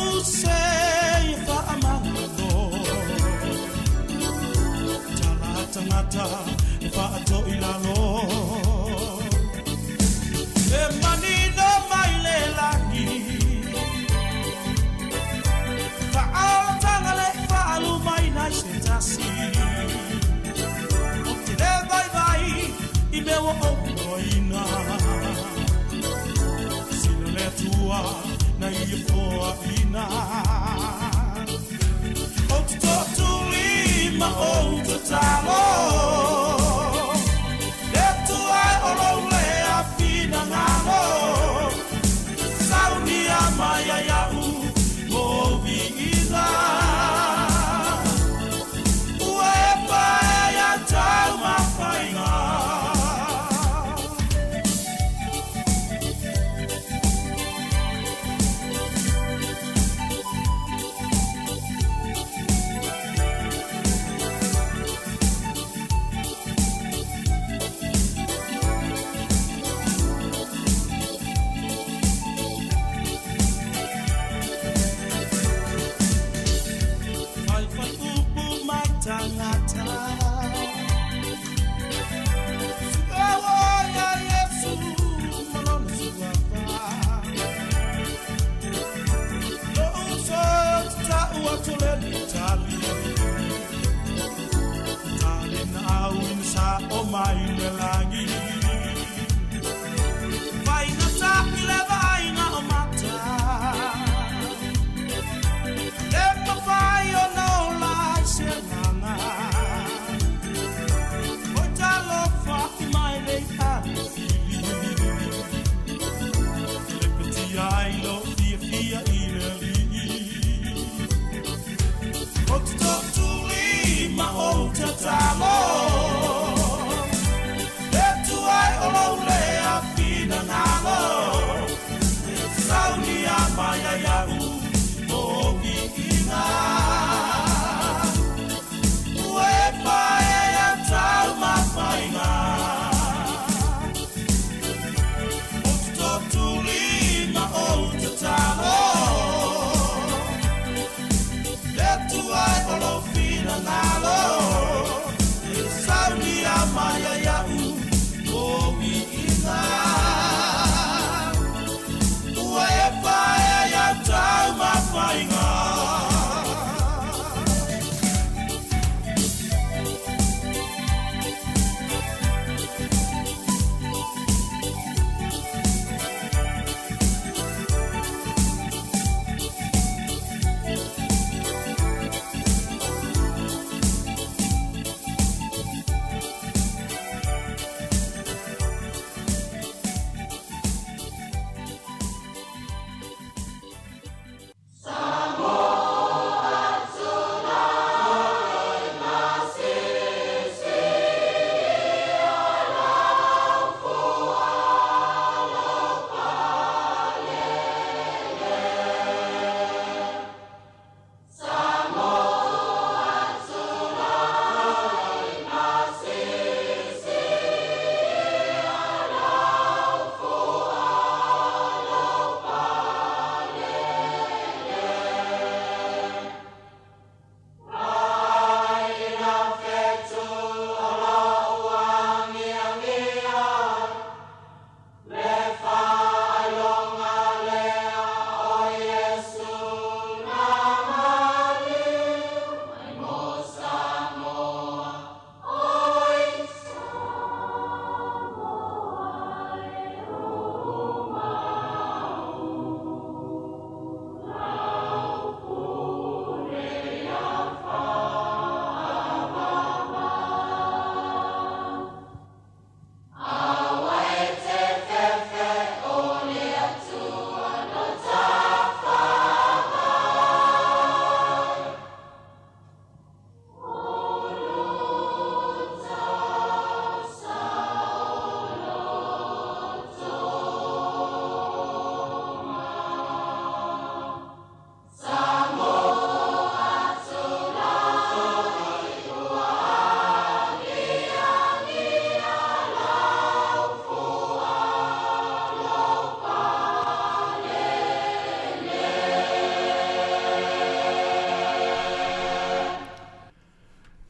usei fa amano tangata fa ato ilalo e manino mai le lagi fa altangale fa alu mai nai sentasi o te le vai i mewo o ina sino le tua na i foa ina o te totu lima o te talo le tua o lo le a fina ngalo sauni a maya ya u o vi ina ue pa ya tau ma fainga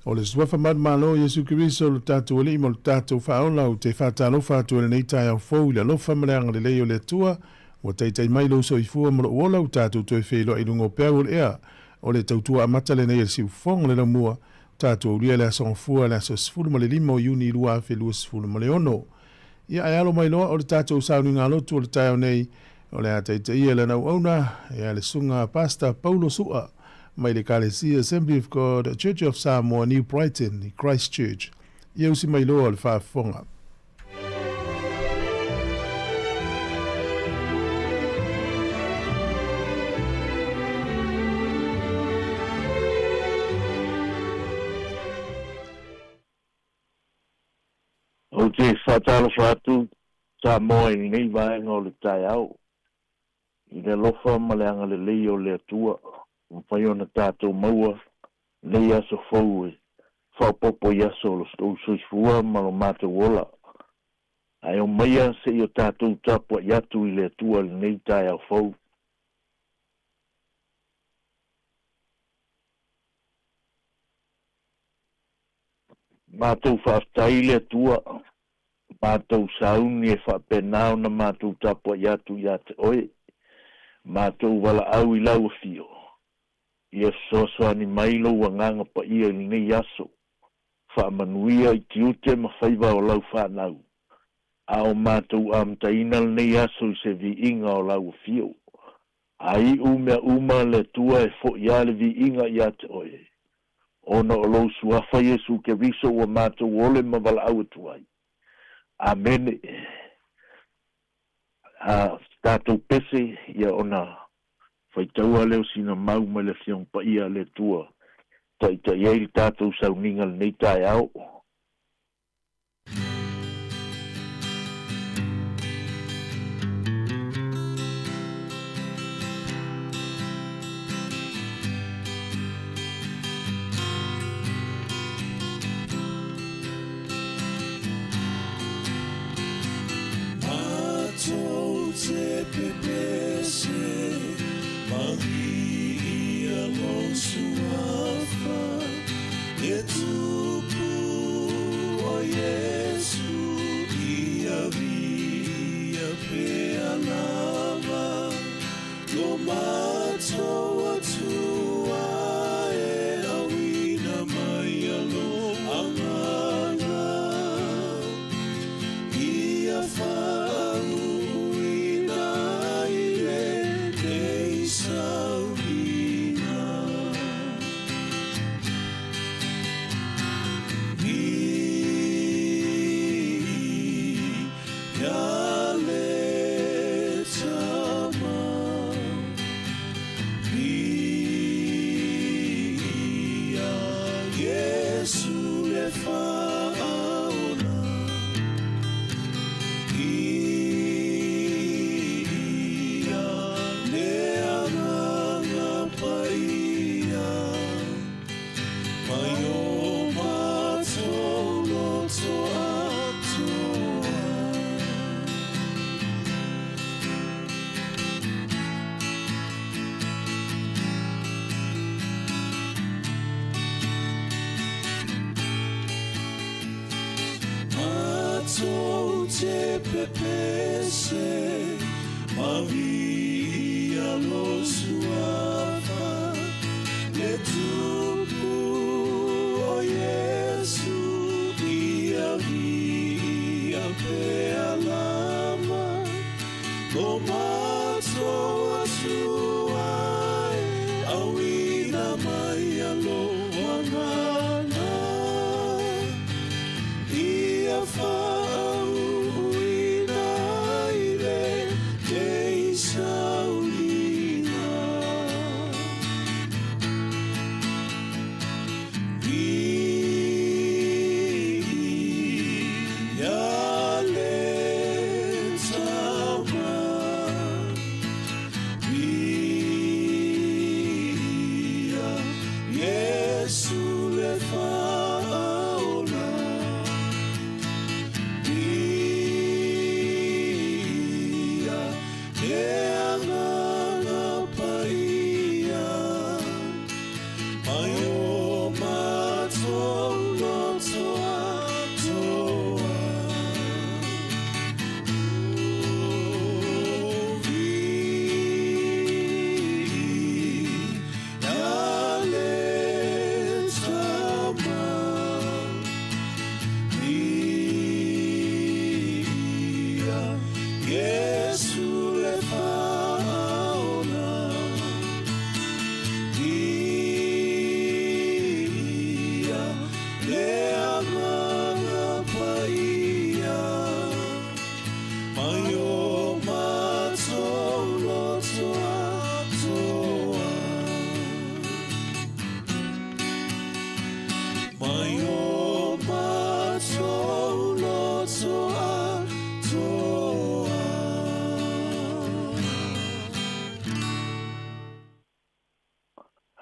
O le suafa malo Yesu Kiriso lo tātou ali mo lo tātou whaola o te whātalo whātua le nei tai au fau i le lofa maleanga le leo le tua o teitai mai lo so i fua mo lo uola o tātou toi whelo i lungo pēr o le ea o le tautua amata le nei le siu fong le mua tātou lia le asong fua le aso sifuru mo le lima o iuni lua a whelua sifuru mo le ono. Ia ai alo mai loa o le tātou sauni ngā lotu o le tai au nei o le a teitai ia le nau auna ia le sunga pasta Paulo Sua mai le Kalesia Assembly of God, Church of Sāmoa, New Brighton, Christchurch. Ia usi mai loa le whaafonga. O te whatalo whatu, Sāmoa i nei vaenga o le tai au. I le lofa maleanga le leo le atua. Whai ona tātou maua, nei aso fau e whaupopo i aso lo stou soifua ma lo mātou ola. Ai o maia se i o tātou tapua i atu i le atua le nei tai au fau. Mātou whaftai le atua, mātou sauni e whapenao na mātou tapua i atu i ate oe. Mātou wala au i lau fio. Ia soasoani mailo ua nganga pa ia ni nei aso. Whaamanuia i tiute ma whaiva o lau whanau. A o mātou amtaina nei aso i se vi inga o lau fio. Ai umea uma le tua e fo ia le vi inga i ate oe. Ona o lou suafa Yesu ke viso ua mātou ole ma wala au tuai. Amene. Tātou pese ia ona whaitaua leo sina mau mai le fiong pa ia le tua. Ta iei tātou sauninga le nei tai au. Mātou te pepese Maria lo suafa e tupu o Yesu ia via pe alava lo mātou atua e awina mai alo angana ia whauina i le nei saurina. Ia le tama, ia Yesu le whaona. Te pepese Maria lo suava le tupu o Yesu ia via pe alama lo mato atua awina mai alo wangana ia we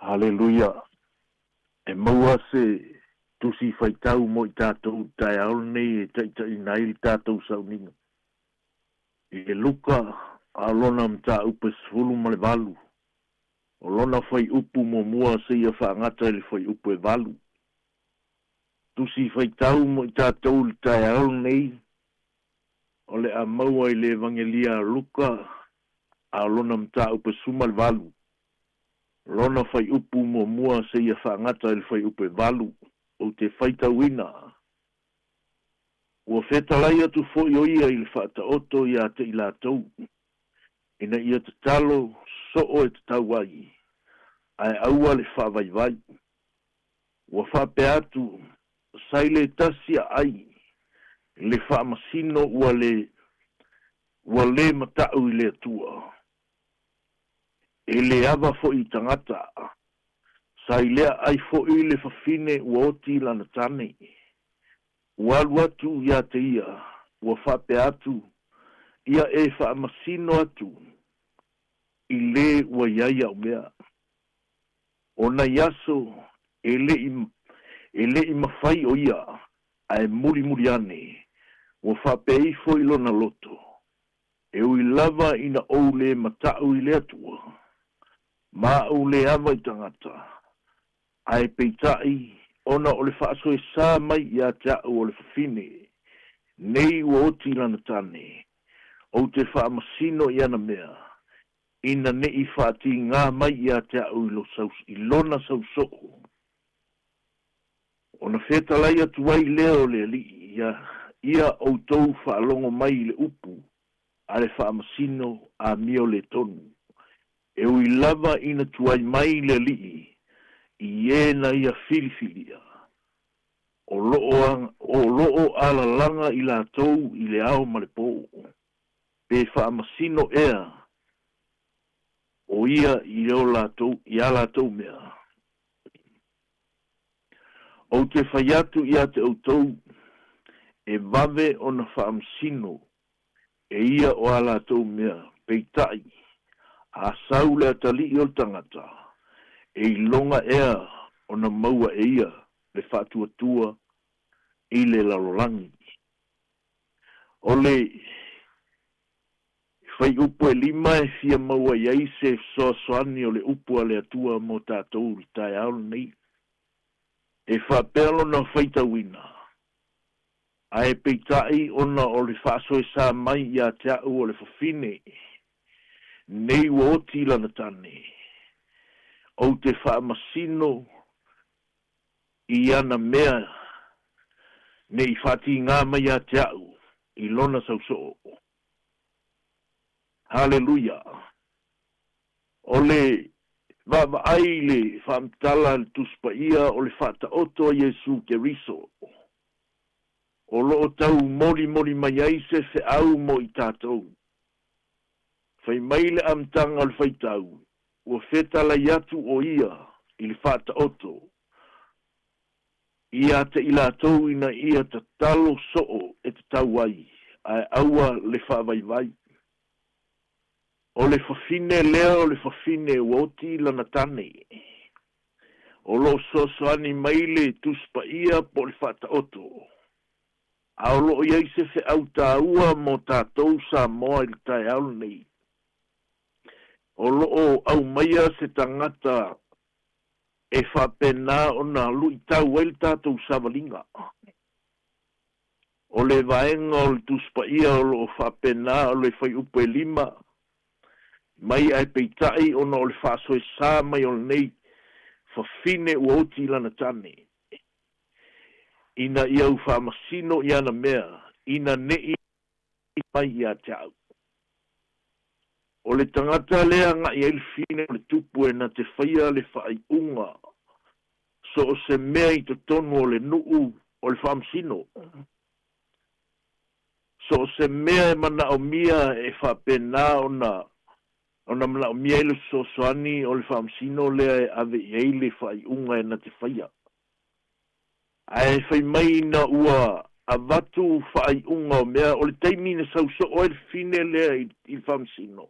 Haleluia. E maua se tusi faitau mo i tātou tai aol nei e tai nai li tātou sauninga. I luka a lona mta upe sfulu ma le valu. O lona fai upu mo mua se ia whaangata le fai upu e valu. Tusi faitau mo i tātou li tai aol nei. O le a maua i le evangelia luka a lona mta upe suma le valu. Lona fai upu mo mua se ia whaangata le fai upu e valu. O te faitauina. Ua whetalai atu fo i oia i le whaata oto i a te i lātou. Ina ia te talo so o e te tau ai. Ai aua le whaavaivai. Ua whape atu saile tasia ai. Le whaamasino ua le matau i le atua. E le ava fo i tangata. Sailea ai fo i le fafine ua oti lana tane. Ua alu atu ia te ia. Ua whape atu. Ia e whaamasino atu. I le ua iaia o mea. Ona iaso e le i mawhai o ia. Ai muri ane. Ua whape i fo i lona loto. E ui lava ina ou le matau i le atua. Ma ou le ava i tangata. Ai peitai, ona o le whaaso e sā mai i a te au o le whawhine. Nei ua oti lana tane. O te whaamasino i ana mea. Ina ne i whaati ngā mai i a te au i lona sausoko. Ona whetalai atu wai leo le li ia o tou whaalongo mai le upu. A le whaamasino a mio le tonu. E ui lava ina tuai mai le li. I ena ia filifilia. O loo ala langa i la tou i le ao ma le pō. Pe whaamasino ea. O ia i leo la tou, i a la tou mea. O te whaiatu i a te autou. E vave o na whaamasino. E ia o a la tou mea. Peitai. A saule atali i o tangata. E longa ea o na maua e ia le whātua i le lalolangi. O le whai upu e lima e fia maua iai se soasoani o le upu a le atua mo tātou i tai aolo nei. E whapelo na whaitawina. A e peitai ona o le whaaso e sā mai i a te au o le whawhine. Nei ua oti lana tane. O te whaamasino i ana mea ne i whati ngā mai a te au i lona sauso. Haleluia. O le vava ai le whaamtala le tuspa ia o le whata oto a Jesu ke riso. O loo tau mori mai ai se au mo i tātou. Whai maile amtanga le whaitau. Ua whetala iatu o ia i le whata oto. Ia te ilatou ina ia te talo soo e te tau ai. Ai aua le whaavaivai. O le whawhine lea o le whawhine woti lana tane. O lo sosoani maile tuspa ia po le whata oto. A o lo iai se whe au tāua mo tātou Sāmoa i le tai aolo nei. O loo au maia se tangata e whapena o na lui tau el tātou savalinga. O le vaenga o le tuspa ia o loo whapena o le whai upu e lima. Mai ai peitai o na o le whaaso e sā mai o le nei whawhine ua oti lana tane. Ina ia u whaamasino i ana mea. Ina nei mai i a te au. O le tangata lea nga i elfine o le tupu e na te whaia le whai unga. So o se mea i te tonu o le nuu o le whaamsino. So o se mea e mana o mia e whapena o na mana o mia i le sosoani o le whaamsino lea e ave i eile whai unga e na te whaia. Ai whai mai na ua a watu whai unga o mea o le teimine sau so o elfine lea i whaamsino.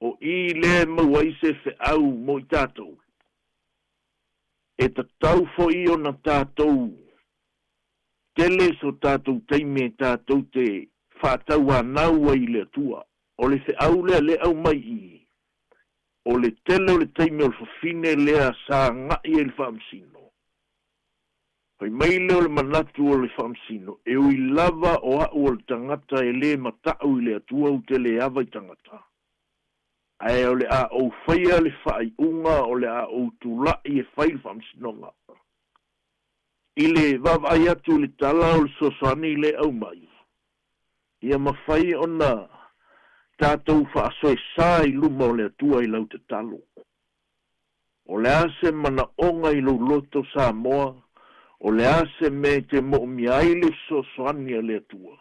O i le maua i se fe au mo i tātou. e tatau fo i ona tātou tele so tātou teime tātou te whātau anau ai le tua. O le fe au le au mai i. O le tele o le teime o le whawhine lea sa ngai e le whaamsino. Pai mai leo le manatu o le whaamsino. E ui lava o au o le tangata e le matau i le atua u te le awa i tangata. Ai o le a o whaia le whai unga o le a o tulai e whai le whaamsinonga. I le vavai atu le tala o le sosani le au mai. Ia mawhai ona tātou whaasoe sā i luma o le atua i lau te talo. O le ase mana onga i lau loto Sāmoa, o le ase me te mo miai le sosoani a le atua.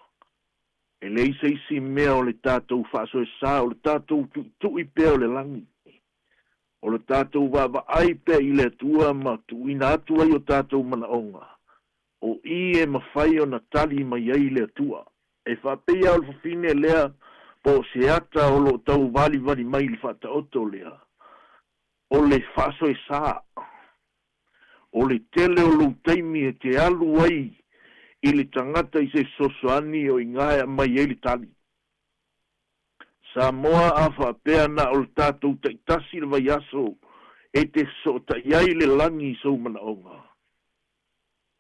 E le isa isi mea o le tātou whaasoe sā, o le tātou tu i pēo le langi. O le tātou wava ai pē i le atua ma tu ina atua i o tātou mana onga. O i e mawhai o na tali mai ai le atua. E whapea o le whawhine lea po se ata o lo tau vali mai le whata oto lea. O le whaasoe sā. O le tele o lo teimi e te alu ai i le tangata i se sosoani o ingaia mai e le tali. Sāmoa a whapea na o le tātou taitasi le vai aso e te so taiai le langi so mana onga.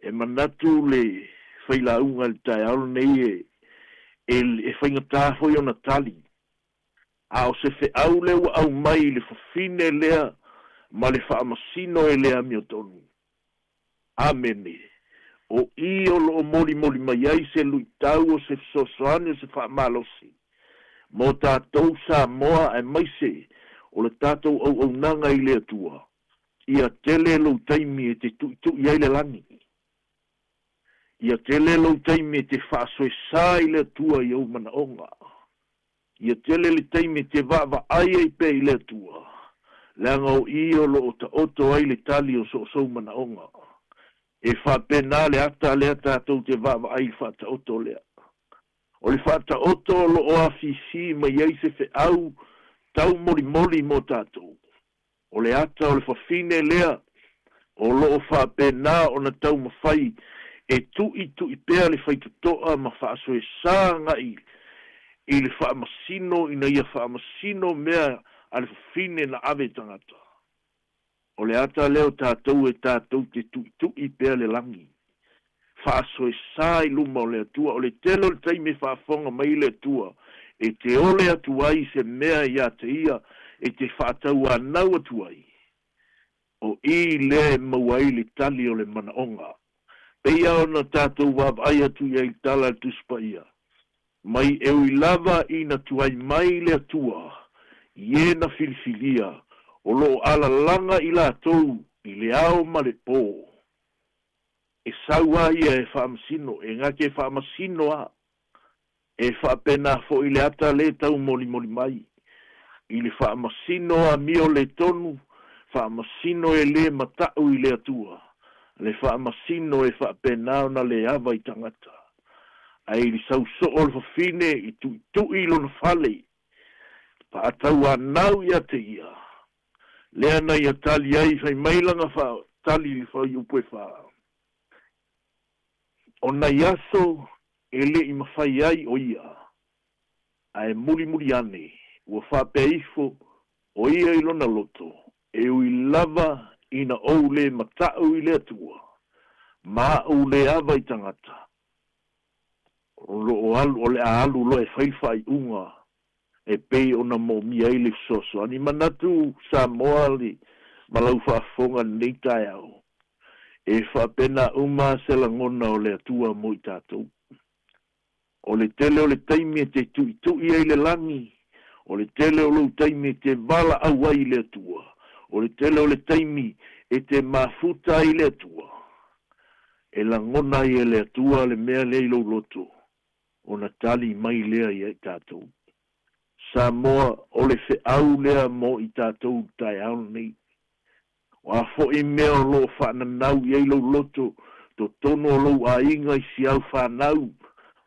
E manatu le whailaunga le tai alu nei e whaingatā foi o na tali. A o se fe au leo au mai le whawhine lea ma le whaamasino e lea mio tonu. Amene. O i o lo moli mai ai se lui tau o se sosoane o se whaamalosi. Mo tātou Sāmoa e maise o le tātou au nanga i le atua. Ia tele lo taimi e te tu i aile langi. Ia tele lo taimi e te whaasoe sā i le atua i au mana onga. Ia tele le taimi te vava ai ai pe i le atua. Leanga o i o lo o oto ai le tali o so mana onga. E whapena le ata lea tātou te vava ai whata oto lea. O le whata oto lo o afisi mai ei se fe au tau moli mo tātou. O le ata o le whawhine lea o lo o whapena o na tau mawhai e tu i pēa le whaitutoa ma whaasoe sā ngai i le whaamasino ina ia whaamasino mea a le whawhine na ave tangata. O le ata leo tātou e tātou te tu i pēa le langi. Whaasoe sā i luma o le atua, o le telo le taime whaafonga mai le atua, e te ole atu ai se mea i a te ia, e te whaatau anau atu ai. O i le mauai le tali o le mana onga. Peia ona tātou wawai atu i ai tala tuspa ia. Mai eu i lava i na tuai mai le atua, i na filifilia, o lo ala langa i la tou, i le ao ma le pō. E saua ia e whaamasino, e ngake e whaamasino a. E whaapena fo i le ata le tau moli mai. I le whaamasino a mio le tonu, whaamasino e le matau i le atua. Le whaamasino e whaapena na le awa i tangata. Ai li sau so o le whawhine i tu i lona whale. Paatau anau ia te ia. Lea na ia tali ai whai mailanga wha tali li whai upe wha. O na iaso e le i mawhai ai o ia. Ai muri ane. Ua whape ifo o ia i lona loto. E ui lava ina ou le matau i le atua. Ma ou le awa i tangata. O le alu lo e whaiwhai unga. E pei ona mo mia i le soso. Ani manatu Sāmoa li malau whaafonga nei tai au. E whapena uma se langona o le atua mo i tātou. O le tele o le taimi e te tu i le langi. O le tele o le taimi e te vala au ai le atua. O le tele o le taimi e te mafuta i le atua. E langona i le atua le mea le ilo loto. O na tali mai lea i tātou. Sāmoa o le fe au lea mo i tātou tai au nei. O a fo i mea o lo whananau i eilo loto, to tono o lo a inga i si au whanau,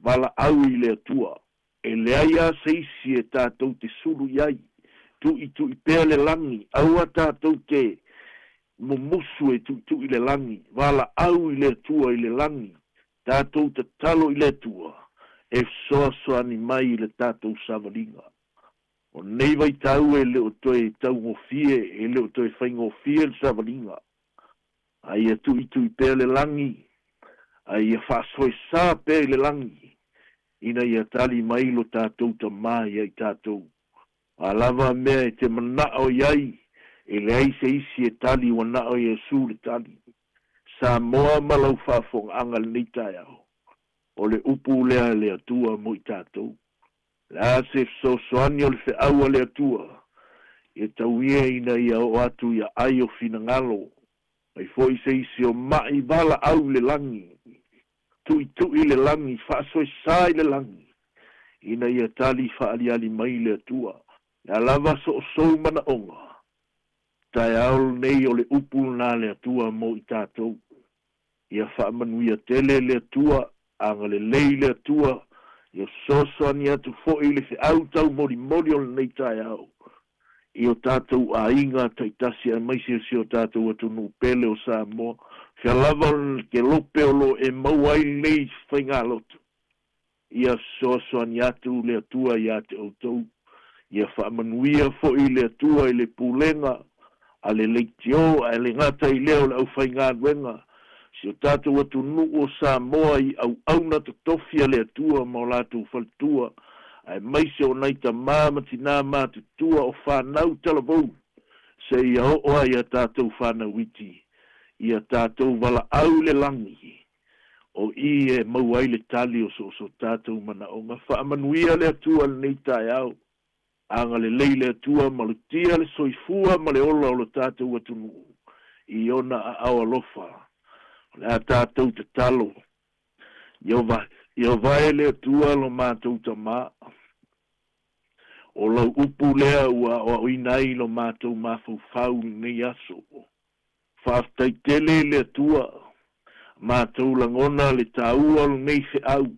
wala au i le atua. E lea ia se isi e tātou te suru iai, tu i pēa le langi, au a tātou te mumusu e tu i le langi, wala au i le tua i le langi, tātou te talo i le tua, e soa ni mai i le tātou savalinga. O nei vai tau e le o toe tau ngofie, e le o toe whai ngofie le savalinga. Ai a tu i pēr le langi, ai a whaasoe sā pēr le langi, ina i a tali mai lo tātou ta mai ai tātou. A lava mea e te manao iai, e le aise isi e tali wanao i Yesu le tali. Sāmoa malau whaafonga anga le neitai au. O le upu lea le atua mo i tātou. La se so soani o le fe aua le atua. E tauia ina ia o atu ia ai o fina ngalo. Ai foi se isi o mai bala au le langi. Tu le langi, whaasoe sā i le langi. Ina ia tali whaaliali mai le atua. Ia lava so mana onga. Tai aol nei o le upu na le atua mo i tātou. Ia whaamanuia tele le atua, anga le lei le atua, ia sosoani atu fo'i le fe au tau mori o le nei tai au. I o tātou a inga taitasi a maisi si o tātou atu nu pele o Sāmoa, fia lava ke lope o lo e mauai nei whainga lotu. Ia sosoani atu le atua i ate o tau. Ia whaamanuia fo'i le atua i le pulenga, a le leitio, a le ngata i leo le au whainga duenga. Si o tātou atu nu o Sāmoa i au na to tofia le atua ma o lātou whaltua, ai maise o naita māmati nā mātu tua o whanau talavou. Se ia o ai a tātou whanau iti, i a tātou wala au le langi. O i e mau ai le tali o so tātou mana o ngā whaamanuia le atua le neitai au. Anga le leile atua malutia le soifua ma le ola o le tātou atu nu. I ona a awa lofa. Le a tātou te talo. Io vai le atua lo mātou ta mā. O lau upu lea ua o inai lo mātou mafau fau nei aso. Whaftai tele le atua. Mātou langona le tāua lo nei fe au.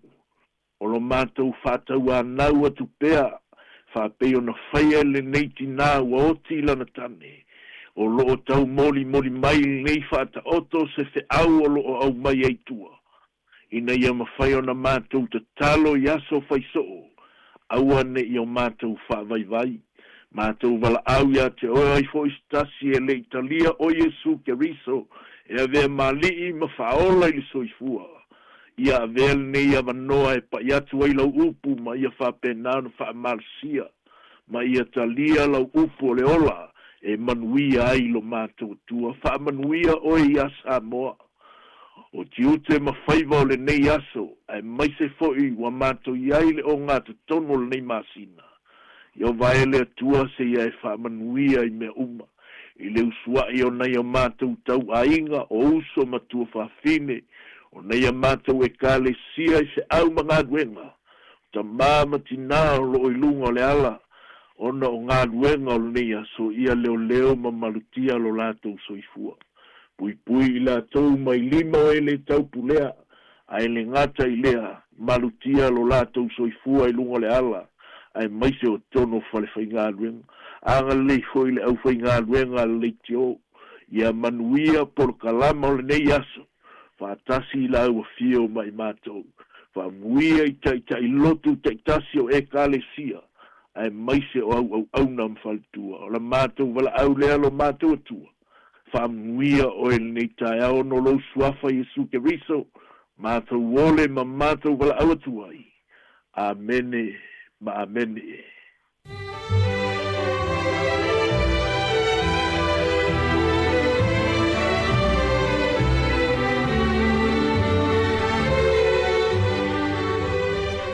O lo mātou whātau anau atu pea. Whapeo na whaia le neiti nā ua oti lana tane. O loo tau moli mai nei whata oto se fe au o loo au mai aitua. Ina ia mawhaia na mātou te talo i aso whaisoo. Aua ne i o mātou whaavai. Mātou wala au ia te oe ai fo istasi e le Italia o Yesu Keriso. E a vea mali ma whaola i le soifua. Ia vel nei a manoa e pa iatu ai lau upu ma ia whapenau na whaamarsia. Ma ia talia lau upu o le ola e manuia ai lo mātou tua. Whaamanuia oi ia Sāmoa. O tiute ma whaiva o le nei aso ai maise foi wa mātou iai le o ngā tono le nei masina. Ia vai le tua se ia e whaamanuia i mea uma. I le usua i o nei o mātou tau ainga o uso matua whawhine. O nei a mātou e kāle sia i se au mga duenga. Ta māmati nā o lo i lunga o le ala. Ona o ngā duenga o nei a so ia leo ma malutia lo lātou soifua. Pui i lātou mai lima o ele tau pulea. A ele ngata i lea malutia lo lātou soifua i lunga o le ala. Ai maise o tono whale whai ngā duenga. Anga lei foi le au whai ngā duenga le tio. Ia manuia por kalama o le nei aso. Whaatasi la ua fio mai mātou. Whamuia i tai lotu tai tasi o e kālesia. Ai maise o au na mwhaltua. O la mātou wala au lea lo mātou atua. Whamuia o e nei tai au no lo suafa Yesu Keriso. Mātou wole ma mātou wala au atuai. Amene ma amene.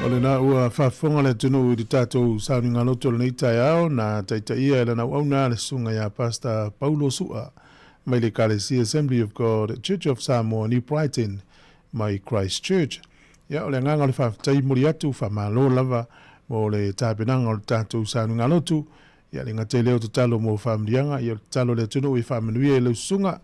Ole na ua whafonga le tunu i tātou sauni ngā loto le nei tai au na taita ia e lana wauna le sunga ya Pastor Paulo Sua mai le Kalesi Assembly of God Church of Sāmoa New Brighton mai Christ Church. Ia ole nganga le whaftai muri atu whamalo lava mo le tāpenanga o le tātou sauni ngā loto. Ia le ngate leo te talo mo whamrianga ia le talo le tunu i whamanuia e le sunga.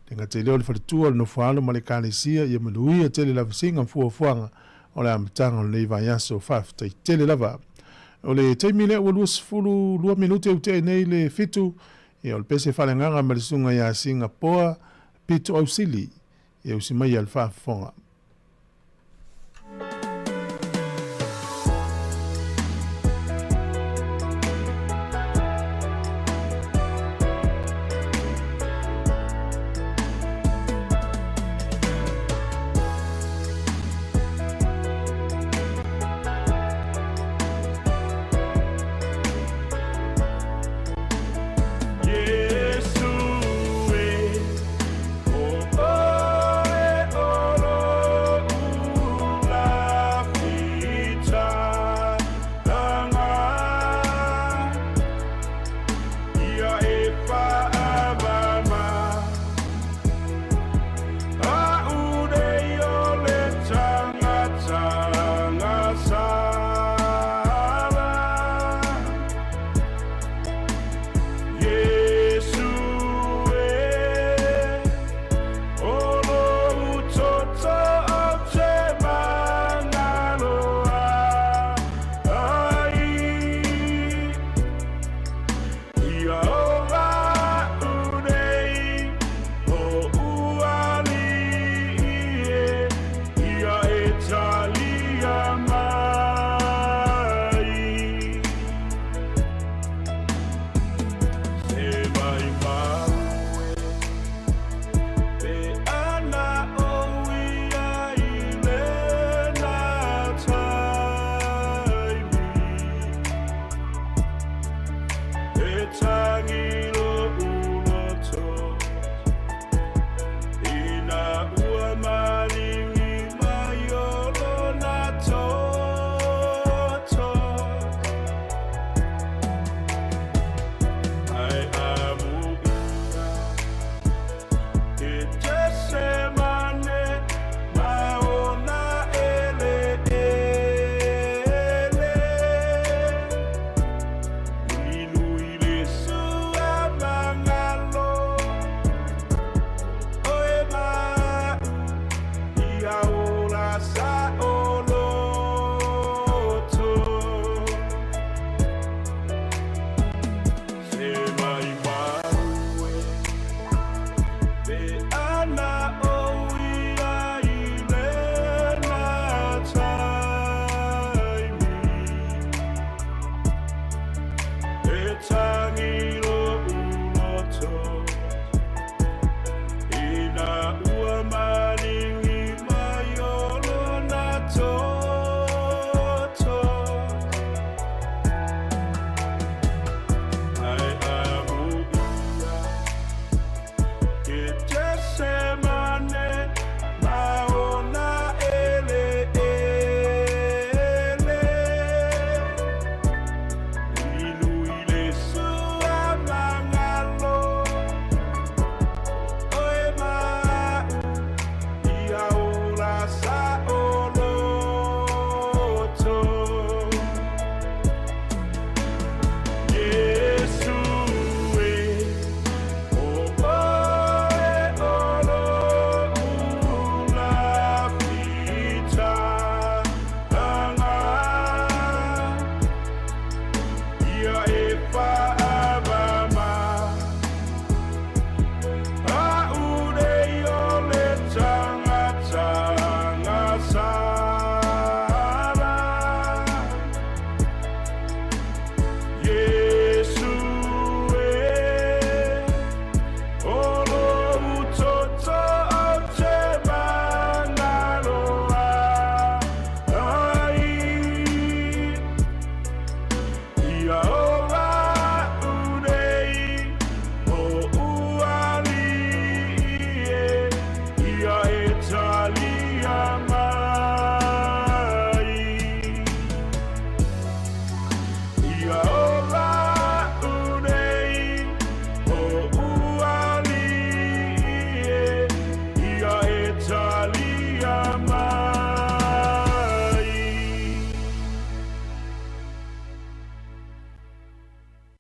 Le ngate leo le whalitua le no whaalo ma le Kalesia ia manuia tele la visinga mfuafuanga. O le amatanga o le vaiaso whaftai tele lava. O le teimile ua 2 minute au te nei le fitu E o le pese whalenganga ma le sunga ia Singapore, pito au sili, e usimai al whaafonga.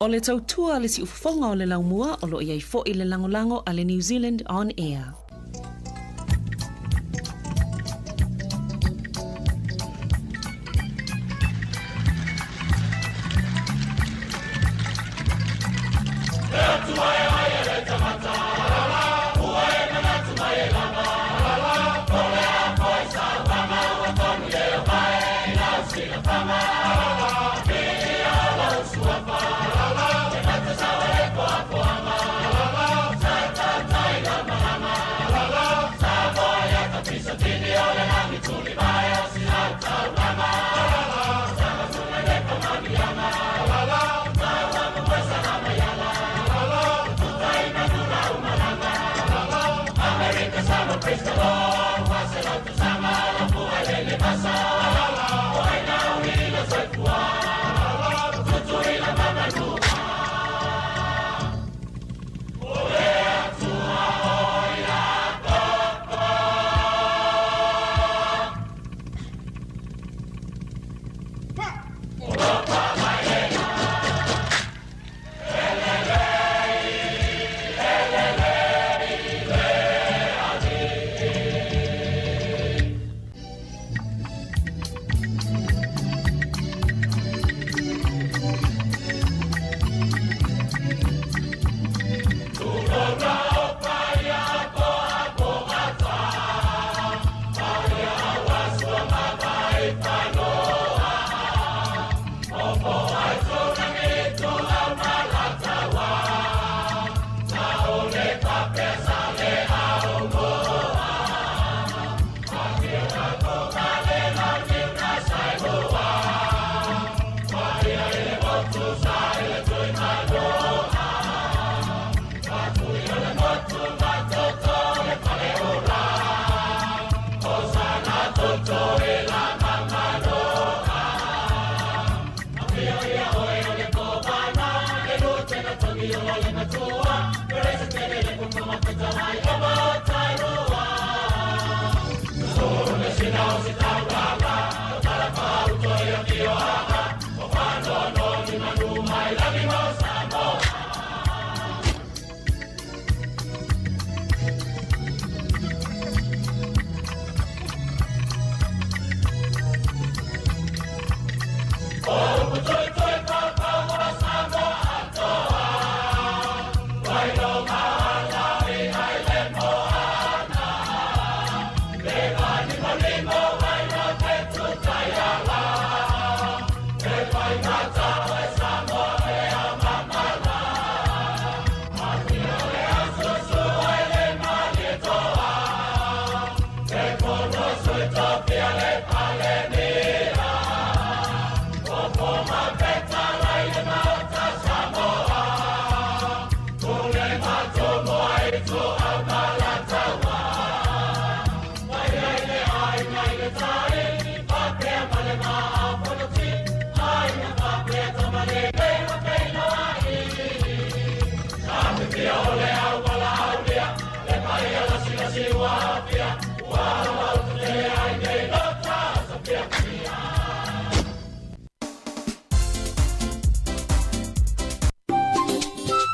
O le tautua le si ufafonga o le laumua o lo iai fo i le langolango a le New Zealand On Air. That's why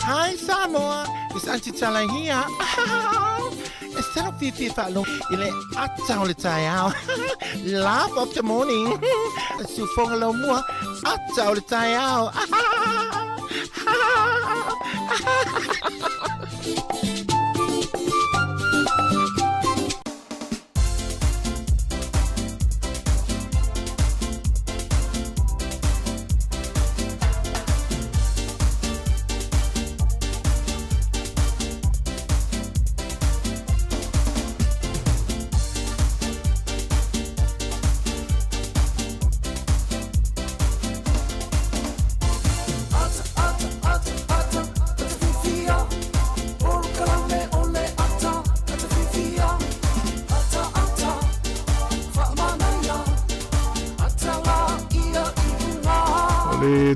Hi Sāmoa, it's Auntie Chala here. Instead of Fifi Falo, ile atau le tayao. Laugh of the morning. Sufong lo mua atau le tayao.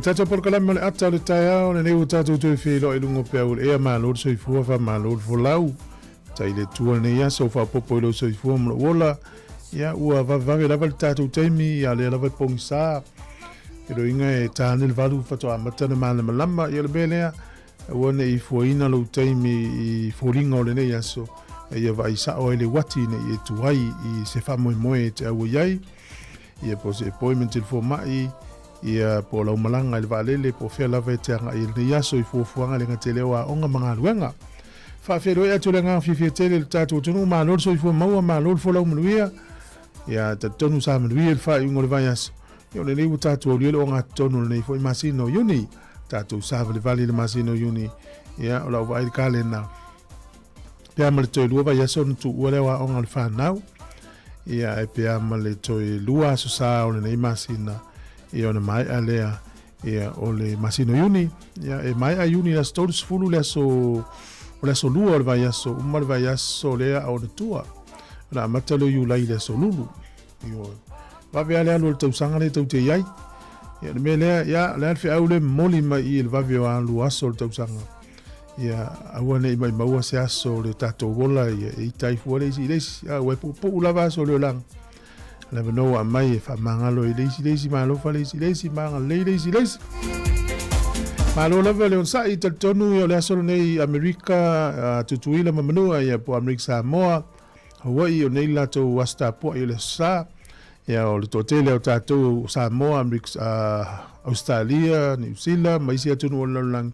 Tata por kalama le ata le taia o le neu tatu tu fi lo ilungo pe o e ma lo so ifu fa ma lo fo lau tai le tu ne ya so fa popo lo so ifu mo wola ya ua va va le val tatu temi ya le lava pongsa e lo inga e tane le valu fa to amata le mala malama ya le bele o ne ifu ina lo temi i foringo le ne ya so e va isa o le wati ne e tu ai i se fa mo te o yai ia po se appointment il fo mai ia po lau malanga il valele po fea lava e teanga i le yaso i fuafuanga le ngatele wa onga mga luenga. Fa fero ea tole ngā fifia tele le tātou tonu ma lor so i fua maua ma lor fo lau manuia ia ta tonu sa manuia il fa i ngore vai yaso. Ia le leiu tātou au liele o ngā tonu le nei fo i masino yuni tātou sa le vali le masino yuni ia o lau vai kale na pea ma le toi lua vai yaso nutu ua lewa onga le whanau ia e pea ma le toi lua so sa o le nei masina ia ona mai alea ia o le masino yuni ia e mai a yuni la stores fulu le so lua o le vai aso uma le vai aso lea o le tua na matalo yu lai le solulu yo va ve ale alo tau sanga le tau te yai ya me le ya le fe au le moli mai il va ve alu aso tau sanga ya awane mai maua se aso le tato wola ya i tai fu le si le we pu la va so le lang le no a mai fa mangalo i le si malo fa le si manga le si malo la vele on sa i tonu yo le aso nei Amerika tutuila mamanu ya po Amerika Sāmoa Hawaii o nei lato wasta po i le sa ya o le totele o tatou Sāmoa Amerika Australia New Zealand mai sia tunu o lang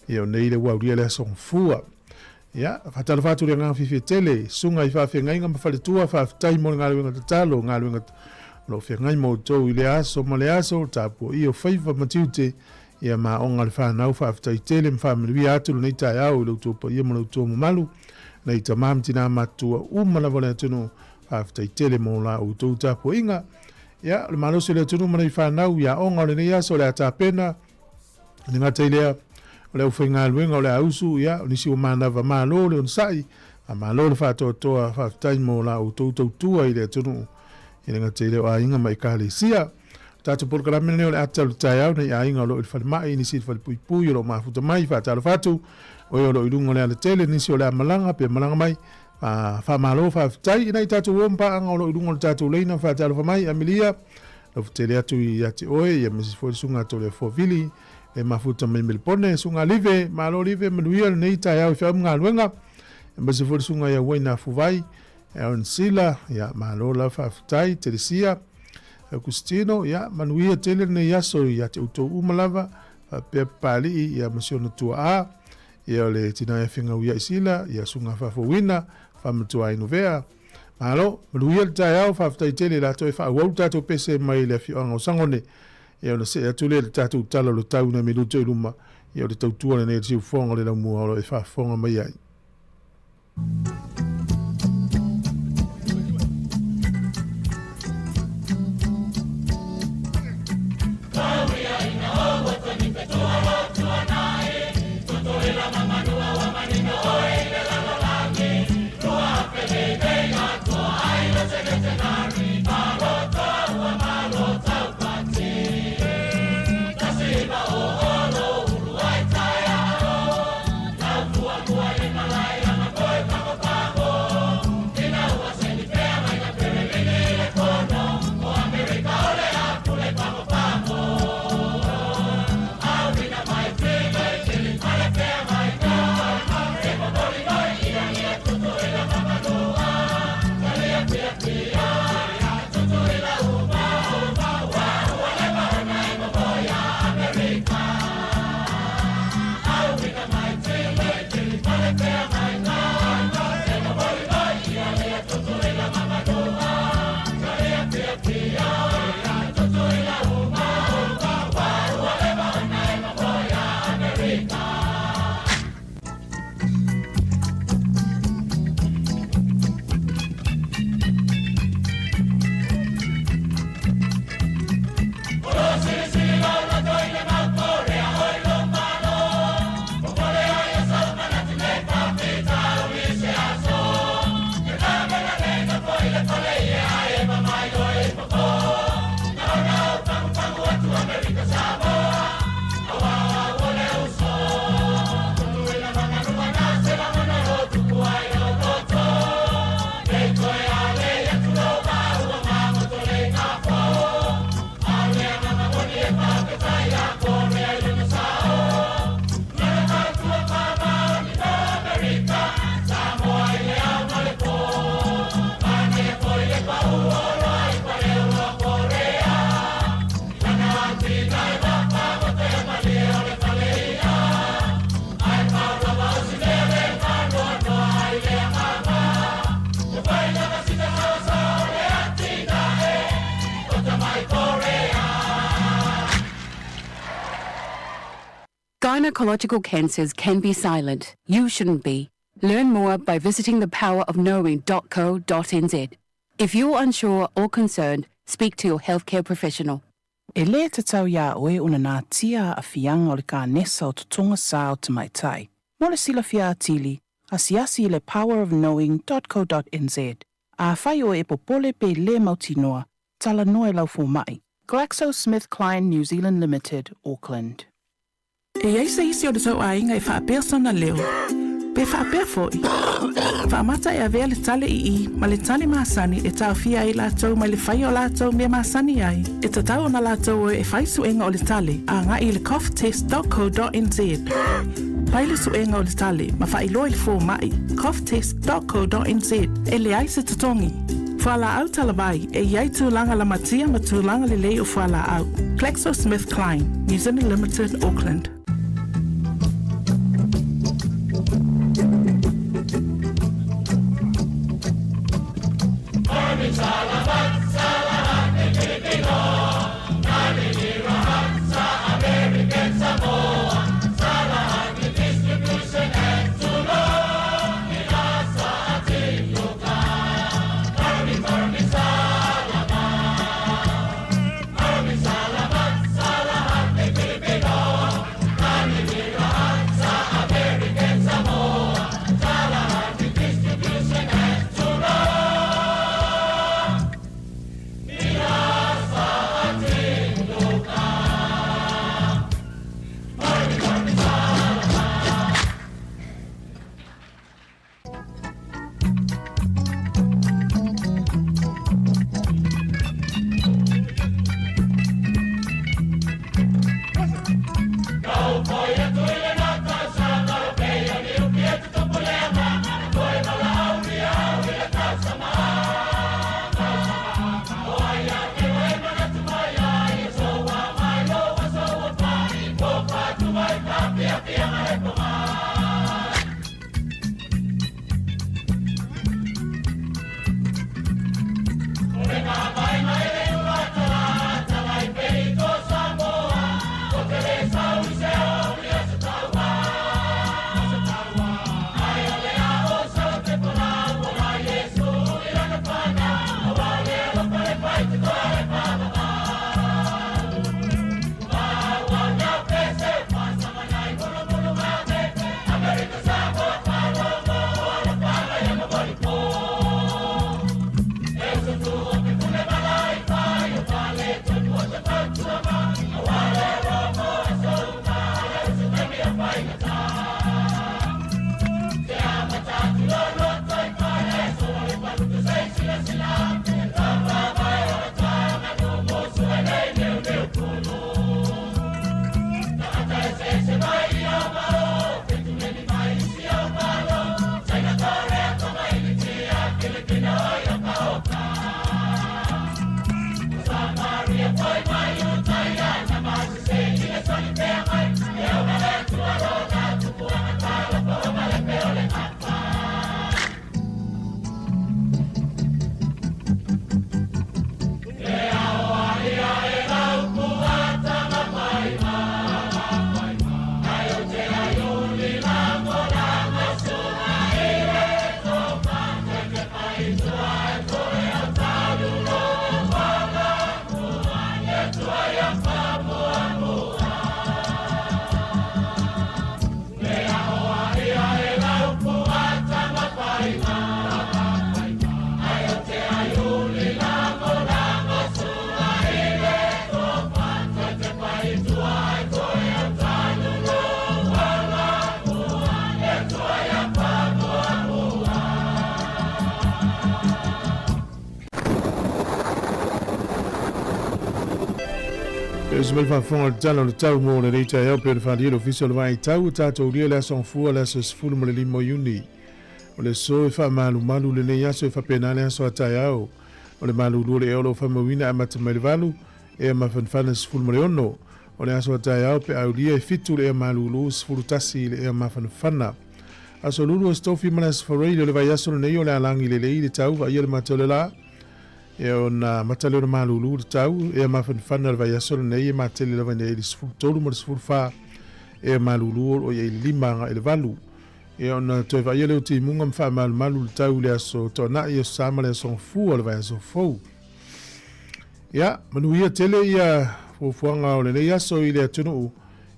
ya o nei le wauria le song fua ya fatalo fatu le ngang fifi tele sunga i fa fengai ngam fa le tua fa tai mo ngalu ngat talo ngalu ngat lo fengai mo to i le aso mo le aso tapo i o faiva matute ya ma onga le fa nau fa tai tele family atu nei tai au lo to po i mo lo to mo malu nei tamam tina matua umana vole tunu after tele mo la o to tapo inga ya le malo se le tunu mo nei fa nau ya onga le nei aso le ata pena ni ngata ile le ufinga luenga le ausu ya ni si o mana va malo le on sai a malo le fa to fa tai mo la o to tua ile tunu ile ngata ile a inga mai kali sia tatu programa ne le ata tai au nei a inga lo il fa mai ni si fa pui lo ma futa mai fa talo fatu o yo lo ilungo le tele ni si o le malanga pe malanga mai fa malo fa tai ina tatu wompa anga lo ilungo tatu leina fa talo fa mai Amelia lo tele atu ya ti oe ya misi fo sunga to le fo vili e mafuta mai melpone sunga live malo live manuia nei tai au fa mga luenga misi fo sunga ya wena fuvai e on sila ya malo la fa tai Teresia Agustino ya manuia tele nei yaso ya te uto umalava pe pali ya misiona tua a ya le tina e finga uia isila ya sunga fa wina fa mtua inovea malo manuia tai au fa tai tele la to fa wauta to pese mai le fi anga sangone ya le se atule le tatu tala lo tau na minuto iluma ya le tau tua ne si fonga le mu lo e fa fonga mai ai Gynecological cancers can be silent. You shouldn't be. Learn more by visiting thepowerofknowing.co.nz. If you're unsure or concerned, speak to your healthcare professional. E le te tau ia oe una nā tia a fianga o le ka nesa o tutonga sā o te mai tai. Mo le sila fia atili, asiasi i le powerofknowing.co.nz. A whai o e popole pe le mautinoa, tala noe lau fo mai. GlaxoSmithKline New Zealand Limited, Auckland. E ai se isi o te tau ainga e whaapea sana leo. Pe whaapea foi. Whaamata e avea le tale I, ma le tale maasani e tau fia i lātou ma le whai o lātou mea maasani ai. E ta tau na lātou e whai suenga o le tale, a ngā i le coughtest.co.nz. Pai le suenga o le tale, ma whai loa le fō mai, coughtest.co.nz, e le ai se tatongi. Whala au talawai, e iai tūlanga la matia ma tūlanga le lei o whala au. GlaxoSmithKline, New Zealand Limited, Auckland. Ismail Fafon tala le tau mo le reita e pe fa dia official vai tau tato dia la son fu la se fu mo le limo uni o le so fa malu le ne ya so fa penale so atayao o le malu le o lo fa mo wina amata mai valu e ma fan fan se fu mo le ono o le so atayao pe au dia fitu le malu fu tasi le ma fan fana aso lulu stofi manas for radio le vai aso ne yo le alangi le tau va ye le matolela e ona matale o malulu tau e ma fanfana vai aso nei e matele lava nei le sfu tolu mo sfu fa e malulu o ye lima e valu e ona to vai le ti munga fa malu tau le aso to na e sama le son fu o vai aso fu ya manu ia tele ia fo fuanga o le ia so ile tunu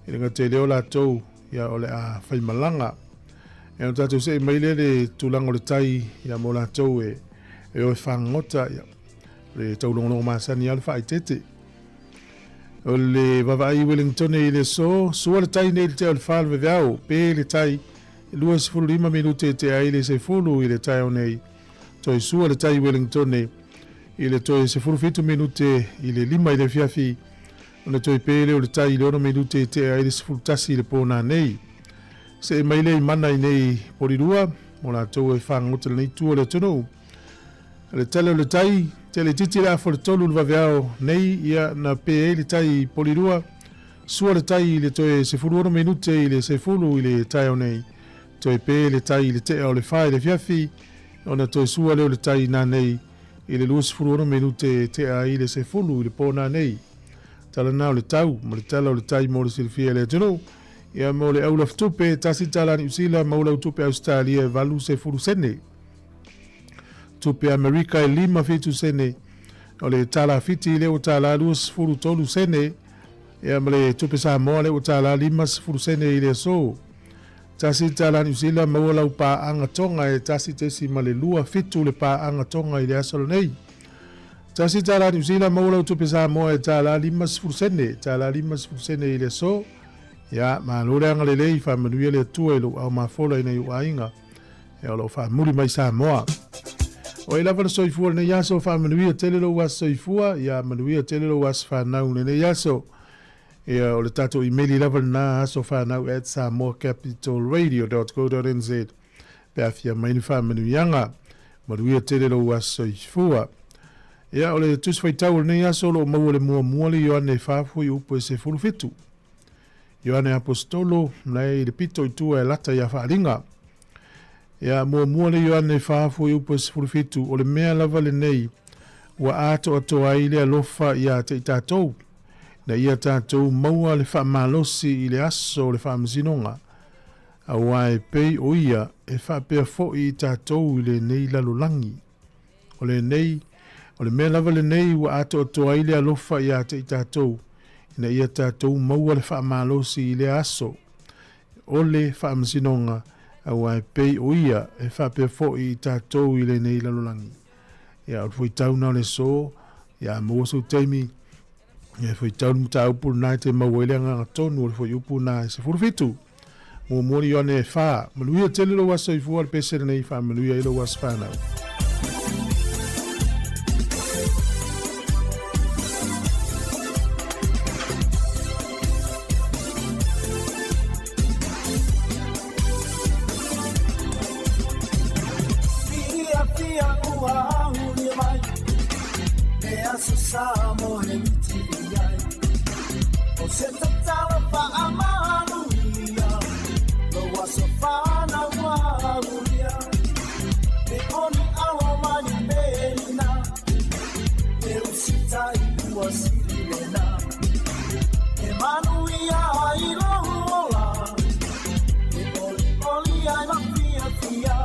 e nga tele o la to ya o le a fai malanga e ona tatu se mai le tulango le tai ya mo la to e e o whangota ia. Le taulongo masani al whaitete. O le vavai Wellington i le so, sua le tai nei te o le whāle veao, pe le tai, lua se fulu 5 minute te ai le se fulu i le tai o nei. Toi sua le tai Wellington i le toi se fulu 5 minute i le 5 i le fiafi, o le toi pe le o le tai le 1 minute te ai le se fulu tasi i le pōna nei. Se mai le mana i nei porirua, mo la tau e whangota nei tua le tono. Le tale o le tai, te le titi la fo le tolu le vaveao nei ia na pe le tai polirua. Sua le tai i le toe se fulu 1 minute i le se fulu i le tai o nei. Toe pe le tai i le te o le whae le fiafi, o na toe sua leo le tai na nei i le lua se fulu 1 minute te a i le se fulu i le pōna nei. Tala nao le tau, ma le tala o le tai mo le silfia le tono. Ia mo le aula ftupe, tasi tala ni usila ma ula utupe Australia e valu se fulu sene. Tupe Amerika e 5 fitu sene. O le tala fiti le o tala 2 fulu tolu sene. Ia ma le tupe Sāmoa le o tala 5 fulu sene i le so. Tasi tala ni usila ma ula upa anga tonga e tasi tesi ma le lua fitu le pa anga tonga i le asolo nei. Tasi tala ni usila ma ula utupe Sāmoa e tala 5 fulu sene. Tala 5 fulu sene i le so. Ia, ma lore anga le lei wha manuia le tua e lo au mafola ina i uainga. E o lo wha muri mai Sāmoa. O e lava na soifua ne yaso wha manuia tele lo was soifua. Ia manuia tele lo was whanau ne yaso. Ia o le tato emaili lava na aso whanau at samoacapitalradio.co.nz. Pea fia maini wha manuianga. Manuia tele lo was soifua. Ia o le tuswaitau ne yaso lo maua le mua le Ioane whafui upo e se fulu fitu. Ioane Apostolo, nei le pito i tua e lata ia whaaringa. Ia mua le Ioane whaafu i upo se furufitu, o le mea lava le nei, ua ato atoa i le alofa ia te i tātou. Na ia tātou maua le whaamalosi i le aso le whaamazinonga. A wae pei o ia e whaapea fo i tātou i le nei lalolangi. O le nei, o le mea lava le nei, ua ato atoa i le alofa ia te i tātou. Na ia tātou maua le whaamalosi i le aso. O le whaamazinonga a wai pei o ia e whapea fo i tātou i le nei lalolangi. Ia o fwoi tauna le so, ia mōso teimi, ia fwoi tauna muta upu nai te maweleanga ngatonu o le fwoi upu nai se furufitu. Mua mori o ne wha, manuia tele lo waso i fuwa le pesere nei wha manuia i lo waso whanau. Sāmoa he miti ai. O se tatala whaamanuia, lo waso whanau uria. Me oni awa mani pēna, me usitai ua sirena. Me manuia ai lohola, me oli ai ma fia.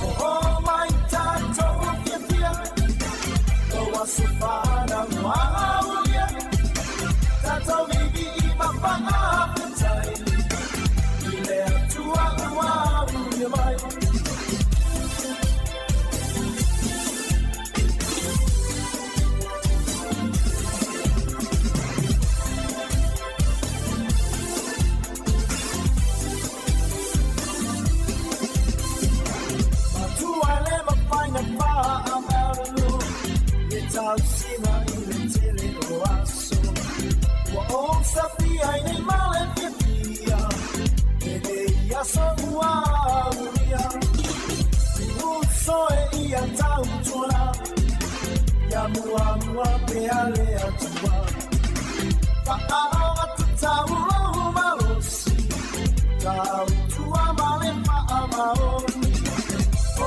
O mai tātou fia. Sufana maulia tato bibi mapanga petai ile atua maulia mai atua le mapanga pa amaru Sina ile tele o aso wa o safia nei male pia ede ia so wa uria u so e ia tau tona ya mua pe ale atua fa awa tau lo malosi tau tua male fa amaoni o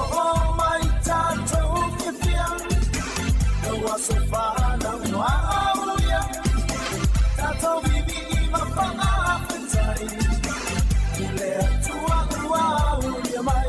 mai tatu pia waso whanau uria tato bibi mapanga petai ile atua uria mai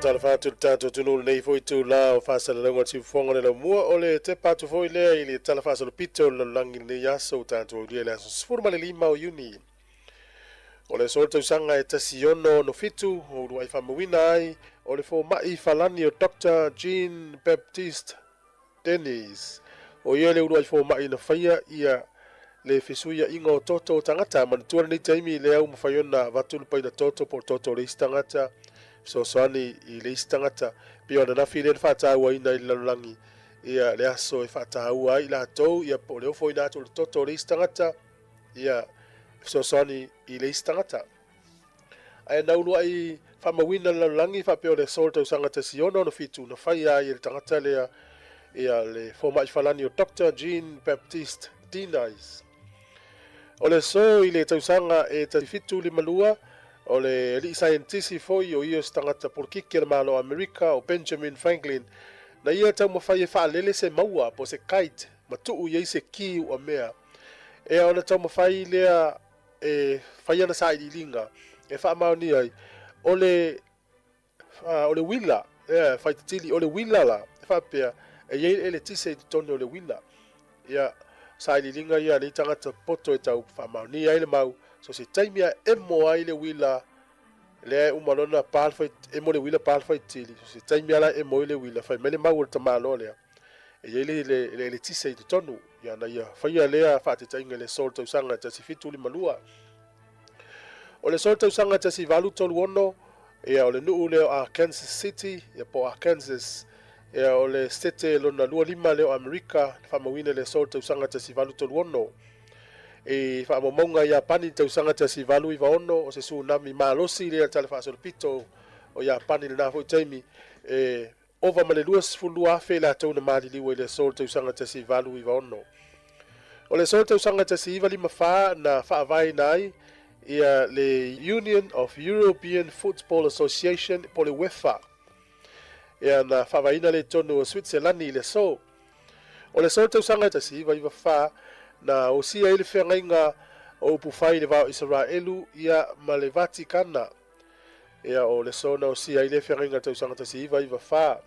tala fatu tato tunu nei foi tu la fa sala longa si fonga le mua ole te patu foi le ile tala fa sala pito le langi ne yaso tato dia la sfurma le lima o uni ole solto sanga e tasiono no fitu o ruai fa muina ai ole fo mai falani o Dr. Jean Baptiste Dennis o ia le ruai fo mai na faia ia le fisuia ingo toto tangata man tuar ni taimi le au mafaiona vatul pai na toto por toto le tangata so soani I le istangata pio na file fa ta wa ina I langi ia le aso e fa ta wa I la to ia po le fo ina to toto le istangata ia so soani I le istangata ai na ulu ai fa mawina langi fa pio le solto sangata siono no fitu no faia I le tangata le ia le fo mai falani o Dr. Jean Baptiste Dennis ole so I le tausanga e tafitu li malua o le li scientisi foi o ia stangata por kiki le malo Amerika o Benjamin Franklin na ia tau mawhai e wha lele se maua po se kite ma tuu iei se ki ua mea e ona tau mawhai lea e whaiana sa I linga e wha maoni ai o le wila e whai tili o le wila la e wha pia e iei ele tise I tone o le wila ia sa I linga ia ni tangata poto e tau wha maoni ai le mau so se taimia e mo ai le wila le umalona palfa e mo le wila palfa tili so se taimia la e mo le wila fai mele mau ta malo le e le tise I tonu ya na ia fai le fa te tainga le sol tau sanga ta si fitu li malua o le sol tau sanga ta si valu tolu ono e o le nuu le Arkansas City ya po Arkansas e o le stete lona lua lima le Amerika fa mawina le sol tau sanga ta si valu tolu ono e fa momonga ia pani tau sanga ta si valu I vaono o se tsunami malosi le tala fa sol pito o ia pani le na fo taimi e ova male luas fulu afe la tau na mali liwe le sol tau sanga ta si valu I vaono o le sol tau sanga ta si vali mafa na fa vai nai ia le Union of European Football Association po le UEFA ia na fa vai na le tonu o Switzerland le so o le sol tau sanga ta si vai fa na o sia ele whengainga o pufai le vau Israelu ia ma le Vatikana ia o le sona o sia ele whengainga tau sanga tasi iwa wha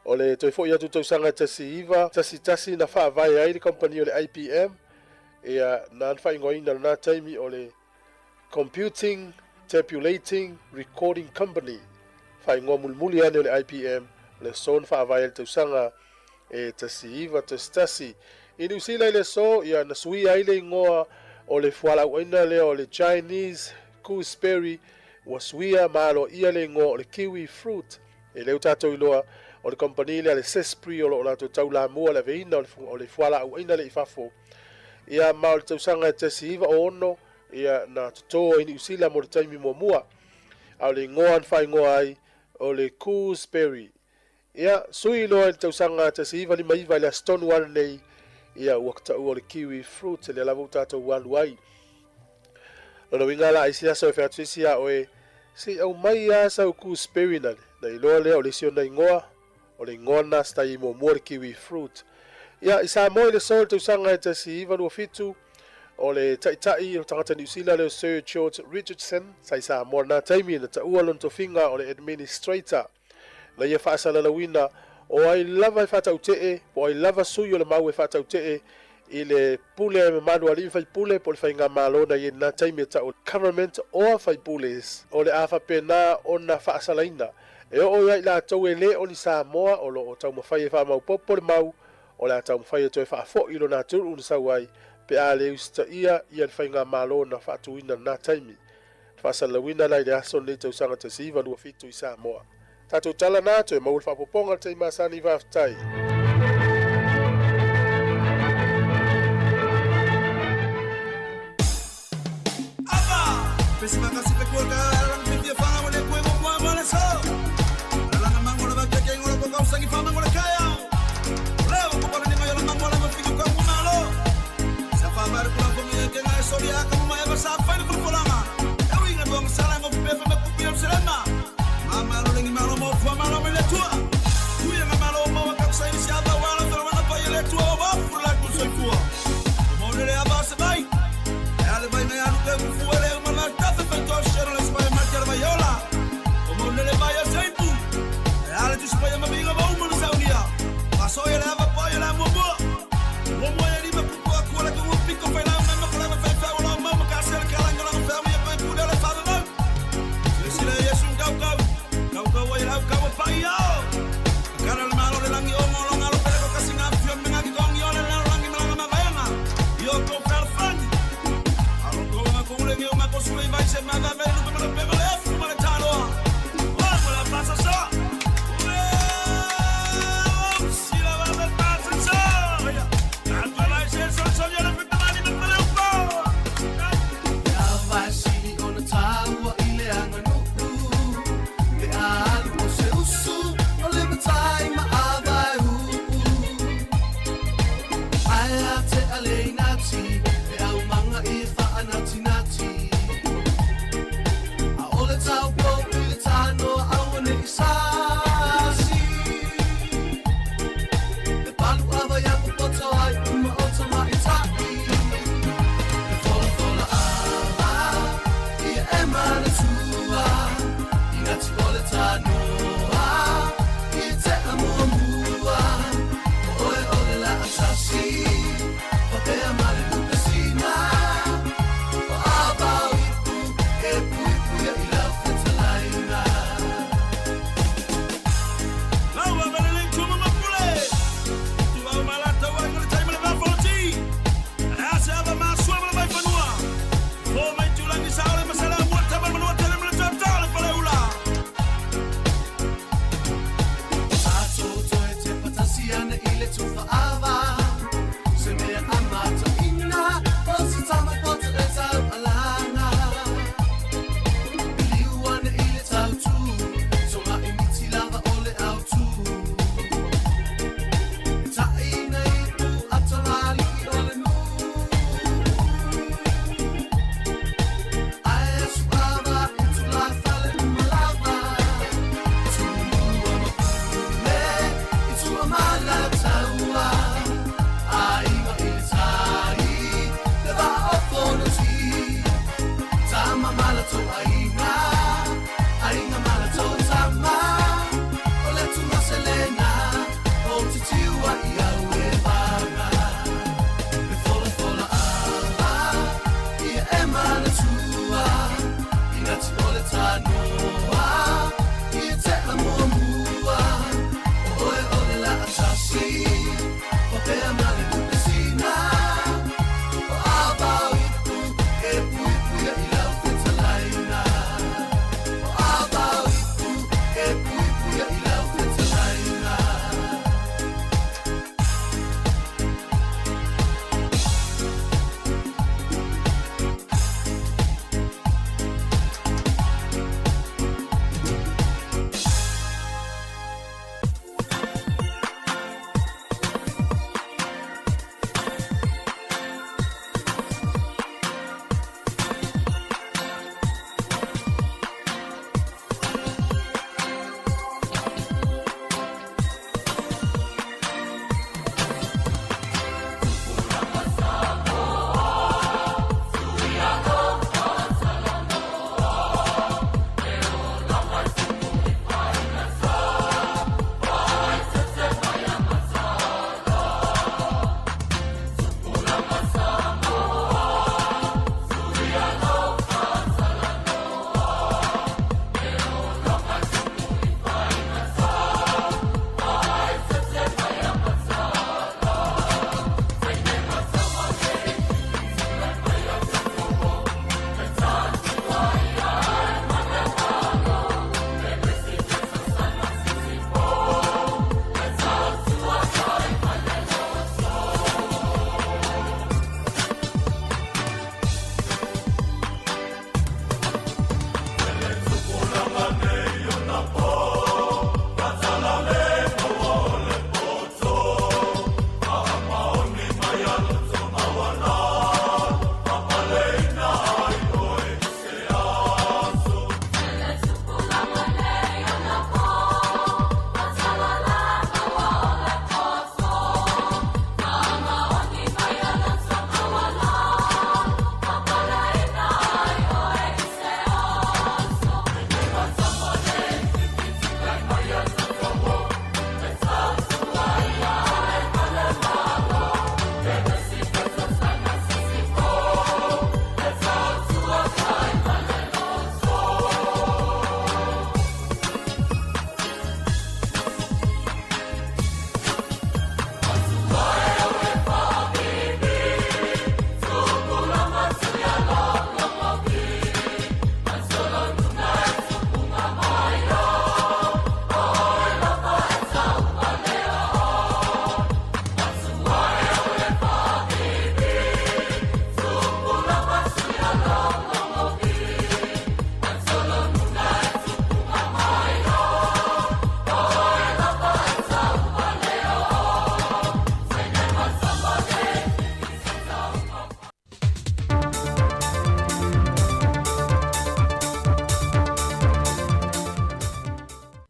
o le toi fo ia tu tau sanga tasi iwa tasi na wha vai ai le company o le IPM ia na anwha ingoina na taimi o le Computing Tabulating Recording Company wha ingoa mulmuli ane o le IPM le son wha vai le tau sanga e tasi iwa tasi Inu sila ile so ia na sui aile ingoa o le fuala uaina le o le Chinese gooseberry wa suia malo ia le ingoa o le kiwi fruit e leu tato iloa o le company le sespri o lo lato tau la mua le veina o le fuala uaina le ifafo ia ma o le tausanga te siiva o ono ia na toto inu sila mo le taimi mua au le ingoa anfa ingoa ai o le gooseberry ia sui iloa le tausanga te siiva ni maiva le stone one nei ia wakta o le kiwi fruit le lavo tato walu ai no winga la isia so fe atisia oe si au mai ya sa ku sperinal na ilo le o le sio na ingoa o le ngona sta I mo le kiwi fruit ia isa mo le sol tu sanga te si iva no fitu o le tai o tangata New Zealand le Sir George Richardson sai sa mo na taimi na ta ualon to finga o le administrator la ia fa sala la wina o ai lava fata utee o ai lava suyo le mau fata utee ile pule me manu ali fai pule por fai nga malona ye na taimi ta o government o fai pules o le afa pena ona fa salaina e o ia la tau ele o ni Sāmoa o lo tau mafai fa mau popo le mau o la tau mafai to fa fo ilo na tu un sawai pe ale usta ia fai nga malona fa tuina na taimi fa salawina la ile aso le tau sanga te siva lu fitu I Sāmoa Tato tala nato e maul whapoponga te masani waftai. Aba! Pesi makasi pe kuoka alang pitia whanga wale koe mo kua wale so. Lalanga mangola wa keke ngola po kau sangi whanga ngola kaya. Leo kupala ni mayola mangola mafiku kwa kumalo. Sa whabari kula pomi e kenga e sori aka muma eba sa whaini kulkolama. Ewa inga buang salang o pepe me kupia mselema. Mama lo lengi malo mo fua malo me le tua. Kuya nga malo mo wakak sa inisi aba wala pero wana pa yele tua o wafu la kusoi fua. Mo le aba se bai. E ale bai me anu ke kufu ele umala tafe fe to shero le spai martia le bayola.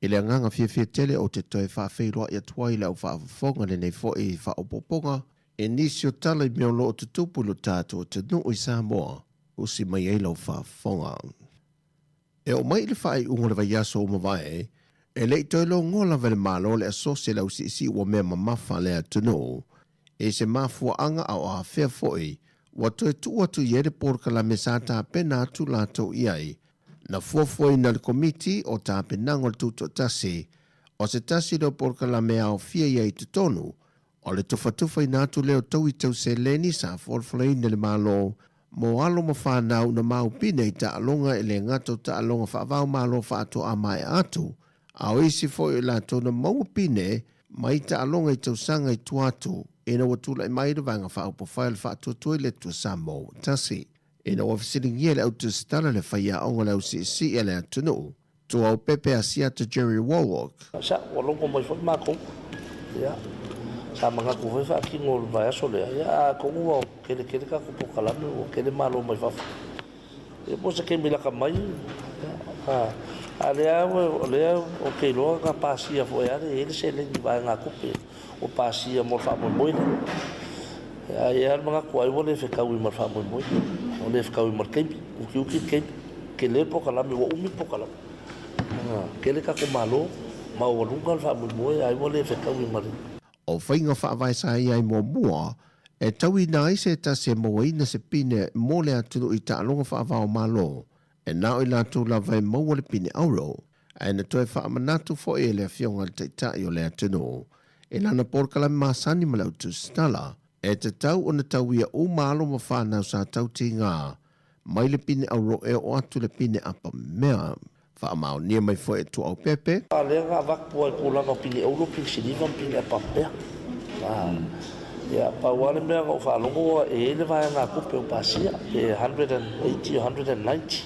I le anganga fia tele o te toi whawhiroa i atua i lau whaafonga le nei fo i whaopoponga e nisi o tala i meolo o te tupulu tātou te nu i Sāmoa o si mai ei lau whaafonga. E o mai le whai unga le vai aso o mawai e lei toi lo ngola vele malo le asose lau si ua mea mamafa le atunu e se mafua anga au a whea foi wa toi tu atu yere porka la mesata pena atu lato iai na fuafoi na le komiti o tā penango le tuto tasi, o se tasi do porka la mea o fia iai te tonu, o le tufatufa i nātu leo tau i tau se leni sa forflai na le malo, mo alo ma whanau na mau pine i ta alonga e le ngato ta alonga whaavau malo whaato a mai atu, a o isi foi la tona mau pine, mai ta alonga i tau sanga i tuatu, e na watula i mai vanga whaaupo whaile whaatua toiletu Sāmoa tasi. E na wafisiringia le autu stala le whaia onga le si e le atunu. Tu au pepe a siata Jerry Warlock. Sa walongo mai fo mako. Ya. Sa manga ko fa ki ngol vai aso le. Ya ko ngo kele ka ko pokala no kele malo mai fa. E po se ke mila ka mai. Ah. Alea o ke loa ka pasia fo ya ele se le ba nga kupe o pasia mo fa mo ya mga kuai wole fe kawi mo fa mo o le fe kawi mo ke o ke le po kala me o umi po kala ke le ka ko malo ma o lunga fa mo ai wole fe kawi mo o whainga whaavaisa ai mo mua, e taui nai se ta se moeina se pine mo le atunu i ta alonga whaavao malo, e nao i lātou la vai maua le pine auro, e na toi whaamanatu fo e le fionga te tai o le atunu, e lana porkala masani malautu stala, e te tau o na tau ia o malo ma whanau sa tau ti ngā, mai le pine auro e o atu le pine apa mea, whaamao nia mai fo e tu au pepe. Ale nga vakpo e kulanga pine auro pine siliva pine apa mea. Ya, pa wale mea ngau whalongo e ele vai ngā kupe o pasia, e 180 o 190.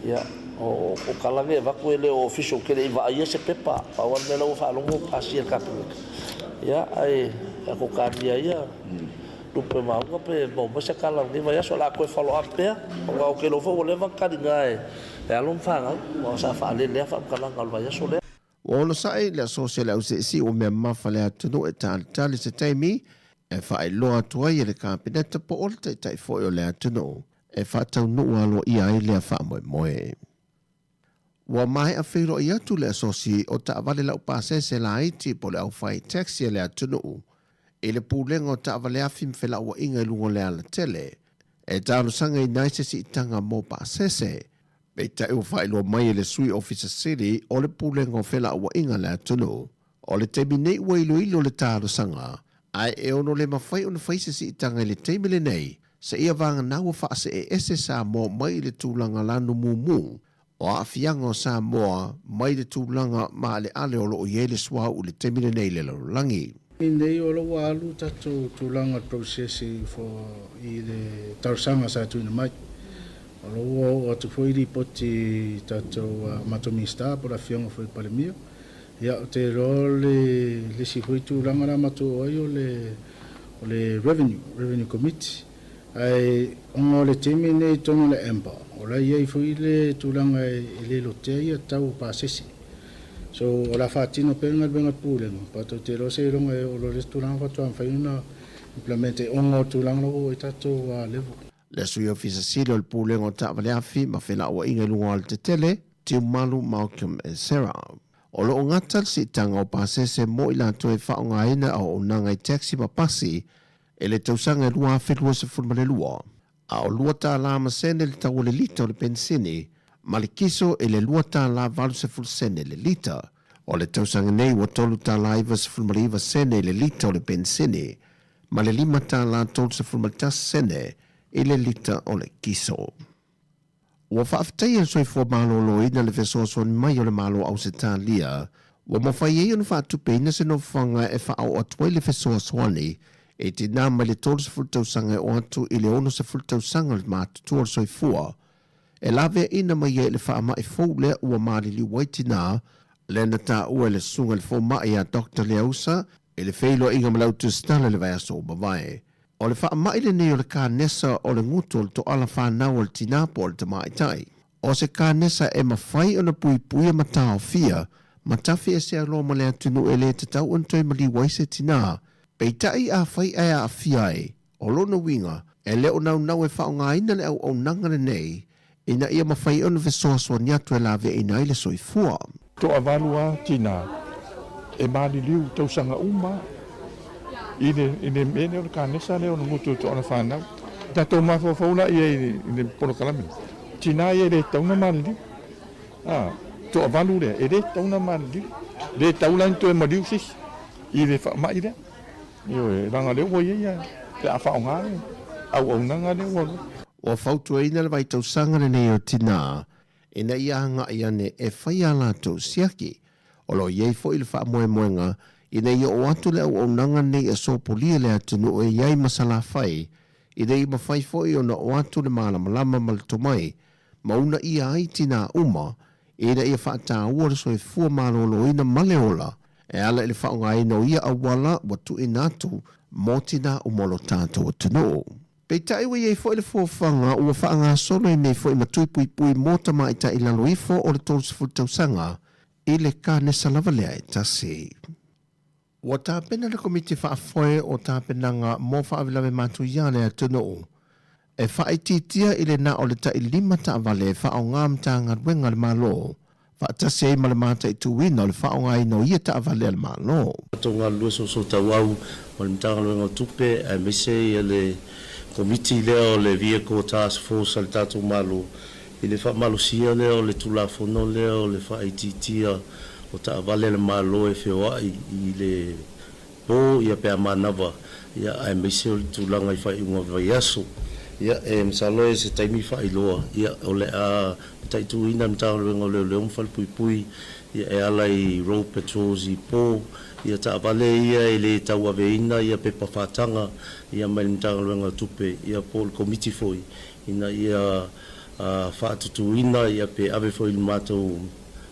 Ya, o kalange e vaku ele o official kere i va ia se pepa, pa wale mea lau whalongo pasia kapine. Ya, ai, ako kātia ia, lupe maunga pe mo masa kalange vai aso la koe follow up pea, o ngau ke lo fo wale vakari ngai, e alum whanga, o sa whaale lea wha kalanga alvai aso lea. O ono sae le asosiale au se si o mea mawhale atunu e tātali se taimi, e whae loa tuai e le kāpineta po o le taitai fo o le atunu, e whatau nuu alo ia i lea wha moe moe. Wa mai a whiro i atu le asosi o ta avale lau pāse se la iti po le au whai taxi e le atunu, e le pūlenga o ta avale awhim whela ua inga i lungo le ala tele, e tālo sanga i naise si itanga mō pāse se, Pei tai o whaeloa mai le sui officer city o le pūlenga o whela ua inga le atunu. O le teimi nei ua ilo le tāro sanga. Ai e ono le mawhai o na whaise si itanga i le teimi le nei. Sa ia vanga naua whaase e ese Sāmoa mai le tūlanga lanu mumu. O a fianga o Sāmoa mai le tūlanga ma le ale o lo o iele swa u le teimi le nei le langi. I nei o lo walu tatu tūlanga processi i le tausanga sa tuina mai. O tu foi li poti tatou matomista por a fionga foi para mio. Ya te role le si foi tu langa mato o le revenue committee. Ai o le temi nei tono le empa. O la ia foi le tu langa le loteia tau pasesi. So o la fatino penga benga pulengo. Pato te ro se ronga o lo restaurant fa tu fai una implemente o tu langa o tatou level. Le sui ofisa sili o le pūlenga o tāwale awhi ma whela ua inga lunga al te tele, tiu malu Malcolm e Sarah. O lo o ngatal si tanga o pāsese mo i lātou e whaonga ina o nanga i taxi ma pasi, e le tausanga lua awhilua se fulmane lua. A o lua tā la ma sene le tau le lita o le pensini, ma le kiso e le lua tā la valu se ful sene le lita. O le tausanga nei wa tolu tā la iwa se fulmane iwa sene le lita o le pensini, ma le lima tā la tolu se fulmane tas sene, i le lita o le kiso. Ua whaaftai an soi fua malo loina le fesoasoani mai o le malo au se tālia, ua mawhai ei anu whaatupe ina se no whanga e whaau atuai le fesoasoani, e te nā mai le tolu se fultausanga e o atu i le ono se fultausanga le mātutua le soi fua, e lawe ina mai e le wha mai fau lea ua maali li waitina, le na tā ua le sunga le fo mai a Dr. Leausa, e le feilo inga malautu stala le vai aso o mawai. O le wha mai le nei o le kānesa o le ngutu o le to ala whanau o le tinapo o le tamaitai. O se kānesa e mawhai o na pui pui a mata o fia, matafi e se alo ma le atunu e le te tau untoi mali waise tina, pei tai a whai aia a fia e, o lona winga, e le o nau nau e whao ngā ina le au nanga le nei, ina ia mawhai o na vesoa soa niatu e lawe e nai le soi fua. To avalua tina, e mali liu tausanga uma, Ine mene o le kānesa leo na ngutu to ana whanau. Tato mawhawhaula i le polokalami. Tina i le tauna mali. To avalu le, e le tauna mali. Le taulan to e mariusis. I le whamai le. Io e ranga leo o ia. Te a whaonga le. Au nanga leo o. O whautua ina le vai tausanga le nei o tina. Ina ia hanga ia ne e whai ala tau siaki. O lo iei fo i le wha moe moenga. Ina ia o atu le au nanga nei e so polia le atunu o iai masala whai. Ina i mawhai foi o na o atu le malamalama maltomai. Mauna ia aiti nā uma. Ina ia whaata ua le soe fua malolo ina maleola. E ala ili whaonga ina o ia awala watu inatu. Moti nā umolo tātou atunu. Pei tai wa iei fo i le fōwhanga ua whaanga solo i nei fo i matui pui pui mōta mai ta i lalo ifo o le tōru sifu tausanga i le ka nesa lava lea e tasi. Ua tāpena le komiti whaafoe o tāpenanga mō whaavilawe mātu ia lea tunu o. E whaititia i le na o le ta i lima ta avale whao ngām ta ngarwenga le malo. Whaatasi ei ma le māta i tuwina o le whao ngai no ia ta avale le malo. Tō ngā lua so tau au o le mtanga luenga tupe a mese i le komiti leo le vehicle task force al tatou malo i le whaamalusia leo le tulafono leo le whaititia o ta avale le malo e whioa i le pō ia pēr manawa ia a mese o le tulanga i whaiunga vaiaso ia e msalo e se taimi whailoa ia o le a taitu ina mtanga luenga leo leo mwhal pui pui ia e ala i road patrols i pō ia ta avale ia i le tau aveina ia pe pawhatanga ia mai mtanga luenga tupe ia Paul Committee foi ina ia whaatutuina ia pe ave foi le mātou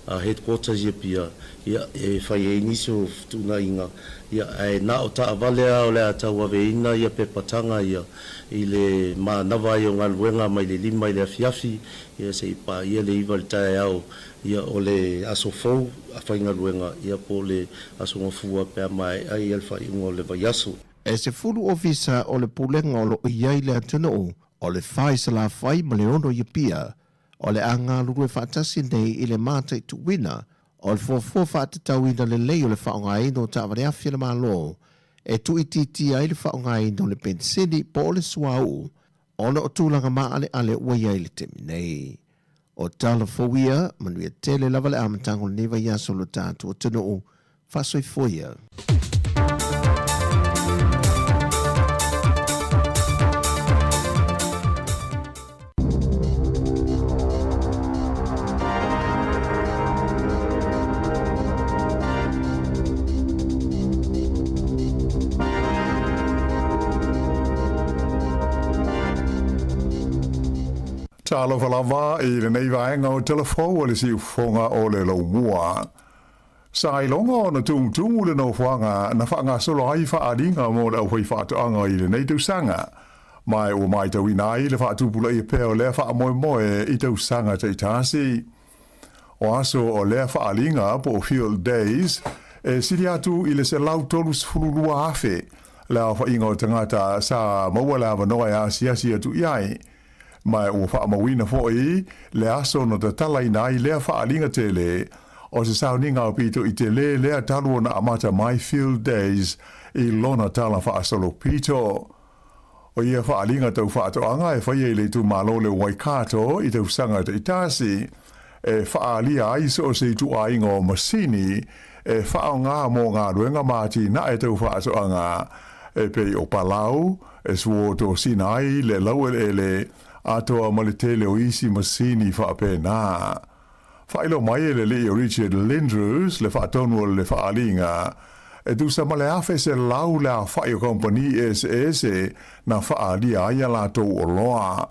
headquarters ia pia ia e whai e niso tuna inga ia e na o ta avale o le tau aveina ia pe patanga ia i le manawa i o ngā luenga mai le lima i le afiafi ia se ipa ia le iwa le tae au ia o le aso fau a whainga luenga ia po le aso ngafua pēr mai ai alfa i ungo le vaiaso. E se fulu ofisa o le pulenga o lo iai le atuna o le whai sa la whai ma le ono i pia o le anga luru e whaatasi nei i le mātai tuwina o le fōfō whaatatauina le lei o le whaonga ino ta avare awhia le malo e tu ititi ai le whaonga ino le pensini po le suau o le o tūlanga maa ale ua iai le temi nei. O tala fowia, manuia tele lava le amatango le neva ia solo tātu o tunu o whasoi foia. Talo falava i le nei vaenga o telefo o le siufonga o le lau mua. Sa ilonga o na tungtungu le no whanga na whanga solo ai whaaringa mo le au hui whaatoanga i le nei tausanga. Mai o mai tawina i le whaatupula i peo lea whaamoe moe i tausanga te itasi. O aso o lea whaaringa po Field Days e siri atu i le se lau tolus fululua afe. Lea whainga o tangata sa maua lea wanoa e asiasi atu iai. Mai o whaamawina fōi, le aso no te talaina i lea whaalinga tele, o se sauninga o pito i te lea talu na amata My Field Days i lona tala whaasolo pito. O ia whaalinga tau whaatoanga e whaia i le tu malo le Waikato i tau sanga te itasi, e whaalia aiso o se tu ainga o masini, e whaonga mō ngā ruenga māti na e tau whaatoanga, e pei o Palau, e suo to Sinai le lauele atoa malitele o isi masini whaapena. Whailo mai le le Richard Lindrews le whaatonu le whaalinga. E tu sa male afe se lau la whaio company SS na whaalia ia lato o loa.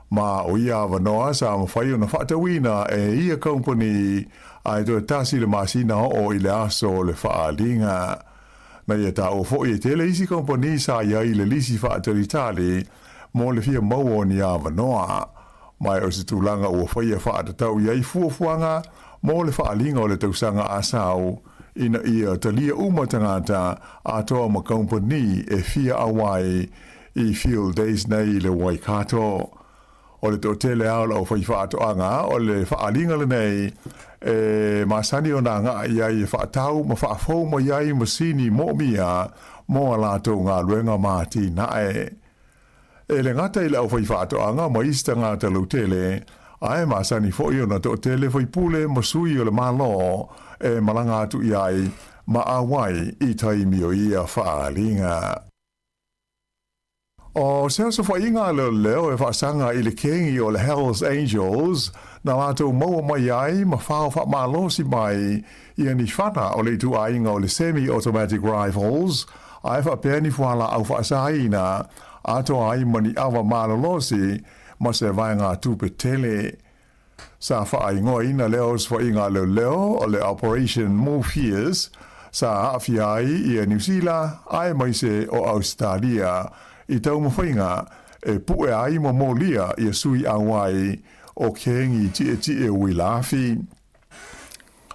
Ma o ia wanoa sa mawhaio na whaatawina e ia company ai to tasi le masina o i le aso le whaalinga. Na ia ta o fo i tele isi company sa ia i le lisi whaataritali mo le fia mau ni a wanoa. Mai o se tūlanga o whaia whaatatau iai fuafuanga, mo le whaalinga o le tausanga asau, ina ia talia umatangata atoa ma company e fia awai i Field Days nei le Waikato. O le tōtele au la o whai whaatoanga, o le whaalinga le nei, e masani o nā ngā iai e whaatau ma whaafau ma iai masini mo mia, mo alato ngā ruenga māti nae. E le ngata i le au whai whaatoanga ma ista ngā talu tele, ai masani fo i o na tō tele whai pule masui o le malo e malanga atu iai ma awai i taimi o ia whaalinga. O sea so whainga leo e whaasanga i le kengi o le Hells Angels na lato maua mai ai ma whao wha malosi mai i ani whana o le tu ainga o le semi-automatic rifles ai wha pēni whala au whaasaina ato ai mani awa malolosi ma se vaenga tupe tele. Sa whaingoa ina leo whainga leo o le Operation Morpheus sa awhiai i a New Zealand ai mai se o Australia i tau mawhainga e pu e ai mo lia ia sui awai o kengi ti e wilafi.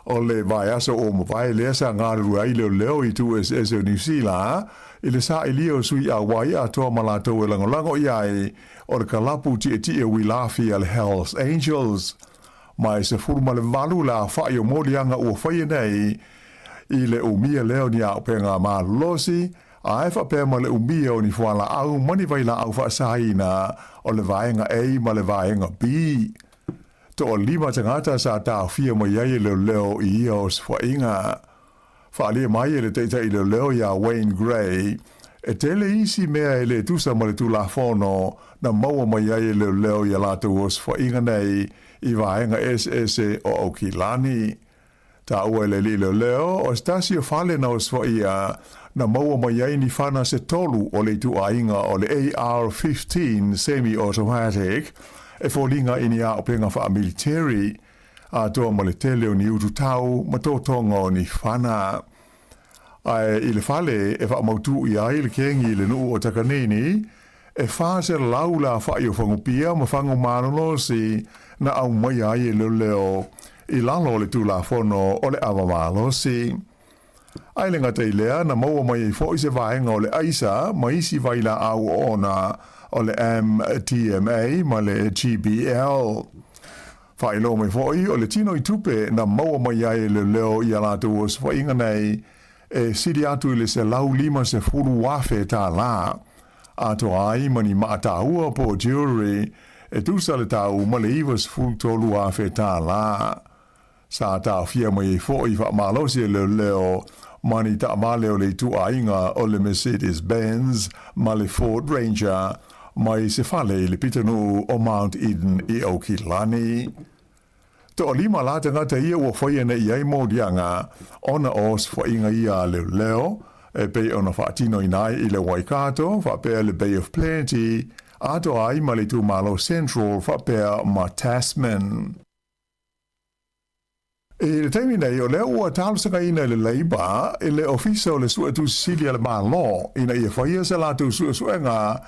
O le vai aso o mo vai le sa ngaru ai leo I tu es o New Zealand I le sa ilio sui awai a toa malato e lango iai o le kalapu ti e wilafi al Hells Angels. Mai se furma le valu la whai o morianga ua whai nei I le umia leo ni au penga ma losi a e whapea ma le umia o ni whala au mani vai la au whaasaina o le vaenga A ma le vaenga B. To o lima tangata sa tau fia mo iai leo I ia o swainga. Whaalia mai le teita I leo ia Wayne Gray. E tele isi mea le tusa ma le tula whono na maua mai iai leo ia lato o swainga nei I vaenga SS o Okilani. Ta ua le leo o stasio fale na o swaia na maua mai iai ni whana se tolu o le tu ainga o le AR-15 semi-automatic e fōlinga ini a openga wha military a toa ma le tele o ni utu tau ma tō tonga o ni whana. Ai I le whale e wha mautu I ai le kengi le nuu o takanini e whase lau la wha I o whangupia ma whangu mānolosi na au mai ai leo I lalo le tū la whono o le awa mālosi. Ai le ngata I lea na maua mai I fo I se vaenga o le aisa ma isi vaila au ona o le MTMA ma le GBL. Whaelo mai foi o le tino I tupe na maua mai ai leo I alatu o swainga nei e siri atu I le se lau lima se furu wafe tā la. Ato ai mani maataua po jewelry e tusa le tau ma le iwa se furu tolu wafe tā la. Sa tau fia mai foi wha malosi leo mani ta maleo le tu ainga o le Mercedes-Benz ma le Ford Ranger mai se fale le pitanu o Mount Eden I Okilani. To o lima lata ngata ia ua whaia na iai mōdianga ona os whainga ia leo e pei ona whaatino inai I le Waikato, whapea le Bay of Plenty, ato ai ma le tu Malo Central, whapea ma Tasman. E le taimi nei o leo ua tālusanga ina le Labour e le ofisa o le sua tu Sicilia le Malo ina ia whaia se la tu suenga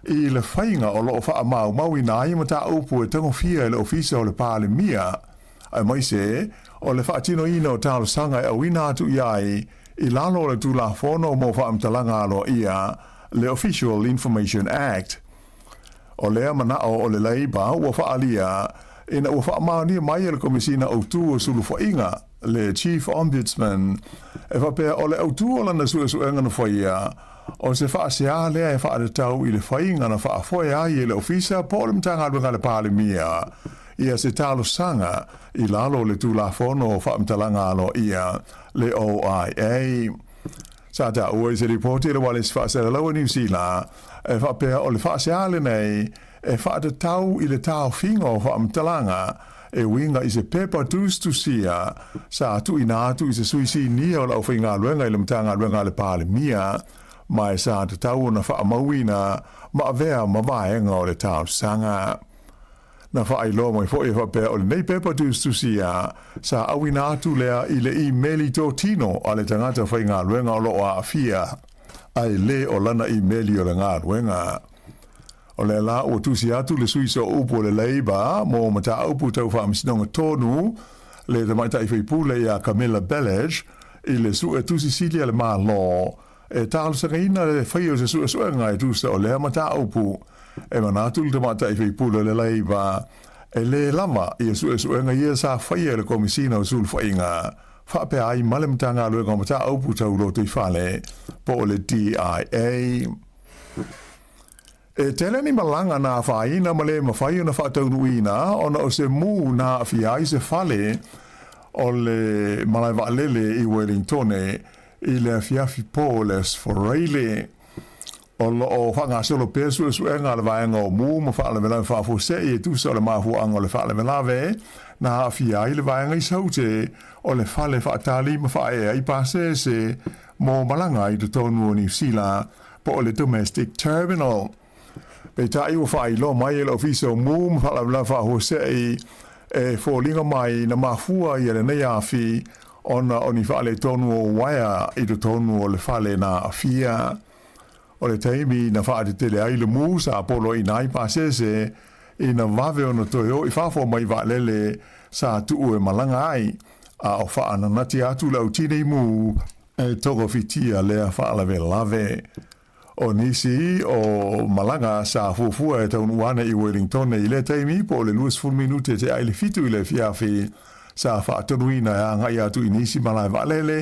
I le whainga o loo wha mau ina ia mata upu e tango fia le ofisa o le pāle mia. Ai mai se, o le whaatino ina o tālusanga e awina atu iai I lalo le tu la whono mo wha amtalanga alo ia le Official Information Act. O lea manao o le Labour ua wha alia ina ua wha maania mai le komisina o tu o sulu whainga le Chief Ombudsman e whapea o le au tu o lana suenga na whaia o se wha sea lea e wha ade tau I le whainga na wha whae ai le ofisa po le mtanga alwenga le pāle mia ia se talo sanga I lalo le tu la whono o wha mtalanga alo ia le OIA. Sa ta ua I se reporti le wale se wha se laua New Zealand e whapea o le wha sea le nei e wha ade tau I le tau finga o wha mtalanga e winga I se pepa tu sia sa tu ina atu I se suisi nia o lau whainga alwenga I le mtanga alwenga le pāle mia mai sa te tau na wha mawina ma avea ma vaenga o le tau sanga. Na wha ailo mai fo e whapea o le nei pepa tu sia sa awina atu lea I le emaili tō tino a le tangata whainga alwenga o loa a fia ai le o lana emaili o le ngā alwenga. O le la o tusi atu le suiso upo le Labour mo mata upu tau wha amsinonga tonu le te maita I whaipule ia Camilla Bellage I le su e tusi Sicilia le maa lo e tālu sanga ina le whaio se suenga e tusa o lea mata upu e manatu le te maita I whaipule le Labour e le lama I suenga ia sa whaia le komisina o sul whainga whapea ai male mtanga luenga mata upu tau roto I whale po le DIA. E tele ni malanga na whaina male mawhaia na whaataunuina ona o se mū na whiai se whale o le malai waalele I Wellingtone I le fiafi po le sforeile o lo whanga solo pesu e suenga le vaenga o mū ma whaale vela whaafose e tusa o le mahu anga o le whaale velave na whiai le vaenga I saute o le whale whaatali ma whae I pase se mo malanga I te tonu o New Zealand po o le domestic terminal. Pe tai ua whai lo mai e la ofisa o mū ma whaala whaafose e fōlinga mai na mafua I le nei awhi ona o ni whaale tonu o waia I te tonu o le whale na awhia. o le taimi na whaate tele ai le mūsa apolo i nai pasese i na wawe o na toio i whafo mai wa lele sa tuu e malanga ai a o whaana nati atu lau tine i mū e toko fitia lea whaalawe lave. O nisi o malanga sa fufua e taunu wana i Wellington i le taimi po le luas full minute te aile fitu i le fiafi sa whaatonuina e ngai atu i nisi malai wa lele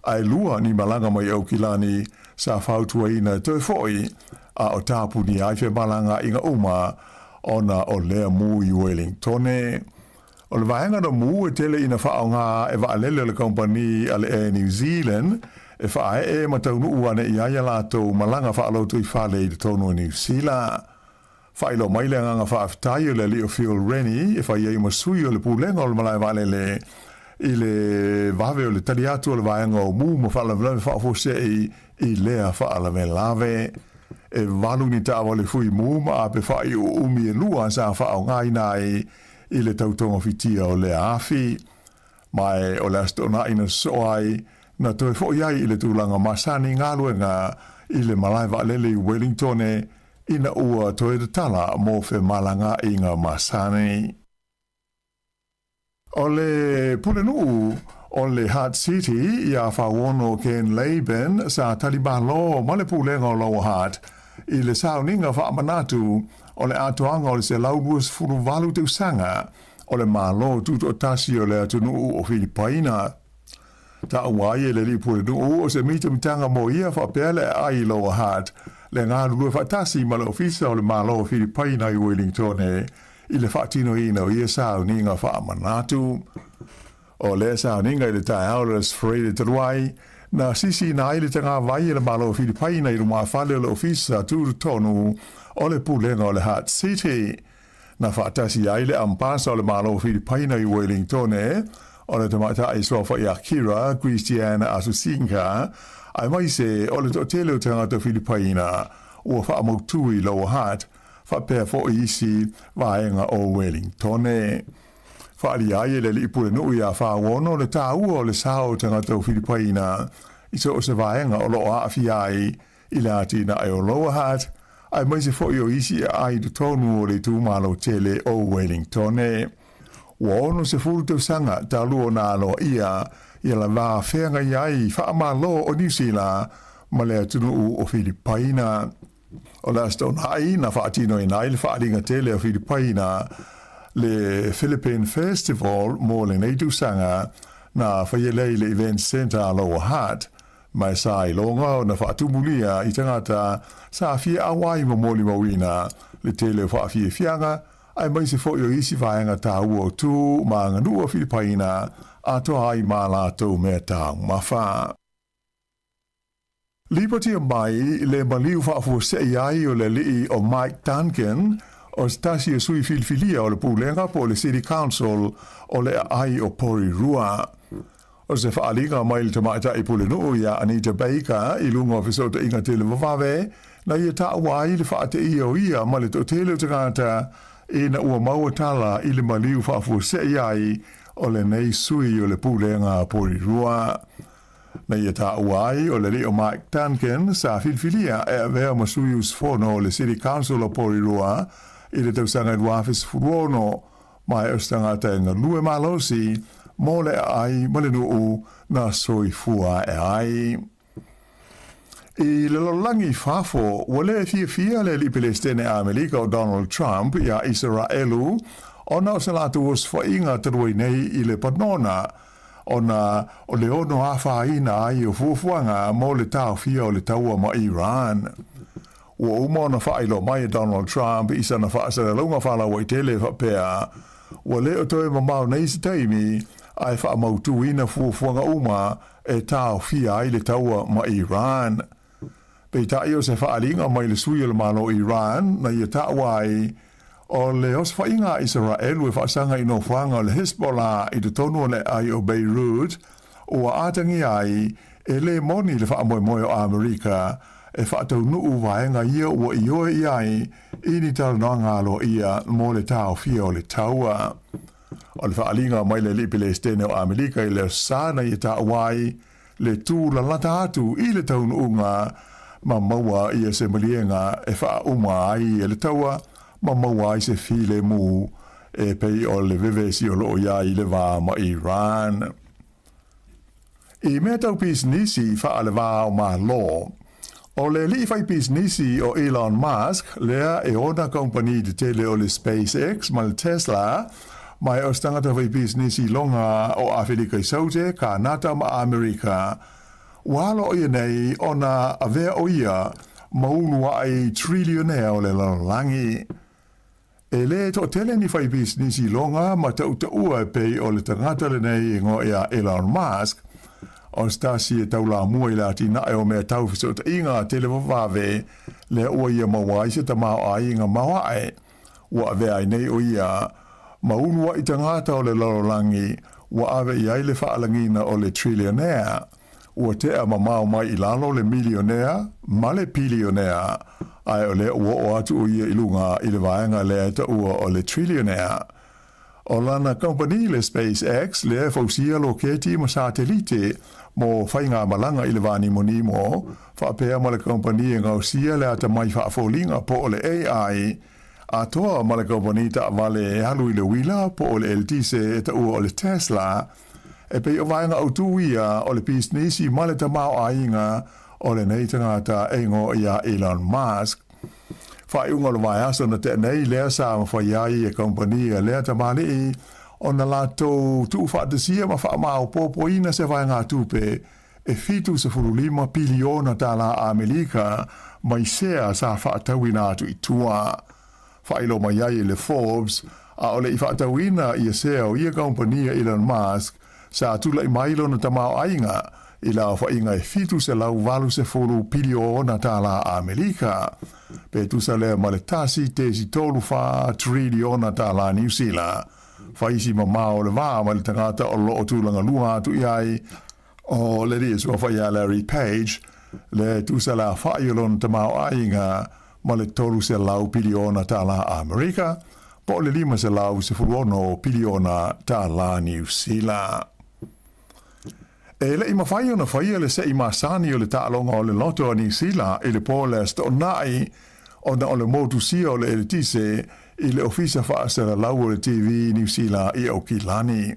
ai lua ni malanga mai au kilani sa whautua ina toi foi a o tapu ni aife malanga inga uma ona o lea mu i Wellington. O le vaenga no mu e tele ina whaonga e wa lele le kompani ale e New Zealand e whae e mataunu uane i aia lato malanga whaalautu i whale i tonu New Zealand. Whailo maile nganga whaafitai o le Leo Phil Rennie e whai ei masui o le pūlenga o le malai walele i le wawe o le taliatu o le vaenga o mu ma whaalawelawe whaafose i lea whaalawe lave. E walu ni tawa le fui mu ma ape whai o umi e lua sa whaao ngai nai i le tautonga fitia o le afi. Mai o le astona ina soai na toi fo iai i le tūlanga masani ngāluenga i le malai walele i Wellington ina ua toi te tala mō whe malanga i ngā masani. O le pulenuu o le Hard City i a whawono Ken Laban sa talibalo ma le pulenga o Lower Hutt i le sauninga whaamanatu o le atoanga o le se laubuas furu walu te usanga o le malo tuto o tasi o le atunuu o Filipaina. Ta uai e le li pulenuu o se mita mitanga mo ia whapele ai Lower Hutt le ngā rulua whatasi ma le ofisa o le malo o Filipaina i Wellington i le whaatino ina o ia sauninga whaamanatu. O le sauninga i le tae auras Freire Taruai na sisi na i le tanga vai le malo o Filipaina i ruma whale o le ofisa tūru tonu o le pulenga o le Hard City. Na whaatasi ai le ampasa o le malo o Filipaina i Wellington o le tamata i sofa i Akira, Christiana Asusinka, ai mai se o le totele o tangata Filipaina ua whaamautu i Lower Hutt, whapea fo isi vaenga o Wellington. Whaari ai le li pule nui a whawono le tāua o le sao tangata o Filipaina i so o se vaenga o loo haafi ai i le atina ai o Lower Hutt, ai mai se fo i o isi ai du tonu o le tūmalo tele o Wellington. Wono se fulu te sanga talu o nalo ia la va whenga iai whaamalo o New Zealand ma le atunu o Filipaina. O la stona ai na whaatino i nai le whaaringa tele o Filipaina le Philippine Festival mo le neitu sanga na whaielei le Event Center a Lower Hutt. Mai sa i longa o na whaatumulia i tangata sa fia awai mo moli mawina le tele o whaafie fianga ai mai se fo i o isi vaenga tāu o tū ma nganu o Filipaina a toa ai mā lātou mea tāu mawha. Liberty o mai le maliu whaafu sei ai o le lii o Mike Duncan o stasi o sui filfilia o le pūlenga po le City Council o le ai o Porirua. O se whaalinga mai le tamaita i pule nuu ia Anita Baker i lunga o fisota inga tele wawawe na ia tāua i le whaate ia ma le to tele o tangata e na ua maua tala i le maliu whaafu sei ai o le nei sui o le pūlenga Porirua. Na ia tāua ai o le leo Mike Duncan sa filfilia e avea masui usfono o le City Council o Porirua i le tausanga i wafis furuono mai o stangata e ngalue malosi mo le ai ma le nuu na soifua e ai. I le lolangi fafo, wale fia le li Palestine Amerika o Donald Trump ia Israelu, ona o se latu os whainga tarui nei i le panona, ona o le ono awha ina ai o fufuanga mo le tau fia o le taua ma Iran. Ua umona whailo mai Donald Trump isa na whaasara lunga whala wa i tele whapea, wale o toe mamau nei se taimi, ai whaamautu ina fufuanga uma e tau fia ai le taua ma Iran. Pei tai o se whaalinga mai le sui o le malo Iran na ia ta'wai o le os whainga Israel e whaasanga ino whanga o le Hezbollah i te tonu o le ai o Beirut o a atangi ai e le moni le whaamoemoe o Amerika e whaatau nuu waenga ia ua ioe iai i ni tala noanga alo ia mo le tau fia o le taua. O le whaalinga mai le li Palestine o Amerika i le sana i ta'wai le tū la lata atu i le taunu unga ma maua ia se malienga e wha uma ai e le taua, ma maua i se file mu e pei o le vevesi o loo ia i le vā ma Iran. I mea tau pisnisi wha le vā o ma lo, o le li whai pisnisi o Elon Musk, lea e ona company de tele o le SpaceX ma le Tesla, mai o stangata whai pisnisi longa o Afrika i saute, ka nata ma Amerika, walo o ia nei ona a vea o ia maunua ai trillionaire o le langi. E le to tele ni whai pisnisi longa ma tau ua pei o le tangata le nei ngo ia Elon Musk, o stasi e tau la mua i la tina e o mea tau fisota inga tele wawawe le ua ia mawai se ta mao a inga mawae, ua vea i nei o ia maunua i tangata o le lorolangi, ua ave i aile whaalangina o le trillionaire, ua tea mamao mai i lalo le millionaire, ma le billionaire, ai o le ua o atu o ia ilunga i le vaenga le ta ua o le trillionaire. O lana company le SpaceX le fausia loketi ma satelite mo whainga malanga i le vani monimo, whaapea ma le company e ngausia le ata mai whaafolinga po o le AI, a toa ma le company ta vale e halu i le wila po o le LTC e ta ua o le Tesla, e pei o vaenga autuia o le pisnisi ma le tamao ainga o le nei tangata e ngo ia Elon Musk. Whai unga lo vai aso na te nei lea sa ma whai ai e kompania lea tamale i o na lato tu whaatasia ma wha mao popo ina se vai ngā tupe e fitu se furulima piliona ta la Amerika mai sea sa whaatawina atu i tua. Whai lo mai ai le Forbes a ole i whaatawina i a sea o ia kompania Elon Musk sa tula i mailo na tamao ainga i la whainga e fitu se lau walu se furu piliona ta la Amerika. Pe tu sa lea ma le tasi te si tolu wha triliona ta la New Zealand. Whaisi ma mao le vā ma le tangata o loo tūlanga lunga atu iai o le ries o whaia Larry Page le tu sa la whaiolon ta mao ainga ma le tolu se lau piliona ta la Amerika po le lima se lau se furuono piliona ta la New Zealand. E le ima whai ona whaia le se ima sani o le taalonga o le loto a New Zealand i le pōle sto nai o na o le motu sia o le elitise i le ofisa whaasera lau o le TV New Zealand i au ki lani.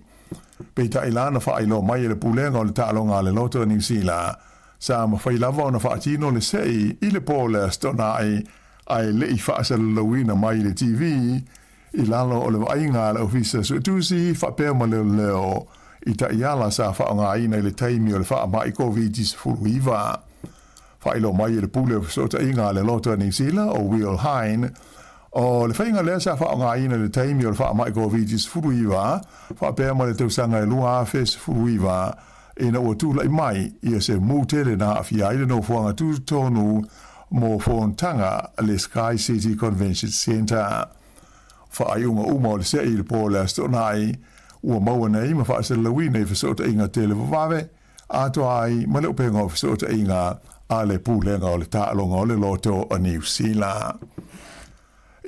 Peita ilana wha ilo mai le pulenga o le taalonga le loto a New Zealand sa ma whai lava o na whaatino le sei i le pōle sto nai ai le i whaasera lauina mai le TV i lalo o le wainga le ofisa suetusi whapea ma leo i ta iala sa whaonga aina i le taimi o le wha mai COVID-19 iwa. Whailo mai i le pule o sota inga le loto New Zealand o Will Hine. O le whainga lea sa whaonga aina i le taimi o le wha mai COVID-19 iwa. Whapea ma le tausanga i lua fes furu iwa. Ina ua tūla i mai i a se mūtele na awhia i le no fuanga tūtonu mo Fontanga le Sky City Convention Centre. Whaaiunga uma o le se i le pōle astonai ua maua nei ma whaase lawina i whasota inga tele wawawe, ato ai ma leo penga o whasota inga a le pūlenga o le taalonga o le loto a New Zealand.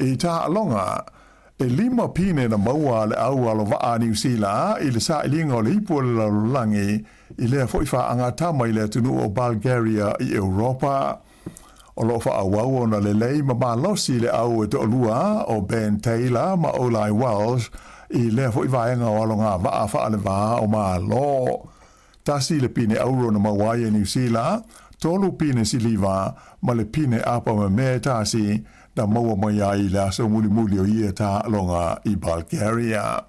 I taalonga, e lima pine na maua le au alo waa New Zealand i le sa ilinga o le ipu o le lalulangi i lea whoiwha anga tama i lea tunu o Bulgaria i Europa. O lo wha awau na le lei ma losi le au e to lua o Ben Taylor ma Olai Welsh i lea fo i vaenga o alonga waa wha ale waa o maa lo. Tasi le pine auro na mawai e New Zealand, tolu pine siliva ma le pine apa ma mea tasi na maua mai ai le aso muli o ia ta alonga i Bulgaria.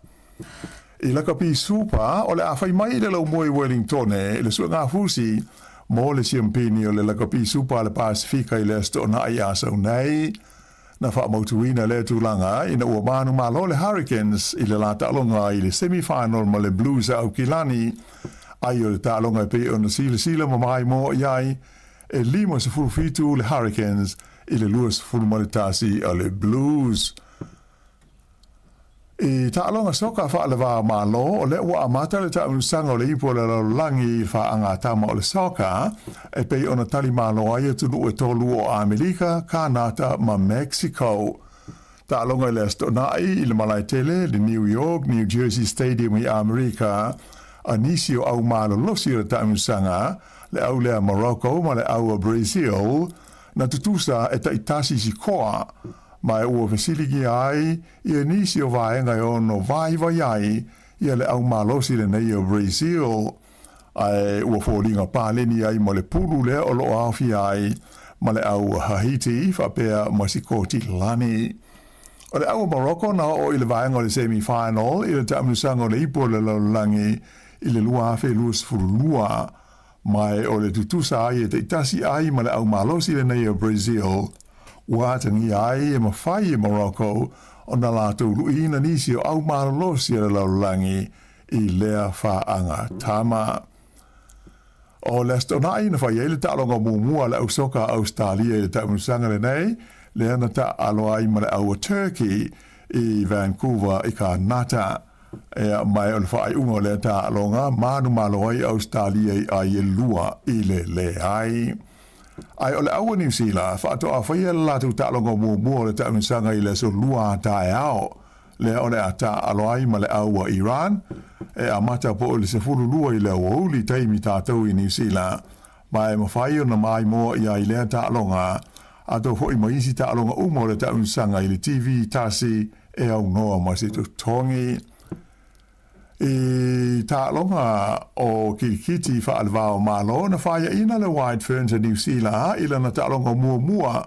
I laka pi supa o le awhai mai le lau moi Wellington e le sua ngā fusi mo le siampini o le laka pi supa le Pasifika i le asto na i asau nei. Na wha mautuina le tūlanga ina ua manu malo le Hurricanes i le la ta'alonga i le semi-final ma le Blues au Kilani. Ai o le ta'alonga pe o na sila ma mai mo iai e lima se furufitu le Hurricanes i le luas furumalitasi a le Blues. I ta'alonga soka wha le wā malo o le ua amata le ta'amunusanga o le ipo le langi wha anga tama o le soka e pei ona tali malo ai tunu e tolu o Amerika, Kanata ma Mexico. Ta'alonga i le astonai i le malai tele le New York, New Jersey Stadium i Amerika a nisi o au malo losi o le ta'amunusanga le au lea Morocco ma le au Brazil na tutusa e taitasi si koa mai ua fesiligi ai ia nisi o vaenga e ono vai ai ia le au malosi le nei o Brazil ai ua fōringa pāleni ai ma le pulu le o lo awhi ai ma le au Haiti whapea ma si kōti lani. O le au Morocco na o i le vaenga o le semi-final i le tamusanga o le ipo le laulangi i le lua awhi lua sfurulua mai o le tutusa ai e te itasi ai ma le au malosi le nei o Brazil ua tangi ai e mawhai e Morocco o na lātou luina nisi o au malosi le laulangi i lea whaanga tama. O le astonai na whai ele tālonga muamua le au soka Australia i le tamusanga le nei le ana ta alo ai ma le au Turkey i Vancouver i ka nata e mai o le whaai ungo le ta alonga manu malo ai Australia i ai e lua i le ai. Ai o le au New Zealand whaato a whai ele latu ta alonga muamua le tamusanga i le so lua tae ao le o le a ta alo ai ma le au Iran e a mata po o le sefuru lua i le au uli taimi tātou i New Zealand mai ma whai o na mai mo i ai le ta alonga a tō hoi maisi ta alonga umo le ta unsanga i le TV tasi e au noa ma se tu tongi. I ta alonga o kiti wha alvao malo na whaia ina le White Ferns a New Zealand ila na ta alonga mua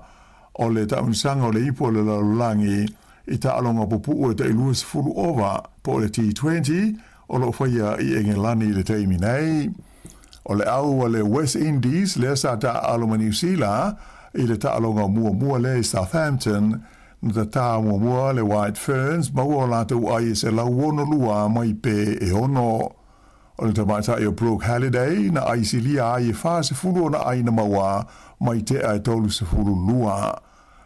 o le ta unsanga o le ipo le lalulangi i ta alonga popu e te iluas fulu ova po le T20 o lo whaia i engelani le teimi nei. O le au le West Indies le sa ta alonga New Zealand i le taalonga mua le Southampton na ta mua le White Ferns ma ua lātou ai se lau ono lua mai pe e ono. O le tamaita i o Brooke Halliday na ai silia ai e whase fulu na ai na maua mai te ai tolu se fulu lua.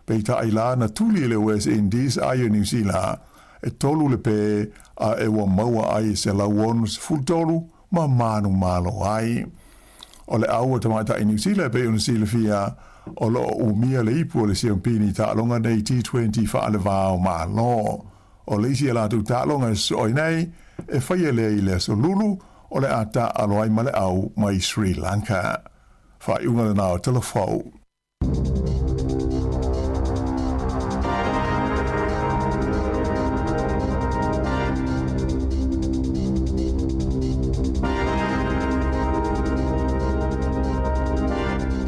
Peita ai la na tuli le West Indies ai o New Zealand e tolu le pe a e wa maua ai se lau ono se fulu tolu ma manu malo ai. O le au tamaita i New Zealand pe una sila fia o lo umia le ipu le siampini ta alonga nei T20 wha le vāo mā lo. O le isi ala tu ta alonga soi nei e whaia le i le so lulu o le ata aloai ma le au mai Sri Lanka. Wha iunga le nao telefau.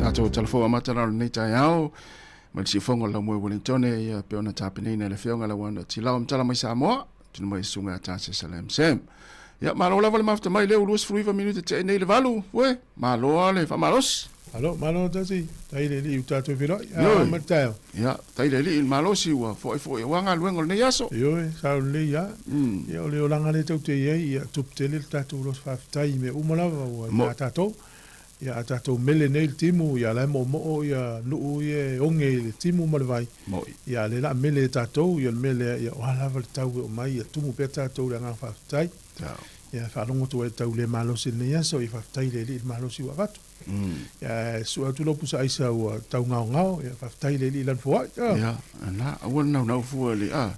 Tātou telefo amatara nei tai au, ma si fonga la mo Wellington e pe ona tapini na le fionga la wana tilau mtala mai Sāmoa, tunu mai sunga tase salam sem. Ya malo la vale mafta mai le ulus fruiva minute te nei le valu, we, malo ale fa malos. Alo, malo tasi, tai le li utato viro, ya matao. Ya, tai le li malo si wa foi wanga luengo nei aso. Yo, sa le ya. Ya le olanga le tau te ia tup te le tatu los fa tai me umalawa wa tato. Ya tato mele nei timu ya la mo ya nu ye onge le timu malvai. Ya le la mele tato ya mele ya wala val tau o mai ya tumu pe tato le nga fa tai. Ya fa longo to e tau le malo se nei aso i fa tai le malo si wa vatu. Ya su atu lo pusa isa wa tau ngao ya fa tai le lan fo. Ya ana awon na fu le a.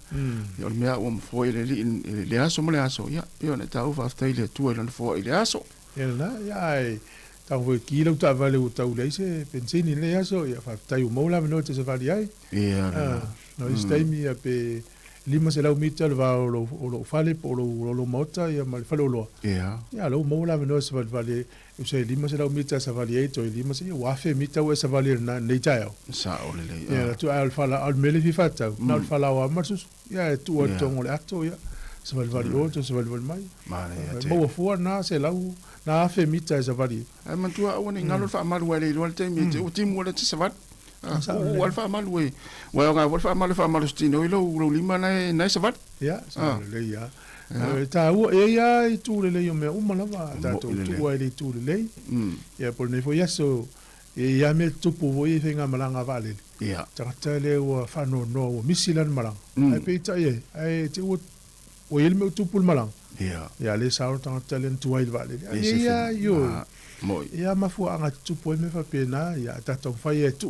Ya me a um fo le aso mo le aso ya yo na tau fa tai le tu lan fo le aso. Ya na ya tau ki lo ta vale o tau le se pensini le aso ya fa tai mo la no te se vali ai. Ya. No stai mi a pe lima se lau mita le va o lo fale po lo mota ya mal fale lo. Ya lo mo la no se vali o se lima se lau mita se vali ai to lima se wa fe mita o se vali na nei tai. Sa o le. Ya tu al fala al mele fi fata. Na al fala wa marsus ya tu o tongo le acto ya. Se vali o to se vali mai. Mo fu na se lau na fe mita se vali. Ai man tu o ni ngalo fa mal wale lo te mi o timu le te se vat. O alfa mal we. Wa nga fa mal stino lo lima na se vat. Ya, sa le ya. Ta o ya i tu le yo me umala va ta tu wa le tu le. Ya por ne fo ya so ya me tu po vo i fenga malanga vale. Ya. Ta le o fa no misilan malang. Ai pe ta ye. Ai te o il me tu pul malang. Ya. Ya le sa o ta talen tu ai vale. Ya yo. Moi. Ya mafu anga tu po me fa pena ya ta to fa ye tu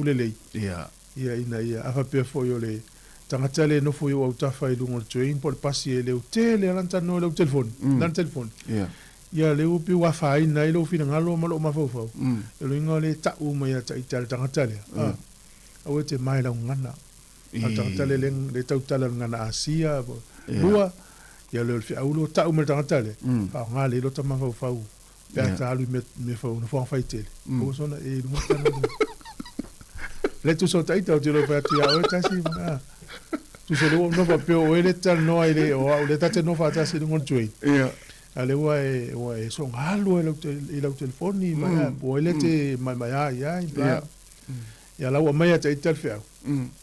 le. Ya. Ya ina ya afa pe fo yo le. Tanga tele no fo yo au ta fa i lungo train por pasi le o tele lanta no le telefon. Dan telefon. Ya. ia le upi wa fai na ilo fina ngalo malo ma fofo ilo inga le ta u mai ta ital tanga tale o te mai la ngana a tanga tale le tau tala ngana asia lua ia le fi aulo ta u mai tanga tale fa ngale lo tama fofo pe ta lu me fo no fo fai tele o sona e lu tana le tu so tai tau tiro pa tia o ta si tu se lo no pa pe o ele tal no ele o le ta te no fa ta si ngon tui ale wa so ngalo ele telefoni ma o ele te mai ya ya la wa mai ta ital fa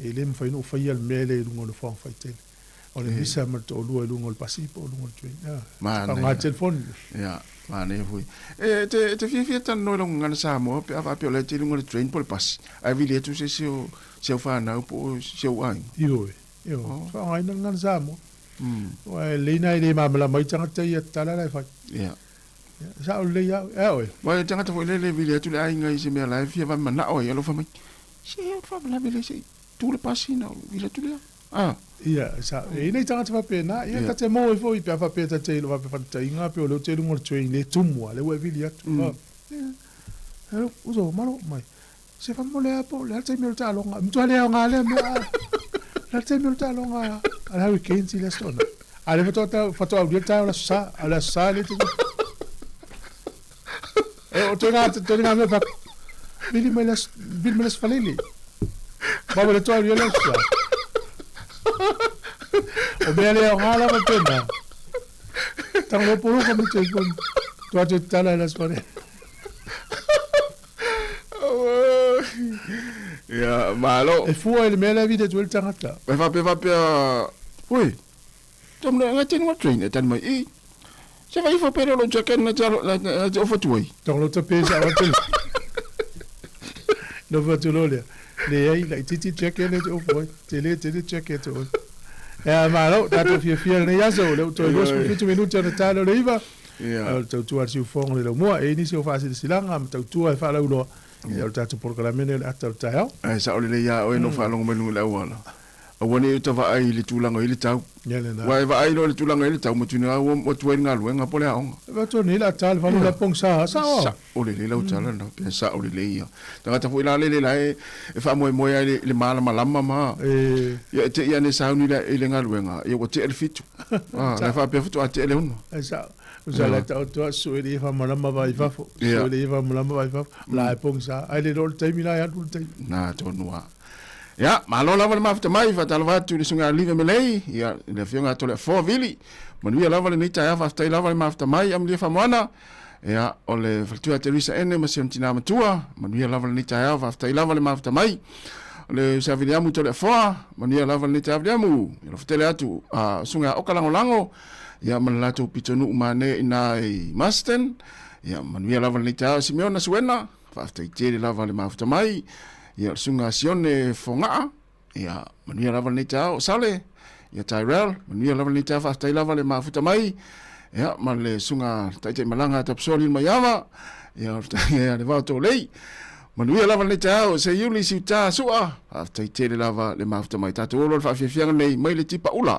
ele me fa no fa ia mele ngon fo fa tele o le visa ma to lu ngol pasipo lu ngol tui ma nga telefoni ya ma ne fui te fi tan no lo ngana Sāmoa pe ava pe le te ngol train por pas ai vi le tu se fa na po se wa yo fa ai ngana Sāmoa wa le nai le ma la mai tanga te tala la fa ya sa o le ya oi wa tanga te le vi le tu le ai ngai se me la fi va mana o ya lo fa mai se fa la vi le se tu le pasina vi le tu le ia sa e nei tanga te pe na ia ka te mo e foi pe fa pe ta te lo va pe fa te inga pe o lo te ngor train le tumwa le we vili atu hello uso malo mai se fa mo le apo le te mi ta longa mtu ale nga le me la te mi ta longa ala we ken si le stona ale foto au dia la sa le te e o te nga me fa vili me las falili ba le to au le sa o bele o hala ko pena tang lo puro ko mite kon to ate tala las pare ya malo e fu ele mela vide tu el tangata pe va ui tom no ngati no train tan mai e se vai fa pero lo jaken na o fa tuoi tong lo te pesa o te no va tu lo le ai la titi jaken o foi tele jaken to malo dato fia ne yaso le to los 5 minuti na talo le iva to tu arsi fong le mo e ni se o fasi de silanga to tu fa la uno e dato programme le atal tao sa o le ya o no fa lo mo le wala o woni to va ai le tulanga ile tau wa va ai le tulanga ile tau mo tu na o tu nga lu nga pole aong va to ni la tal va la pong sa o le la utala no pensa o le ia tanga ta foi la le e fa mo ai le mala malama ma ya te ya ne sa ni la ile nga lu nga e o te el fitu la fa pe fitu ate le uno sa usala ta to so e fa malama vai fa so e fa malama vai fa la pong sa ai le rol te mi la ya rol te na to noa ya malo lava le mafta mai fa talva tu le sunga live melei ya le fionga to le fo vili manu lava le nita ya fa sta lava le mafta mai am le famana ya o le fatua Teresa ene ma sentina matua manu lava le nita ya fa sta lava le mafta mai le saviliamu to le fo manu lava le nita ya mu le fatele atu sunga okalango lango ya manlato pitonu mane ina masten ya manu lava le nita Simeona suena fa sta tele lava le mafta mai ya sunga sione fonga ya mania lava ni tau sale ya Tyrell mania lava ni tau fa tai lava le mafuta mai ya male sunga tai malanga tapsoli mayama ya ya le vato lei mania lava ni tau se yuli sita sua fa tai tele lava le mafuta mai tatu lo fa fianga nei mai le tipa ula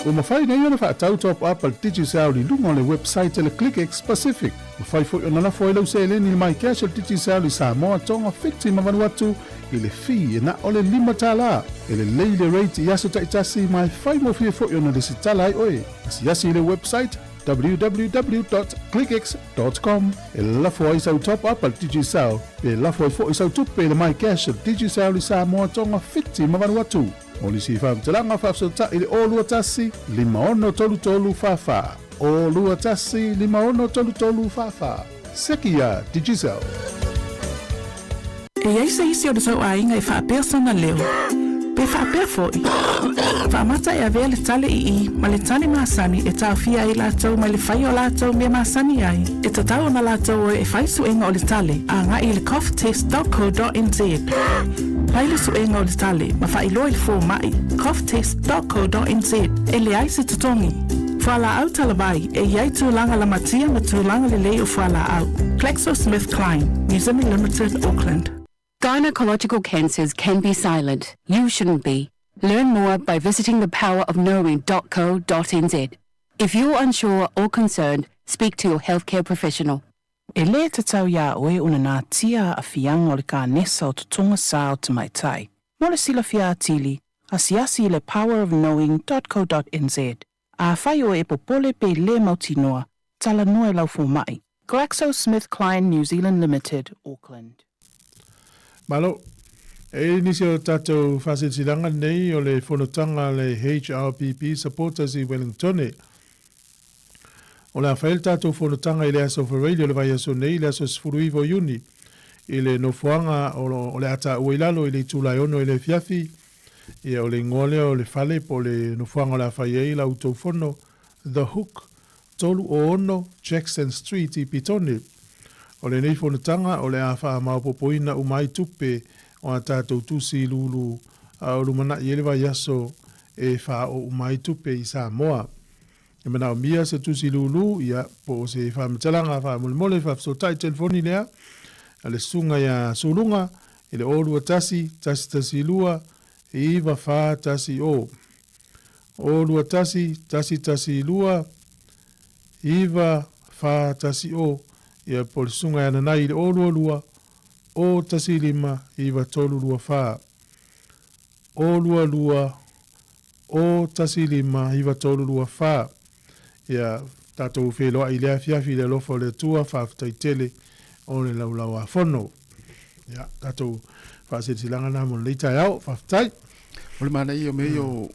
O mawhai nei ona whaatau top up al Digicel li lunga le website le ClickX Pacific. Mawhai fo i ona la fo i lau se le ni mai cash al Digicel li Sāmoa tonga fiti mawanu atu i le fi e na o le 5 tala. E le leile rate i aso taitasi mai whai mo fia fo i ona le sitala ai oe. Asi le website www.clickx.com. E la fo i sau top up al Digicel. E la fo i fo i sau tupe le mai cash al Digicel li Sāmoa tonga fiti mawanu atu. O li si whamtalanga whafsota i le olua tasi, 5 whawha. Olua tasi, 5 whawha. Sekia Digicel. E ai se isi o le sau ainga i whaapea sana leo. Pe whaapea foi. Whaamata e avea le tale i ma le tale maasani e tau fia i lātou ma le whai o lātou me maasani ai. E tatau na lātou e whai suenga o le tale a ngā i le coughtest.co.nz. Paile suenga o le tale ma whai loa i le fō mai coughtest.co.nz e le ai se tutongi. Whala au talawai e iai tūlanga la matia ma tūlanga le lei o whala au. GlaxoSmithKline, New Zealand Limited, Auckland. Gynecological cancers can be silent. You shouldn't be. Learn more by visiting thepowerofknowing.co.nz. If you're unsure or concerned, speak to your healthcare professional. E le te tau ia oe una nā tia a fianga o le ka nesa o tutunga sā o te mai tai. Mo le sila fia atili, asiasi le powerofknowing.co.nz. A whai o e popole pe le mautinoa, tala noe lau fō mai. GlaxoSmithKline New Zealand Limited, Auckland. Malo, e nisi o tātou whasetilanga nei o le whanotanga le HRPP supporters i Wellington. O le awhael tātou whanotanga i le aso for radio le vai aso nei le aso sfuruivo iuni. I le nofuanga o le ata uilalo i le tūlai ono i le fiafi. I o le ngole o le fale po le nofuanga o le awhaiei la utaufono The Hook, tolu o ono Jackson Street i Pitone. O le nei whanotanga o le awha maupopoina umai tupe o a tātou tusi lulu o lumana i ele vai aso e wha o umai tupe i Sāmoa. E mana o mia se tusi lulu ia po se wha mitalanga wha mole wha fsotai telefoni lea a le sunga ia sulunga i le olua tasi lua i iwa wha tasi o. Olua tasi lua iwa wha tasi o. Ia po le sunga ia nanai i le olua lua o tasi lima iwa tolu lua wha. Olua lua o tasi lima iwa tolu lua wha. Ia tātou wheloa i lea fiafi le lofo le tua whaftai tele o le laulau a whono. Ia tātou whasetilanga nā mo leitai au whaftai. O le mana i o mei o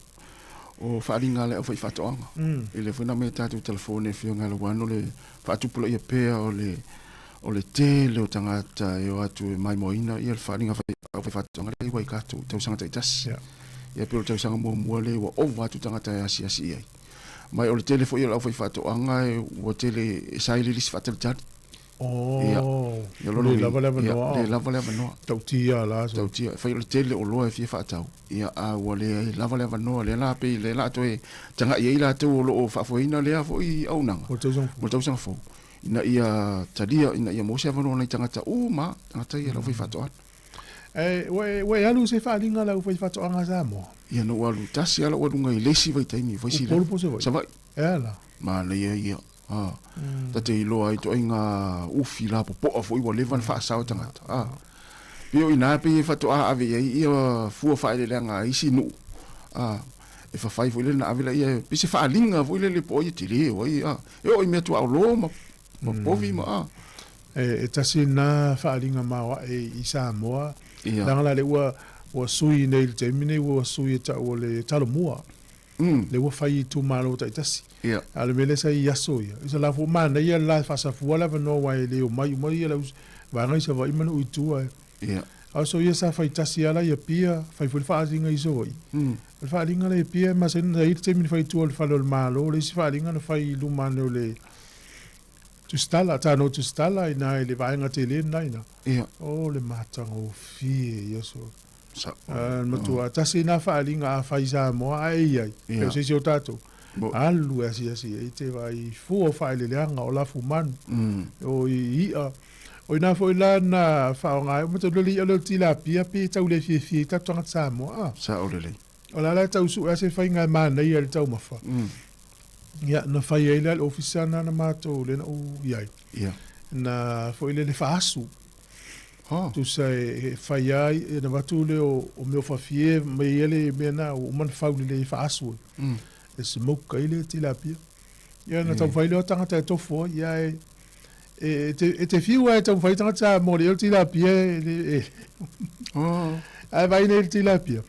whaaringa le au whai whatoanga. I le whena me tātou telefone whio ngā wano le whaatupula i a pēa o le tele o tangata e o atu e mai moina i le whaaringa au whai whatoanga le iwai kātou tau sanga taitas. Ia pēro tau sanga mua le wa o watu tangata e asi ai. Mai o le tele fo i la fai whatoanga e o tele e saili lisi whatele tari. Le lava lava noa. Tautia la. Tautia. Fai o le tele o loa e fia whatau. Ia a ua le lava lava noa le la pe le la to e tanga i la to o lo o whafoina lea fo i aunanga. Mo tausanga fo. Ina ia tadia, ina ia mose avano nei tangata ma tangata ia la fai whatoa. We alu se whaaringa la ufai whatoanga Sāmoa. Ia no alu tasi ala wadunga i lesi vai taimi vai sila. Upolu po se vai. Sa vai. Ela. Ma le ia. Tate i loa i to inga ufi la po poa fo i wa levan whaasau tangata. Pio ina pe e whatoa ave ia fua whaere leanga isi nu. E whawhai fo i le na ave la ia pise whaaringa fo i le po i tire o i. E o i mea tu au lo ma povi ma. E tasi na whaaringa mawa e i Sāmoa. Nangala le ua sui nei le teimine ua sui e ta ua le talomua. Le ua whai tu malo ta i tasi. Ale mele sa i aso ia. Isa la fu mana ia la whasafua la vano wai leo mai ia la vanga isa wa imanu uitua. Aso ia sa whai tasi ala ia pia whai fuli whaaringa iso i. Whaaringa le pia ma sen na i teimine whai tua le whalo le malo le si whaaringa na whai lumane o le tustala, tano tustala ina le vaenga te le naina. O le matanga o fie ia so. Matua tasi na whaaringa a whai Sāmoa ai. Peo se o tātou. Alu asi e te vai fua whaile leanga o lafu manu. O i ia. O ina fo ila na whaonga. Mata loli alo tila pia pe tau le fie tatuanga Sāmoa. Sa o lele. Ola la tau su ase fai ngai mana ia le tau mafa. Ia na fai ai le ofisana na mato le na u iai. Ia. Na foi le faasu. Tu sai fai ai na watu le o meu fafie me ele me na o man fau le faasu. E se moka ile tilapia. Ia na tau fai le o tangata e tofo ia e te fiu e tau fai tangata mo le o tilapia e ai vai nei tilapia.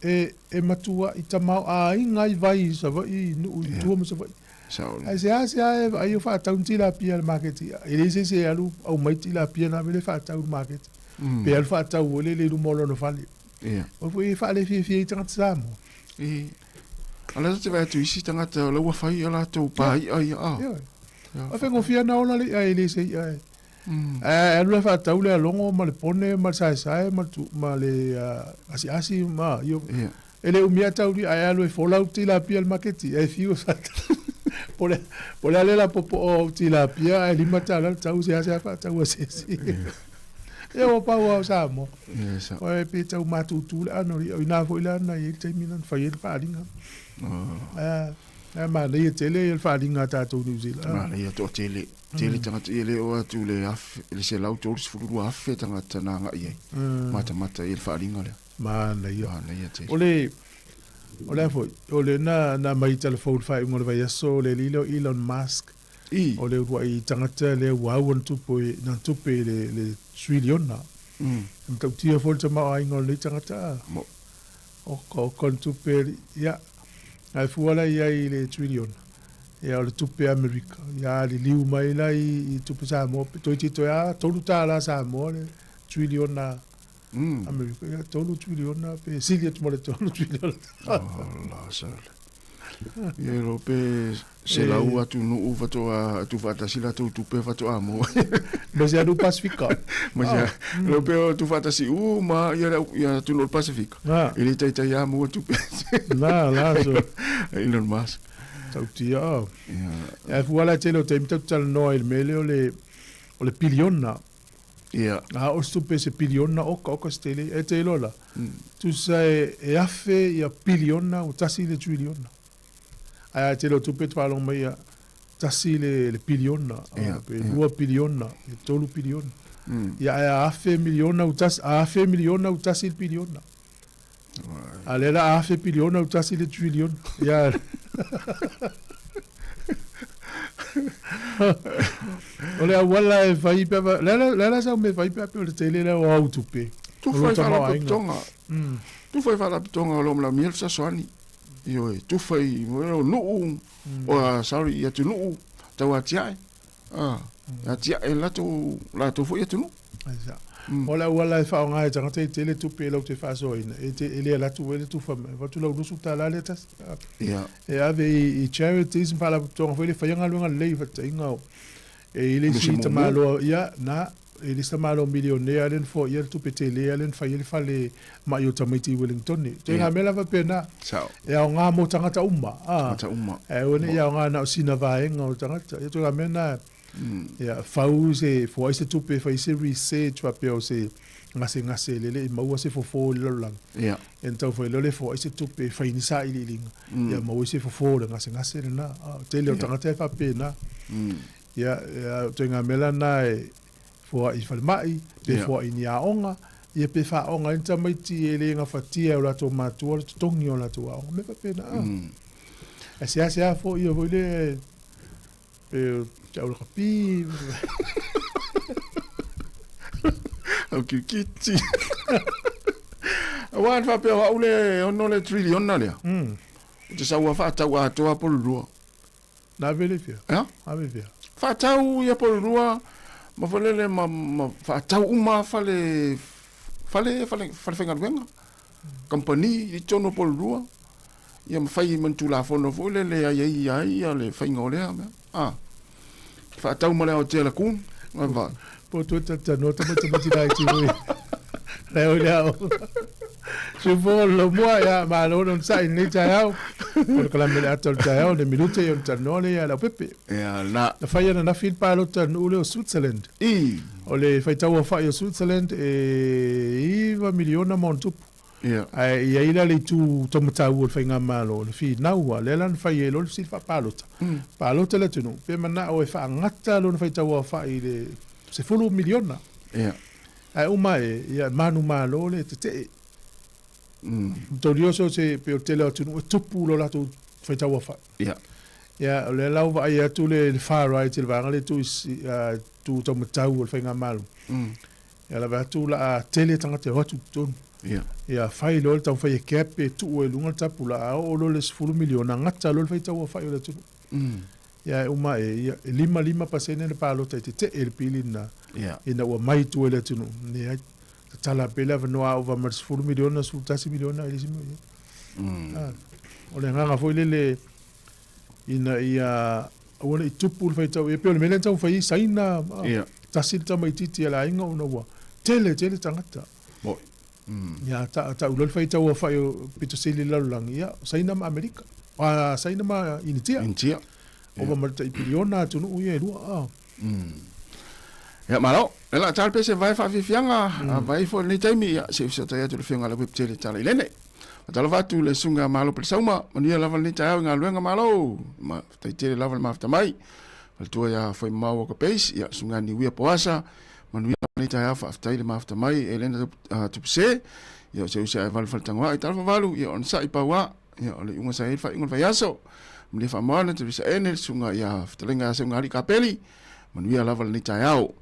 E matua i tamau a inga i vai sa vai nu tu mo sa vai. Ai se ai o fa tau tilapia le market. Ele se alu au mai tilapia na vele fa tau market. Pe al fa tau le molo no fali. O foi fa le fi tangata samo. Ala te vai tu isi tangata lo wa fai ala to pai ai a. A fe confia na ona le ai le se ai. Alu fa tau le longo ma le pone ma sai ma le asi ma yo. Ele umia tau di ai alu e folau tilapia le market. E fiu fa. Por la popo o tilapia e lima tala tau se fa tau se. E o pa o Sāmoa. O e pe tau matutu le ano ri o ina fo ila na i te minan fa il fa dinga. Ma le i tele il fa dinga tātou New Zealand. Ma le i to tele. Tele tangata i le o atu le afe, le se lau tōris furu afe tangata nā ngai ei. Mata il fa dinga le. Ma le i. O le foi, o le na mai telefone fa ngor vai so le lilo Elon Musk. O le wai tangata le wau na tupe le trilliona. Tau tia folta ma ai ngor le tangata. O kon tupe ya. Ai fuala ia i le trilliona. Ia o le tupe Amerika. Ia le liu mai la i tupe Sāmoa. Toi tito ia tolu tā la Sāmoa le trilliona. Amerika ia tolu trilliona pe silia tu mo le tolu trilliona. La sale. Ia lo pe se la ua tu no uva to a tu fata sila tu pe fato amo. Mas ia no Pasifika. Mas ia lo pe tu fata si ma ia tu no Pasifika. Ele tai ia mo tu pe. La so. Elon Musk. Tau tia. Ia fuala telo te mta tal no il mele o le piliona. Ia. O stupe se piliona oka stele e te lola. Tu sai e afe ia piliona o tasi le triliona. Ai te lo tupe twalong mai tasi le piliona. Pe 2 piliona, e tolu piliona. Ia afe miliona o tasi le piliona. Alela afe piliona o tasi le triliona. Ia. Ole wala e vai pe la sa me vai pe le tele le o tupe. Tu fai fala pitonga. Tu fai fala pitonga lo la miel sa soani. Io tu fai mo no o sorry ya tu no tau atia. Atia e la tu foi tu no. Esa. Ola wala fa nga e tanga tele tupe lo te fa so ina. E ele la tu ele tu fa va tu lo su ta la letas. Ja. E ave i charities pa la pitonga foi le fa nga lo nga le fa tinga. E ele si ta malo ya na ele sta malo milionea len fo ia tu petele len fa ele fa le ma yo tamiti Wellington ni te nga mela va pena e a nga mo tangata umma e one ia nga na sina va nga o tangata e tu nga mena ia fause fo ise tu pe fa ise research va pe o se ngase lele ma wa se fo le lang ia então foi le fo ise tu pe fa inisa ili ling ia ma wa se fo le ngase na te le tangata fa pena ia tu nga mela na fo i fal mai pe fo i nia onga ia pe fa onga inta mai ti ele nga fatia o la to matu o tongi o la to onga me pa pena ase fo i o le pe tau la pi o kiti wan fa pe o le ono le trillion na le te sa wa fa tau a to por ro na verifia a verifia fa tau ia por ro ma falele ma fa tau uma fale fenga wenga company i tono pol rua ia ma fai mantula fono fole le ai le fainga ole fa tau ma le hotel kun va po tu ta nota ma dai ti le ole se volo mo ya ma lo non sai ni tau por la mele atol tau de minute yo tanole ya la pepe ya la fai na fil pa lo tan ule Switzerland ole fai tau fa yo Switzerland e iva miliona montup ai ia ila le tu tomatau o whainga malo le fi naua le lan whai e lo le si wha palota palota le tunu pe mana o e wha ngata lo na whai tau a whai le se fulu miliona ai uma e ia manu malo le te te Torioso se pe o tele o tunu tupu lo la tu whai tau a whai ia le lau wa ia tu le far right le vanga le tu tu tomatau o whainga malo ia la va tu la tele tanga te hotu tonu ia fai lo tau fai cap e tu e lunga tapu la o lo le 10 miliona ngata lo fai tau fai o le tu ia uma e lima pasene le palo te el pilina ina o mai tu le tu ne tala pela no a over 10 miliona su 10 miliona ele simo o le nga foi le ina ia o le tupu fai tau e pe o le mele tau fai saina tasil tama titi ala inga una wa tele tangata ya ta ulol fai tau fai pito sili lalang ya saina ma Amerika saina ma India o ba marta ipiliona tunu uye lua ya malo ela tal pese vai fa fianga vai fo ni taimi ya se se ta tu fianga la web tele tala ilene tala vatu le sunga malo per sauma mania lava ni ta nga luenga malo ma tai tele lava ma fta mai al tu ya foi mau ko pes ya sunga ni wi poasa manuia ni ta fa fta ile ma fta mai elena tu se ya se usa val faltangwa tal fa valu ya on sai pa wa ya ole unga sai fa ingon fa yaso mli fa mana tu se enel sunga ya ftalenga se ngari kapeli manuia lava ni ta yao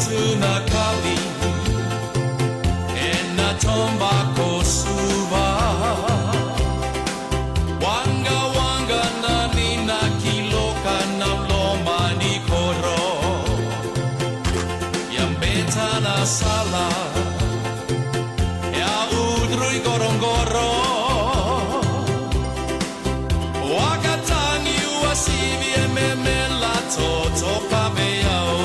Tuna kali ena tomba kosuba wanga nani na kiloka na loma ni koro yambeta na sala ya udrui gorongoro wakatani wasivi ememela toto kabeyao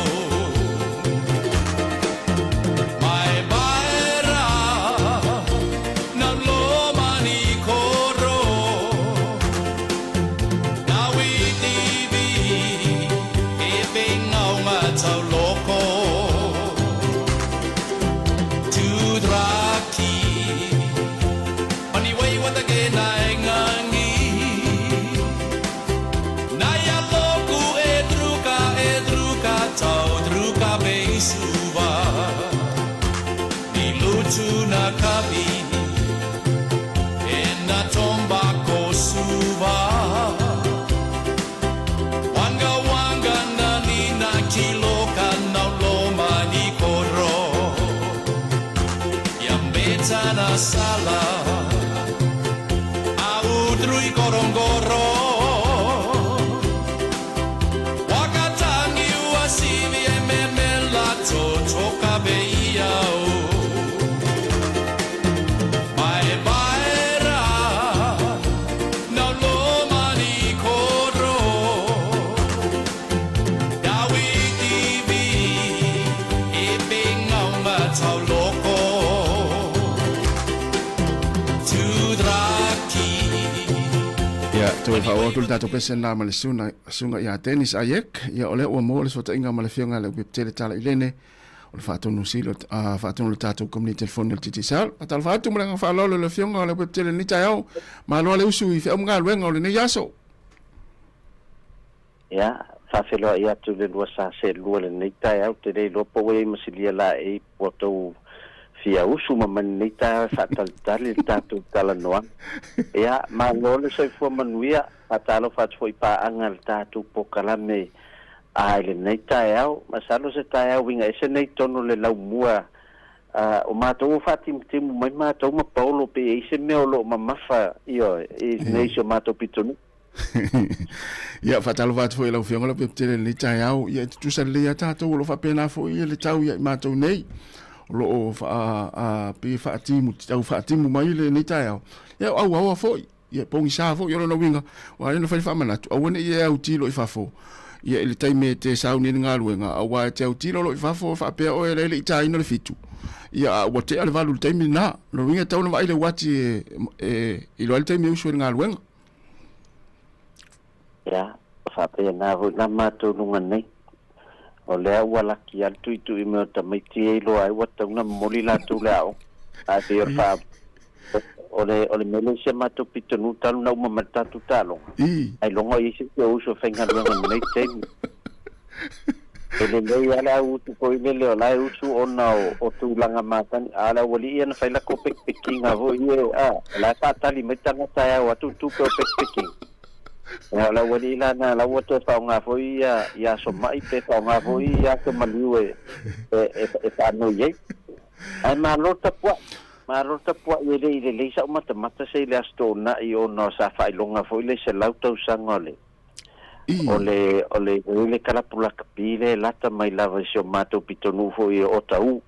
Tuna kabi ena tomba kosuba wanga nani na kiloka na loma ni koro yambeta na sala audrui korongoro wakatangi wasivi ememela toto kabeiao tu fa o tu ta pese na male sunga ya tenis ayek ya ole o mo le so inga male fianga le web tele tala ilene o fa tu no silo fa tu no tato community telephone le titisal atal fa tu mala fa lo le fianga le web tele ni tayao ma lo le usu i fe o nga luenga le ni yaso ya fa felo ya tu le lo sa se lo le ni tayao te le lo po we masilia la e poto fia usu mamanita fatal tatu talanoa ya malole se fo manuia atalo fat foi pa angal tatu pokalame ai le neita yao masalo se ta winga ese nei tono le lau mua o matou fatim timu mai matou ma paulo pe ese meolo mamafa io is nei so matou pitonu ya fatalo fat foi lau fionga pe tele neita yao ya tu sa le tatu lo fa pena fo ia le tau ya matou nei lo fa pe fa timu mai le ni tai ya au foi ya pongi sa fo yo no winga wa no fa mana tu au ne ya uti lo fa fo ia ele taime te sauni ngā luenga a wā te au tino lo i whafo whapea o e le i tai no le fitu ia wa te ale valu le taime na lo ringa tau na mai le wati i lo ale taime usu ngā luenga ia whapea nā hui na mātou nunga nei o lea ua laki atu i tu i mea ta mai ti e lo ai wa tau na moli la tu le au a te or wha ole mele se mātou pito nu talu na uma matatu talo ai longa i se te usu whenga luenga nei taime ele lei ala utu ko ile le ala utu ona o tu langa matani ala wali ia na faila ko pek nga vo ie la fatali metanga saya watu tu ko pek ala wali la na la watu fa nga vo ia ya so mai pe fa nga vo ia ke maliu e fa no ye ai malota po ile le sa mata se le astona i ona sa fa longa vo ile se lauta usangole ole kala pula kapile lata mai lava sio mato pitonu fo i o tau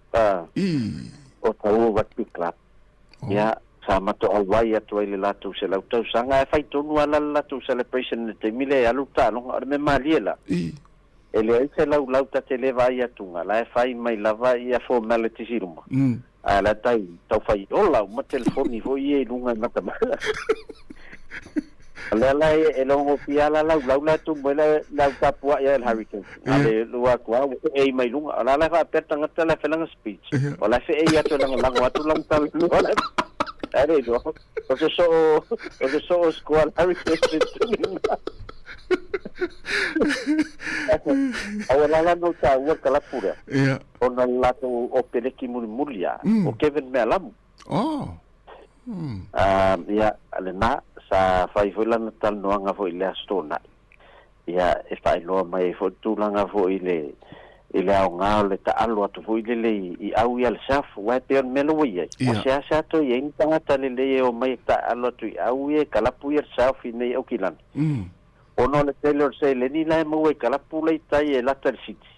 wat piklap ya sa mato alwai atu ile latu se lauta sanga e fai tonu ala latu celebration te mile aluta no ar me maliela ele ai se lauta te leva ia tunga la e fai mai lava ia formality siruma ala tai tau fai ola ma telefoni fo i lunga mata Lala e longo piala la tu bola la tapua ya el hurricane ale lua kwa e mai lunga ala fa aperta ngata la felanga speech ola fe e ya to lang watu lang tal ola ale do so squad hurricane awala la no ta wa kala pura ona la to opere ki mulia o Kevin Melam ya ale na sa fai foi lana tal noanga foi le astona ia e fai loa mai foi tulanga foi le au ngao le ta alo atu foi le i au ia le saf wa pe melo ia o sa to ia intanga tale le o mai ta alo tu au ia kala pu ia saf nei o kilan ono le tele se le ni la mo e kala pu le tai e la tal city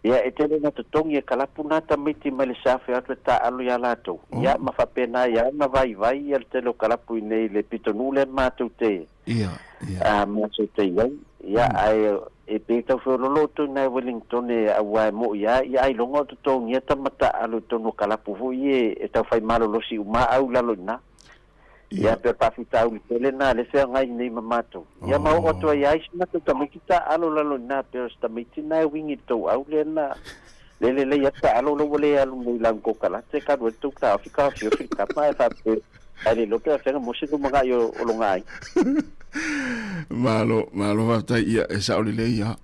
ia e tele na to tongi e kala pu na ta miti mai le saf atu ta alo ia la to ia ma fa pena ia ma vai ia le tele kala pu nei le pitonu le ma tu te ma se te ia ai e pe ta fo lo to na Wellington e wa mo ia ai longo to tongi ta mata alo to no kala pu fu ie e ta fai malo lo si uma au la lo na ia pe pa fita u tele na le se ngai nei mamato ia ma o to ia isna to tamikita alo la lo na pe sta mitina wingi to au le na le ia ta alo lo le alo nei la ko kala te ka do to ta fika fika pa fa pe ale lo que hacer música mga yo lo ngai malo va ta ia esa o le ia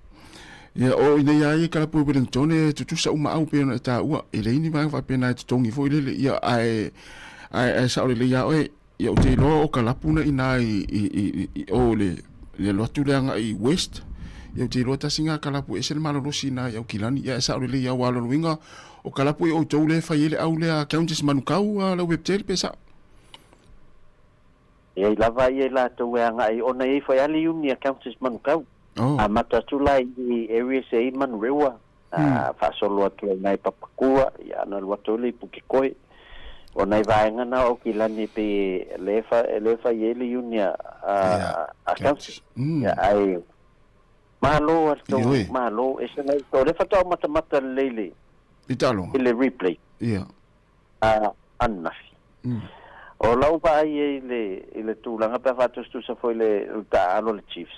o ina ia i kala pu ben tone tu sa uma au pe na ta ua ele ni va fa pena tu tongi fo ile ia ai sa o le ia o ia o te lo o kala puna ina i o le lo tu le i west ia te lo ta singa kala pu ese malo lo sina ia o kilani ia sa o le ia wa lo winga o kala pu o tole fa ile au le a counties manukau la webtel pesa e lava ia la to nga i ona e foi ali uni accounts manukau a mata tula i area se man rewa fa solo atu nai papakua ia na lo tole puki koi ona vai ngana o kilani pe lefa yeli uni accounts ia ai malo ese nei to le fato mata lele italo ile replay ia annafi o lau pa ai ile tulanga pe fatos tu sa foi le ta alo le Chiefs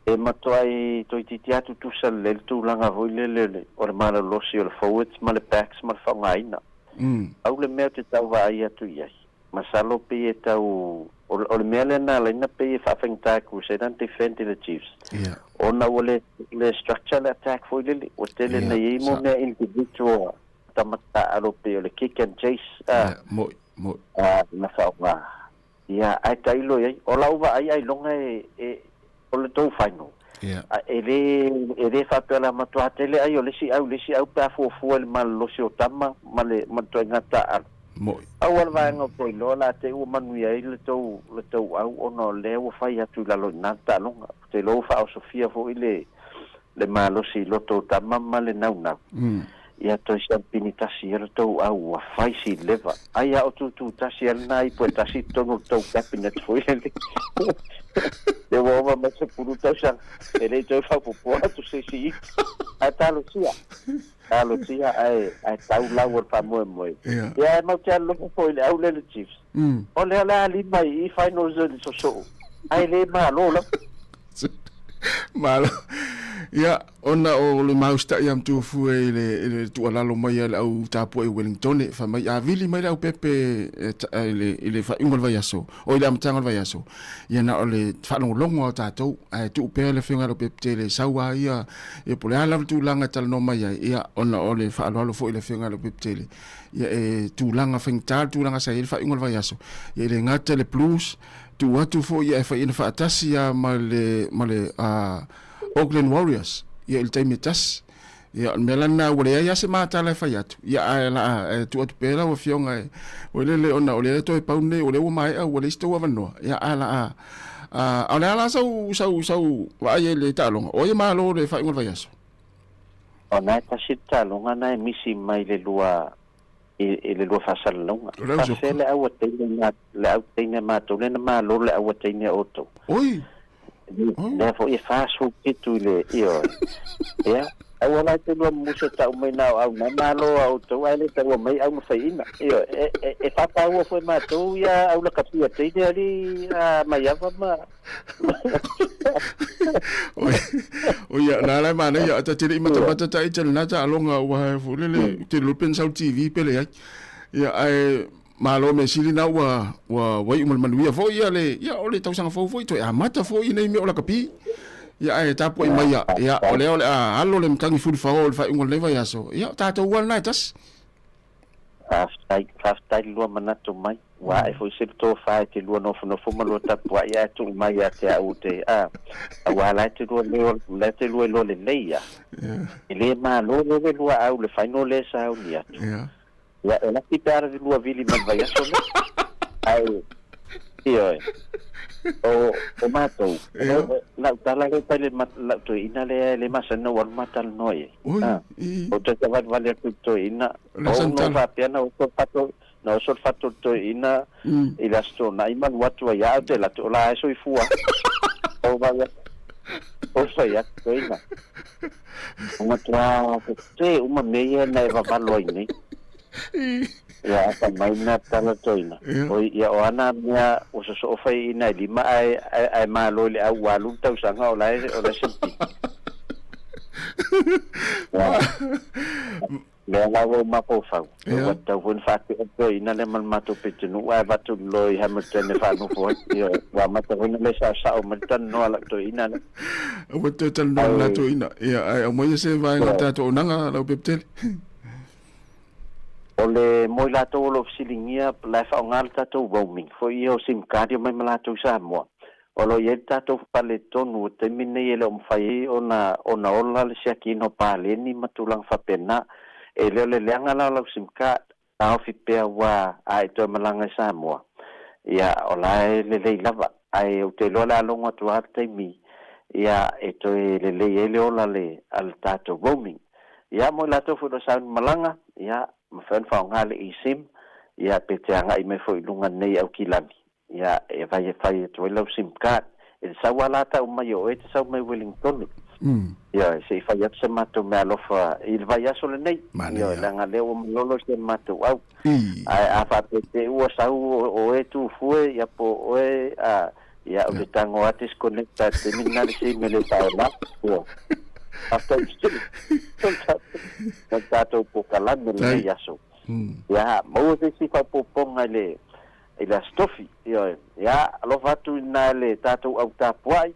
e matoi to titiatu tu sa le tulanga foi le o mala losi o forwards mala backs mal fangaina au le mea te tau va ai atu ia masalo pe e tau o le mea le na le na pe fa fengta ku se dan defend le Chiefs ona wole le structure le attack foi le o tele na i mo me individual tamata alo pe le kick and chase na fa wa ia ai tailo ai o la uva ai longa e o le tou final ele fa pela matua tele ai o le si au pa fo le mal lo si o tama male matua ngata awal va ngo ko lo la te u manu ia le tou au ono le o fa ia tu la lo nata longa te lo fa o Sofia fo ile le malo si lo tou tama male na ia to champini tasi era to au a fai si leva ai a tu tasi nai po tasi to no to cabinet foi ele E wa ma se puru tau sang. E le tau fa popo tu se si. A talo sia. Talo sia ai tau la wa fa mo mo. Ya ma te lo fo le au le chiefs. O le ala li mai I final zone so. Ai le ma lo la. Malo. Ya, ona o le mausta iam tu fu le tu ala lo mai au tapo e Wellington e fa mai a vili mai au pepe le fa ingol vai aso. O le amtanga vai aso. Ya na o le fa longo o tato ai tu pe le finga lo pepe le sawa ia e pole ala tu langa tal no mai ia ona o le fa lo fo le finga lo pepe le. Ya e tu langa fengtal tu langa sai fa ingol vai aso. Ya le ngata le plus tu watu fo ia fa ina fa atasi ya male a Oakland Warriors ia il taimi tas ia melana wale ia se mata la fa yatu ia la tu pela o fionga o le ona o le to pa une o le o mai o le sto wa no ia ala ala sau wa ia le talonga o ia malo le fa ngol yaso ona ta sita longa na misi mai le lua le lua fa salonga fa le au teina ma to le ma lo le au teina oto oi Therefore, if I so get to the ear, yeah, I would like to know Musa Tau now out Namalo out to I let go my own fame. If I power for my two, yeah, I look at you at my Yavama. O ia na mana ia ta tiri mata tai tel na ta longa wa fu le te lupin sau TV pele ai ia ai malo me sili na wa wai umal manuia fo ia le ia ole tau sanga fo to a mata fo ina me ola kapi ia ai ta po mai ia ole a alo le mtangi fu fa ol fa ngol leva ia so ia ta to wal na tas aftai lua manato mai wa e fo se to fa te lua no fo malo ta po ia tu mai ia te au te wa la te lua le te lua lo le leia ile ma lo le lua au le final le sa au ia ya ela tipara di lua vili man vai aso ai io o mato la tala le pale la to ina le masana wal matal noi o te vale to ina o no va piano o fatto no so fatto to ina ila sto na iman watu ya de la to la eso ifua o va o fa ya to ina uma tra te uma meia na va valoi ya ta mai na tala toina o ia o ana mia o so fai ina lima ai malo le au walu tau sanga o la sempi le lawo ma po fa o ta fun fa to ina le mal mato petenu wa va tu loi Hamilton fa no fo ia wa ma ta fun le sa o maltan no ala to ina o to tan no la to ina ia ai o mo se va ngata to nanga la peptel ole moi la to lo silingia la fa ngal ta to roaming fo io sim card mai mala to Sāmoa o lo ye ta to pale tonu te mine ye lo mfai ona ola le siaki no pale ni matulang fa pena e le lenga la lo sim card ta fi pe wa ai to malanga Sāmoa ya ola le lava ai o te lo la longa to arte mi ya e to le ola le al ta to roaming ya mo la to fu do sa malanga ya mafan fa ngale isim ya petanga I me foi lunga nei au kilami ya e vai to lo sim card e sa wala ta o mai o e sa mai Wellington ya se fa ya se mato me alofa il vai aso le nei yo la ngale o lolo se mato au a fa te o sa o e tu fue ya po o e ya o tango atis connecta terminal se me le pa la after tato po kalan le yaso ya mo se si fa po ponga le ila stofi ya lo fatu na le tato au tapuai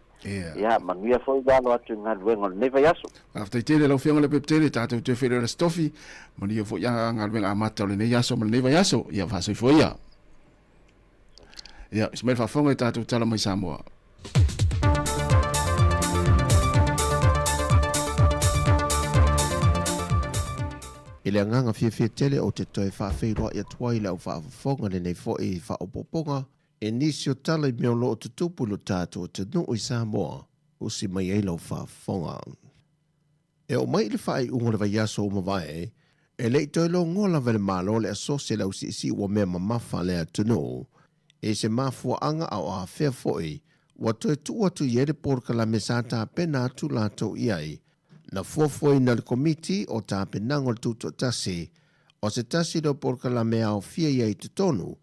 ya mangua foi galo atu ngalwengo neva yaso after tele lo fianga le peptele tato te fere le stofi moni fo ya ngalwenga amata le yaso le neva yaso ya fa so fo ya smel fa fonga tato tala mai Sāmoa Ele anganga fia tele o te toi whawhiroa ia tuai lau whaafonga le nei fo e whaopoponga e nisi o tala I meo lo o te tupulo tātou te nui Sāmoa o si mai ei lau whaafonga. E o mai le whae ungo le vai aso o mawai e lei toi lo ngola vele malo le asose lau si ua mea mamafa le atunu e se mafua anga au a whea foi Wa toe tu atu yere por kalame sa ta pena atu lato iai. Na fofoi na le komiti o ta penango tuto tasi. O se tasi do por kalame au fia iai tutonu.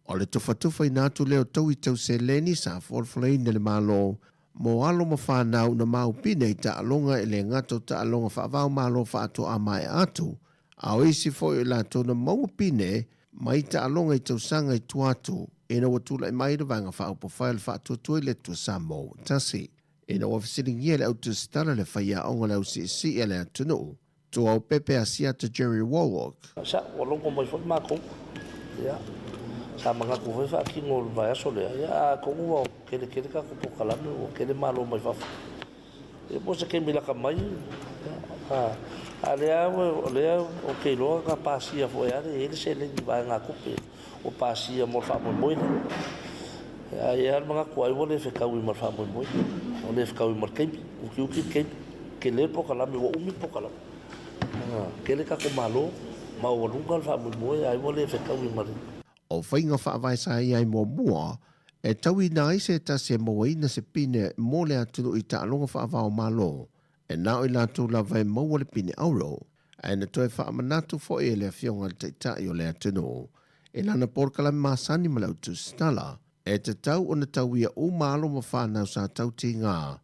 O le tufatufa ina atu leo tau i tau se leni sa forflei na le malo. Mo alo ma whanau na maupine i ta alonga e le ngato ta alonga whaavau malo whaato a mai atu. Au isi foi la tona maupine mai ta alonga i tau sanga i tuatu. Ena watula i mai vanga wha upo whael wha tuatui le tua Sāmoa tasi. Ena wafisiri ngia le autu stara le whaia onga le usi isi e le atunu. Tua au pepe a siata Jerry Warlock. Sa walongo mai fo mako. Ya. Sa mga ko fa ki ngol vai aso le. Ya ko ngo kele ka ko pokalame o kele malo mai fa. E po se ke mila ka mai. Ah. Alea o ke lo ka pasia fo ya ele se le vai nga ko pe. O pasia mo fa mo moi. Ya mga ko ai wole fe ka wi mo fa mo moi. O le fe ka wi mo ke o ki ke le pokalame o umi pokalame. Kele ka ko malo ma o lunga fa mo moi ai wole fe ka wi mo. O whainga whaavai sa iai mua, e taui nai se ta se moaina se pine mo le atunu i ta alonga whaavao malo, e nao i lātou la vai maua le pine auro, e na toi whaamanatu fo e le fionga te tai o le atunu. E lana porkala masani malautu stala, e te tau o na tau ia o malo ma whanau sa tau ti ngā,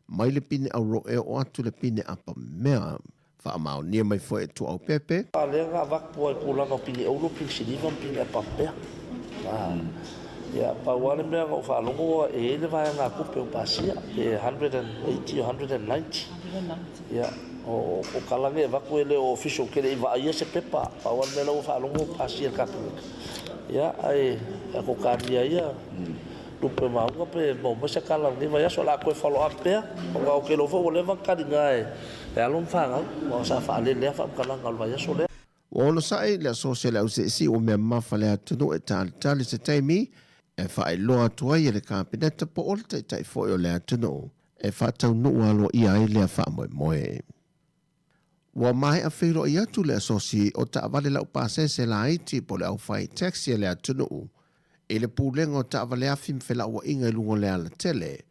mai le pine auro e o atu le pine apa mea. Whaamau nia mai fo e tu au pepe. Ale nga vakpo e kulanga pini euro pini silivan pini e papea. Ya pa wale mea nga whaalongo e ele vai nga kupe o pasia e 180 o 190. Ya o kalange vakpo ele o official kele i vaia se pepa. Pa wale mea nga whaalongo pasia kapilika. Ya ai ko kātia ia. Lupe maunga pe mo mese kalange vai aso la koe follow up pea. O nga o kelo fo o levan karinga e. E alon whanga, o sa whaale lea whaamkalanga alwai aso lea. O ono sae le asosio le au se isi o mea mawha le atunu e tali se taimi e whae loa tuai e le kāpineta po o le taitai fo o le atunu e whaatau nuu alo ia e lea whaamoe moe. Wa mai a whiro i atu le asosi o ta avale lau pāse se la iti po le au whai taxi e le atunu e le pūlenga o ta avale afim whela ua inga i lungo le ala tele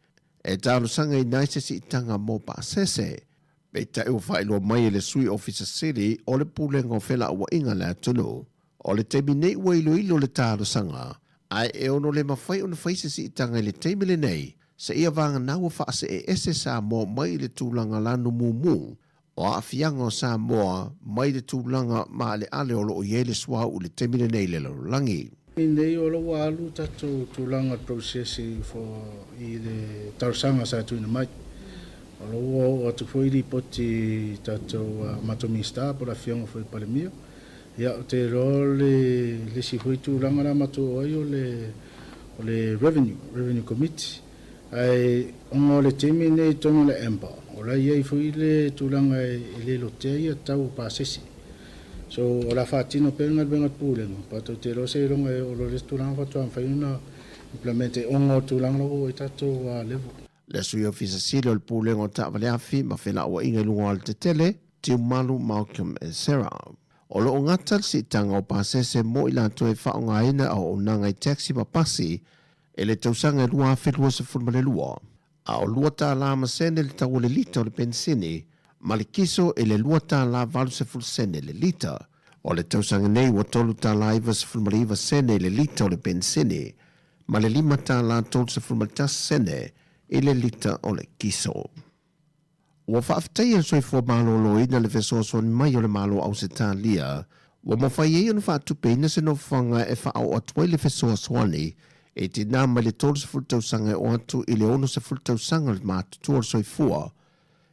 e tālo sanga i naise si itanga mō pāse se. Pei tai o whaeloa mai le sui officer city o le pūlenga o whela ua inga le atunu. O le teimi nei ua ilo le tālo sanga. Ai e ono le mawhai o na whaise si itanga i le teimi le nei. Se ia vanga naua whaase e ese Sāmoa mai le tūlanga lanu mumu. O a fianga o Sāmoa mai le tūlanga ma le ale o loo iele swa u le teimi le nei le langi. I nei o lo alu tato tūlanga processi i le tausanga sa tuina mai. O atu foi li poti tatou matomista por a fionga foi palemia. Ia te role le si foi tūlanga la mato ai o le revenue committee. Ai ongo le temi nei tono le empa. O la ia foi le tūlanga e le lotea ia tau pasesi. So o la fatino penga benga pūlenga. Pato te ro se ronga o lo le tūlanga fatu am faina implemente ongo tūlanga o i tatou level. Le sui ofisa sili o le pūlenga o ta'avale afi ma whela ua inga lunga al te tele, tiu malu Malcolm e Sarah. O lo ngata si tanga o pasese mo i lanto e whaonga ina o nanga i taxi pa pasi, e le tausanga e lua awhilua se fulma le lua. A o lua ta la ma sene le tau le lita o le pensini, ma le kiso e le lua ta la valu se ful sene le lita. O le tausanga nei wa tolu ta la iwa se fulma le iwa sene le lita o le pensini, ma le lima ta la tolu se fulma le tas sene, ile lita o le kiso. Wa whaafitai an soi fua malo lo ina le fesoasoani mai o le malo au se tālia, wa mawhai ei anu whaatupe ina se no whanga e whaau atuai le fesoasoani, e te nā mai le tolu se fultausanga e o atu i le ono se fultausanga le mātutua soi fua,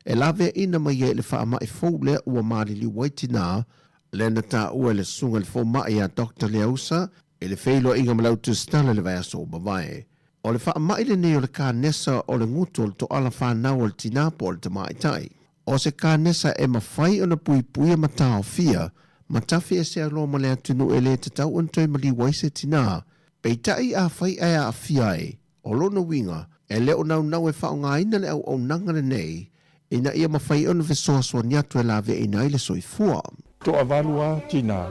e lawe ina mai e le whaama e fau lea ua maali li waitina, le na tā ua le sunga le fo mai a Dr. Leausa, e le feilo inga malautu stala le vai aso o bawae. O le wha mai le nei o le kānesa o le ngutu o le toala whanau o le tinapo o le tamaitai. O se kānesa e mawhai o na pui pui a matao fia, matafi e se alo ma le atunu e le te tau antoi mali waise tina, pei tai a whai e a fia e, o lona winga, e le o nau e wha o ngā ina le au nangare nei, ina ia mawhai o na vesoa soa niatu e lawe e nai le soi fua. To avalua tina,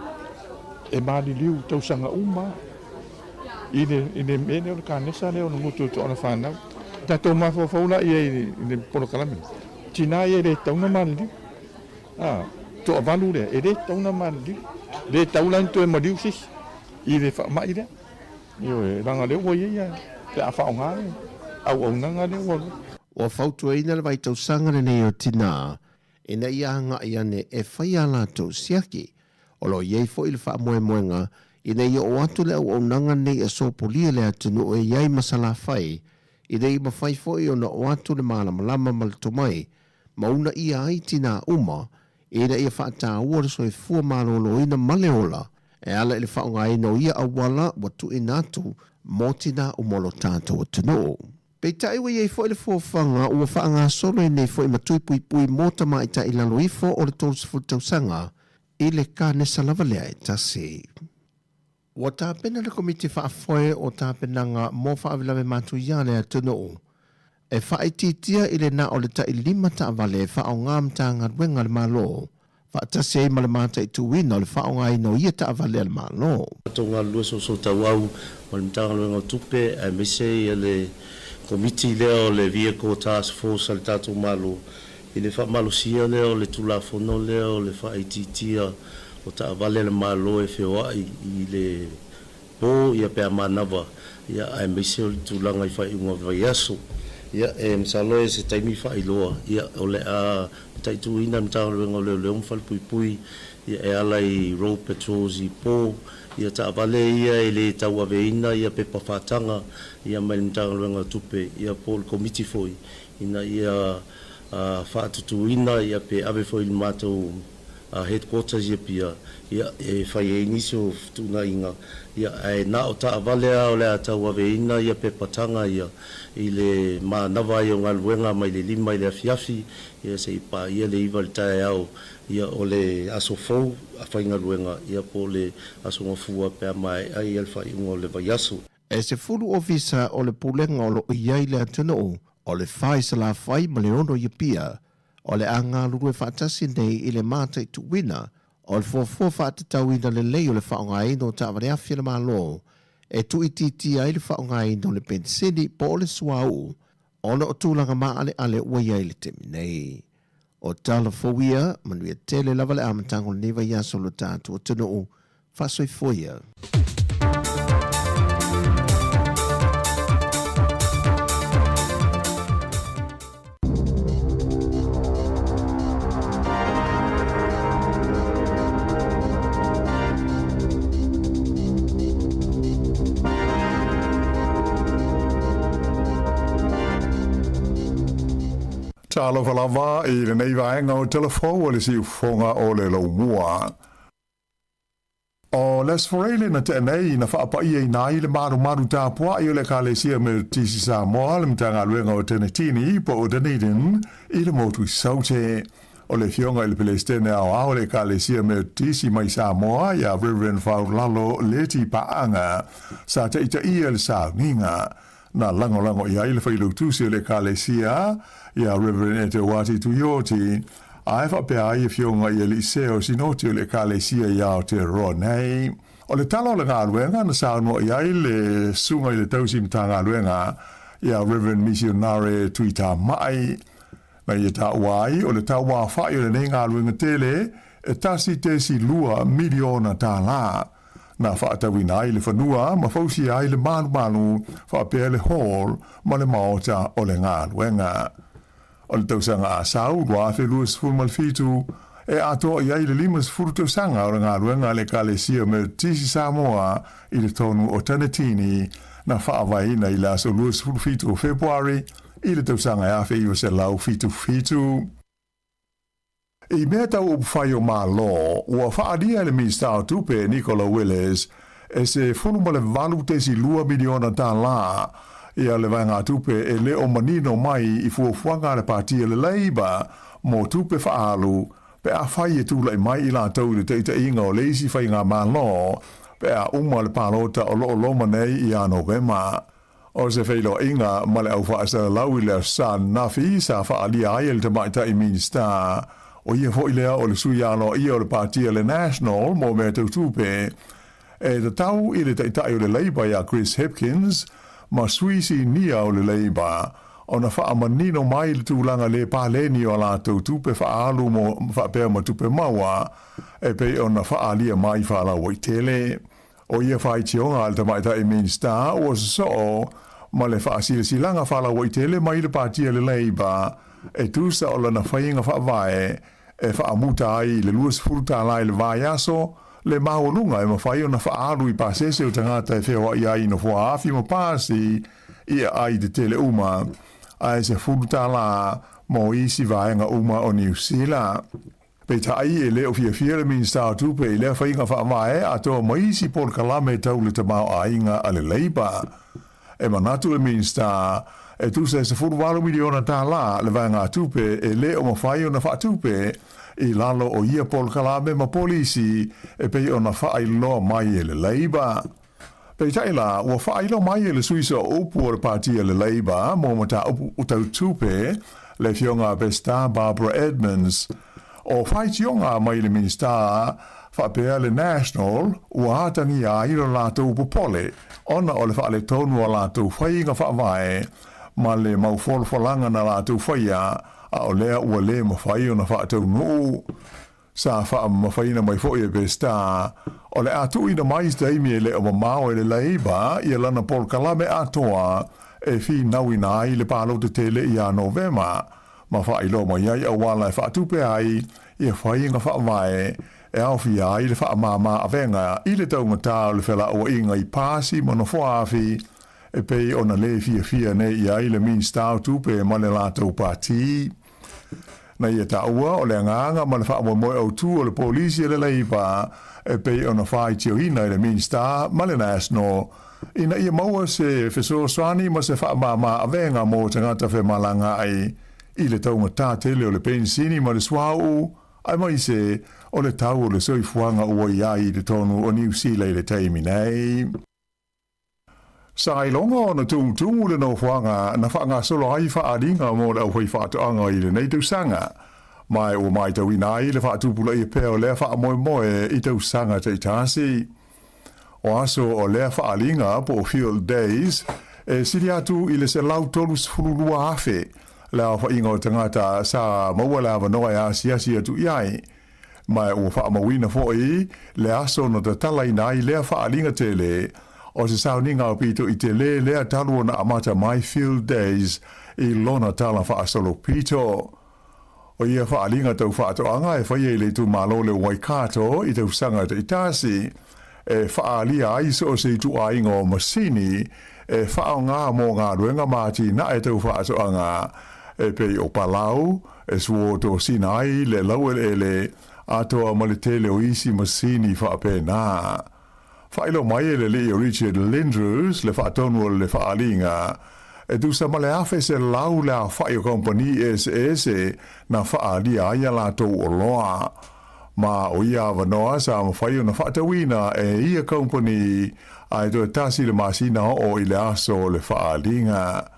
e maali liu tausanga uma, Ine mene o kānesa leo no ngutu to ona whanau. Tato mafofola i le polo kalami. Tina i le tauna mali. To avalu le e le tauna mali. Le taulan to e madiusis. I le fa mai le. Io e ranga le wo ia. Te a fa nga. Au nanga le wo. O fautu ina le vai tausanga le nei o tina. Ina ia hanga ia ne e whai ala tau siaki. O lo iei fo ili wha moe moenga. Ina ia o atu le au nanga nei e sopolia le atunu o e iei masala whai. Ina ia mawhai fo i o na o atu le malama lama malatomai. Mauna ia ai tina uma. Ina ia wha ata ua le soe fua malolo ina maleola. E ala ili wha ngai no ia awala watu inatu. Mo tina umolo tātou atunu. Pei tai wa iei fo i le fuafanga ua whaanga solo i nei fo i matui pui pui mota mai ta i lalo ifo o le tōsu fultausanga i le ka nesa lava lea e tasi. Ua tāpena le komiti whaafoe o tāpenanga mō whaavilawe mātu ia lea tunu. E whaititia i le na o le ta i lima ta avale whao ngām ta ngadwenga le malo. Whaatasi ei male māta i tuwina o le whao ngai no ia ta avale le malo. Tō ngā lua so tau au o le mtanga luenga tupe a mese i le komiti leo le vehicle task force al tatou malo i le whaamalosia leo le tulafono leo le whaititia o ta avale le malo e whioa i le po ia pea manawa ia ai mese o le tulanga i whaiunga vaiaso ia e msalo e se taimi whailoa ia o le a taitu ina mtanga luenga leo leo mwhal pui pui ia e ala i road patrols i po ia ta avale ia i le tau aveina ia pe pawhatanga ia mai mtanga luenga tupe ia po le komiti foi ina ia whaatutuina ia pe ave foi le mātou headquarters ia pia ia e whai e niso tuna inga ia e na o ta avale o le tau aveina ia pe patanga ia i le manawa i o ngā luenga mai le lima i le afiafi ia se ipa ia le iwa le tae au ia o le aso fou a whainga luenga ia po le aso ngafua pia mai ai alfa i ungo le vaiaso. E se fulu ofisa o le pulenga o lo iai le atunu o le whai sa la whai ma le ono i pia o le anga luru e whaatasi nei i le mātai tu wina o le fōfō whaatatau ina le lei o le whaonga ino ta avare awhia le malo e tu ititi ai le whaonga ino le pensini po o le suau ona o tūlanga maa ale ua iai le temi nei. O tala fōwia, manuia tele lava le amatango le niwa ia solo tātu o tunu whasoi fōia. Talo falava i le nei vaenga o telefou o le si ufonga o le lau mua. O les forele na te nei na whaapa ia i nai le maru tāpua i o le kālesia me tisi Sāmoa le mtanga luenga o tenetini po o Dunedin i le motu i saute. O le fionga i le pelestene au le kālesia me tisi mai Sāmoa ia Reverend Faulalo Leti Paanga sa te ita ia le sa ninga. Na lango i ai le whailu tusi le kālesia ia Reverend Ete Wati Tuyoti, a e pe ai e fionga i Eliseo sinoti o le kālesia ia o te roa nei. O le talo le ngā luenga na Sāmoa i ai le sunga i le tausim tā ngā luenga ia Reverend Missionare Tuita Mai. Na i e tā wai o le tā wā whai o le nei ngā luenga tele e tasi tesi lua miliona tā la. Na whaatawina ai le whanua ma fausi ai le manu whaapea le hall ma le maota o le ngā luenga. O le tausanga a sau, rua fe luas fulmal fitu, e ato i ai le limas furu tausanga o le ngā ruenga le kālesia me tisi Sāmoa i le tonu o Tanetini na whaawaina i la so luas furu fitu o Februari i le tausanga e awhi i o se lau fitu. I mea tau upwhai o mā lo, ua whaadia le Minister o Tupe Nicola Willis e se funu ma le valu tesi lua miliona tā la ia le vanga tupe e le o manino mai i fuafuanga le partia le Labour mo tupe whaalu pe a whai e tūlai mai i la tau le teita inga o leisi whai ngā mālo pe a uma le pālota o lo loma nei i a Novema. O se whailo inga ma le au whaasa lau i le san nafi sa whaalia ai le tamaita i Minister o ia fo i lea o le suiano ia o le partia le National mo mea tau tupe e te tau i le teita i o le Labour ia Chris Hipkins ma suisi nia o le Labour ona wha amanino mai le tūlanga le pāleni o la tau tupe wha alu mo wha pēr ma tupe maua, e pei ona wha alia mai wha la wai tele. O ia whai tionga al tamaita e Minister o so ma le wha asile silanga wha la wai tele mai le pātia le Labour, e tūsa o lana whainga wha vae, e wha amuta ai le luas furuta lai le vai aso, le maolunga e mawhai o na wha alu I pāsese o tangata e whewa I ai no wha afi mo pāsi, ia ai te tele uma, ai se furuta la mo isi vaenga uma o New Zealand. Pei tai e leo fia le Minister tupe I lea whainga wha vae a toa mo isi por kalame tau le tamau ainga ale Labour. E manatu le Minister, e tu se furu miliona tā la le vaenga tupe e leo mawhai o na wha tupe, I lalo o ia pol kalame ma polisi e pei o na whaailoa mai e le Labour. Pei taila, ua whaailoa mai e le suisa o upu o le pātia le Labour mo mata upu utau tupe le fionga Besta Barbara Edmonds. O whaitionga mai le Minister whapea le National ua hatangi a ilo lātou upopole ona o le whaale tonu o lātou whainga whaavae ma le maufolfolanga na lātou whaia a o lea ua le mawhai o na whaatau nuu. Sa wha mawhaina mai fo e Besta, o le atu ina mais daimi e le o mamao e le Labour I lana pol kalame atoa e fi naui na ai le palo te tele I a Novema, ma whailo mai ai a wala e whaatupe ai I a whainga whaamae e au fi ai le whaamama a venga I le taunga tā le whela o inga I pāsi mana whaafi e pei ona le fia ne I ai le Minister tupe ma le lātou pāti. Na ia taua o le nganga ma le whaamoe au tū o le polisi e le Labour e pei ona whai tio hina I le Minister ma le National. Ina ia maua se wheso swani ma se whaamama a venga mo tangata whe malanga ai I le taunga tā tele o le pensini ma le swau ai mai se o le tau o le soifuanga ua iai le tonu o New Zealand le taimi nei. Sa ilonga o na tūngu le no fuanga na whaanga solo ai whaaringa mo le au hoi whaatoanga I le nei tausanga. Mai o mai tau inai le whaatupula I peo lea whaamoe I tausanga te itasi. O aso o lea whaaringa po Field Days e siri atu I le se lau tolus furulua afe. Lea whainga o tangata sa maua lea wanoa e asiasi atu iai. Mai o whaamawina fōi le aso no te tala inai lea whaaringa tele o se sauninga o pito I te lea talu na amata My Field Days I lona tala whaasolo pito. O ia whaaringa tau whaatoanga e whaie le tu malo le Waikato I tau sanga te itasi e whaalia aiso o se tu ainga o masini e whaonga mo ngā ruenga māti na e tau whaatoanga e pei o Palau e suo to Sinai le lauele atoa ma le tele o isi masini whaapena. Whailo mai le leo Richard Lindrews le whaatonu le whaalinga e dusa ma le afe se lau le a whaio company SS na whaalia aia lato o loa. Ma o ia wanoa sa ma whaio na whaatawina e ia company ai to tasi le masina o I le aso le whaalinga.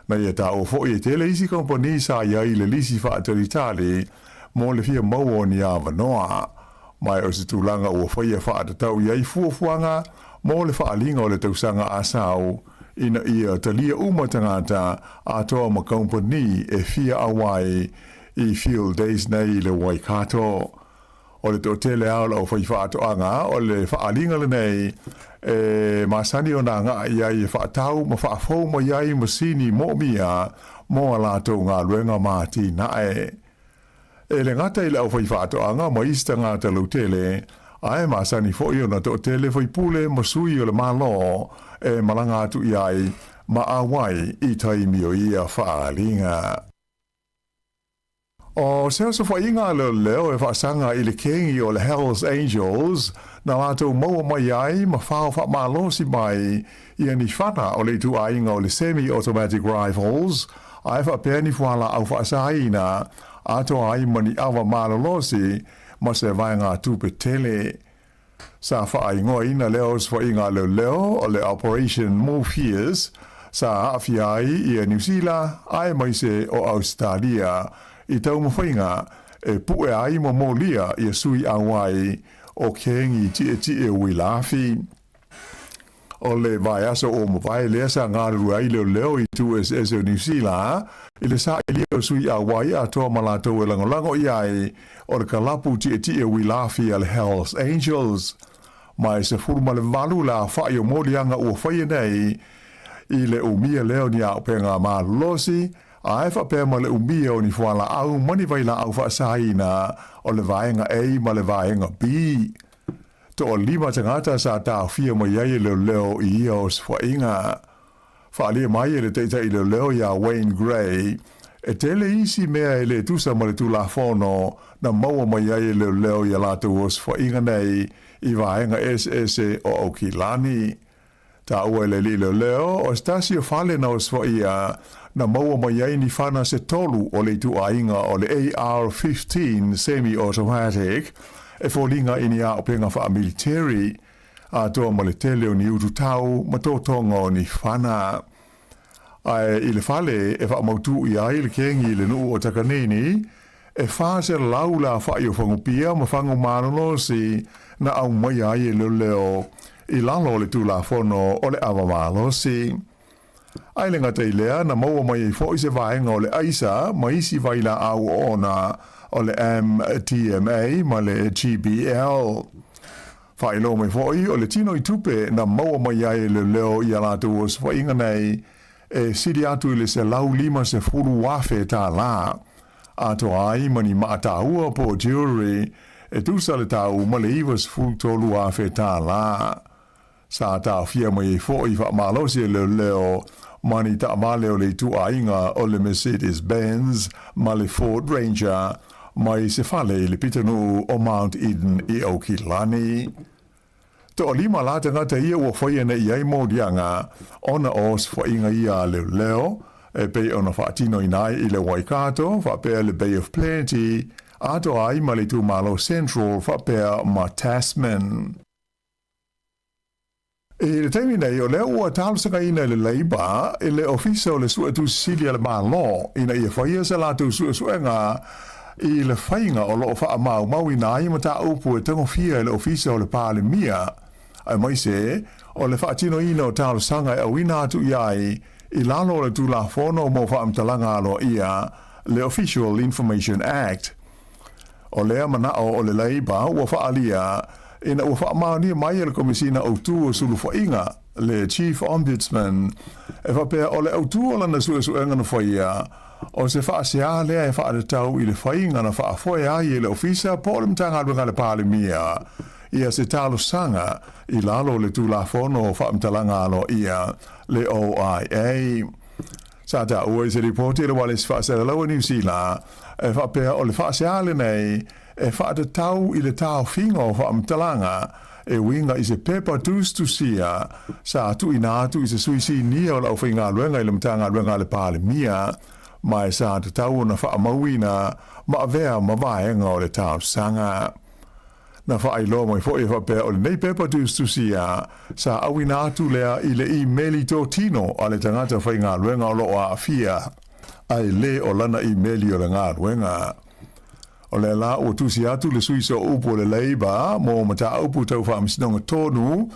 Na ia ta o fo I tele isi company sa iai le lisi whaataritali mo le fia mau ni a wanoa. Mai o se tūlanga o whaia whaatatau iai fuafuanga mo le whaalinga o le tausanga asau ina ia talia umatangata atoa ma company e fia awai I Field Days nei le Waikato. O le tōtele au la o whai whaatoanga o le whaalinga le nei e masani o nā ngā iai e whaatau ma whaafau ma iai masini mo mia mo alato ngā ruenga māti nae. E le ngata I le au whai whaatoanga ma ista ngā talau tele, ae masani fo I o na tō tele whai pule ma sui o le malo e malanga atu iai ma awai I taimi o ia whaalinga. O seo so whainga leo e whaasanga I le kengi o le Hells Angels na lato maua mai ai ma whao whaamalosi mai I ani whana o le tu ainga o le semi-automatic rifles ae whaapeni whala au whaasaina ato ai mani awa malolosi ma se vaenga tupe tele. Sa whaingoa ina leo so whainga leo o le Operation Morpheus sa awhi ai I a New Zealand ai mai se o Australia I tau mawhainga e pue ai mo molia I a sui awai o kengi tie ui lafi. o le vai aso o mo vai le sa ngā ruai leo I tu es o New Zealand, I le sa ili o sui a wai a toa malato e lango iai, o le kalapu ti e wilafi al Hells Angels. Mai se furuma le valu la whai o morianga ua whai nei, I le umia leo ni au penga maa losi, a e whapea ma le umia o ni whala au mani vai la au whaasaina o le vaenga A ma le vaenga B. To o 5 tangata sa tā whia mai iai leo I ia o swainga. Whaalia mai le teita I leo ia Wayne Gray, e tele isi mea e le tusa ma le tula whono na maua mai iai leo ia lātou o swainga nei I vaenga SS o Aukilani. Ta ua le leo o stasi o whale na o swaia na maua mai iai ni whana se tolu o le tu ainga o le AR-15 semi-automatic e fōlinga ini a o penga wha military a toa ma le tele o ni utu tau ma tō tonga o ni whana. Ai I le whale e wha mautu I ai le kengi le nuu o takanini e whase laula wha I o whangupia ma whangu mānono si na au mai ai leo I lalo le tūla whono o le awa mālosi. Ai le ngata I lea na maua mai I fo I se vaenga o le aisa ma isi vaila au ona o le MTMA ma le GBL. Whailo mai fo I o le tino I tupe na maua mai ai leo I alatu o swainga nei e siri atu I le se lau 5 se furu wafe tā la. Ato ai mani maataua po jewelry e tusa le tau ma le iwas furu tolu wafe tā la. Sa tā fia mai fo I wha malosi leo mani ta male o le tu ainga o le Mercedes-Benz ma le Ford Ranger mai se fale le pitanu o Mount Eden I Aukilani. To o 5 lata ngata ia ua whaiana I ai mōdianga ona os whainga ia leo e pei ona whaatino inai I le Waikato whapea le Bay of Plenty ato ai ma le tu malo Central whapea ma Tasman. E le taimi nei o leo ua tālusaka ina le Labour e le ofisa o le sua tu Sicilia le malo ina ia whaia sa la tu suenga I le whainga o loo wha mau ina ai ma tā upu e tango fia e le ofisa o le pālemia. Ai mai se, o le whaatino ina o tālusanga e awina atu iai I lalo le tu la whono mo wha amtalanga alo ia le Official Information Act. O lea manao o le Labour ua whaalia ina ua whaamania mai e le komisina o tu o sulu whainga le Chief Ombudsman e whapea o le au tu o lana suenga na whaia o se whaasea lea e whaaretau I le whainga na whaafoe ai e le ofisa po le mtanga runga le pālemia ia se talo sanga I lalo le tu la whono o whaamtalanga alo ia le OIA. Sa ta ua I se reporti le wale se whaasea laua New Zealand e whapea o le whaasea le nei e whaatetau I le tau whinga o whaamtalanga e winga I se pepa tusia sa tu ina atu I se suisi nia o lau whinga luenga I le mtanga luenga le pālemia mai sa te tau na whaamawina ma avea ma vaenga o le tau sanga. Na whailo mai fo e whapea o le nei pepa tusia sa awina atu lea I le emaili tō tino a le tangata whinga luenga o loa a fia ai le o lana emaili o le ngā luenga. O le la o tusi atu le suiso upo le Labour mo mata upu tau whaamisinonga tonu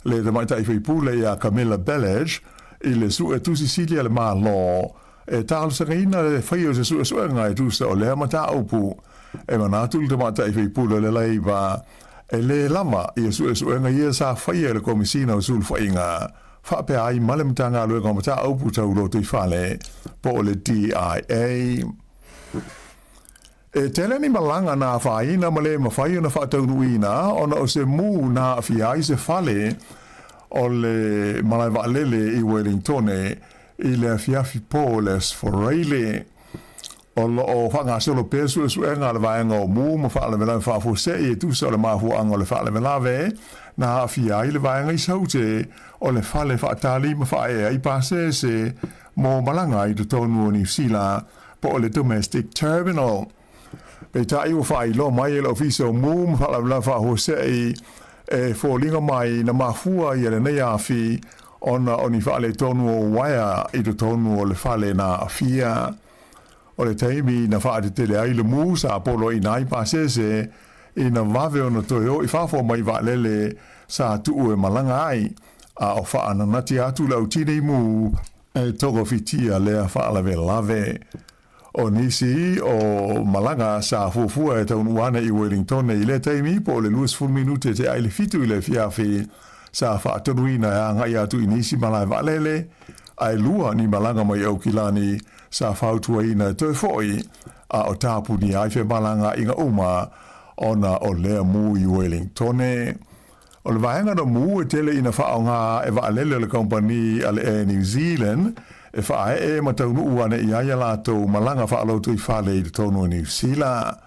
le tamaita I whaipule a Camilla Bellage I le su e tusi Sicilia le maa lo e tālusanga ina le whaio se suenga e tusa o le mata upu e manatu le tamaita I whaipule le Labour e le lama I suenga ia sa whaia le komisina o sul whainga whapea ai malemtanga luenga mata upu tau roto I whale po le DIA. E tele ni malanga na whaina male mawhaia na whaataunuina ona o se mū na whiai se whale o le malai waalele I Wellington I le fiafi po le sforeile o lo o whanga solo pesu e suenga le vaenga o mū ma whaale vela whaafose e tusa o le mahu anga o le whaale velave na whiai le vaenga I saute o le whale whaatali ma whae I pase se mo malanga I te tonu o New Zealand po o le domestic terminal. Pe tai o whailo mai e la ofisa o mū ma whaala whaahose e fōlinga mai na mafua I le nei awhi ona o ni whaale tonu o waia I te tonu o le whaale na awhia. O le teimi na whaate tele ai le mū sa apolo I nai pasese I na wave o na toi o I whafo mai waalele sa tuu e malanga ai a o whaananati atu lau tine mu e toko fitia lea whaalawe lave. O nisi o malanga sa fufua e taunuana i Wellington i le taimi po le luas full minute te aile fitu i le fiafi sa whaatonuina e angai atu i nisi malai valele ai lua ni malanga mai au kilani sa whautuaina toi foi a o tapu ni aife malanga inga uma ona o lea mu i Wellington o le vaenga no mu e tele ina whaonga e valele le kompani ale e New Zealand e whae e mataunu uane i aia lātou malanga whaalautu i whale i tonu New Zealand.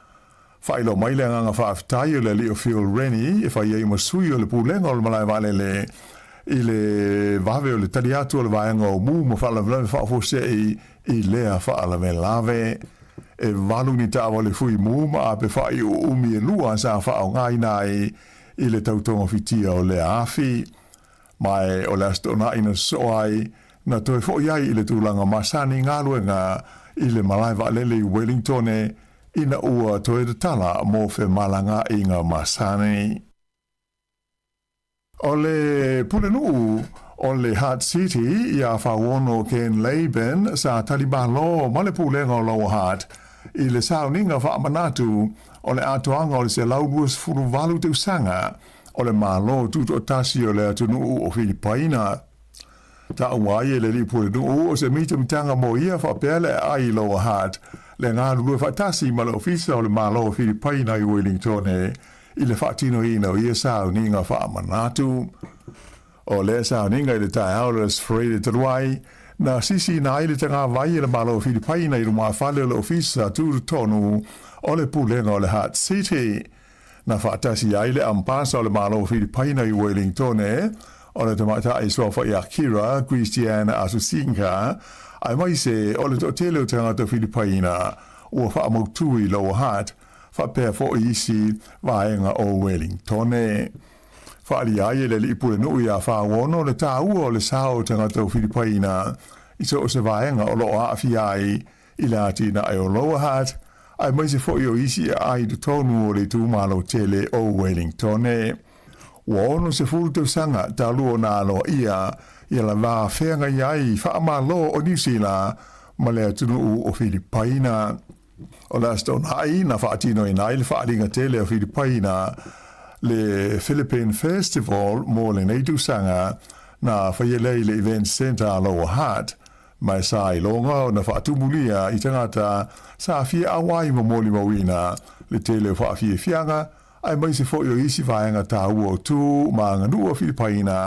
Whailo maile nganga whaafitai o le li o Phil Rennie e whai ei masui o le pūlenga o le malai valele i le vave o le tali atu o le vaenga o mu ma whaalawelawe whaafose i lea whaalame lave. E walu ni tawa le fui mu ma ape whai o umi e lua sa whao ngai nai i le tautonga fitia o le afi. Mai o le astona ina soai na toi fo iai i le tūlanga masani ngā luenga i le malai valele i Wellington ina ua toi te tala mō whe malanga i ngā masani. O le pulenu o le Hard City i a whawono Ken Laban sa talibalo ma le pulenga o Lower Hart i le sauninga whaamanatu o le atoanga o le se laubuas furu valu te usanga o le malo tuto o tasi o le atunu o Filipaina. Ta uai e le li pulenu o se mita mitanga mo ia whapele ai Lower Hart le ngā lua whatasi ma le ofisa o le malo o Filipaina i Wellington i le whaatino ina o ia sauninga whaamanatu. O le sauninga i le tae aulas Frede Taruai, na sisi na ile tanga vai le malo o Filipaina i ruma whale o le ofisa tūru tonu o le pulenga o le Hart City. Na whaatasi aile ampasa o le malo o Filipaina i Wellington o le tamata i sofa i Akira, Christiana Asusinka, ai mai se o le totele o tangata Filipaina ua whaamautu i Lower Hart, whapea fo isi vaenga o Wellington. Whaali aie le li pule nui a whaono le tāua o le sao tangata o Filipaina i so o se vaenga o loo aafi ai i la tina ai o Lower Hart, ai mai se fo i o isi ai du tonu o le tūmalo tele o Wellington. Ua ono se furu tau sanga ta luo nā loa ia la wā whenga iai whaama lo o New Zealand ma le atunu o Filipaina. O la stone hai na whaatino i nai le whaaringa tele o Filipaina le Philippine Festival mo le neitu sanga na whaielei le Event Center Lower Hart. Mai sa i longa o na whaatumulia i tangata sa fia awai mo moli mawina le tele o whaafie fianga ai mai se fo i o isi vaenga tā ua o tū ma nganu o Filipaina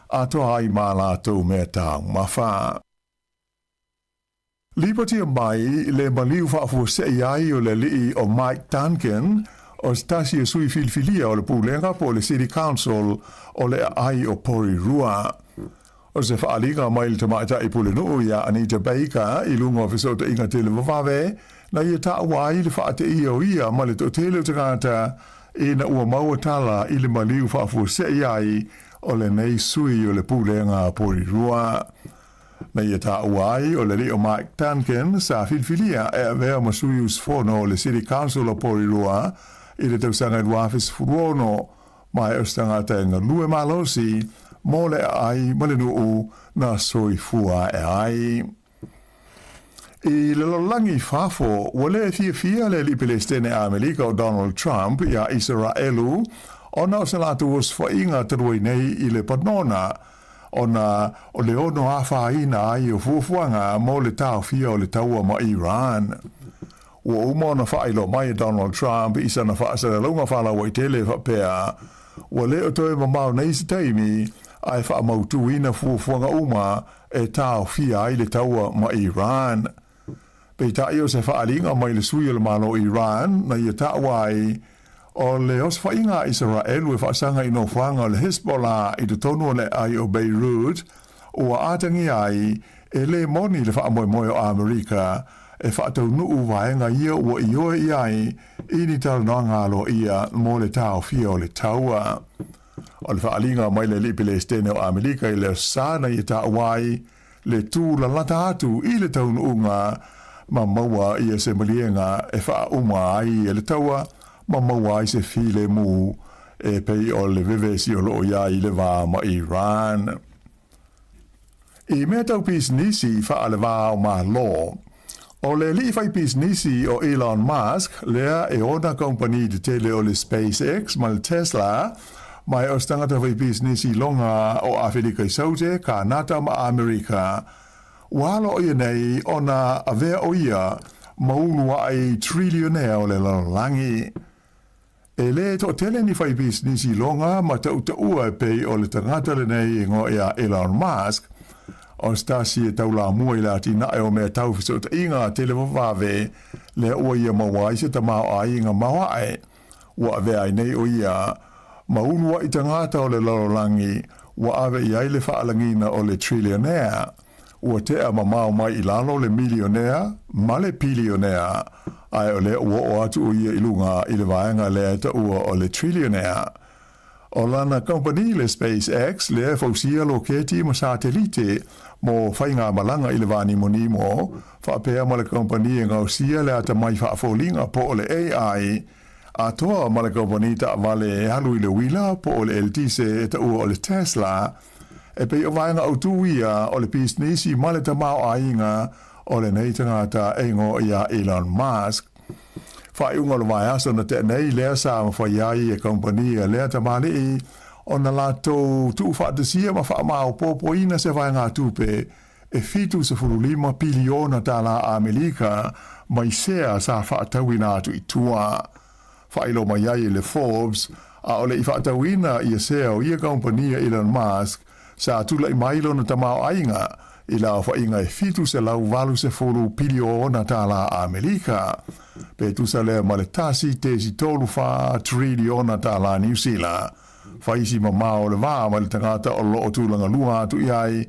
a toa ai mā lātou mea tā mawha. Liberty mai le maliu whaafua se iai o le lii o Mike Duncan o stasi e sui filfilia o le pūlenga po le City Council o le ai o Porirua. O se whaalinga mai le tamaita i pulenu ia Anita Baker i lunga o fisota inga tele wawawe na ia ta wai le whaate ia o ia ma le to tele o tangata e na ua maua tala i le maliu whaafua se iai o le nei sui o le pūlenga Porirua. Na ia ta uai o le li o Mike Duncan sa filfilia e avea masui usfono o le City Council o Porirua i le tausanga i wafis furono mai o stangata e ngā lue malosi mo le ai ma le nuu na soi fua e ai. I le lolangi fafo wale fia le li pelestene a Amerika o Donald Trump ia Israelu ona o se latu os whainga tarui nei i le panona ona o le ono a whaina ai o fuafuanga mo le tau fia o le taua ma Iran. Ua umona whailo mai Donald Trump isa na whaasara launga whala wa i tele whapea. Ua leo toe mamau nei se taimi ai whaamautu ina fuafuanga uma e tau fia ai le taua ma Iran. Pei tai o se whaalinga mai le sui o le malo Iran na ia tauai o le os whainga Israel e whaasanga i no whanga o le Hezbollah i te tonu le ai o Beirut ua atangi ai e le moni le whaamoemoe o Amerika e whaatau nuu waenga ia ua ioe i ai i ni tala noangalo ia mo le tau fia o le taua. O le whaalinga mai le lipile stene o Amerika i le sana i tauai le tū la lata atu i le taunu unga ma maua ia se malienga e wha uma ai e le taua ma maua i se file mu e pei o le vevesi o loo ia i le wā ma Iran. I mea tau pisnisi whaalewa o mā lo. O le li fai pisnisi o Elon Musk, lea e ona company de tele o le SpaceX ma le Tesla, mai o stangata fai pisnisi longa o Afrika i saute, ka nata ma Amerika. Walo o ia nei, ona avea o ia, maunua ai trillionaire o le langi. E le to tele ni fai pisnisi longa, ma tau ua e pei o le tangata le nei ngo ia Elon Musk, o stasi e tau la mua i la tina e o mea tau fisot inga tele wawave le ua ia mawai se ta mao ai inga mawai. Ua ave ai nei o ia, maunua i tangata o le lalolangi, ua ave i ai le whaalangina o le trillionaire. Ua tea mamao mai i lalo le millionaire, ma le billionaire, ai o le ua o atu o ia ilunga i le vaenga le ta ua o le trillionaire. O lana company le SpaceX le fausia loketi ma satelite mo whainga malanga i le vani monimo, whapea ma le company e ngausia le ata mai whaafolinga po o le AI, a toa ma le company ta vale e halu i le wila po o le LTC e ta ua o le Tesla, e pei o vaenga autuia o le pisnisi ma le tamao ainga o le neitangata engo ia Elon Musk. Whai unga lo vai aso na te nei lea sa ma whai ai e kompania lea ta mali i o na lato tu whaatasia ma wha mao popo ina se vai ngā tupe e fitu se furulima piliona ta la Amerika mai sea sa whaatawina atu i tua. Whai lo mai ai le Forbes a ole i whaatawina i a sea o ia kompania Elon Musk sa tula i mailo na tamao ainga i la whainga e fitu se lau walu se furu piliona ta la Amerika. Pe tu sa lea ma le tasi te si tolu wha triliona ta la New Zealand. Whaisi ma mao le wā ma le tangata o lo o tūlanga lua atu iai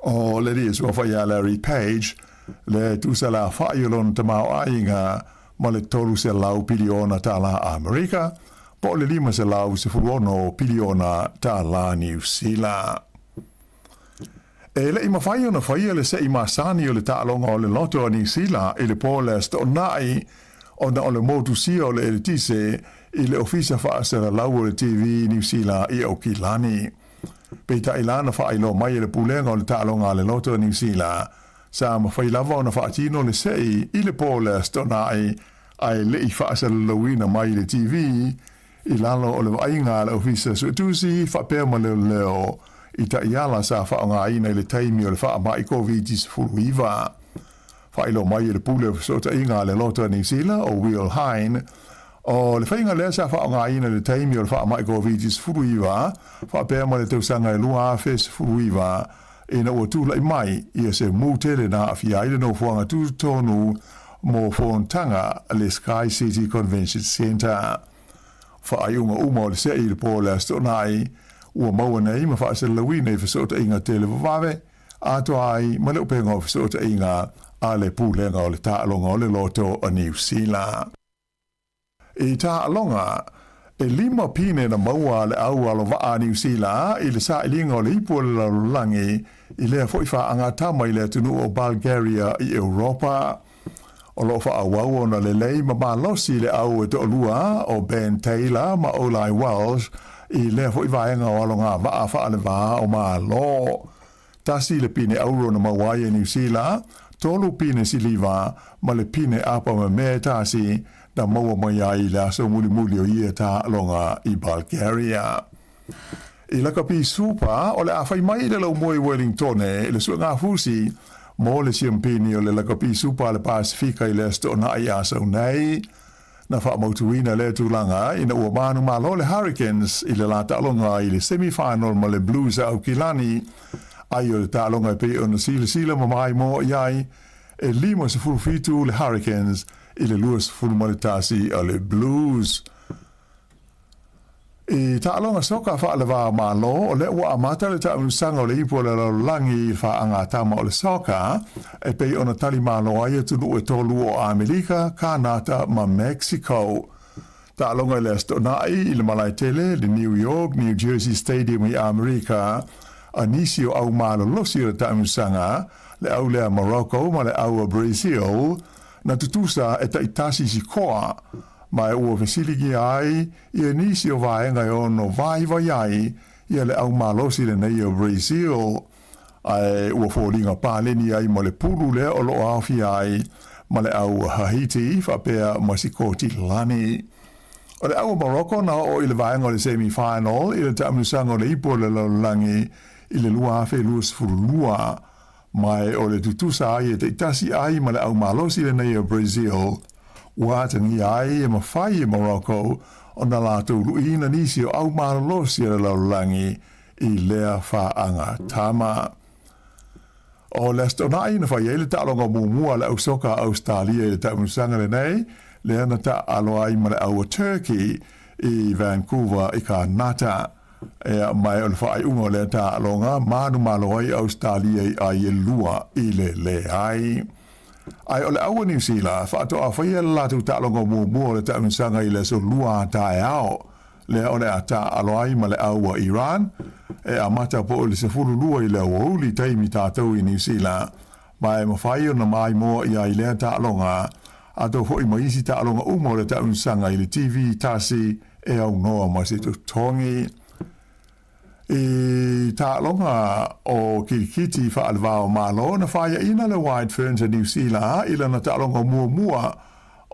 o le ries o whaia Larry Page le tu sa la whaiolon ta mao ainga ma le tolu se lau piliona ta la Amerika po le lima se lau se furuono piliona ta la New Zealand. E le ima whaia na whaia le se ima sani o le taalonga o le loto a New Zealand i le pōle sto nai o na o le motu sia o le eritise i le ofisa whaasera lau o le TV New Zealand i au ki lani. Peita ilana whailo mai le pulenga o le taalonga le loto a New Zealand sa ma whailava o na whaatino le sei i le pōle sto nai ai le i whaasera lauina mai le TV i lalo o le wainga le ofisa suetusi whapea ma leo leo i ta iala sa whaonga ina i le taimi o le wha mai COVID-19 furuiva. Whailo mai le pule sota inga le loto New Zealand o Will Hine o le whainga lea sa whaonga ina le taimi o le wha mai COVID-19 furuiva whapea ma le tausanga e lua afes furuiva ina ua tūlai mai ia se mūtere na awhiaile no fuanga tūtonu mo Fontanga le Sky City Convention Centre. Whaaiunga uma o le se i le pōle stonai ua maua nei ma whaasela lawina i whasota inga tele wawawe, ato ai ma leo penga o whasota inga a le pūlenga o le taalonga o le loto a New Zealand. I taalonga, e 5 pine na maua le au alo waa New Zealand i le sa ilinga o le ipu o le lalulangi i lea foifa anga tama i le tunu o Bulgaria i Europa. O lo wha awau na le lei ma losi le au e to lua o Ben Taylor ma Olai Welsh i lea fo i vaenga o alonga waa wha ale waa o maa lo. Tasi le pine auro na mawai e New Zealand, tolu pine siliva ma le pine apa ma mea tasi na maua mai ai le aso muli muli o ia ta alonga i Bulgaria. I laka pi supa o le awhai mai le lau moi Wellington e le sua ngā fusi mo le siampini o le laka pi supa le Pasifika i le sto na i aso nei. Na wha mautuina le tūlanga ina ua manu malo le Hurricanes i le la ta'alonga i le semi-final ma le Blues au Kilani. Ai o le ta'alonga i pe o na sila ma mai mo iai e 5-5 le Hurricanes i le 2-0 ma le tasi a le Blues. I ta'alonga soka wha le wā malo o le ua amata le ta'amusanga o le ipo le langi i wha anga tama o le soka e pei ona tali malo ai tunu e tolu o Amerika, Kanata ma Mexico. Ta'alonga le astonai i le malai tele le New York, New Jersey Stadium i Amerika a nisi o au malo losi o le ta'amusanga le au lea Morocco ma le au a Brazil na tutusa e taitasi si koa mai ua fesiligi ai ia nisi o vaenga e ono vai ai ia le au malosi le nei o Brazil ai ua fōringa pāleni ai mo le pulu lea o lo awhi ai ma le au Haiti whapea Masikoti Lani. O le au Morocco na o i le vaenga o le semi-final i le taamusanga o le ipo le laulangi i le lua awhi luas furulua mai o le tutusa ai e te itasi ai ma le au malosi le nei o Brazil ua tangi ai e mawhai e Morocco o na lātou luina nisi o au malosi le laulangi i lea whaanga tama. O le astonai na whai ele ta'alonga muamua le au soka Australia i le taamusanga le nei le ana ta'aloai ma le au Turkey i Vancouver i ka nata e mai o le whaai unga le ta'alonga manu malo ai Australia i ai e lua i le ai. Ai o le au New Zealand whaato a whai ele latu ta'alonga muamua le taamusanga i le so lua tae ao le o le ata aloai ma le au Iran e a mata po le se fulu lua i le uli taimi tātou i New Zealand ma e mawhai o na mai moa i ai lea ta'alonga a tau hoi ma isi ta'alonga umo le taunsanga i le TV tasi e au noa ma se tongi i ta'alonga o kirikiti whaalvao malo na whaia ina le White Ferns a New Zealand ila na ta'alonga mua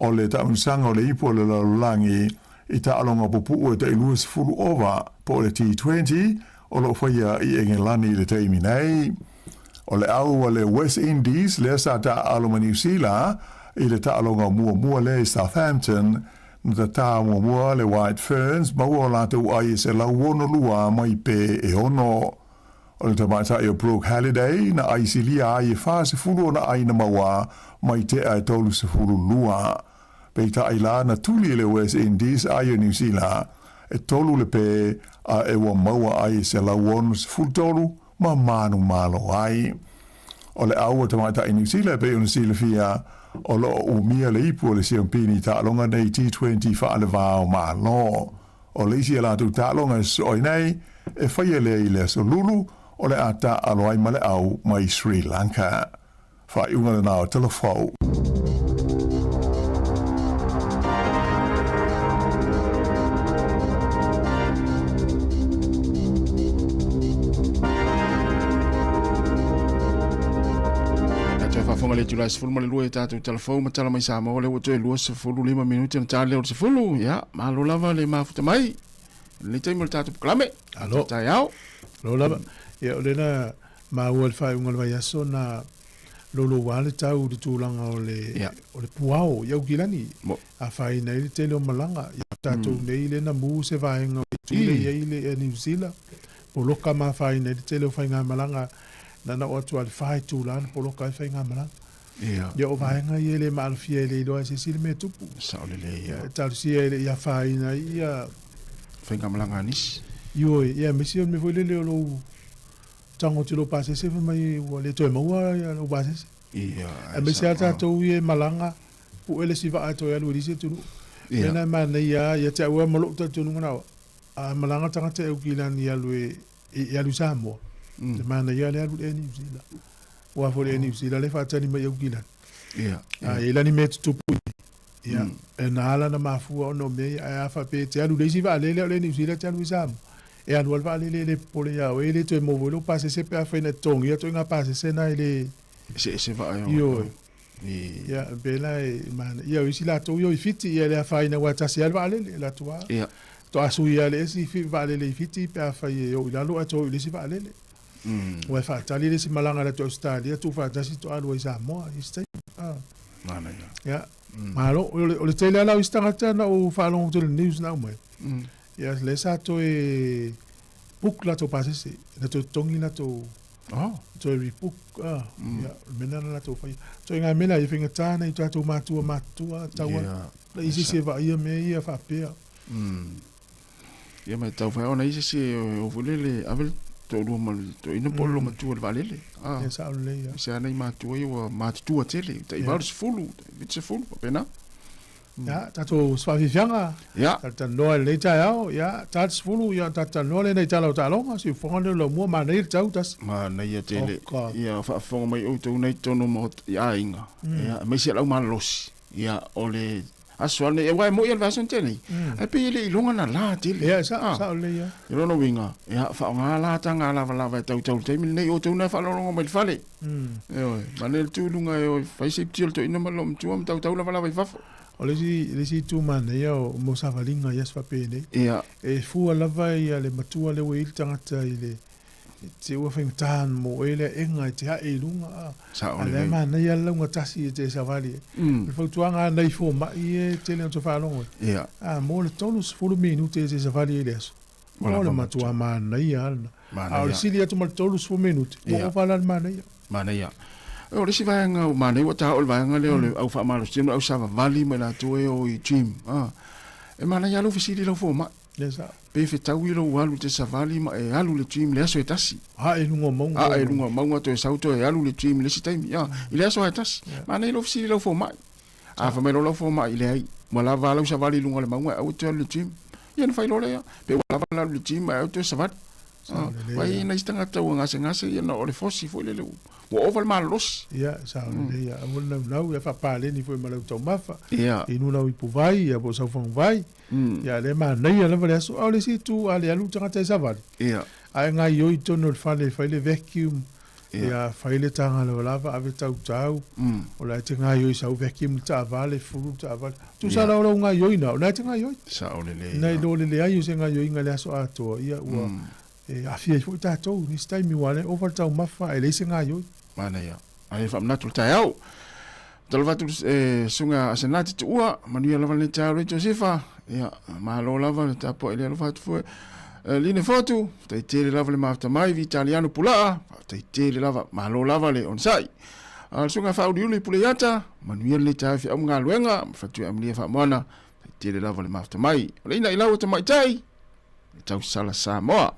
o le taunsanga o le ipo le laulangi i ta'alonga pupu e te iluas fulu ova po le T20 o lo whaia i Engelani le teimi nei. O le au le West Indies le sa ta'alonga New Zealand i le ta'alonga mua le Southampton na ta tā mua le White Ferns maua lātou ai se lau wono lua mai pe e ono. O le tamaita e o Brooke Halliday na ai silia ai e whase fulu na ai na maua mai te ai tolu se fulu lua. Peita ai la na tuli le West Indies ai o New Zealand e tolu le pe a e wa maua ai se lau wono se fulu tolu ma manu malo ai. O le au tamaita i New Zealand pe o New Zealand fia o lo umia le ipu le siampini ta'alonga nei T20 whaale vāo malo. O le isi ala tu ta'alonga soi nei e whaia le i le solulu o le ata aloai ma le au mai Sri Lanka. Whai unga le nao telefau. Le July se fulma le lua e tātou telefou ma tala mai Sāmoa le wato e lua se fulu 5 minuti na tāle o se fulu ya malo lava le mafuta mai le taimo le tātou puklame alo tai au lo lava ya o le na ma ua le whai unga le vai aso na lolo wale tau de tūlanga o le puao iau kilani a whai nei le tele o malanga ya tātou nei le na mū se vaenga o tūle iei le e New Zealand po loka ma whai nei le tele o whai ngā malanga na o atu al whai tūlana po loka e whai ngā malanga ya o vaenga i ele maalfia ele loa se sile me tupu saole le tal si ele ia faina ia whainga malanga nis yo ia me si me foi le lo tango te lo pase se mai o le to maua ia lo pase ia me se ata to ie malanga pu ele si va ato ia lo dise tu na mana ia te ua malo ta tu ngana a malanga tanga te u kilan ia lo ia lo Sāmoa te mana ia le e New Zealand wa fo le New Zealand le fa tani mai u kilan ia ni met tu pu ia e na ala na mafu o no me a fa pe te alu le si va le New Zealand te alu Sāmoa e anu va le pole ya o ele to mo volo pase se pe a fa na tong ia to nga pase se na ele se va yo ia bela e man ia isi la to yo fiti ia le fa ina wa tasi alva le la tua ia to asu ia le si fi va le fiti pe a fa yo la lo ato le si va le wa fa tali le si malanga la to Australia tu fa tasi to alu Sāmoa iste mana ya malo o le tele la istanga na o fa long to the news na mo ya le sa to e book la to pase se na to tongi la to to book ya mena la to fa to nga mena i finga tana i to matua tawa la isi se va ia me ia fa pe ia mai tau fa ona isi se o volele avel to lu mal to ina polo matua valele ya sa le ya se ana i matua i o matua tele tai va fulu vitse fulu pena ya tato swafianga ya tata no le tao ya tats fulu ya tata no le nei talo talo si fonga lo mo ma nei tau tas ma nei tele ya fa fonga mai o to nei tono mo ya inga ya me se la ma los ya ole Aswale e wai mo ia vason tele. Ai pe ile longa na la tele. Ya sa le ya. Yo no winga. Ya fa nga la tanga la tau te mi nei o tu na fa longa mai fale. Oi, manel tu lunga e fa se til to ina malom tu am tau la fa. O le si tu mana ia o mo sa valinga ia sfa pe nei. Ia. E fu la vai le matua le we tangata ile te ua whainga tāna mo ele enga te hae lunga a le mana ia launga tasi e te savali le whautuanga nei fō mai e te leo te whālongo mo le tonu sifuru minute e te savali e le aso mo le matua mana ia alna a o le sili atu ma le tonu sifuru minute mo o whalan mana ia o le si vaenga o mana iwa taha o le vaenga leo le au whaamalo stino au sava vali me la tue o i gym e mana ia lo fisiri lau fō mai pe fe tau ilo walu te savali ma e alu le dream le aso e tasi e lunga maunga to e sauto e alu le dream le si taimi i le aso e tasi ma nei lo fisi lo fo mai a fa me lo fo mai le ai ma la vala savali lunga le maunga au te le dream ia na fai lo le pe wala vala le dream au te savali vai na istanga tau ngase ia na ole fosi fo le o oval malos ia sa le ia mo na fa pale ni fo malau tau mafa i nu na i puvai ia bo sa fon vai ia le ma nei ala vale so ole si tu ale alu tanga te savali ia ai nga yo i tono fale fale vacuum ia fale tanga le lava ave tau o la te nga yo i sa vacuum ta vale furu ta vale tu sa la nga yo ina na te nga yo sa ole le nei lo le ai se nga yo nga le so ato ia ua a fia fo ta to ni stai mi wale over tau mafa ele se nga yo mana ia ai fa mna tu tau talvatu sunga asenati tu ua manuia lava le tau Josefa ia malo lava le tapo ele lava tu line foto te tele lava le mafta mai vi italiano pula te tele lava malo lava le onsai al sunga fa uliuli puleata manuia le tau fi am ngaluenga fatu amlia fa mona te tele lava le mafta mai le ina ilawa te mai tai tau sala Sāmoa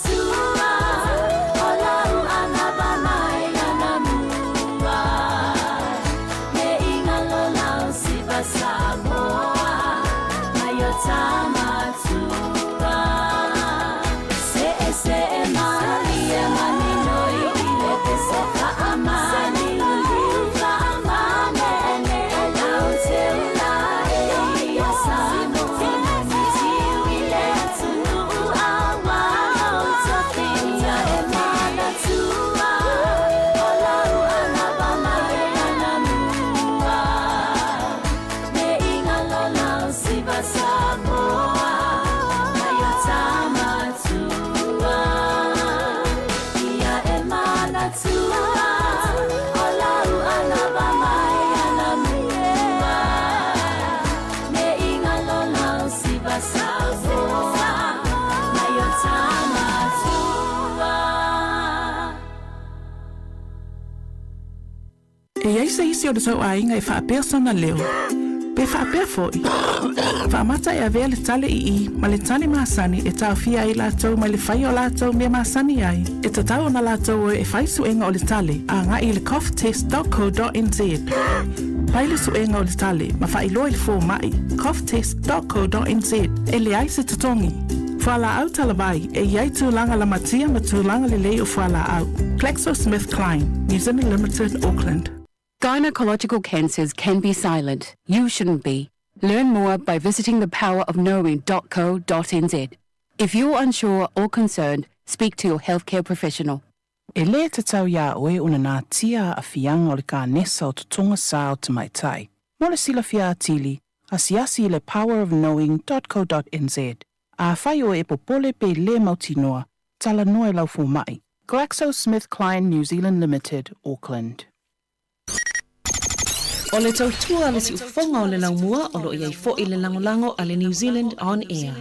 Tua, olau anabana yana se isi o le tau ainga e whaapea sona leo. Pe whaapea foi. Whaamata e avea le tale i ma le tale maasani e tau fia i lātou ma le whai o lātou mea maasani ai. E tatau na lātou e whai suenga o le tale a ngā i le coughtest.co.nz. Pai le suenga o le tale ma whai loa i le fō mai coughtest.co.nz e le ai se tatongi. Whala au talavai e iai tūlanga la matia ma tūlanga le lei o whala au. GlaxoSmithKline, New Zealand Limited, Auckland. Gynecological cancers can be silent. You shouldn't be. Learn more by visiting thepowerofknowing.co.nz. If you're unsure or concerned, speak to your healthcare professional. E le te tau ia oe una nā tia a fianga o le ka nesa o tutunga sā o te maitai. Mo le sila fia atili, asiasi le powerofknowing.co.nz. A whai o e popole pe le mautinoa, tala noe lau fu mai. GlaxoSmithKline New Zealand Limited, Auckland. O le tautua le si ufonga o le laumua o lo iai fo i le langolango a le New Zealand On Air.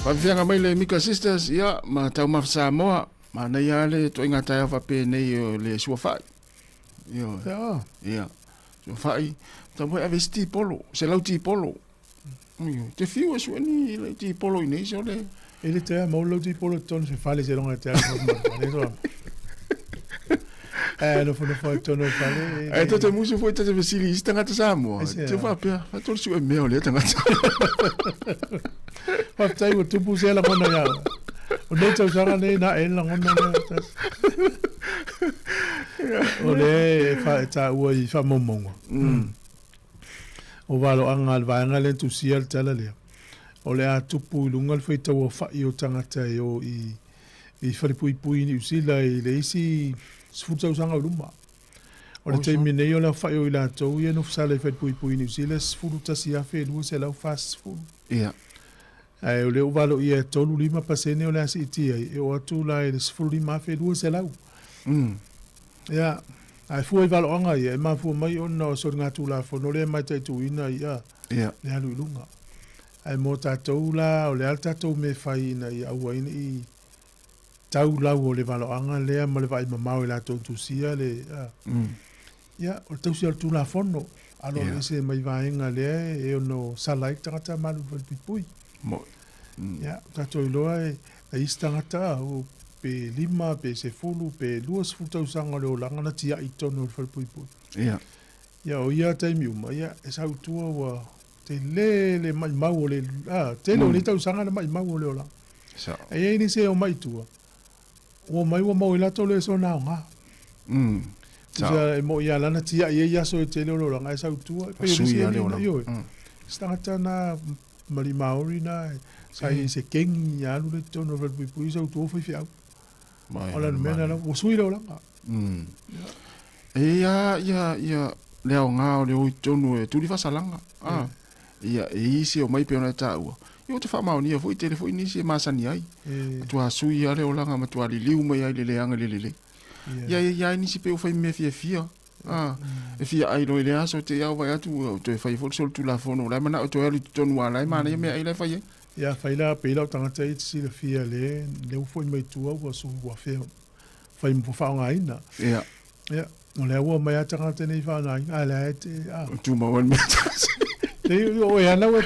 Whawhianga mai le Mika Sisters, ia, ma tau mafa Sāmoa, ma nei ale, to inga tai awha pe nei o le sua whai. Ia. So fai, ta mo ave sti polo, se lau ti polo. Te fiu e sueni le ti polo i nei so le. Ele te mo lau ti polo ton se fale se longa te. No foi tono fale. E te musu foi te vesili stanga te Sāmoa. Te fa pe, fa tol su e meo le tanga. Fa tai o tu puse la kona ya. O nei tau sanga nei na e la ngona na. O le fa ta ua I fa momonga. O valo anga vanga le tu sia tala le. O le a tupu lunga le foi tau fa I o tangata o I wharipui pui ni usila I le isi sfuta usanga urumba. O le teimi nei o la whai o I la tau I no fsale wharipui pui ni usila sfuta si a whi lua se lau fast food. Ia. Ai o le uvalo I e tolu lima pasene o le asi iti ai. E o atu la e le sfuru lima whi lua se lau. Ia. Ai fua I valo anga ia. E ma fua mai o na o sori ngā tū la whono le mai tai tu ina ia. Ia. Le alu ilunga. Ai mo tātou la o le al tātou me whai ina I aua ina I tau lau o le valo anga lea ma le vai mamau I la tontu sia le ia o tau sia tu la fono alo le se mai vaenga lea e ono salai tangata malu pipui mo ia tato I loa e istangata o pe lima pe se fulu pe luas futau sanga le o langa na tia I tono le pipui ia ia o ia taimi uma ia e sau tua wa te le mai mau o le te lo le tau sanga le mai mau o le o langa e ni se o mai tua o mai wa mo ila tole so na nga mo ya lana tia ia so te le lo nga sa tua pe yo stata na mari maori na sai se king ya lu le tono ver pu so tu fo fia ola mena la o sui lo nga ia le nga o le o tono e tu li fa salanga ia e isi o mai pe ona tau yo te fa mau ni foi telefoni ni se masani ai tu asui ale o langa ma tu ali liu mai ai le anga le ia ni se pe o fai me fia e fia ai lo le aso te ia vai atu te fai fo sol tu la fono la mana o to ali tonu ala ma na me ai le fai ia fai la pe la tanga te si le fia le foi mai tu o so wa fe fai mo fa nga ina ia o le o mai tanga te nei fa na ala te tu ma wan me te o ia na o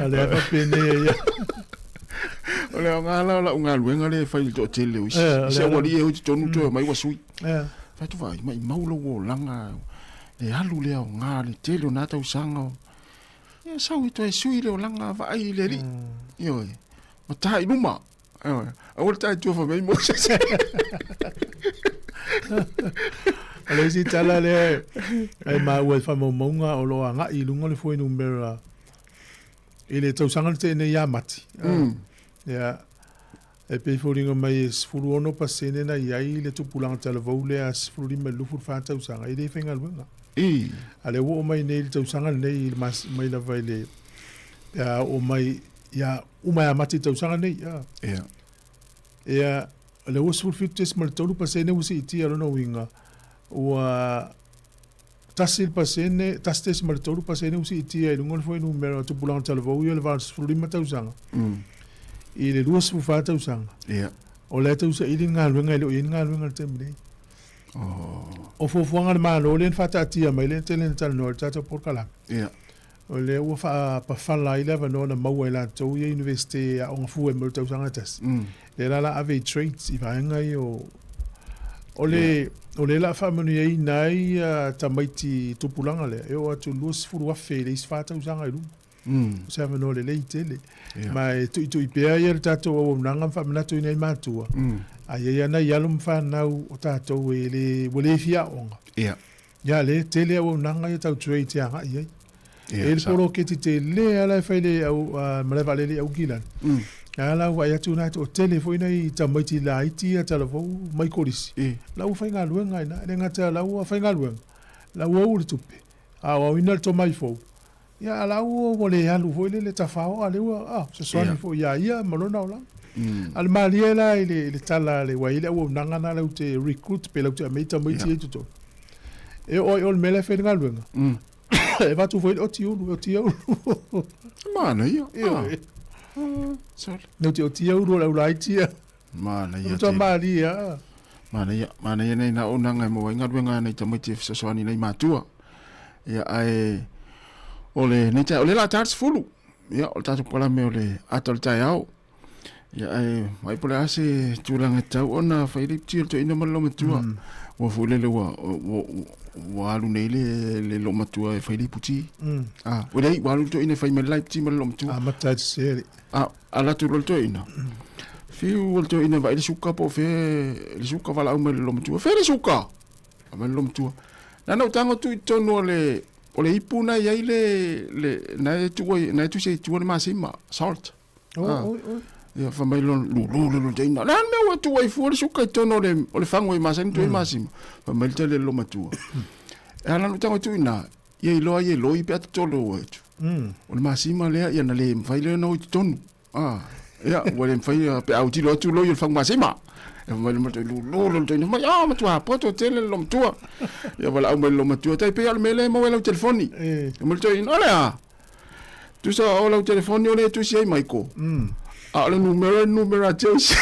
ale a pene ia ole nga la unga luenga le fai to tele o se wali e o tonu to mai wasui fa tu vai mai maulo o langa e alu le nga le tele na ta usanga ia sa to e sui le langa vai le ri io ma tai luma a volta tu fa mai mo ale si tala le ai ma ua fa momonga o lo anga I lunga le foi numera ele tau sanga te ne ya mati ya e pe foringa mai sfuru ono pasene na iai le tupulanga tala voule as furi me lufu fa tau sanga ile fenga lunga ale wo mai ne tau sanga nei mas mai la vai le ya o mai ya uma ya mati tau sanga nei ya le wo sfuru fites mal tolu pasene usi ti alo no winga ua tasil pasene tastes mal tolu pasene usi tia I lungo foi numero tu pulang talvo ia le vas frulima tausanga I le duas fufa tausanga o le tausa I nga luenga le nga luenga te mine o fofuanga ma lo len fata tia mai le telen tal no tata por kala o le ua fa pa fala I le no na mau ela to ia university a on fu e mo tausanga tas le la ave traits I va nga o le la family ai nai tamaiti tupulanga le e o atu lus furu afe le isfata usanga ilu sa no le tele mai tu ipea ia tato o nanga famina tu nei matua ai ia na yalum fa na o tato le wole fia onga ya le tele o nanga ia tau trade ya ai e poro ke te le ala fa le au maleva le au gilan ala wa ya tu na o telefone I tamaiti la iti a telefo mai korisi la u fainga luenga ina le ngata la u fainga luenga la u le tupe a wa ina to mai fo ya la u mo le alu fo le tafao ale wa se soani fo ya malona ola al maliela le tala le wa ile u nanga na le te recruit pe le te mai tamaiti e tuto e o mele fainga luenga e va tu fo o tio mana ia no te o tia uro la tia Mana ia. Tua mali ya. Mana ia nei na onanga mo inga wenga nei tamai te fisaswani nei matua. Ia ai ole nei ta ole la tarts fulu. Ia o tatu kola me ole atol tai au. Ia ai mai pole ase tulanga tau ona fairip tir to ina malo matua. Wa fule le wa alu nei le lo matua e fairip puti. Wa dei wa alu to ina fai me life ti malo matua. Matai seri. Ala tu to ina. Fiu to ina vai le suka po fe le suka vala au me lo matua. Fe le suka. Me lo matua. Na no tango tu to no le ole ipuna ia le na tu se tu le masima salt. Ia fa mai lo teina. Na me wa tu ai fu le suka to no le ole fango i masen tu i masima. Fa mai te le lo matua. E ala no tango tu ina ia lo i pe to lo e. Ole masima le ia na le fai le no tonu. Ia wa le fai pe au ti lo tu lo i fango masima. E mai lo teina. Ma matua poto tele lo matua. Ia wala au mai lo matua tai pe al mele mo le telefoni. E mo teina ole tu sa o telefoni ole tu si ai mai ko. Le numero Deus.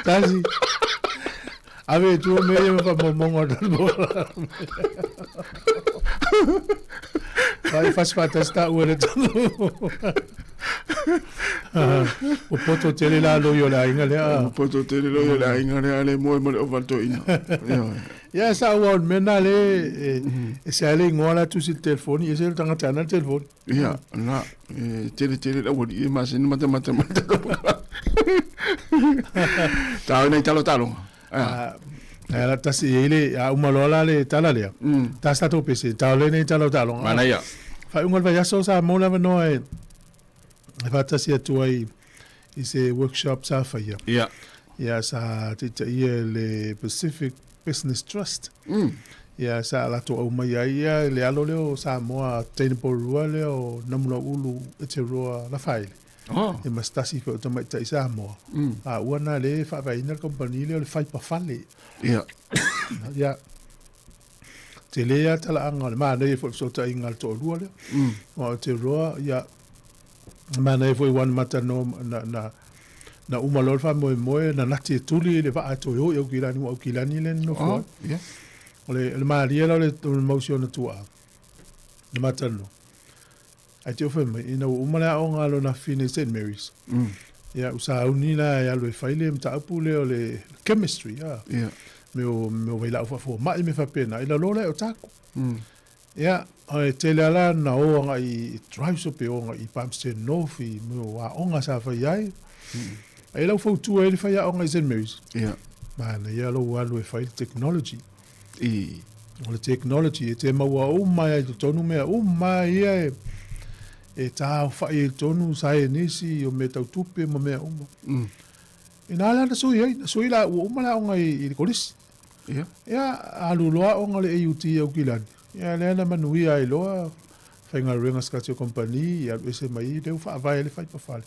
Quasi. Ave tu meio para mongo do bola. Vai faz parte esta hora tudo. O poto tele lá lo yo la inga le. O poto tele lo yo la inga le mo o valto ina. Ya sa wa menale se ale ngola tu sil telefoni e se tanga tana telefoni. Ya, na tele la wodi ma sin mata. Ta nei talo. Era tasi ele a uma lola le tala le. Ta sta to pese ta le nei talo. Mana ya. Fa ungol va yaso sa mo la no e va tasi tu ai ise workshop sa fa ya. Ya. Ya sa tita le Pacific Business Trust. Ia sa la to o mai ia le alo leo Sāmoa Sustainable Rua leo namula ulu e te roa la fai. E mastasi fe o tamai tai Sāmoa. Uana le fa vai na company leo le fai pa fale. Ia. Ia. Te lea tala anga le mana e fo so tai ngal to rua leo. O te roa ia mana e fo wan mata no na umalol fa moe na nati tuli le va to yo kilani o kilani le no fo. Ia. Le Maria le motion tua. Le matano. Ai te ofema ina umala o ngalo na fine St Mary's. Ya usa unila ya lo faile mta apule o le chemistry ya. Ya. Me vai la fo mai me fa pena ila lo le o taku. Ya ai te la na o nga I drive so pe o nga I pamse no fi me wa o nga sa fa yai. Ai la fo tu ele fa ya o nga St Mary's. Ya. Mana ya lo wa lo faile technology. Le technology e te maua o mai to tonu me o mai e ta fa e tonu sai nisi o me tau tupe mo me o e na la so ye la o mala o ngai I kolis ya alu loa o ngale e uti o kilani ya le na manui ai loa fa nga renga skatio company ya ese mai de fa vai le fa pa fale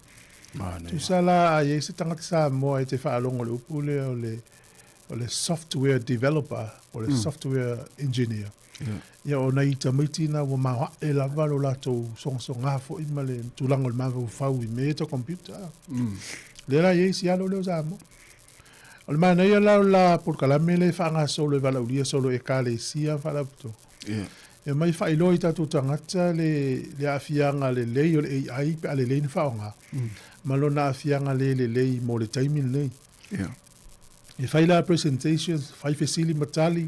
tu sala ai se tanga sa mo e te fa longo le upule o le software developer o le software engineer. Ia o nei tamiti na wa ma e la valo la to song afo I male tulango le ma fau I me to computer. Le la ye si alo le usamo. O le mana ia la por kala mele fa nga solo vala ulia solo e kale sia fa la puto. E mai fa ilo I tatu tangata le afianga le lei o le AI pe ale le ni fa nga. Malona afianga le lei mo le timing nei. E fai la presentations, fai fesili matali.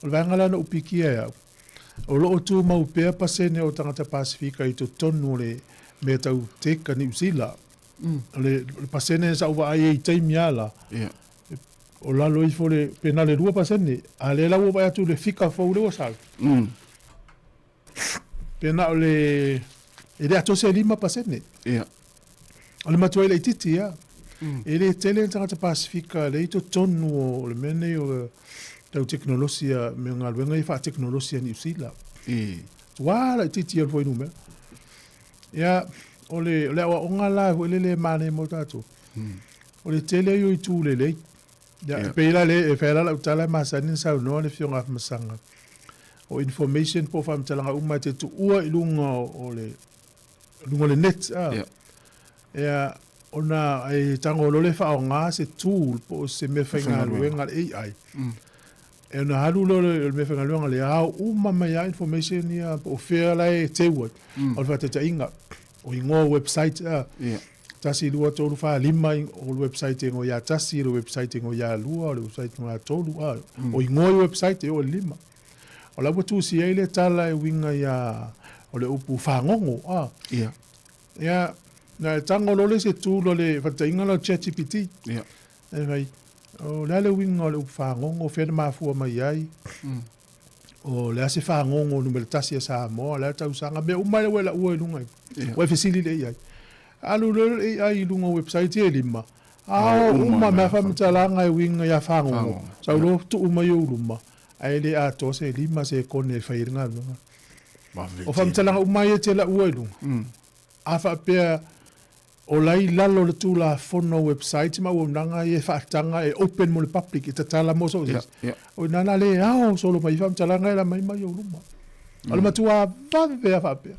O vanga la na upiki e au. O loo tu mau pea pasene o tangata Pasifika I to tonu le me tau teka ni usila. Le pasene sa uwa ai taimi ala. O lalo I fo le penale rua pasene. A le la uwa atu le fika fo ule wasal. Pena o le... E le ato se lima pasene. O le matua ile titi ya. E le tele tangata Pasifika le ito tonu o le mene o tau teknolosia me ngā luenga I wha teknolosia ni usila. Wala titi al foi nume. Ya, o le awa onga la o le mane mo tato. O le tele yo I tu le. Ya, peila le e whaela la utala masani sa unoa le fionga masanga. O information po wha mtalanga umai te tu ua I lunga o le net. Ia, ona ai tango lole whao ngā se tool po se me whainga luenga AI. E ona halu lole me whainga luenga le au umama ia information ia po whea lai te ua. O le whate ta inga. O ingo website tasi lua tolu wha lima o le website ingo ia tasi le website ingo ia lua o le website ingo ia tolu. O ingo website e o lima. O la watu si eile tala e winga ia o le upu whangongo. Ia, na tango lole se tu lole whate inga la ChatGPT. E vai, o le winga o le upu whangongo whena mafua mai ai. O le ase whangongo numele tasi a Sāmoa, le tau sanga mea umai wela ua i lunga. Wai fesili le iai. Alu lole AI i lunga website e lima. Uma mea whamitalanga e winga ia whangongo. Sau lo tu umai o luma. Ai le ato se lima se kone whairinga lunga. O whamitalanga umai e te la ua i lunga. A whapea o lai lalo le tūla whono website ma uamnanga e whaatanga e open mo le public e tatala mo so. O nana le ao solo mai whamtalanga e la mai mai o luma. Ala matua vavea whapea.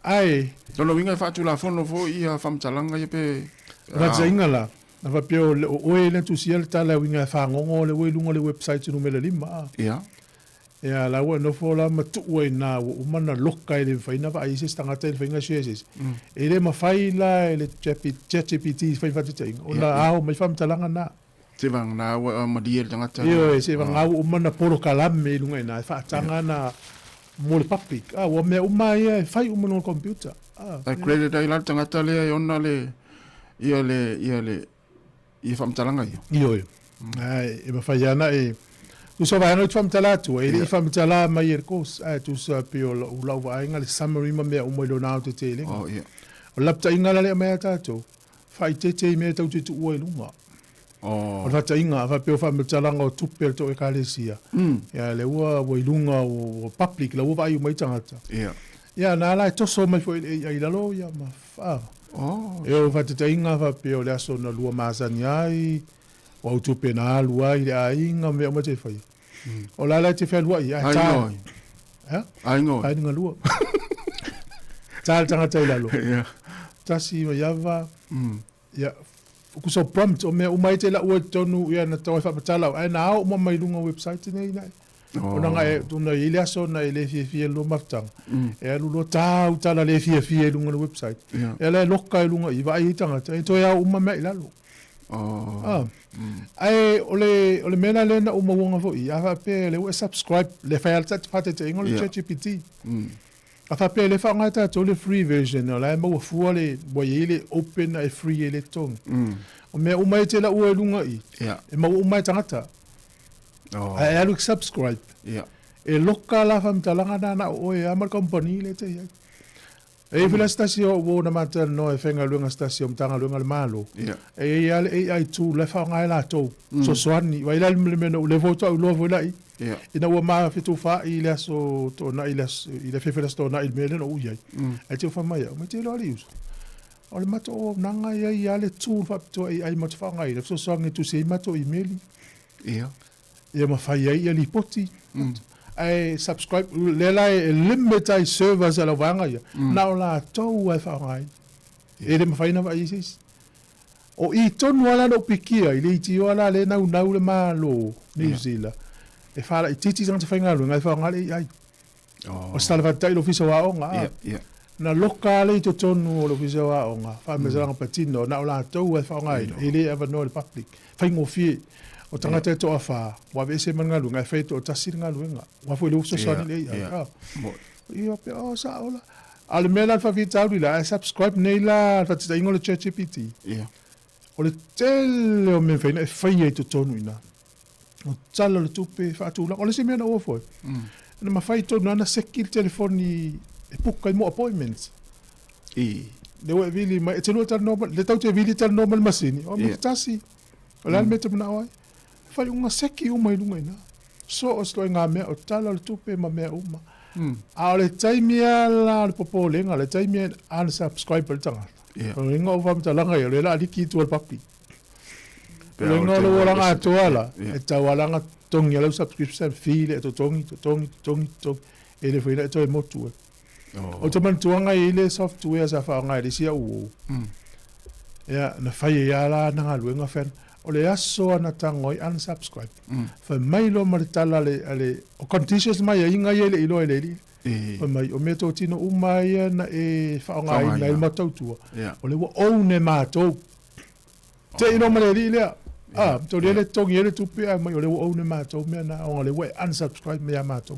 Ai. Tono winga e whaatula whono fo i a whamtalanga e pe... Raja inga la. Na whapea o oe le tusia le tala winga e whangongo le oe lunga le website numele lima. Ia la ua no fola matu ua na umana loka ele faina va ise stangata ele fainga sheses. Ele ma faila ele ChatGPT fai fati ona ao mai fam talanga na. Se vang na ua madia tangata. Io se vang au umana poro kalame lunga na fa tanga na mo le public. Wa me umai fai umana computer. Ai credit ai la tangata le ona le ia fam talanga io. Io. Ai e ma fai ana e Uso vai no fam talatu e fam tala mai er kos tu sa pio la va inga le summary ma me o mo lo na te tele. O lapta inga le me tato. Fai te me tau te tu o lunga. O lapta inga va pio fam tala ngo tupe to e kalesia. Ya le ua o lunga o public la va i mai tangata. Ya na la to so mai foi ai la lo ya ma fa. E o va te inga va pio le aso na lua masani ai. O tupe na lua i a inga me o ma te fai. O la te fai lua i a tā. Ai ngoi. Ai nga lua. Tāl tanga tai lalo. Tasi ma yava. Ya. Kuso prompt o mea umai te la ua tonu ia na tau e whapatala. Ai na au ma mai lunga website nei nei. O nanga e tuna i le aso na i le fie lo maftanga. E alu lo tau tala le fie lunga le website. E le loka i lunga i vai i tangata. E toi au umma mea i lalo. Ai ole mena le na uma wonga fo i a pe le subscribe le file tat fate te ngol ChatGPT a fa pe le fa ngata to le free version la mo fu le boyele open e free ele tong o me uma te la u lunga i e mo uma tangata ai alu subscribe e loka la fam talanga na o e amal company le te e vila stasio wo na mata no e fenga lunga stasio mtanga lunga le malo e ale ai tu le fa ngai la to so soani wa ila le meno le voto lo vola i ina wa ma fitu fa i le so to na ile fe fe sto na il mele no uya e te fa mai ma te lo ali uso o le mato nanga ia ale tu fa to ai ma fa ngai so soani tu sei mato i meli ia ma fa ia li poti ai subscribe le la limit ai servers ala vanga ia na la to wa fa ngai e le mafaina va isis o i ton wala no pikia i le ti wala le na le malo New Zealand e fa la titi sang te fainga lu ngai fa ngai ai o salva tai lo fisa wa onga na lokale to tonu lo fisa wa onga fa me zanga patino na la to wa fa ngai e le ever no public faingo fi o tangata to afa wa vese manga lu ngai feito o tasir ngalu nga wa foi lu so soni le ia pe o sa ola al mela fa vita la subscribe nei la fa te ingolo ChatGPT o le tele o me feina fai to tonu ina o tala le tupe fa tu la o le se mena o foi na ma fai to na sekil telefoni e pukai mo appointments le wa vili ma te lo tar normal le tau te vili tar normal masini o me tasi o la mete na wai fai unga seki uma i lunga ina. So o stoi ngā mea o tala le tupe ma mea uma. A o le taimia la le popo lenga, le taimia a le subscribe le tangata. O le inga o whamta langa i o le la aliki tu al papi. O le inga o le waranga atoa la, e tau alanga tongi alau subscription fee le e to tongi. E le whaina e to e motu e. O te mantuanga i le software sa whaanga i le sia uo. Ya, na fai ya la na ngaluenga fen. O le aso ana tangoi unsubscribe. Fa mai lo maritala ale o conditions mai inga yele ilo ele. Fa mai o meto tino umai na e fa nga ina il matautua. O le wo one mato. Te ino male le. To le tongi ele tupi mai o le wo one mato me na o le we unsubscribe me mato.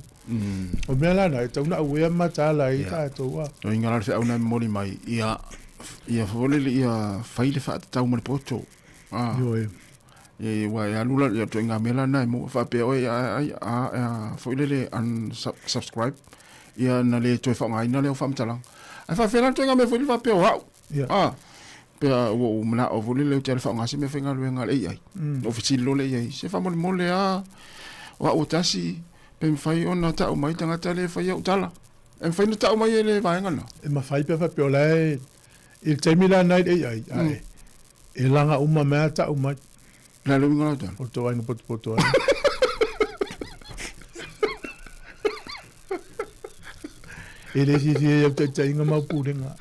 O me la na to na we mata la i ta to wa. O inga la fe au na moli mai ia volele ia faile fa tau mo poto. Yo wa ya lula ya to inga mela na mo fa pe o foi le unsubscribe ia na le to fa ngai na le fam talang ai fa fela to inga me foi fa pe o pe o mna o vole le te fa ngasi me fenga luenga le ai ofisi lo le ai se fa mo le wa o tasi pe fai ona ta o mai tanga tale fa ya utala en fai no ta o mai le va ngana e ma fai pe fa pe o le il temila night ai e langa uma me ta o mai la lo ngana ta o to ai no poto ele si e te inga ma purenga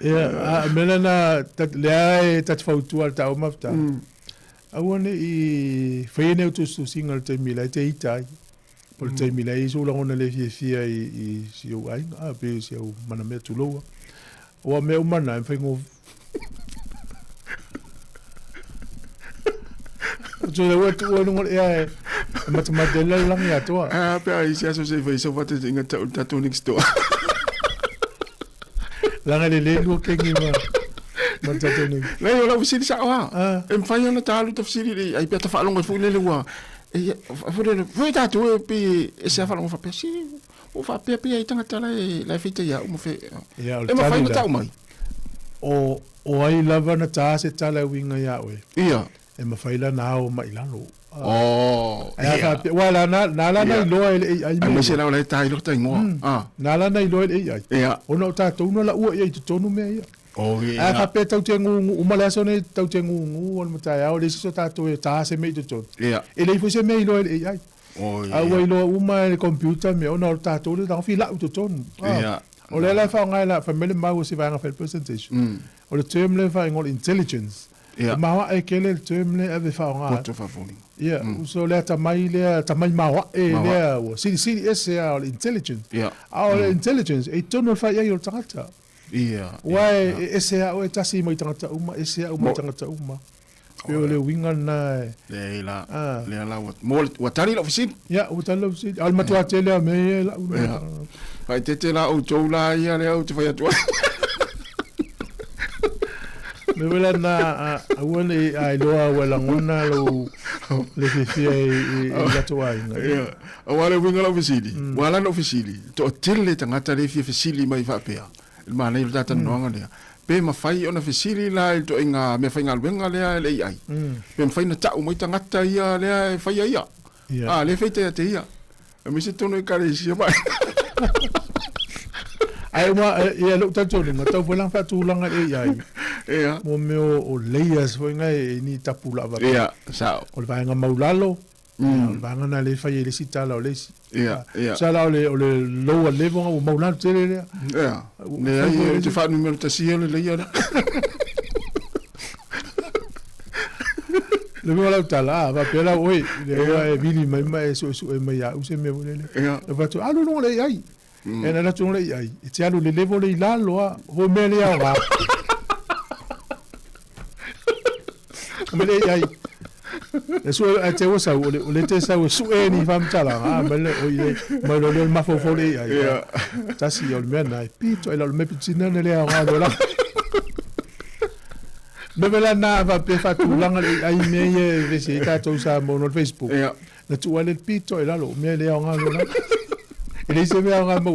ya melana tat le tat fautu al ta o mafta awone i fene to single te mila te itai por te mila i so longa le fia i si o ai pe si o mana me tu lo o me o mana fengo so le wet o no e matmadela lang ya to pe ai si aso se so fate inga ta to next door langa le lo kengi ma tatene le yo la usili sa wa em fa yo na talu to usili ai peta fa longo fu le wa e fu le fu ta tu pe se fa longo fa pe si o fa pe ai tanga tala la fita ya mo fe e ma fa yo ta mai o ai lava na ta se tala winga ya we ia e ma fa ila na o mai lalo ia wala na la na lo ai me se la la ta lo ta ngo na la na lo ai ia ona ta to no la u ai to no me ia ia fa pe tau te ngu uma la so ne tau te ngu on mata ya o le so ta to ta se me to ia e le fo se me lo ai a wai lo uma le computer me ona ta to le ta fi la to ia o le la fa ngai la family ma o se va nga fel presentation o le term le fa ngol intelligence ma wa e kele le term le ave fa nga to fa foni so le ta mai ma wa e le o si ese o intelligence o intelligence e tono fa ya yo tata wai ese o tasi mai tata uma ese o mai tata uma pe o le winga na le la mo tari lo fisin o tari lo fisin al matua tele me la vai te la o tola ia le o te fa tu me vela na a wone ai loa wala ngona lo le fia i la toa ia o wale winga lo fisili wala no fisili to tele tangata le fia fisili mai fa pe ma nei lo tata no ngana pe ma fai ona fisili la to inga me fai ngal winga le ai pe fai na ta o mai tangata ia le fai ia le fai te ia me se tono ka le sia mai ai ma ia lo tata no ta volan fa tu langa ai ia mo me o layers foi ngai ni tapula va ia sa o va nga maulalo va nga na le fai le sitala o le ia sa la o le lower level o maulalo tele ia ne ai te fa numero ta sia le ia le me la tala va pela oi le vini mai so mai ya u se me volele va tu alu no le ai e na tu le ai ti alu le level le la lo ho me le va me le ai e so a te wasa o le te sa o su e ni fam tala me le o ile ma lo le ma fo le ai ta si o me na pito e lo me pitina le a lo la me vela na va pe fa tu langa ai me ye vesi ka to sa mo no Facebook na tu ale pito e la lo me le a lo la e le se me a mo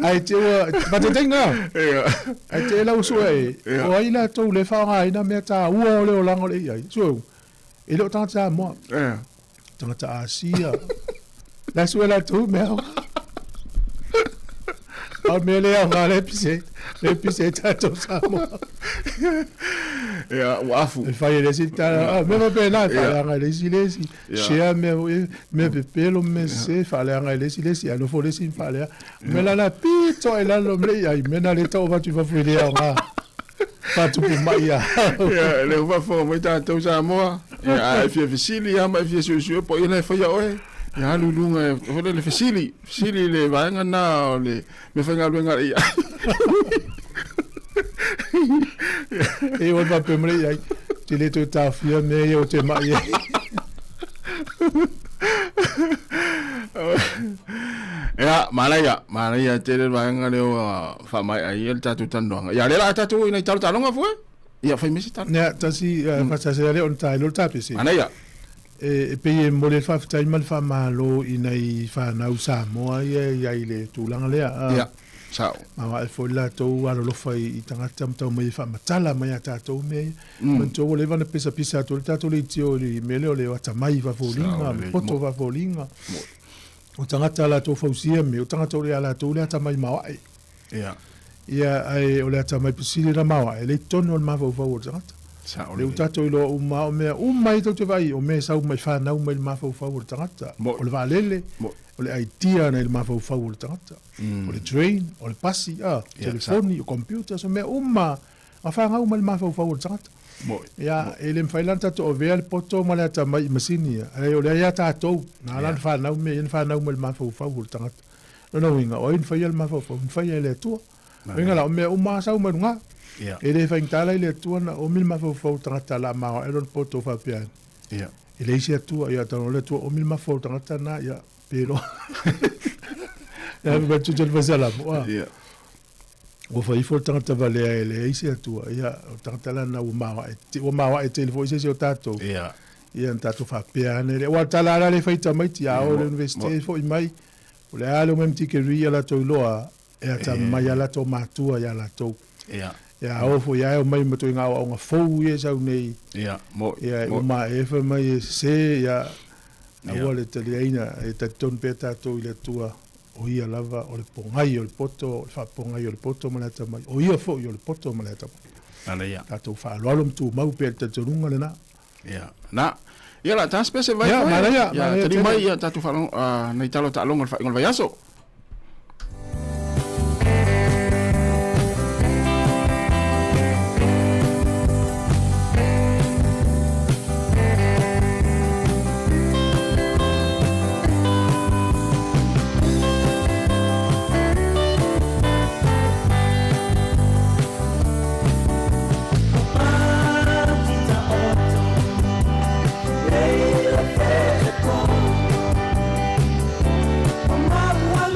ai te wa te tenga ai te la usu ai o ai la to le fa ai na me ta u o le o langa le ai so e lo ta ta mo ta asia la su la tu me me le nga le pise tato Sāmoa. Ya, wafu. E fai le sita, me va pena, fai nga le silesi. Shea me pepelo me se, fai nga le silesi, ano fo le sin fai. Me la na pito e la lo me ai, me na le tau va tu va fuile nga. Patu pu mai ya. Ya, le va fo mo tato Sāmoa. Ya, fie fisili ya ma fie su po ile fai oe. Ya lulunga, fo le fisili le va nga na le me fai nga luenga ia. E o va pemre ai. Te le to ta fia me o te mai. Ya, malaya te le va nga le fa mai ai el tatu tandoanga. Ya le la tatu ina talo talonga fu. Ya fai mesi talo. Ya, tasi fa se le on tai lo tapisi. Anaya. E pe mo le fa tai mal fa malo ina I fa na Sāmoa ia ile tulanga le. Ya. Sao. Ma fo la to alo lo fai tangata mta mai fa matala mai ata to me. Man to le vana pesa to tato le tio le mele o le wata mai va folinga, poto va folinga. O tangata la to fausia me o tangata o le ala to le ata mai mawai. Ya. Ia ai o le ata mai pisile na mawai le tono ma va va o tangata. Sao. Le tato lo o me mai to te vai o me sa mai fa na o me ma va o tangata. O le va lele. O le idea na il ma fa o tangata. O le train, o le pasi, telefoni, o computer, so me a fa nga uma le ma fa o tangata. Ya, ele mfailanta to o vea le poto ma le ata mai masini, o le ia tatou, na lan fa na me, fa na uma le ma fa o tangata. No winga, o in fa ia le ma fa o fa ia le tua. Winga la o me sa uma nga. Ele fa intala le tua na o mil ma fa o tangata la ma o le poto fa pian. Ya. Ele isia tua, ia tano le tua o mil ma fa o tangata na, ya, pero... Ya me tu te faz lá, yeah. O fai fo tanta vale ele isi atua, ya tanta la na o mawa e telefone se o tato. Yeah. Ya tato fa piane, o tala la le fai tamai ti a o le universite fo I mai. O le alo mem ti ke ria la to loa, e ata mai la to matua ya la to. Yeah. Ya o fo ya o mai mo to nga o nga fo ye sa nei. Yeah, mo. Ya o ma e fa mai se ya a wale te leina e ta ton peta to ile tua. O ia lava o le pongai o le poto, o le whapongai o le poto malata mai. O ia fo o le poto malata mai. Ana ia. Tatou whaalolom tu mau pe te turunga le na. Ia. Na, ia la ta spese vai. Ia, mana ia. Ia, tari mai ia tatu whalong, nei talo ta alonga ngol vai aso. Mama,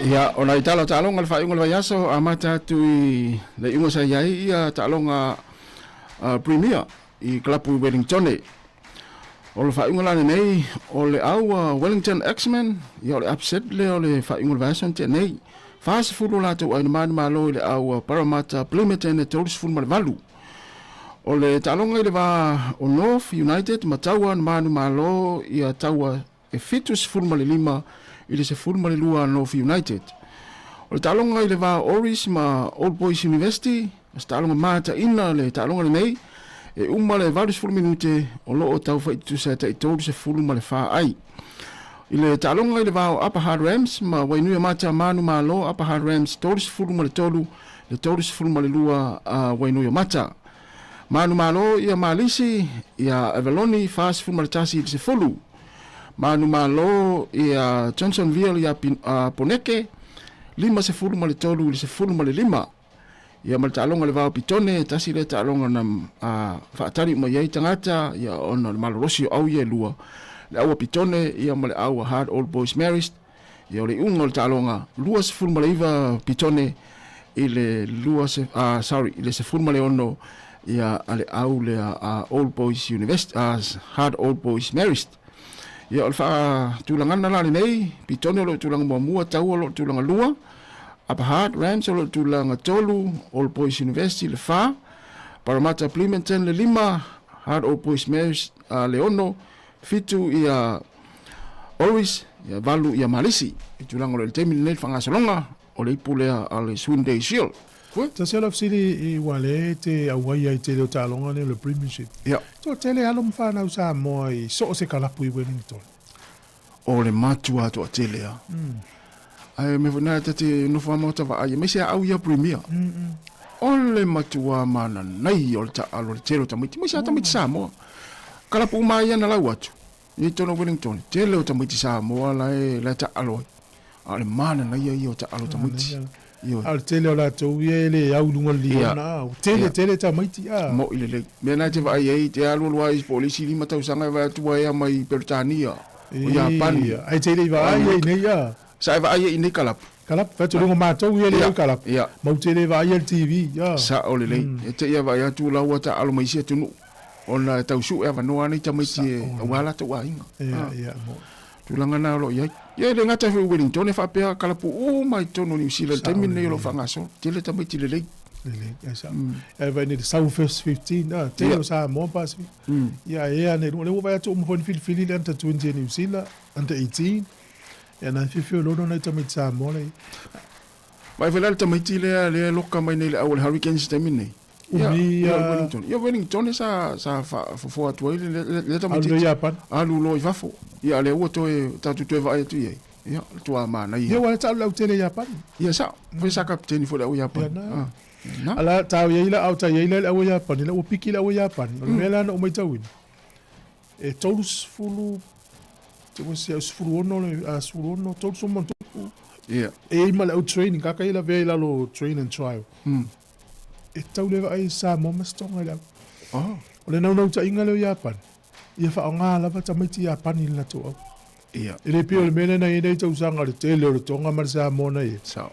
Ia, ona i talo talonga le whaiunga le vaiaso, a mata tui le ingo sa iai ia talonga premier i klapu Wellington. O le whaiunga lane nei, o le au Wellington X-Men, ia o le upset le o le whaiunga le vaiaso tia nei. Whaase furu la tau aina mani malo i le au Parramatta Plymouth ne te oris furu ma le valu. O le talonga i le va o North United, ma taua na mani malo ia taua e fitus furu ma le lima i le se furu ma le lua North United. O le talonga i le va Oris ma Old Boys University, ma talonga mata ina le talonga le nei, e uma le valus furu minute o loo tau whaitu sa ta i tōru se furu ma le wha ai. I le talonga i le va o Upper Hard Rams, ma wainuia mata manu ma lo Upper Hard Rams, tōru se furu ma le tolu, le tōru se furu ma le lua wainuia mata. Manu malo ia malisi, ia Avaloni, fast furu ma le tasi i se fulu. Manu malo ia Johnsonville ia Poneke, lima se fulu ma le tolu i se fulu ma le lima. Ia ma le talonga le vao pitone, tasi le talonga na whaatari ma iei tangata, ia ona le malorosi au ia lua. Le aua pitone, ia ma le aua Hard Old Boys Marist, ia o le unga le talonga, lua se fulu ma le iwa pitone, i le lua se, i le se fulu ma le ono, ia ale au le Old Boys University, Hard Old Boys Marist. Ia o le wha tūlangana la nei, pitone o lo tūlanga mua tau o lo tūlanga lua, Upper Hard Rams o lo tūlanga tolu, Old Boys University le wha, Parramatta Plymouth le lima, Hard Old Boys Marist le ono, fitu ia Oris, ia valu ia malisi, i tūlanga o le temini nei whangasalonga, o le ipu lea a le Swinday Shield. Ta se alaf sili i wale te awai ai te leo talonga le premiership. Ia. To tele alom whanau Sāmoa i so se kalapu i Wellington. O le matua to tele a. Ai me vona te no fa mota va ai me se au ia premier. O le matua mana nei o ta alo le telo tamiti me se tamiti Sāmoa. Kalapu mai ana la watu. Ni tono Wellington. Tele tamiti Sāmoa la ta alo. Ale mana nei ia o ta alo tamiti. Al tele o la tau ia ele au lunga liona. Tele ta maiti a. Mo ile le. Me na te vai ai te alu luai polisi lima tau sanga va tua ia mai Britania. O Japani. Ai tele vai ai nei a. Sa vai ai nei kalap. Kalap fa tu lunga matou ia le kalap. Mo tele vai ai TV. Sa o le. E te ia vai atu la wata alu mai sia tunu. Ona tau su e va no ani ta maiti wala ta wa inga. Ia mo. Tulangana lo ia. Ia le ngata fu Wellington e whapea kalapu o mai tono New Zealand te mine lo whangaso. Tele tamai tile lei. Lei, sa. E vai ni South First 15, te o Sāmoa pasi. Ia ane, le vai atu umfoni fili le anta 20 New Zealand, anta 18. Ia na fifi lono na tamai Sāmoa lei. Vai vela tamai tile le loka mai nei le awal Hurricanes te mine. Wellington. Ia Wellington e sa fo atu le tamai tile. Alu Japan. Alu lo i vafo. Ia le ua toe tatu toe vai atu iei. Ia, tua mana ia. Ia wala tau lau tele Japan. Ia sa, foi sa kapteni fo le au Japan. Ala tau yeila au tau yeila le au Japan. Ila ua piki le au Japan. Mela na umai tauin. E tolus fulu, te mo se sfulu ono, tolus ono tuku. Ia. E ima le au training, kaka ila vea ila lo train and trial. E tau lewa ai Sāmoa mastonga le au. O le nau ta inga le au Japan. Ia wha o ngā lava ta maiti Japan ila to au. Ia. E le pio le mene na i nei tau sanga le tele o le tonga ma le Sāmoa na i. Sao.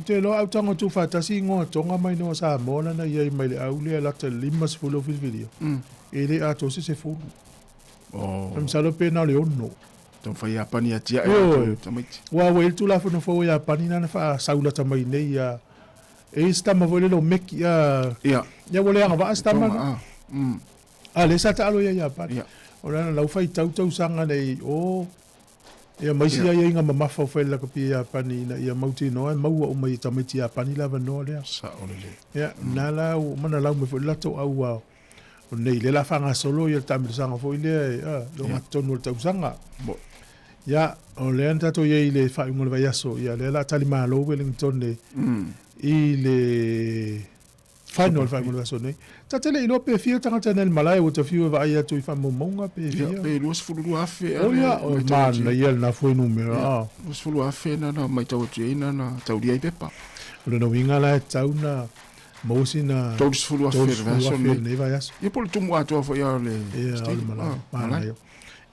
Te lo au tanga tu whatasi ingoa tonga mai no Sāmoa na i mai le au le lata lima se fulo filfilia. E le ato se fulu. Am salo pe na le ono. Tau whai Japani atia e tamaiti. Wa el tu la fono fo Japani na wha saula tamai nei a. E stama vole lo meki a. Ia. Ia wole anga wa stama. Le sa ta alo ia Japani. Ora na lau fai tau sanga nei o ia mai sia ia inga mamafa fai la kapi Japani na ia mauti no maua o mai tamiti Japani lava no le. Sa ole le. Ia na la o mana lau me fo la to au au. O nei le la fanga solo ia tamir sanga fo ile lo matonu tau sanga. Bo. Ia o le anta to ia ile fai ngol vai aso ia le la tali malo Wellington ne. Ile final fai ngol aso nei. Ta tele ino pe fia tanga tana malai o te fiu vai atu i famo monga pe fia. Pe luas fulu afe. O ia o man na ia na foi numero. Luas fulu afe na mai tau tuina na tau dia i pepa. O no winga la tau na mosi na todos fulu afe version nei vai aso. Ia pol tumu atu fo ia le.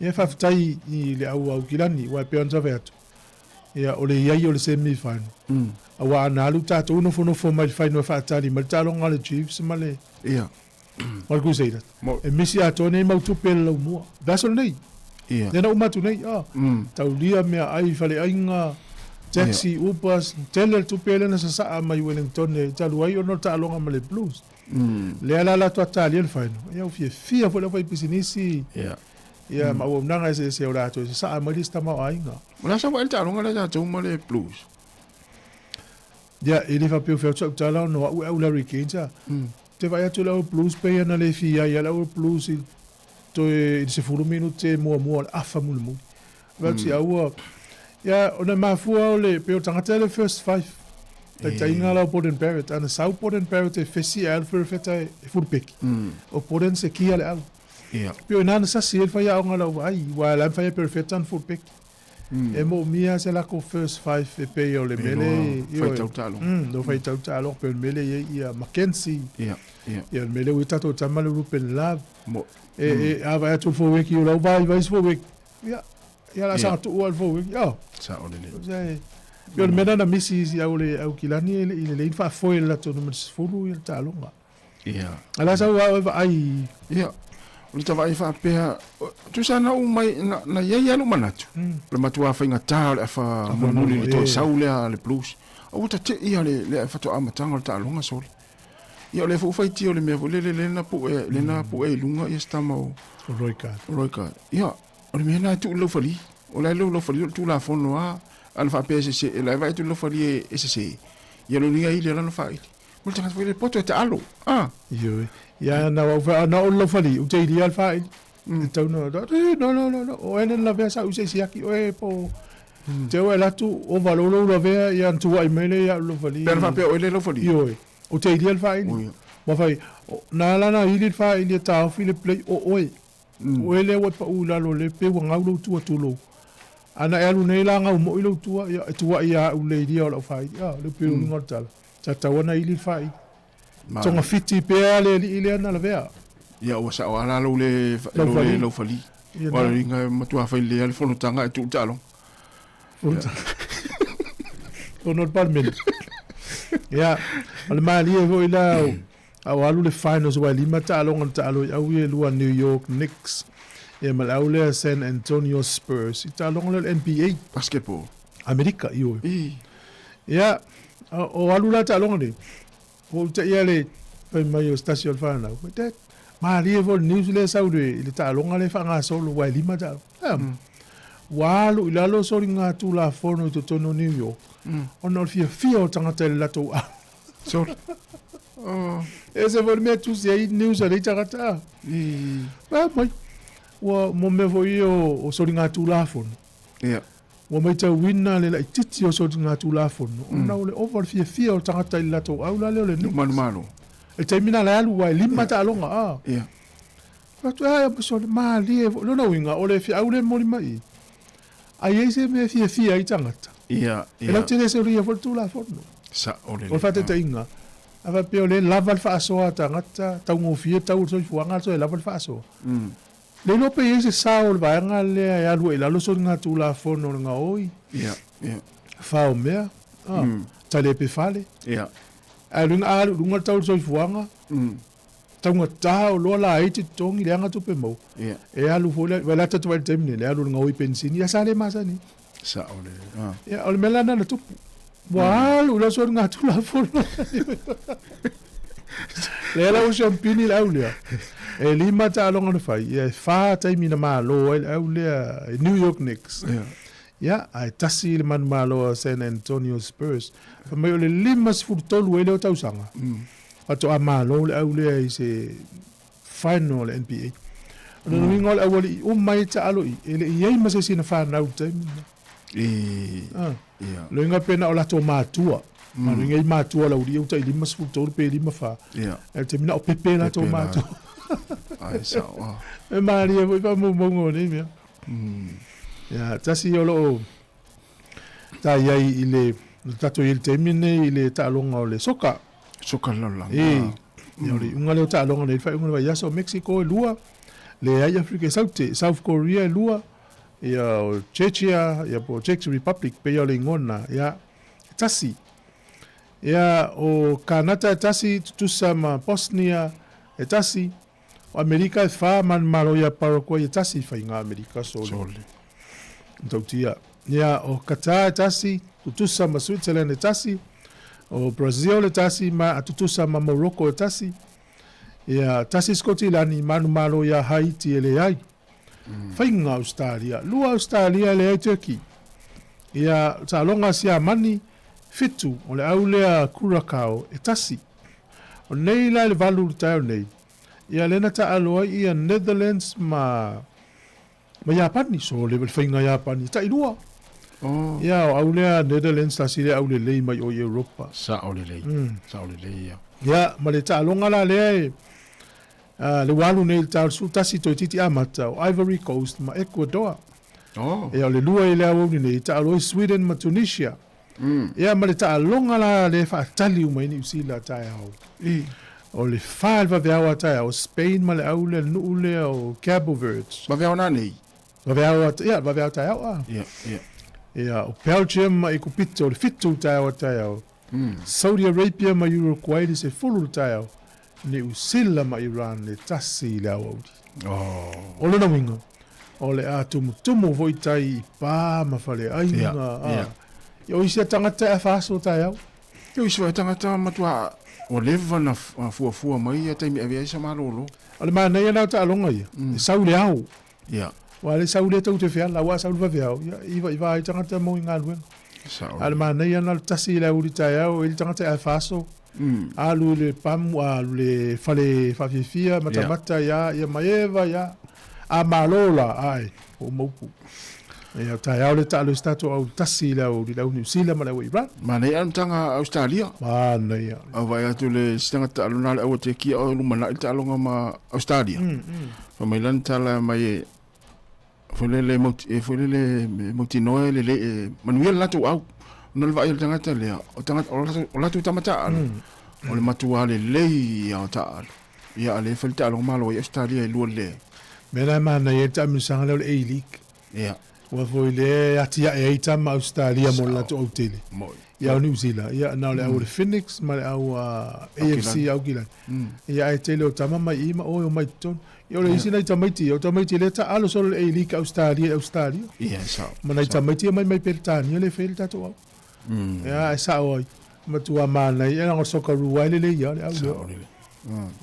Ia fa tai i le au kilani wa pe onza vetu. Ia o le iai o le semi final. Awa ana lu tātou no fo mai final whaatari ma tālonga le Chiefs ma le. Ia. Mal Crusaders. E misi ato nei mau tupele lau mua. Vasol nei. Ia. Nena umatu nei. Tau lia mea ai fale ainga taxi, upas, tele tupele na sa mai Wellington e talu ai ono tālonga ma le Blues. Le ala la tua tali le final. Ia fia fo le fai pisinisi. Ia. Ia ma o nanga se o rato se sa mai lista ma ainga. Mala sa wa el tālonga le tātou ma le Blues. Ia, e le fa peo feo tau tala no au Larry Kane te vai atu lau Blues pe ana le fia ia lau Blues i to e se furu minute mua afa mulu mulu. Vati aua, ia ona mafua o le peo tangata le first five. Ta inga lau Port and Barrett, ana sau Port and Barrett e fesi alfer feta e furu peki. O Port and se kia le au. Peo nana sa si el faya au nga lau ai, wa lam faya perfecta an furu peki. E mo mia se la ko first five e pe o le mele fai tau talo no fai tau talo pe mele ia Mackenzie ia mele o tato tama le rupen love mo e ava tu fo weki o lau vai fo weki ia la sa tu o fo weki sa o le pe o mena na misi ia o le au kilani le fa fo la to no fulu ia talo ia ala sa ai ia o ta vai fa pea tu sa na mai na ia no manatu le matua fa inga ta le fa muli le to saule le Blues o ta te ia le fa to amatanga ta longa sol ia le fu fai ti o le me le na pu e lunga ia sta mo roika ia o le me na tu lo fali o la lo fali tu la fono a al fa pese se la vai tu lo fali e se ia lo ninga ile la no fai mo ta fa le poto te alo ia na o lo fali u te iria al fai tau no o enen la vesa u se siaki o e po te o la tu o valolo la vea ia tu ai mele ia lo fali per fa pe o le lo fali io o te iria al fai ma fai na la na iria fai ia ta fi le play o ele o pa u la lo le pe wa ngau tu lo ana e lu nei la ngau mo ilo tu ia u le iria o fai ia le pe u ngortal ta wana iria fai tonga fiti pe le ile na la vea ia o sa ala lo le lo fali wa ringa matua fa le al fono tanga e tu talo fono palmen ia al mali e vo ila au alu le finals wa lima talo au e lua New York Knicks e mal au le San Antonio Spurs talo le NBA basketball America io ia o alu la talo ni o te ia le pe mai o station fana o te ma ri vol news le saude le ta longa le fanga solo wa lima ta walu ila lo so ringa tu la fono to tono New York on fia o tanga te la to so ese vol me tu se news ale ta ta ba mai wa mo me voi o so ringa tu la fono wa mai ta winna le titi o so ringa tu la fono ona le over fia o tanga te la to au la le malo e termina la alu wa lima ta longa ia tu ai so ma li lo no winga o le fi au le moli mai ai ese me fia i tangata ia e lo tene se ria for tu la forno sa o le o fate te inga ava pe o le lava fa so tangata tau ngo fia tau so fuanga so e lava fa so le no pe ese sa o va nga le alu e la lo so nga tu la forno nga oi ia fa o me ta le pe fale ia alu lunga tau so fuanga tau ta o lo la ai te tongi le anga tu pe mo e alu fo le la ta tu te mne le alu nga oi pensini ya sale masani sa o le ya o melana na tu walu la so nga tu la fo le la o champini la ulia e lima ta longa no fai e fa tai mina ma lo e ulia New York Knicks ya ai tasi le man malo San Antonio Spurs fa mai le limas futolu ele o tausanga ato amalo le au le se final NBA no ngol awali mai ta alo ele ye ma se sina fa na utai le nga pena o la to matua ma ngai matua la uri utai limas futolu pe lima fa e te mina o pepe la to matua ai sa e mari e voi fa mo ngoni mia ya tasi yolo ta yai ile tato il termine ile ta longa ole soka lola yori unga le ta longa le fa unga ya so Mexico lua le ai Africa South Korea lua ia o Chechia, ia po Czech Republic, pe ia o le ngona, ia tasi. Ia o Kanata e tasi, tutusa ma Bosnia e tasi, o Amerika e wha man maro ia Paraguay e tasi, whai ngā Amerika sole. Tautia. Ia o Qatar e tasi, tutusa ma Switzerland e tasi, o Brazil e tasi, ma tutusa ma Morocco e tasi, ia tasi Skotilani manu maro ia Haiti e le ai. Whainga Australia, lua Australia le ai Turkey. Ia talonga sia mani fitu o le au lea Curacao e tasi. O nei la le valu tau nei. Ia lena ta aloa ia Netherlands ma Japani, so le whainga Japani, ta ilua. Ia o au lea Netherlands tasi le au le lei mai o Europa. Sa o le lei, sa o le lei ia. Ia, ma le talonga la lea e le walu nei tau su tasi toi titi amata o Ivory Coast ma Ecuador. Ia o le lua i lea wau nei ta aloi Sweden ma Tunisia. Ia ma le ta alonga la le whaatali umai ni usila tai au. O le whaelwa veawa tai au Spain ma le au le nuu le o Cabo Verdes. Ma veawa na nei? Ma veawa tai au. Ia o Belgium ma i kupito o le fitu tai au. Saudi Arabia ma Uruguay le se fulu tai au. Ne usila ma Iran le tasi le au audi. O le nawinga. O le a tumu voi tai i pā ma whale ainga. Ia isi a tangata a whaso tai au. Ia isi a tangata matua o lewa na fuafua mai a taimi awea isa marolo. Ale maa nei anau ta alonga ia. Sau le au. Ia. Wa le sau le tau te whea, la wa sau le whea. Iwa ai tangata mo i ngā luenga. Ale maa nei anau tasi le auri tai au, ili tangata a whaso. Alu le pamu, alu le fale whawhiwhia, matamata ia maewa ia. A malola ai, o maupu. Ia tai au le talo stato au tasi le au New Zealand ma le Iran. Ma nei anu tanga Australia? Ma nei au. Au vai atu le sitanga talo nale au te kia au lumana i talonga ma Australia. Fa mai lan tala mai e fulele mauti noe le manuia latu au. Nal vai le tangata le o tangata o latu tamata alu. O le matua le lei au ta alu. Ia le falta alonga malo i Australia i lua le. Mena mana e tamisanga le A-League. Ia. Wa foi le atia e tama Australia mo la to hoteli. Ia New Zealand, ia na le au le Phoenix ma le au AFC au kila. Ia e tele o tama mai ima o mai ton. Ia le isi na tamaiti, o tamaiti le ta alo solo e lika Australia. Ia sa. Ma na tamaiti mai peltani le fel ta to. Ia sa oi. Ma tu amana ia na soka ruai le ia le au.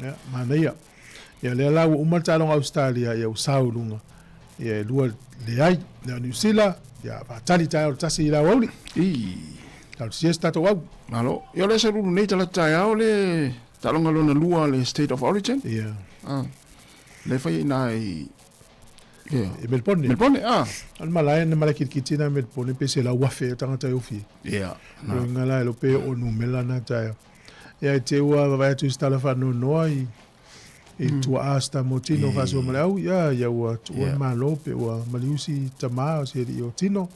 Ia ma na ia. Ia le la o umata long Australia ia o saulunga. Ia lua le ai le New Zealand ia va tali tai o tasi la wali. Tal siesta to wau. Malo, ia le salu nei tala tai au le talonga lona lua le State of Origin. Ia. Le fai nai e Melbourne. Al malai na malaki kitina Melbourne pe se la wafe tangata ofi. Ia. No ngala lo pe o numela na tai. Ia te ua va tu stala fa no noi. E tua asta motino faso malau ia ua tua malo pe ua maliusi tama o se o tino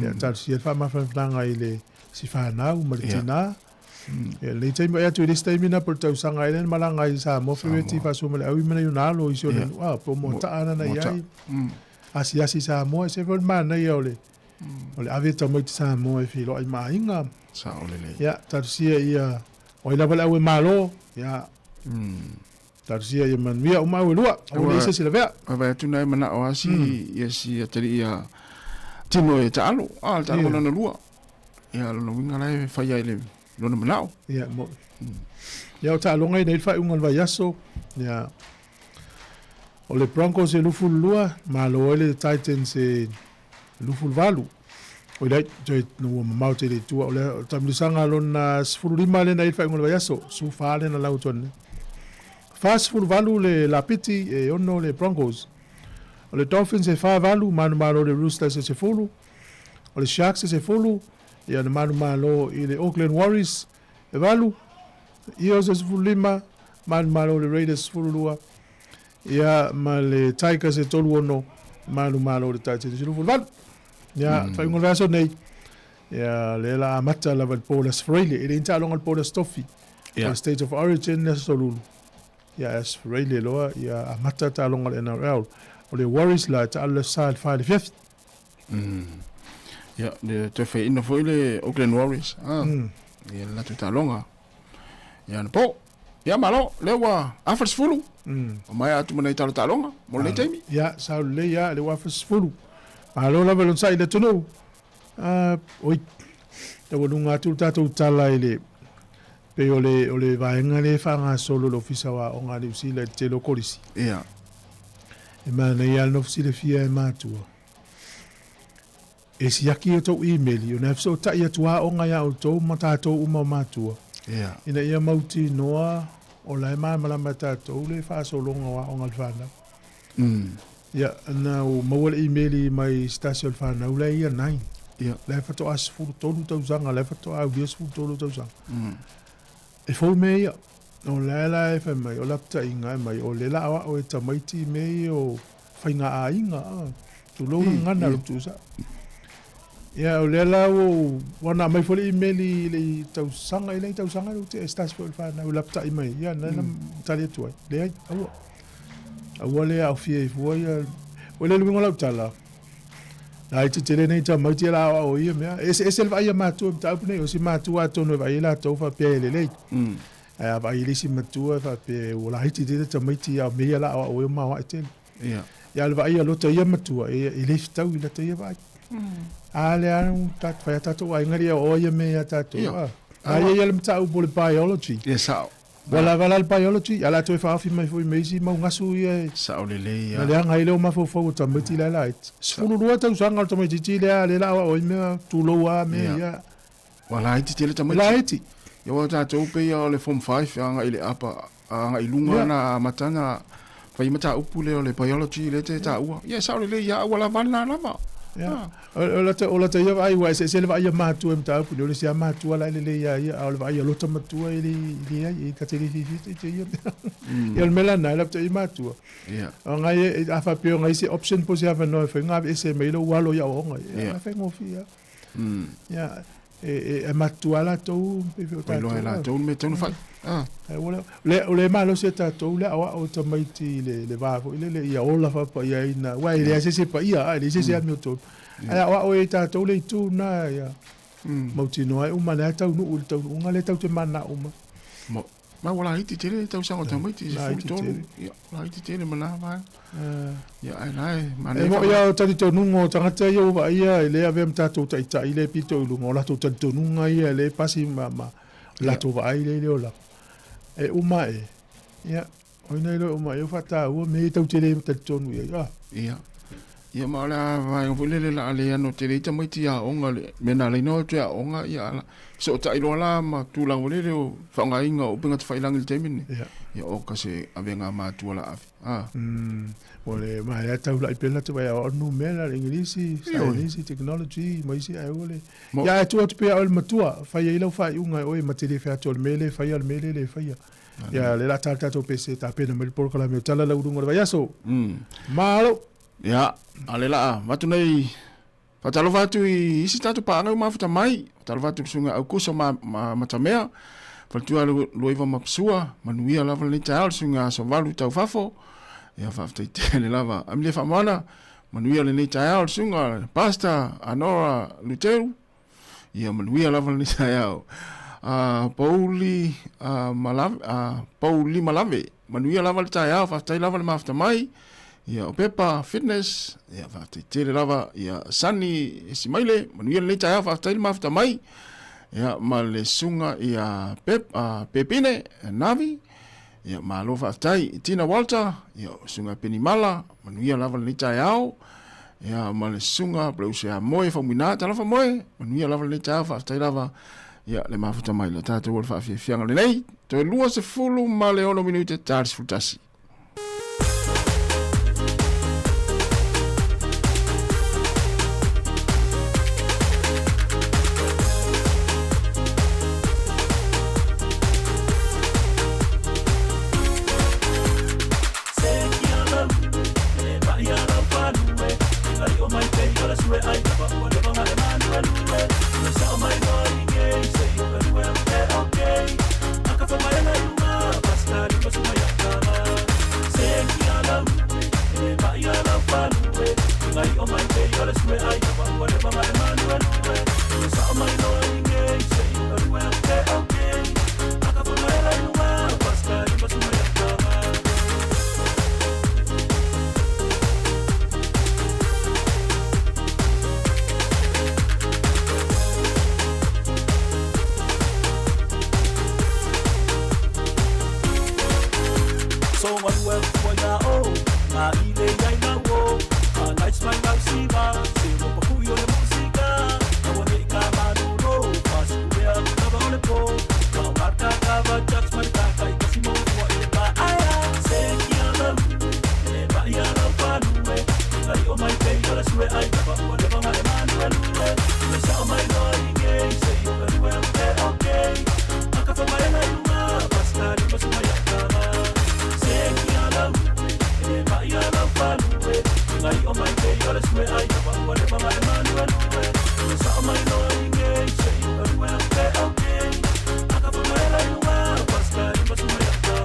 ia tal si fa ma fa flanga ile si fa na u martina e le tai mai atu lista mina por tau sanga ile malanga i sa mo fe ti faso malau i mana yunalo i so le po mo ta ana na ia asi sa mo se vol mana ia ole ave ta mo sa mo e filo ai mainga sa ole le ia tal si ia o ila bala u malo ia Tarsia ia manuia o mau lua o le se la vea va tu nai mana o asi ia si atari ia tino e talo talo na lua ia lo winga lai fa ia ile lo na mana ia mo ia o talo ngai nei fa ungal va yaso ia o le Broncos e lufu lua ma lo le Titans e lufu valu o le joy no mau te le tu o le tamlisanga lo na sfurima le nei fa ungal va yaso su fa le na lauton Fast full value le Lapiti e ono le Broncos. O le Dolphins e fa value manu malo le Roosters e se fulu. O le Sharks e se fulu. Ia na manu malo i le Auckland Warriors e value. Eagles e se fulu lima. Manu malo le Raiders fulu lua. Ia ma le Tigers e tolu ono. Manu malo le Titans e se fulu value. Ia fa ingon vaso nei. Ia le la amata la val polas freile. Ile inta along al polas tofi. Ia State of Origin e se solulu. Ia Australia loa ia amata ta longa le NRL o le Warriors la ta ala sa fa le fifth Ia, le te whai ina fwoi le Oakland Warriors. Ia, la tu talonga. Ia, na po. Ia, malo, lewa, afers fulu. O mai atu mana i talo talonga. Mo le taimi. Ia, sao le ia, le afers fulu. Malo la velon sai le tono. Oi, te wanunga atu tatou tala i le pe o le vaenga le whanga solo lo fisa wa o ngā Usila te lo korisi. Ia. E mana i al no fsile fia e mātua. E si aki o tau e-maili, o na fso tai atua o ngai au tau ma tātou uma mātua. Ia. Ina ia mauti noa o lai malama tātou le whaasolonga wa o ngal whanau. Ia, na o maua le e-maili mai stasio le whanau le ia 9. Ia. Le whato a sifuru tolu tau zanga, le whato a udia sifuru tolu tau zanga. E fau me ia, o lela e whai mai, o lapta inga e mai, o lela awa o e tamaiti me o whainga a inga, tu lou ngana lo tu sa. Ia, o lela o wana mai fole e-maili le tau sanga, i le tau sanga lo te estasi fo le whana, o lapta i mai, ia, nana tali atuai, le ai, aua. Aua le au fia i fua ia, o le lumingo lau tala. Ai te tere nei ta mai te la o ia mea. Ese le vai matua ta upne o si matua tonu vai la to fa pe le le. Ai vai le si matua fa pe o la hiti te ta mai te a me la o ma wa te. Ia. Ya le vai lo te ia matua e le sta wi la te ia vai. Ale anu ta fa ta to ai ngari o ia me ta to. Ai ia le mta u bol biology. Yes, Wala le biology, ala to fa fi mai foi meisi mau ngasu ia. Sao le le ia. Le anga ile o ma fo ta meti la light. Sulu rua tau sanga to mai titi le la o me tu lo wa me ia. Wala iti tele ta mai. La iti. Yo ta to pe ia le form 5 anga ile apa anga ilunga na matana. Fai mata upule o le biology le te ta ua. Ia sao le ia wala vana na ma. Ja. Ola te ia vai wa se le vai matu em ta pu le sia matu la le ia ia o le vai lo matu ia i ka te te ia. Ia le mela na la te matu. Ia. Ngai a fa pe ngai se option po sia no fa nga ese me lo walo ia o ngai. Ia fa ngo fia. Ia e matu ala to pe ta. Lo ala to me tonu fa. Le malo se ta to le o to mai ti le va le ia ola fa pa ia ina wa ile se pa ia le se a mi to ai o e ta to le tu na ia mo ti no ai uma le ta no ul to unga le ta te mana uma ma wala iti tele ta usanga ta mai ti se to ia la iti tele mana va ia ai lai ma e mo ia ta to nungo tanga te ia va ia le ave mta to ta ile pito lu ngola to to nunga ia le pasi ma la to va ile le ola e uma e ia oina ile uma eu fata o me tau tele ta tonu ia ia ma la vai o le la le ano tele ta mai ti a onga le mena le no te a onga ia la so ta ilo la ma tu la o le o fa nga inga o pinga fa ilang le temini ia o ka se avenga ma tu la af ole ma ya tau la pela te vai o no mena inglisi science technology mai si ai ole ya tu te pe al matua fa ia lo fa unga o ma te le fa to mele fa ia mele le fa ia ya le la tata to pese ta pena mel por kala me tala la urungo vai so malo ya alela matu nei patalo vatu i isi tatu pa nga ma futa mai patalo vatu sunga au kuso ma matamea faltua lo iva mapsua manuia lava le taal sunga so valu tau fafo ya fafta tele lava amle famana manuia le taal sunga pasta anora luteu ya manuia lava le taal Pauli malave manuia lava le taal fafta lava le mafta mai ia o pepa fitness ia fa te lava ia sani simaile manuia le taia fa tai mafta mai ia ma le sunga ia pepine navi ia ma lo fa tai tina walter ia sunga penimala manuia lava le taia ia ma le sunga blausia moe fa mina tala fa moe manuia lava le taia fa tai lava ia le mafta mai le tata wol fa fianga le nei to lua se fulu ma le ono minute tars futasi ngai o mai te ole sue ai ka wa le ma e manu e sa mai no inge se o we te okay aka fa mai la no wa pasta i pa su mai ka ma so one well for ya oh na ile ya na wo nights my life see ba se mo pa kuyo le música na wo ni ka ma no pas ku ya na ba le po ka marca ka ba judge my ka kai kasi mo wo ile ba aya se ki ala e ba ya na pa nu e ai o mai pe yo la sue ai ba wo le ba ma e ma nu e le sa mai no inge se yo very well okay aka fa mai na yu ma basta ni pa su mai ka ma ba ya la fanue ngai o mai te ole sue ai ka wa le ma e manuel sa mai no inge se o we okay aka fa mai la ua basta ni pa su mai ka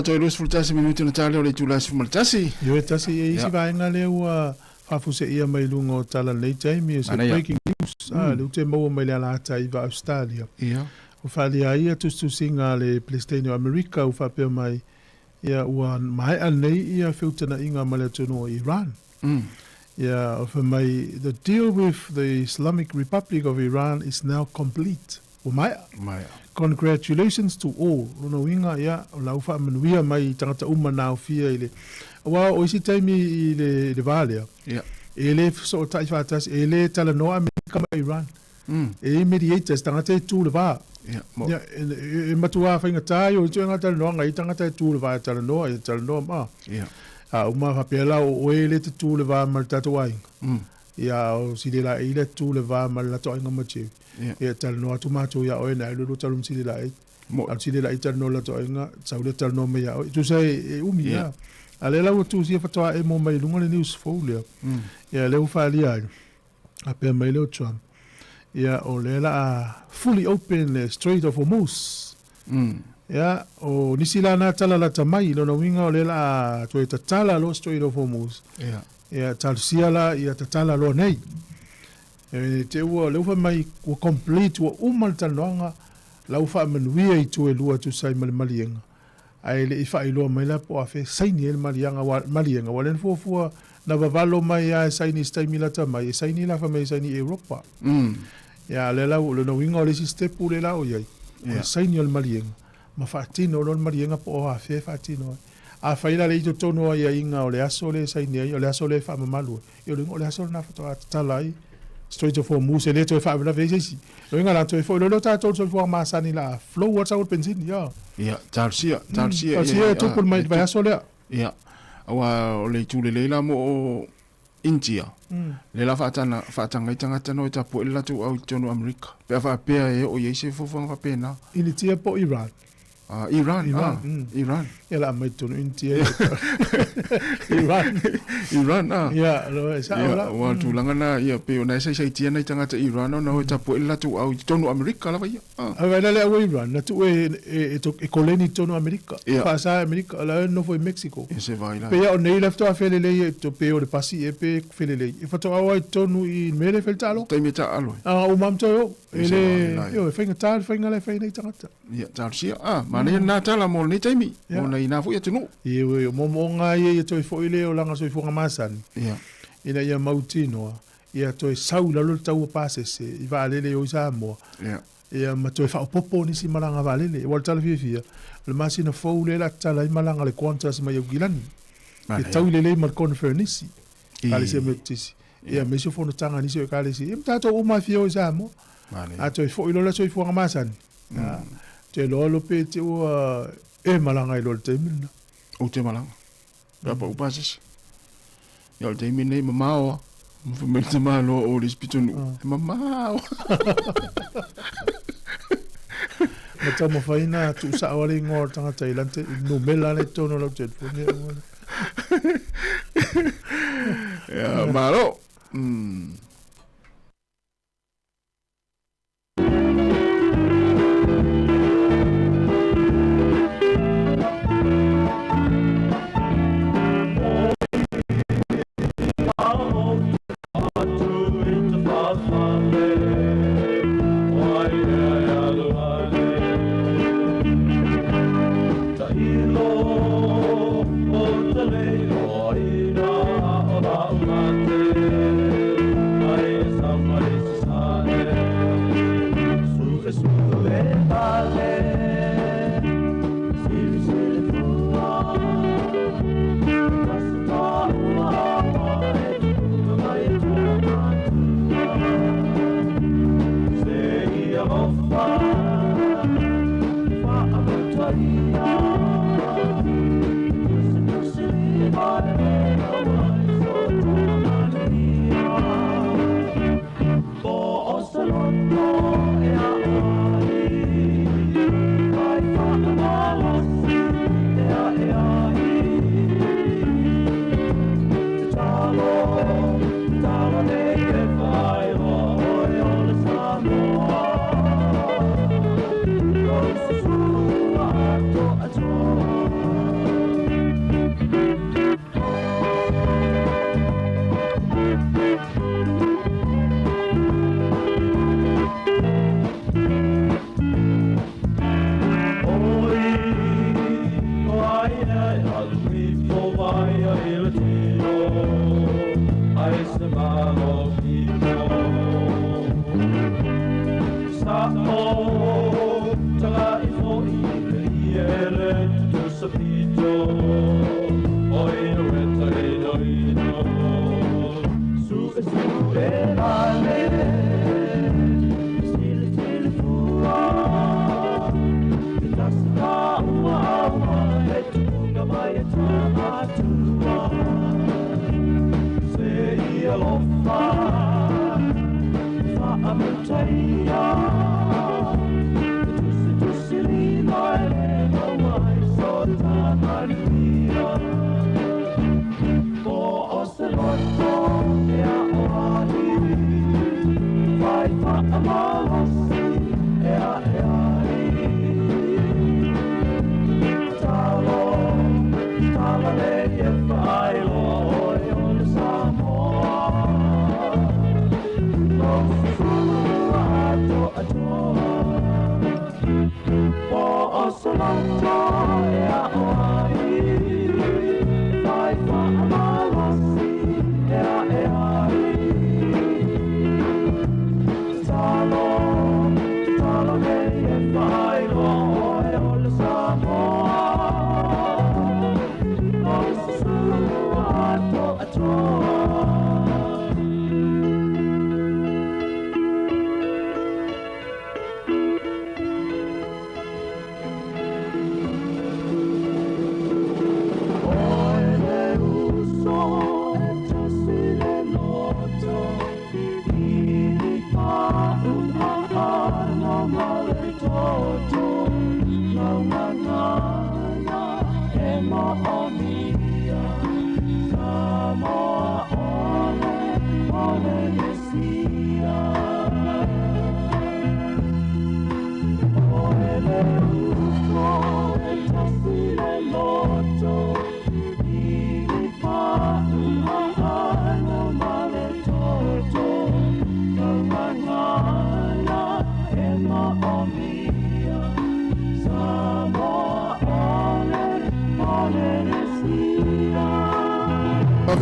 to lus fultasi minuti na tale ole tula si fultasi yo tasi e isi vai nga le ua fafu se ia mai lungo tala nei taimi se breaking news le te mo mai la tai va Australia o fali ai tu singa le Palestine America o fa pe mai ia ua mai anei ia filtana inga male tono Iran ia of mai the deal with the Islamic Republic of Iran is now complete o mai congratulations to all no winga ya la fa manuia mai tangata uma na fia ile wa o isi taimi ile vale ele so tai fatas ele tala no America mai Iran e mediators tangata tu le va ya e matua fa inga tai o tu ngata no ngai tangata tu le va tala no ma uma fa pela o ele tu le va mal tatuai ya o si de la ile tu le va mal la to inga machi ya tal no tomato ya o na lu talum si de la al si de la tal no la to inga sa le tal no me ya tu sai umi ya ale la tu si fa to e mo mai lunga le news folio ya le fa li ai a pe mai le Trump ya o le la fully open Strait of Hormuz Ya, o nisi la na tala la tamai, lona winga o le la toi tatala lo Strait of Hormuz. Yeah. Ya, talusia la ia tatala lo nei. Te ua leufa mai ua complete ua umal tanoanga lau wha manuia i tu e lua tu sai malienga. Ai le i wha i loa mai la po a fe saini e malienga walen fuafua na vavalo mai a saini stai milata mai e saini la fa mai saini Europa. Ya, le lau le no winga o le si stepu le lau iai. Saini o le malienga. Ma whaatino o le malienga po a fe whaatino. A whaila le i to tono ai a inga o le aso le saini ai, o le aso le wha mamalu. I o le aso le na whatoa talai. Strait of Hormuz e le to e wha avila veisesi. Lo inga la to e fo, lo tātou so fua masani la flow what's out benzin, ya. Ya, tarsia. Tarsia e tupul mai vai aso lea. Ya. Awa o le tūle leila mo o India. Le la whaatanga i tangata no e tapo e la tu au tono Amerika. Pea whaapea e o yeise fufuanga whapena. Ili tia po Iran. Iran. Ya la mai tono India. Iran. Ya, lo e sa ola. Wa tūlanga na ia pe o na sai tia na i tangata Iran no e tapo e la tu au tono Amerika la vai. Ai le au Iran, na tu e koleni tono Amerika. Pasa Amerika, la no foi Mexico. Se vai la. Pe o nei lefto a felele to pe o le pasi e pe felele. E fato au ai tonu i mele feltalo. Tai meta alo. O mam to yo. Ele yo fenga tal fenga le fenga i tangata. Ya, tarsia. Mana na tala mo ni taimi. Mo na ina fu ya tunu. Yo mo nga ye to fo ile o langa so fo ngamasan. Ya. Ina ia mautino. Ia to saula lo tau pasese. I va lele o Sāmoa. Ya. Ia ma to fa popo ni si malanga va lele. Wal tala fia. Le masina fo le la tala i malanga le quantas ma yo gilani. E tau lele mar conference. Kale se metisi. Ia me so fo no tanga ni se kale si. Im tato o ma fia o Sāmoa. A to fo ilo la so fo ngamasan. Te lolo pe te ua malanga i lolo te milna. O te malanga. Rapa upasis. Ia te milna i mamao. Mfumeli te malo o le spitonu. Mamao. Ma tamo faina tu sa awale ngor tanga tailante. No mela le tono lau te fune. Ia malo.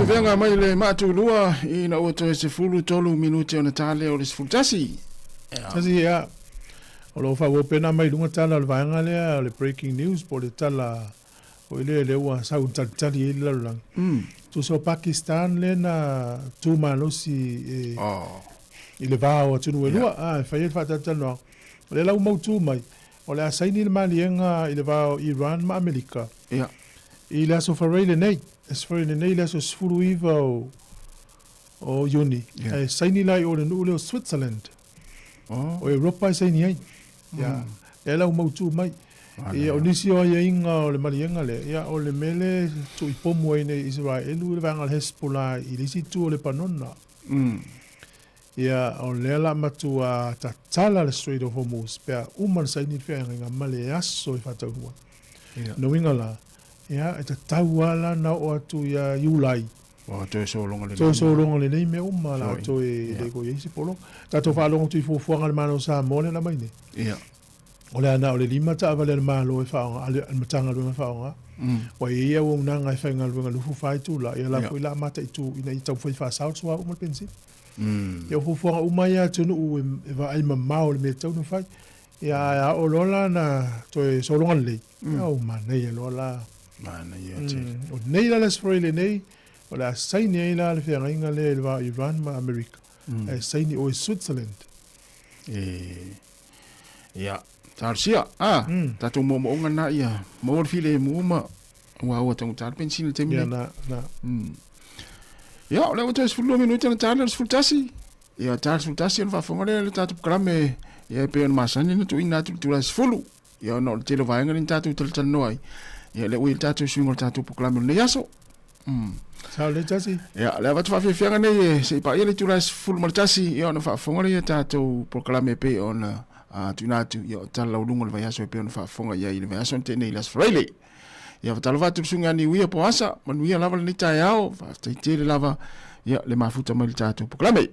Venga mai le matulua ina o to se fulu tolu minuti ona tale o le fultasi. Tasi ya. O lo fa wo pena mai lunga tala le vanga le le breaking news po le tala o le wa sa un tali le lang. Tu so Pakistan le na tu manosi ile va o tu no lua fa ye fa tala. Le la mo tu mai. O le asaini le malienga ile va o Iran ma Amerika. Ja. Ile so fa le nei. Es for in the Neilas was Furuiva o Juni. Saini lai o le nule o Switzerland. O Europa saini ai. Ya. Ela o mautu mai. E o nisi o ia inga o le marienga le. Ya o le mele tu ipomu e ne Israel u le vanga Hezbollah i lisi tu o le panona. Ya o le la matu a tatala le Strait of Hormuz. Pea uman saini fea nga male aso i fatahua. No inga la. Ya, eta tauala na o atu ya Julai. O to so longa le. To so longa le me umma la to e le ko yesi polo. Ta to fa longa tu fu fuanga le mano Sāmoa na mai ne. Ya. O le ana o le lima ta vale le malo e fa ale matanga le fa nga. O ia o nanga e fa nga lu fu fa tu la ia la ko la mata tu ina i tau fa sa so o mo pensi. Ya fu fuanga umma ya tu no e va ai mamma o le me tau no fa. Ya o lola na to so longa le. Ya o mana ia lola. Mana ia te. O nei la sfroile nei, o la saini ai la le whianga inga le va Iran ma Amerika. E saini o Switzerland. Ia, tarsia. Tatu mo onga na ia. Mo file mo ma. Wa o tong tar pensin te mi. Ia na. Ia, le o tes fulu minuti na tar le sfultasi. Ia tar sfultasi on va fonga le tatu krame. Ia pe on masani na tu ina tu la sfulu. Ia no te lo va nga ni tatu tel noi. Ya le wil tatu swingol tatu proklame le yaso. Sa le tasi. Ya le wat fa fianga ne se pa ele tulas full mal tasi ya no fa fonga le tatu proklame pe on tunatu ya tala ulungol va yaso pe on fa fonga ya ile va yaso tene las freely. Ya va talva tu sunga ni wi po asa man wi lava ni ta yao va te lava ya le mafuta mal tatu proklame.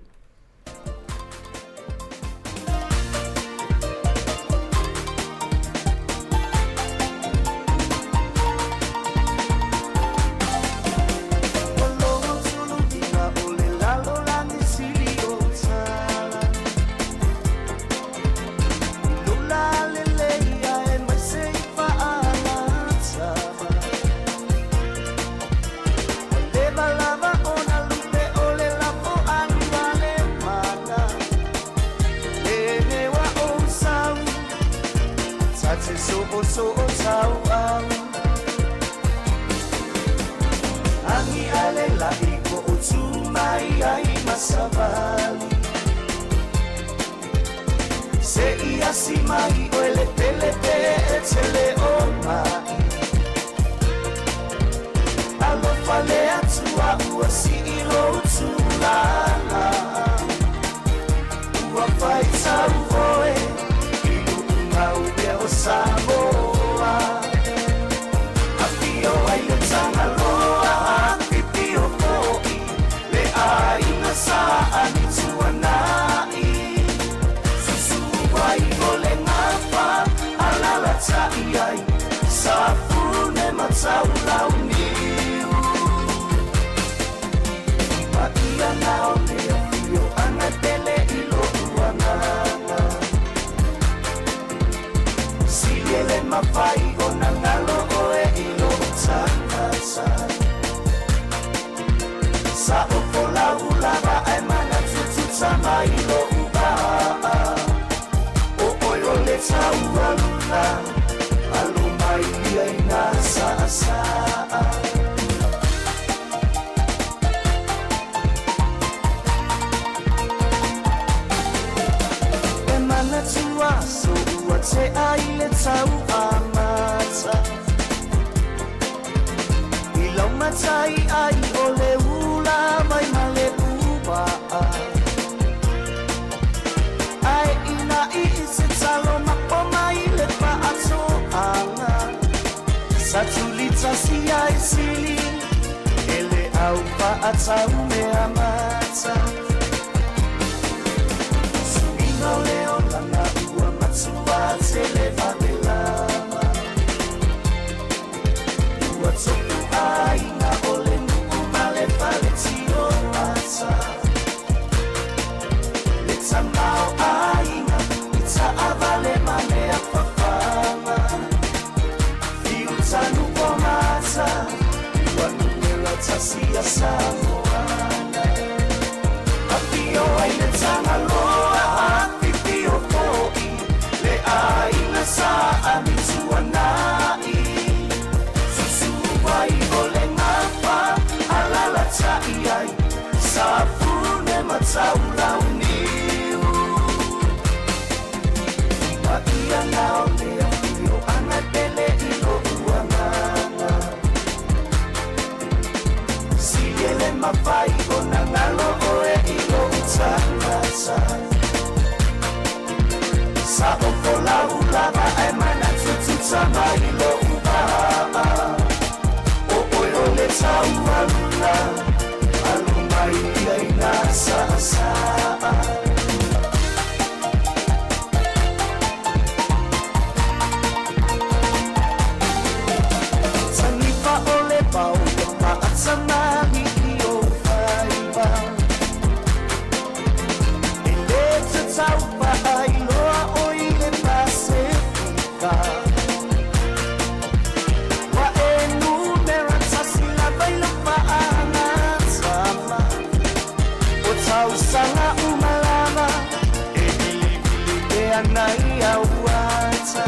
Sāmoa Apio ai le tanga loa Pipio koi Le aina sa ani tuanai Susu wai o le ngapa Alala tai ai saa e mana tua so ua te ai le tau amata I lau matai ai o le ula mai ma le upa ai ina I se talo mapo mai le pa ato anga Satulita si ai sili ele au pa atau me amata Suino leo lana ua matua te le vavelama Ua toku ai na ole nuku ma le vale tio ata Le tamau ai na ita avale ma le apapama Tanu pomasa Ua numera tasia Sāmoana Apio ai le tanga loa Apipio poi Le aina sa amitua nai Susu ai o le ngapa Alala tai ai Safune matau launiu Wa ia nao le apio ana pele ilo Ele mawai o na ngalo o e ilo utangata Sa o kola ulava e mana tututa ma ilo upaha O oi o le tau aluna Aluma ia ina sa Tanipa o le pau le paatsamani Taupa ai loa o I le Pasifika Wa e numera tasila baila paana sama O tau sanga umalama E bilibili te anai au ata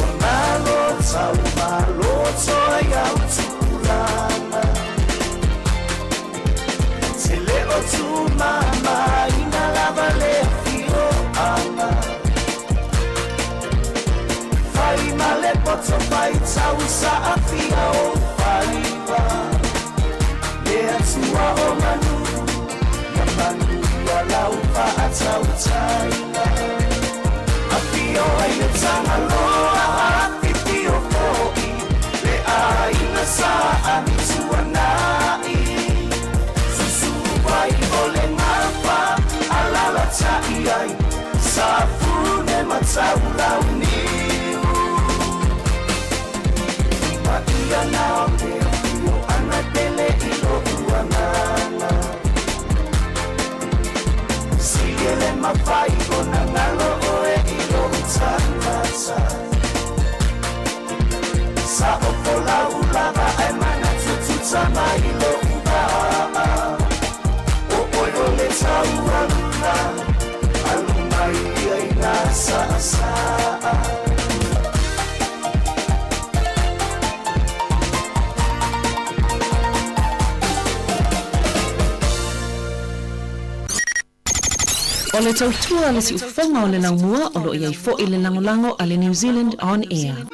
Wa malo tau malo toi au tukulama Se leo tu mama ina lava le fio ama Fai male poto fai tau sa afia o faiva Le atua o manu Ya manu ya lau pa atau taina Afio ai le tanga loa Afipio koi Le aina sa amitua nai Ai ole ngapa alala tai ai Safune matau launiu Ma ia nao leo Io ana tele ilo uangana Si ele mawai o na ngalo o e ilo utangata Sa o kola ulava e mana tututa ma ilo upaha Le tau aluna Aluma ia ina sa O le tautua le si ufonga o le laumua o lo iai fo i le langolango a le New Zealand On Air.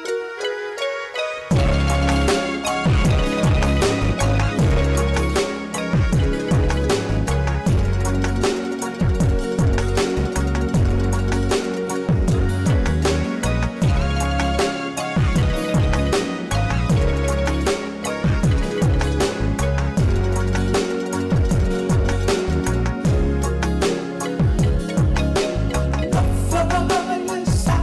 Sa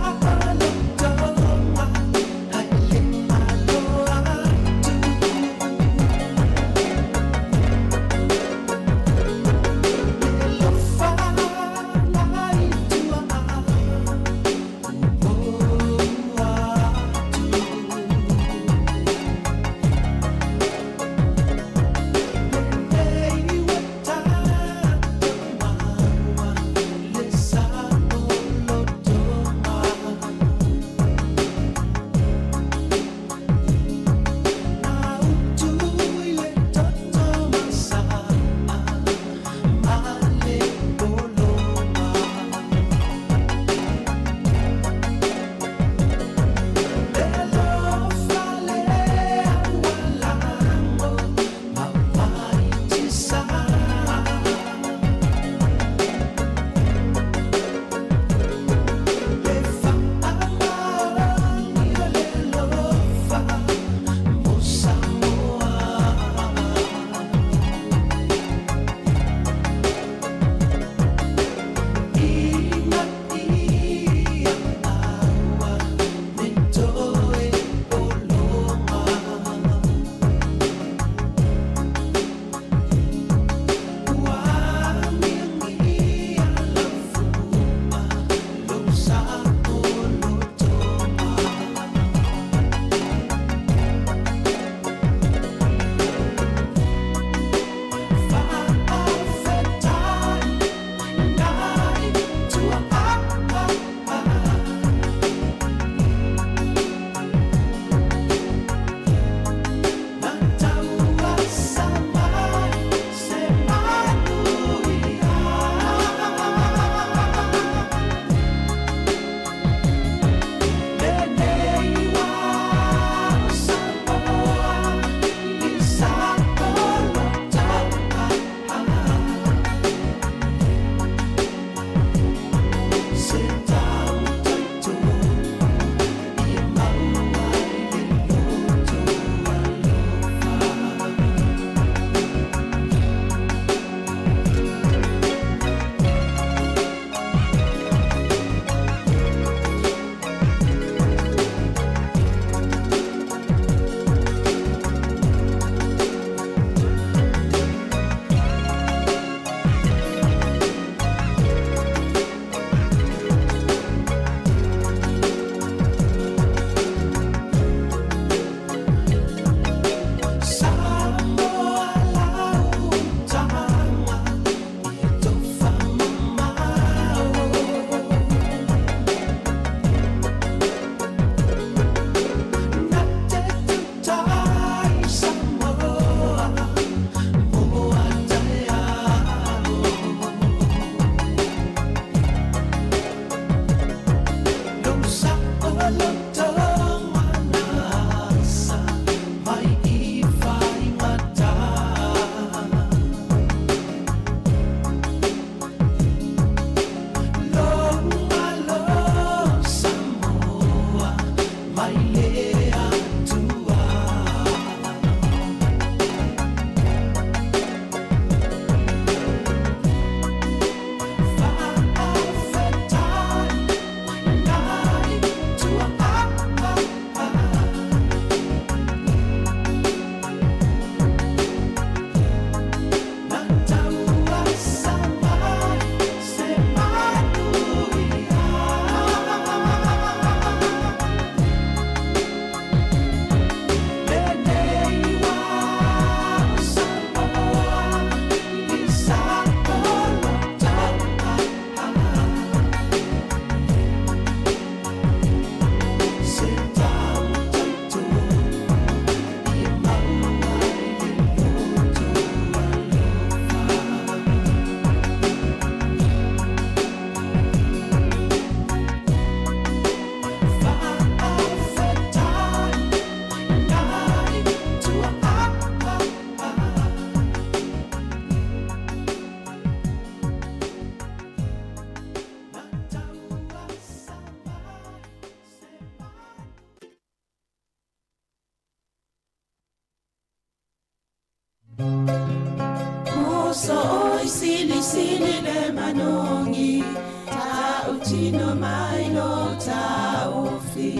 Moso sili sili le manongi ta utino mailo ta ofi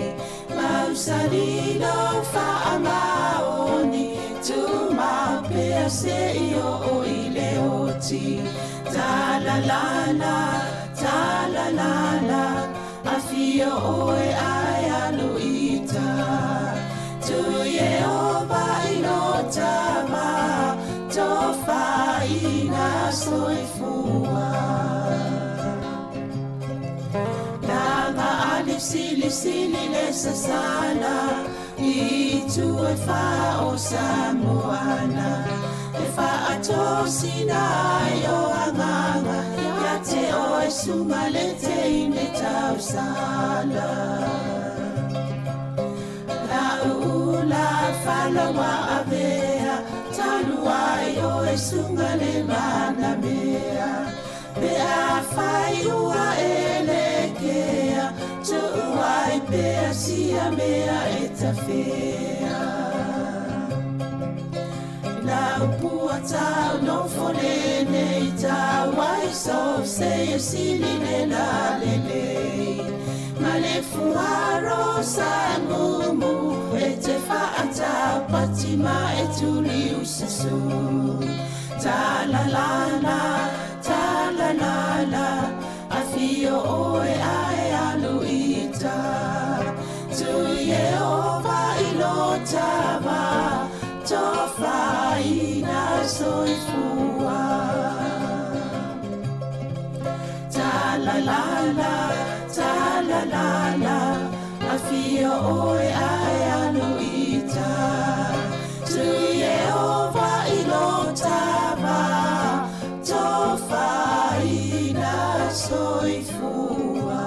mausalino fa amaoni tu ma pese io o ile oti ta la la afio oe ayalu ita tu ye oba inotama tofa ina soifua Lama alif sili sili le sasana Itu e fa o Sāmoana E fa atosina yo anganga Ya te o e suma le te ine tau sala La ula falawa avea Taluai o e sunga le mana mea Pe a fai ua ele kea Tu uai pe a sia mea e ta fea La upua tau no fone nei tau Wai so se e sili le la lelei Ma le fuaro sa mumu E te whaata pati ma e tuli usasu Ta la la A fio oe ae alu ita Tu ye ova ilo tama Tofa ina soifua Ta la la A fio oe ae alu ita Tu ye ova ilo tama Tofa ina soifua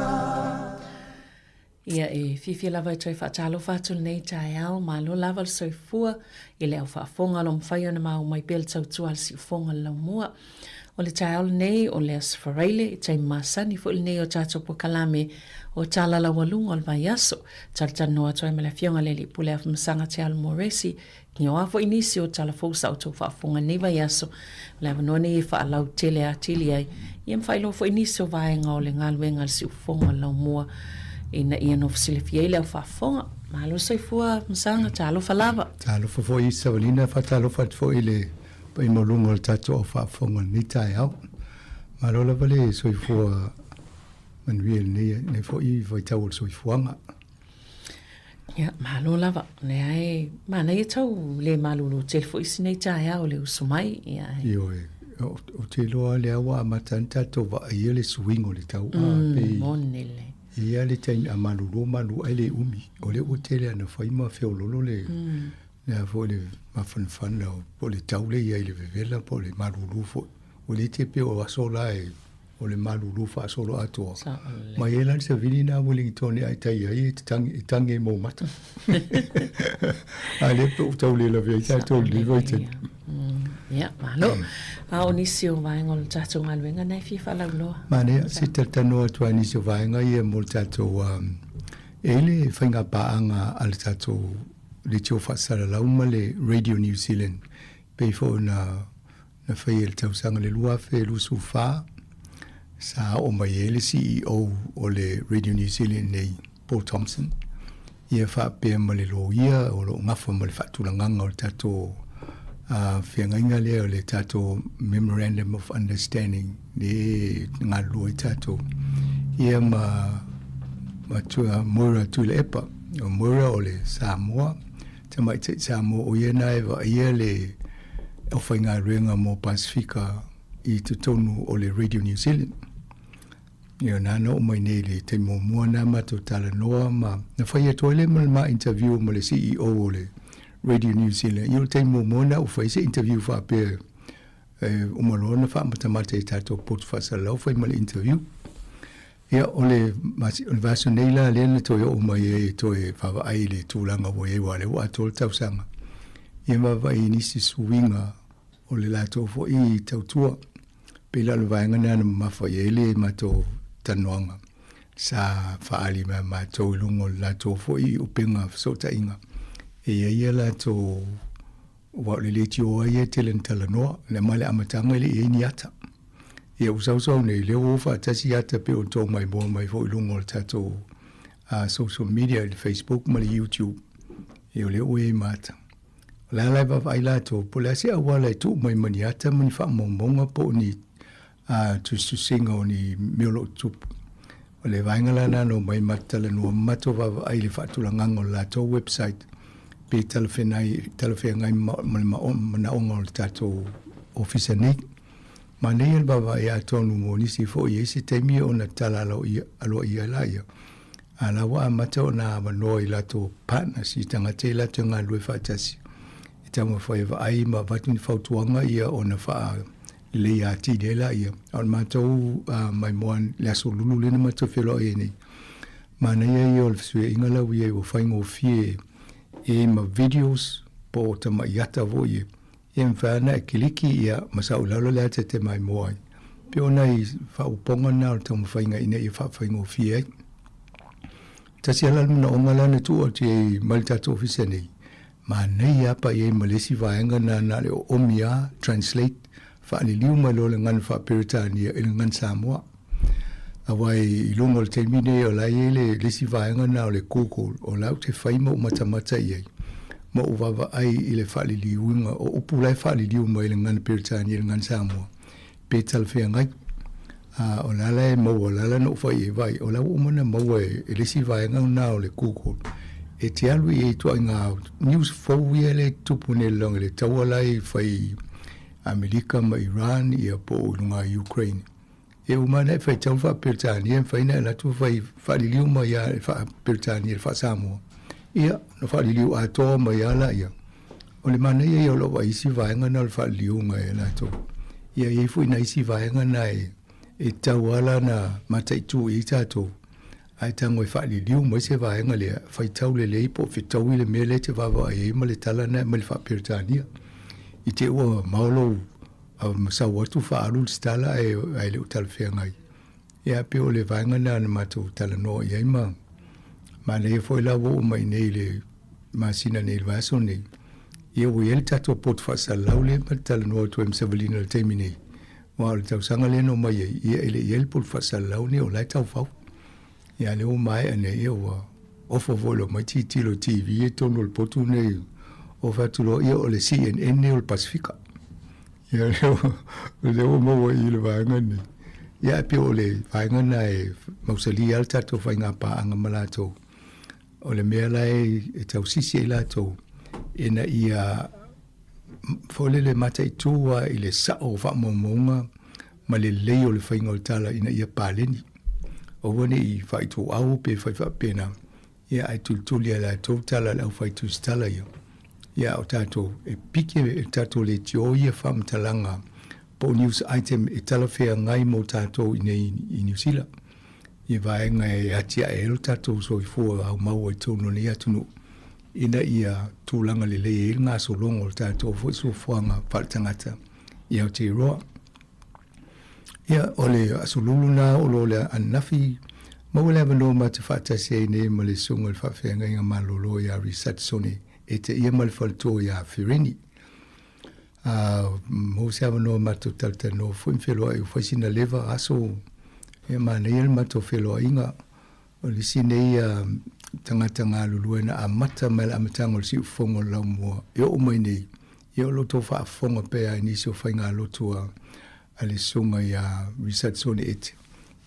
Ia e fifi lava i tui whaatalo whātul nei tai au, ma lo lava le soifua, i leo whaafonga lo mwhaia na mau mai bel tau tual si ufonga lau mua. O le tai au nei o le asfareile, i tai masani fu il nei o tātou po kalame o tala la walunga o le vai aso, tartan noa toi me le fionga le li pule af masanga te alu moresi, ki o afo inisi o tala fausa o tau whaafonga nei vai aso, le avanone i whaalau tele a tili ai, i am whailo fo inisi o vaenga o le ngaluenga si ufonga lau mua, ina ia no fasile fiele au whaafonga, malo soifua masanga talo falava. Talo fo i savalina fa talo fa fo ile pa imolunga tato o whaafonga ni tai au. Malo la vale soifua manuel ne fo i fo tau soifuanga. Ia, malo lava. Ne ai, mana i tau le malulu tel fo isi nei tai au le usumai. Io o te loa le awa matanta to va ia le swingo le tau. Monele. Ia le tain a malulu malu ai le umi. O le utele ana whaima whiololo le. Nea fo le mawhanwhan lau. Po le taule ia i le vevela po le malulu fo. O le te pe o aso la e o le malulu fa solo atoa. Ma e lan se vini na Wellington ai tai ai tangi mo mata. Ale po tau le la vei tai tau le voi te. Ia, malo. A o nisi o vaenga o le tatou ngaluenga nei fifa lau loa. Ma ne, se te tano atua nisi o vaenga ia mo le tatou ele whainga paanga al tatou le tio whaasara lauma le Radio New Zealand. Peifo na whai el tausanga le lua whe lusu wha. Sa o mai ele CEO o le Radio New Zealand nei Paul Thompson. Ia wha pia ma le lo ia o lo ngafa ma le whaatulanganga o le tatou whiangainga lea o le tatou Memorandum of Understanding le ngā lua tatou. Ia ma tua moira tu le epa. O moira o le Sāmoa. Te mai te Sāmoa o ia nai wa ia le o whainga ruenga mo Pasifika i te tonu o le Radio New Zealand. Ia nana o mai nei le te mua na mato tala noa ma na whai ato ele ma interview mo le CEO o le Radio New Zealand. Ia te mua na o whai se interview wha pe o malona wha matamata i tato pot whasa lau whai ma le interview. Ia o le vaso neila le na toi o mai e toi whawa ai le tūlanga o e wale o atol tausanga. Ia mawa i nisi suinga o le lato fo i tautua. Pela le vaenga na mawha i ele mato tanoanga. Sa whaali ma mato ilungo le lato fo i upenga sota inga. E ia lato wa le leti o ai e tele ntala noa. Le male amatanga ile e ni ata. Ia usau nei leo ofa tasi ata pe o tō mai mua mai fo ilungo le tato social media, le Facebook ma le YouTube. Ia leo e mata. La lai va vai la to po la se awala tu mai mani ata mani fa monga po ni tu singa ni miolo tup. O le vainga la no mai matala no mato va ai le fa tu langa la to website pe telefenai ma onga tato office ni. Ma nei va vai a tonu mo ni si fo ye se te mi ona tala lo ia la ia. Ala wa mato na ma no i la to partner si tanga te la tanga lu fa tasi. Tama whai wa ai ma watuni whautuanga ia o na wha le a ti de la ia. O mātou mai moan le aso lulu lena mātou whelo e nei. Mana ia ia o le sue ingala ui e o whaingo fie e ma videos po tama iata vo ie. E mwhana e kiliki ia masau lalo le ate te mai moai. Pe ona i whauponga na o tama whainga ina i whaingo fie ai. Tasi ala muna ongala na tu o te malitato ofisa nei. Ma nei apa e malesi vaenga na le omia translate fa ni liu malo le ngan fa Peritania e ngan Sāmoa. Awai i longo le termine o la ele lesi vaenga na le Google o lau te whaima o matamata iei. Ma o wawa ai i le fa li liuinga o upu lai fa li liu mai le ngan Peritania e ngan Sāmoa. Pe talwhea ngai. O lala e maua lala no whai e vai. O lau umana maua e lesi vaenga na o le Google. E te alu i tua ngā news fau ia le tupune longa le tawalai whai Amerika ma Iran ia po lunga Ukraine. E umana e whai tau wha Peritania, whai na natu whai whaliliu ma ia wha Peritania, wha Sāmoa. Ia, no whaliliu a toa ma ia la ia. O le mana ia ia loa isi vaenga na le whaliliu nga e la toa. Ia ia fui na isi vaenga na e tawala na mataitu i tātou. Ai tango e whaali liu mai se vaenga lea, whai tau le lei po whitau i le mea le te wawa e ma le tala na ma le wha Peritania. I te ua maolo masau watu whaaru le stala e le utala whea ngai. Ia pe o le vaenga na matou tala noa i aima. Ma le e fwoi la wo mai nei le masina nei le vaso nei. Ia ui ele tato pot whasa lau le ma tala noa tu em savalina le teimi nei. Wa le tau sanga le no mai ia ele ele pot whasa lau nei o lai tau whau. Ia leo mai ane ia ua ofa volo mai titilo TV e tono le potu nei o fatulo ia o le CNN nei o le Pasifika. Ia leo maua i le vaenga nei. Ia pe o le vaenga na e mausali al tato whainga pa anga malato. O le mea lai e tau sisi e lato e na ia fole le mata i tua i le sao wha momonga ma le leo le whainga o tala ina ia paleni. O wane i whaitu au pe whaipena. Ia ai tultuli ala tau tala lau whaitu stala ia. Ia o tato e pike e tato le tio ia whamtalanga po news item e talawhea ngai mo tātou i New Zealand. I vaenga e atia e lo tātou so i fua au mau e tūno ni atunu. Ina ia tūlanga le le e ngā solongo o tātou fo so fuanga whaletangata i Aotearoa. Ia ole asululu nā o le anafi mau le avano ma te whaatase ne ma le sunga le whawhenga inga malolo ia research sone e te ia ma le whaleto ia Whirini. Mo se avano ma tu taltano fo inwheloa i whaisina leva aso e ma nei ma tu wheloa inga o le sine ia tangata ngā luluena a mata mai le amatanga o si ufongo lau mua e o mai nei e o loto whaafonga pēa inisi o whainga lotua a le sunga ia research sone ete.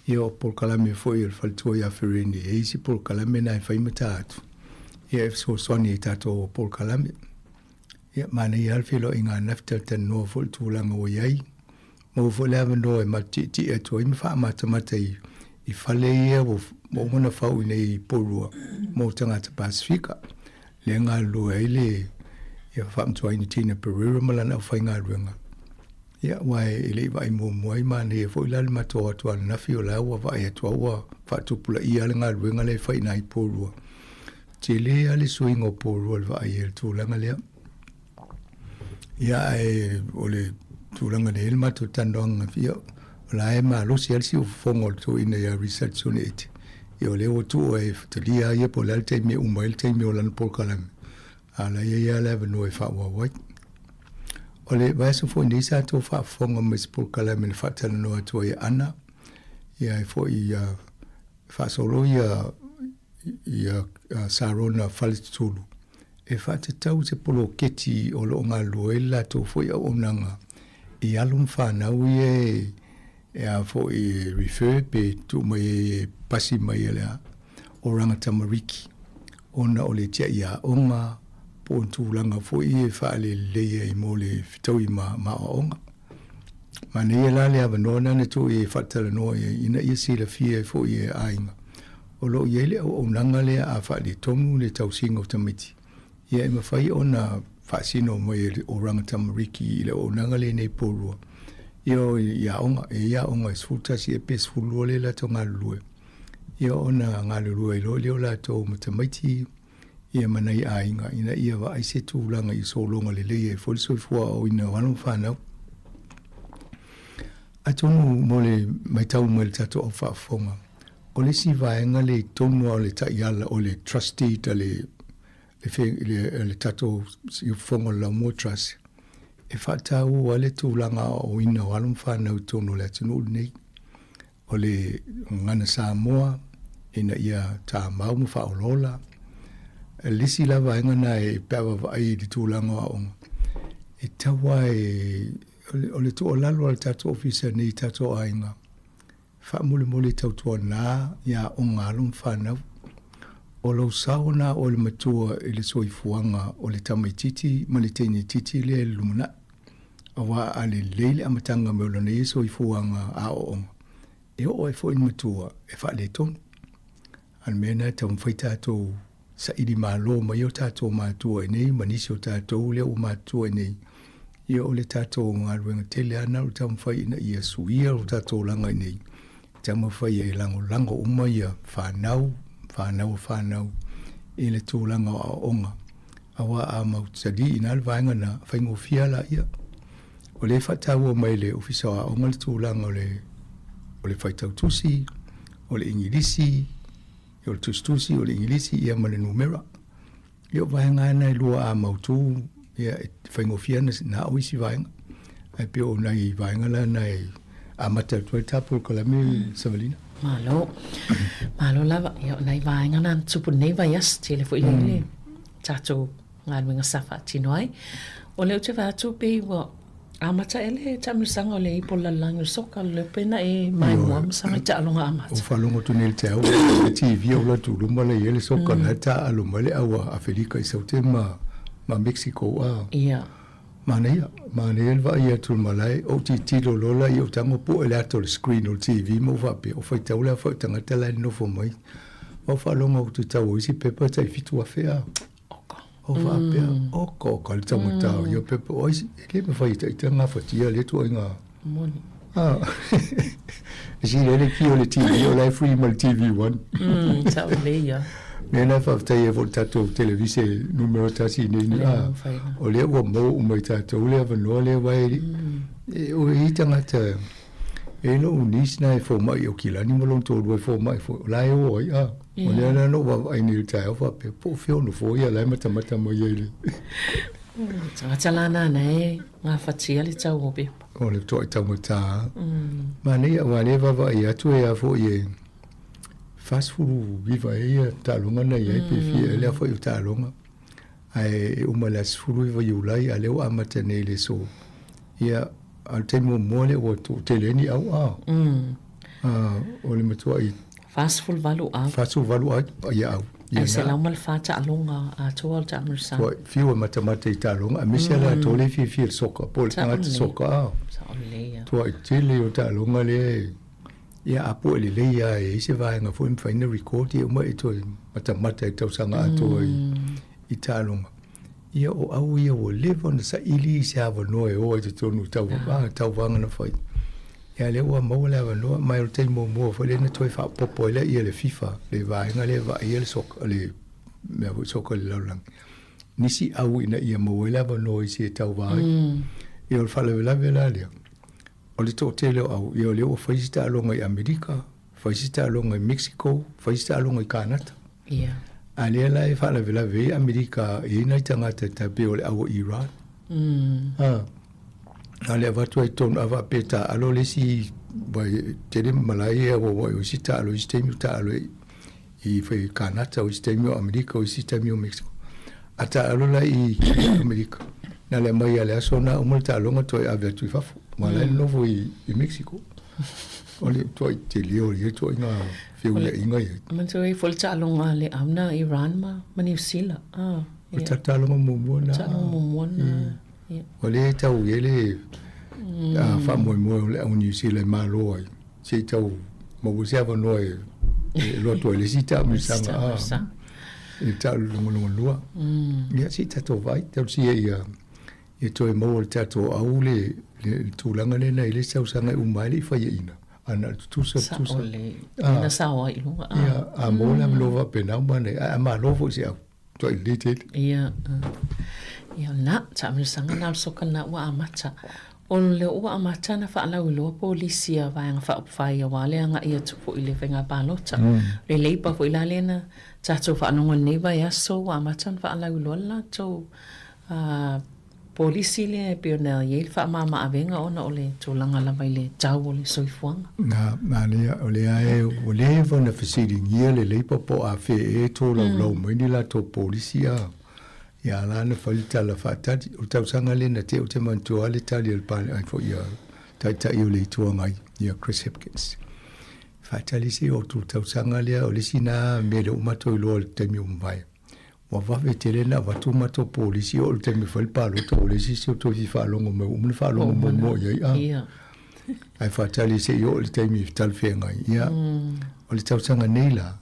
Ia o Paul Kalame foi il faltua ia Whirini e isi Paul Kalame na e whaimata atu. Ia e so soni e tato o Paul Kalame. Ia mana i alwhelo i ngā naftal tan noa fo tūlanga o iai. Mo fo lewa noa e mati ti atua i mwha mata i whale ia o mona whau i nei porua mo tangata Pasifika. Le ngā lua e le ia whamtua i ni tina Perera malana o whai ngā ruenga. Ia wai ele vai mo moi mane e foi lal mato atua na fio la wa vai atua wa fatupula ia le ngal wenga le fai nai porua. Chile ale swingo porua le vai el tu langa le. Ia e ole tu langa le el mato tandong fio. La e ma lo si si fongo tu in ia research unit. Ia le o tu e telia ia po lalte me umail te me olan por kalam. Ala ia le no e fa wa wa. Ole vai so foi nisa to fa fonga mes por kala men fatala no to ia ana ia foi fa solo ia sarona falitulu e fa te tau te polo keti o lo nga luela to foi o nanga i alum fa na uie e foi refer pe tu mai pasi mai la oranga tamariki ona ole tia ia onga po tūlanga fo i e whaale leia i mole fitau i ma onga. Ma nei e lale awa nona ne tō i e whatala noa i ina i sila fia e fo i e ainga. O lo i ele au nanga lea a whaale tongu le tau singa o tamiti. Ia e mawhai o na whaasino mai o ranga tamariki i le o nanga le nei porua. Ia onga e sfutasi e pes fulua le la tō ngā lulue. Ia ona ngā lulue i lo leo la tō matamaiti ia manai ainga ina ia wa aise tūlanga i solonga le leia e foliso i fua o ina wano whanau. Atonu mole mai tau mo le tato o whaafonga. O le si vaenga le tonu o le taiala o le trustee ta le tato i fonga la mo trust. E whaatau a le tūlanga o ina wano whanau tonu le atunu nei. O le ngana Sāmoa ina ia tā mau mu whaolola. Lisi lava inga na e pewa vai di tūlanga o onga. E tawa o le tō lalo al tato ofisa nei tato ainga. Wha mole tautua nā ia onga alum whanau. O lau saona o le matua e le soifuanga o le tamaititi ma le teine titi le lumuna. Awa a le leile amatanga me o lana e soifuanga a o onga. E o e fo in matua e wha le tonu. An mena tau mwhai tato sa ili malo mai o tātou mātua e nei, manisi o tātou lea o mātua e nei. Ia o le tātou ngā ruenga tele ana o tamu whai ina ia suia o tātou langa e nei. Tamu whai e lango uma ia whanau. E le tūlanga a onga. Awa a mautadi ina alwainga na whaingo fiala ia. O le whatau o mai le ofisa a onga le tūlanga o le whaitau tusi, o le ingilisi, o le tustusi o le ingilisi ia ma le numera. Ia vaenga ana e lua a mautu ia e whaingofia na oisi vaenga. Ai pio o nai vaenga la nai a mata tuai tapu kalame Savalina. Malo lava ia o nai vaenga na tupu nei vai as tele fo ile tato ngā winga safa tino ai. O leo te vātu pe wa amata ele tamisanga le ipola langu soka le pena e mai mua msanga ta alonga amata. O falongo tu nel te au TV o la tuluma le ele soka na ta aluma le awa Afrika i saute ma Mexico a. Ia. Mana ia va ia tu malai o ti tilo lola i o tango po ele ato le screen o TV mo va pe o fai taula fa tanga tala no fo mai. O falongo tu tau isi pepa tai fitu afea. O va pe o ko ka le tamo tau yo pepa o isi le me fai tai tanga fatia le tu inga Moni. Si le ki o le TV o le free mal TV1. Sa o le ia. Me na fa tai e voltato televise numero tasi ni o le o mo mai tato o le va no le vai o i tanga ta e no unis na fo mai o kila ni mo lon to do fo mai fo la o ia o le na no va ai ni ta o fa pe po fio no fo ia la mata mo ile Tala na nei nga fatia le tau obe. O le to tau mata. Ma nei wa le va ia tu e fo ie fast food viva ia talunga na ia pe fi le fo ia talunga. Ai uma las furu viva iulai ale o amata nei le so. Ia al temo mole o to teleni au o le matua i fast food valu au. Fast food valu au ia au. Ai se lau mal fata alonga a toal ta amursa. Ko fiu matamata i talunga a misela to le fi soka pol tanga soka. Sa ole. To i tele o talunga le ia apo le le ia e se vai nga fo in record ia mai to matamata i tau sanga to i talunga. Ia o au ia o live on sa ili se ava no e o to no tau vanga na fai. Ia le ua mau le ava no mai o te mo fo le na toi fa popo le ia le FIFA le vai nga le vai ia le soka le me vo soka le laulang. Nisi au ina ia mo le ava no i se tau vai. Ia o fale la vela le. O le to tele au ia le o faisita alonga i Amerika, faisita alonga i Mexico, faisita alonga i Canada. Ia. Ale la e fala vela ve Amerika e na tangata ta pe o le au Iran. Ale vatu ai ton ava peta alo le si vai tele Malaya o o sita alo sistemi ta alo i fe Canada o sistemi Amerika o sistemi Mexico. Ata alo la i Amerika. Na le mai ale sona o multa longa to ave tu fafu. Mala no foi i Mexico. Ole to te leo ye to inga fiu le inga ye. Man to e folta longa le amna Iran ma mani sila. O tata longa mo na. Tata mo na. Ole tau ye le fa mo le o New Zealand ma lo ai. Se tau mo se ava no e lo to le sita mi sanga. E tau longa lua. Ya si tato vai tau si e to e mo le tato au le tūlanga le nei le sausanga i umaili whai ina. Ana tusa. Sa ole. Ina sawa i lunga. Ia, a mōna mlowa pena umane. A ma lofo si au. To i litel. Ia. Ia na, ta amrisanga na soka na ua amata. O le ua amata na whaalau loa polisia vaianga whaupwhai a wale anga ia tupo i le whenga pālota. Le leipa fo i la lena. Tato whaanonga newa ia so ua amata na whaalau loa la to polisi le pionel ye fa mama avenga ona ole tolanga la vai le tau ole soifuanga na le ole ai ole vona fasidi ngia le popo a fe e to lo mai ni la to polisia ya la na falita la fatati o tau sanga le na te o te mantua le tali el pan ai fo ia tai o le tuanga ia Chris Hipkins fatali se o tau sanga le ole sina me le umato lo te mi umbai wa va tele na va tu mato polisi o te me fal palo to polisi se to fi fa longo me fa longo mo ia ai fatali se yo le te mi tal fenga ia o le tau sanga neila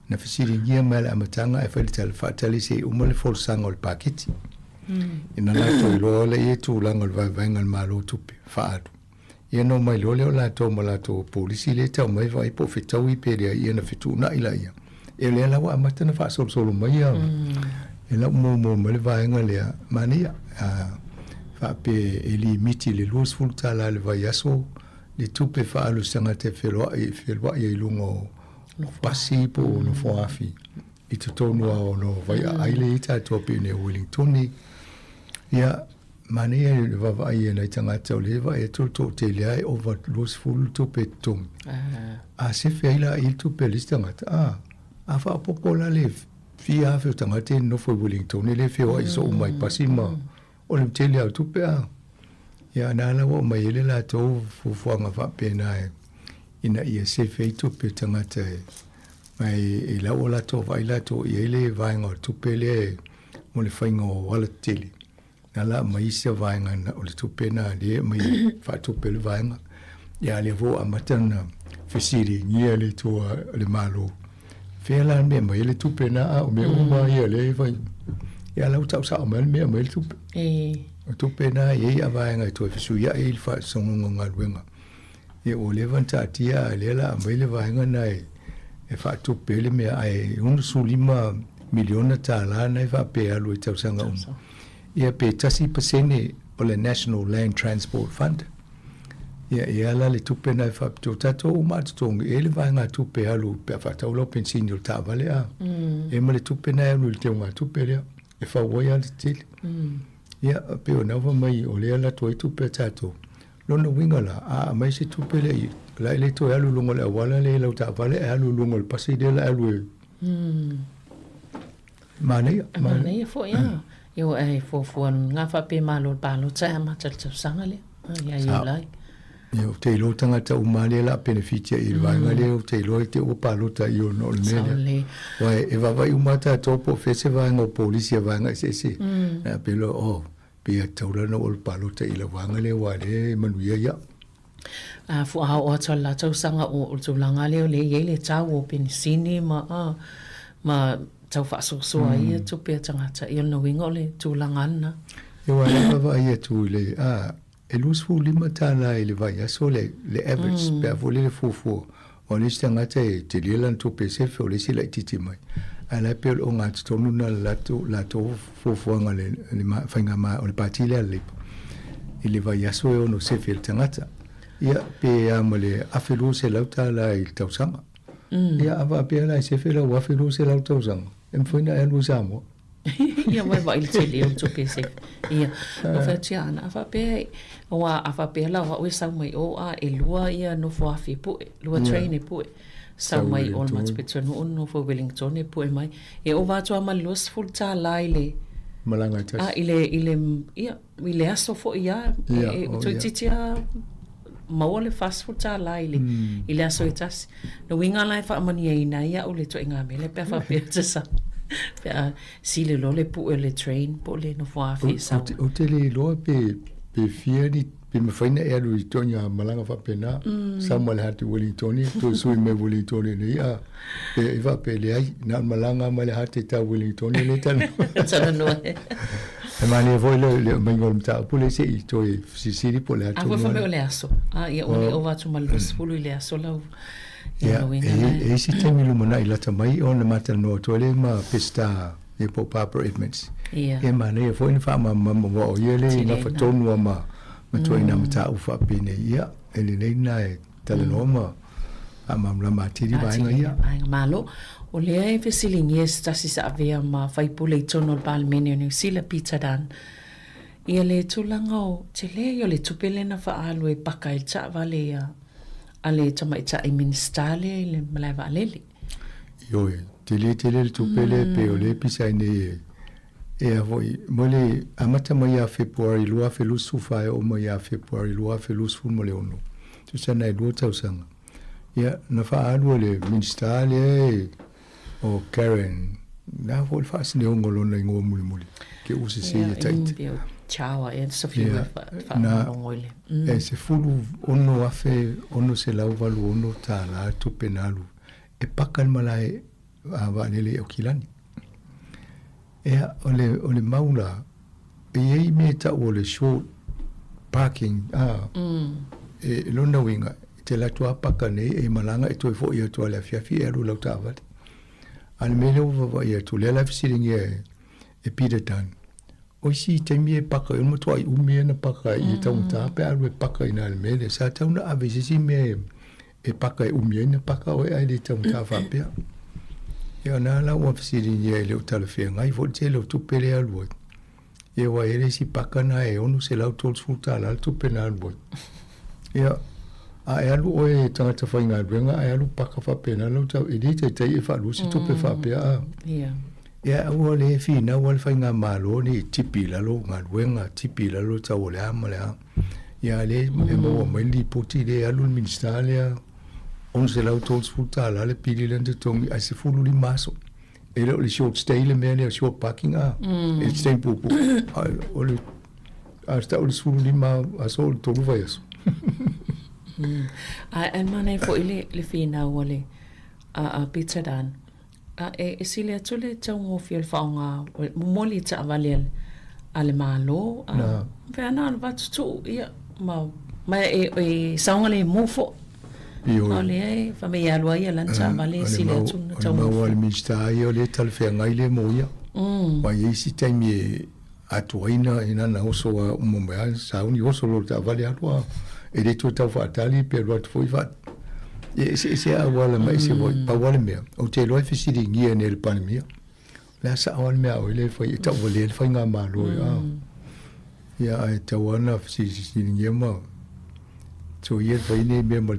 na fisiri ngia mala amatanga ai tal fatali se le fol sanga o paketi ina la to lo le e tu langa va venga malo tupe fa ia no mai lo le la to mala to polisi le tau mai vai po fitau i peria ia na fitu na ila ia e le la wa matana fa solo mai ia e la mo le vaenga le mania fa pe eli miti le luz fulta la le vaiaso le tupe fa lo sanga te felo e lungo pasi po no foafi i te tonu o no vai aile ita to pe ne Wellington ni ia mania le va vai na tanga te le va e to te le over luz full tupe tum a se feila il tupe listanga a fa popola le fia fe tanga te no foi Wellington le fe o iso mai pasima o le tele au tupe ia na la o mai le la to fu nga fa pena ina ia se fe tupe tanga te mai e la o la to vai la to ia le vai nga tupe le mo le fainga o wala tele na la mai se vai nga o le tupe na le mai fa tupe le vai nga ia le vo amatana fesiri ngia le to le malo fela me mai le tupe na o me uma ia le vai ia lau tau sa o mea tupe. O tupe na ye ava ngai to fisu ia il fa songo nga luenga. Ye o levan ta tia lela mai le vaenga nai e fa tupe le mea ai unu sulima miliona ta la nai fa pe alu tau sanga ia pe tasi pasene o le National Land Transport Fund. Ia la le tupe nai fa to tato o matong e le vaenga tupe alu pe fa tau lo pensin yo ta vale a. E mo le tupe nai alu te unga tupe le e fa woia le tili. Ia pe o nava mai o le ala toi tupe tato. Lona winga la a mai se tupe le la le to alu lungo le wala le lau ta vale alu lungo le pasi de la alu. Mane fo ia. Yo ai fo nga fa pe malo palo tsa ma tsa sanga le. Ya yo lai. Yo te lo tanga ta umale la beneficia il vanga le te lo te o palo ta io no le mele. Wai e va vai umata topo fese vanga o polisia vanga se. Na pelo o pe taura no o palo ta ila vanga le wale manuia ya. Fu a o tala tau sanga o tulanga le ye le tau o pensini ma tau fa so ai tu pe tangata i no winga le tulanga na. Yo ai va ia tu le e lus fu lima tala ele vai aso le average pe avole le fufu o le stangata e te lilan tu pe se fe o le sila titi mai ala pe o nga tonu na lato fufu nga le ma fanga ma o le patile ale ele vai aso e no se fe tangata ia pe amole afelu se lauta la il tausanga ia ava pe la se fe la afelu se lauta tausanga em foi na elu Sāmoa ia mai vai le tele o tu pe se ia o fa tiana ava pe o ava pe la o sa mai o e lua ia no fo afi pu lua train e pu sa mai o mat peto no fo Wellington e pu mai e o va to ma los full ta laile malanga tas ile aso fo ia e to titia mawale fast food ta laile ile aso tas no winga lai fa mani ina ia o le to inga mele pe fa pe sa pe si le lo le pu le train po le no fo afi sa o te le lo pe fieri pe me faina e lu tonya malanga fa pena Samuel hat Wellington to sui me Wellington ni ia e va pe le ai na malanga male hat ta Wellington le tan no e mani voi le mengol ta pole se i to si po le atu a fa me le aso ia o va tu mal spulu le aso la e si te milu mana ila ta mai on le mata no to le ma pesta e po Papa Edmonds e mani foi ni fa ma o yele na fa tonu ma to ina mata u fa pine ia ele nei na e tele noma amam la matiri vai ia malo o le ai fesilingi esta si sa avea ma fai pule tono al palmenio ni sila pizza dan ia le tulanga o te le yo le tupele na fa alu e paka il cha vale ia ale tama ita e ministale le malai valele yo te le tupele pe o le pisa ne e avoi mole amata mai a February lua felu sufa o mai a February lua felu fu mole ono tu sana e lua tau sanga ia na fa alu le ministale o Karen na vol fas ne ngolo na ngo muli ke usi se ia tait chawa e sofia fa ngole e se fulu ono afe ono se lau valu ono ta la tu penalu e pakal malai ava nele o kilani o le maula e ei me ta o le short parking e lona winga te la tua paka nei e malanga e toi fo ia tua le fiafi e alu lau tawati ale mele o vava ia tu le life sitting e Peter Dan o si te mi e paka e mo tua i umi na paka i tau ta pe alu e paka ina ale mele sa tau na ave si me e paka e umi na paka o e ai tau ta fa pe ia na la o fisiri ia le talafia ngai fo te le tu pele alu e wa ele si paka na e onu se lau tol sulta la tu pele alu ia a e alu o e tanga ta fainga renga e alu paka fa pena lo ta e dite te e fa lu si tu pe fa pe a ia o le fi na o le fainga malo ni tipi la lo nga wenga tipi la lo ta o le amala ia le mo mo li poti le alu ministalia on se lau tol sulta la le pili le tongi a se fulu li maso e le short stay le me le short parking e stay popo o le a sta o le fulu li ma a sol tolu vai eso a mane fo ile le fina wale a pizza dan E sile atu le tau ngofi o le whaonga, moli ta avale ale malo. Pea nā le watutu, ia, ma e saunga le mofo. O le e, whame i alua ia lanta avale sile atu na tau ngofi. Ma wale mista ai o le talwhea ngai le mo ia. Wa isi taimi e atuaina ina na oso wa umomea, sauni oso lo ta avale alua. E le tu tau whaatali pe rua tu fui whaat. Se a wala mai se voi pa wala mea o te loa fisiri ngia ne le pandemia la sa wala mea o le foi ta wala le foi nga malo ya ai ta wana fisiri ngia ma so ye foi ne me mo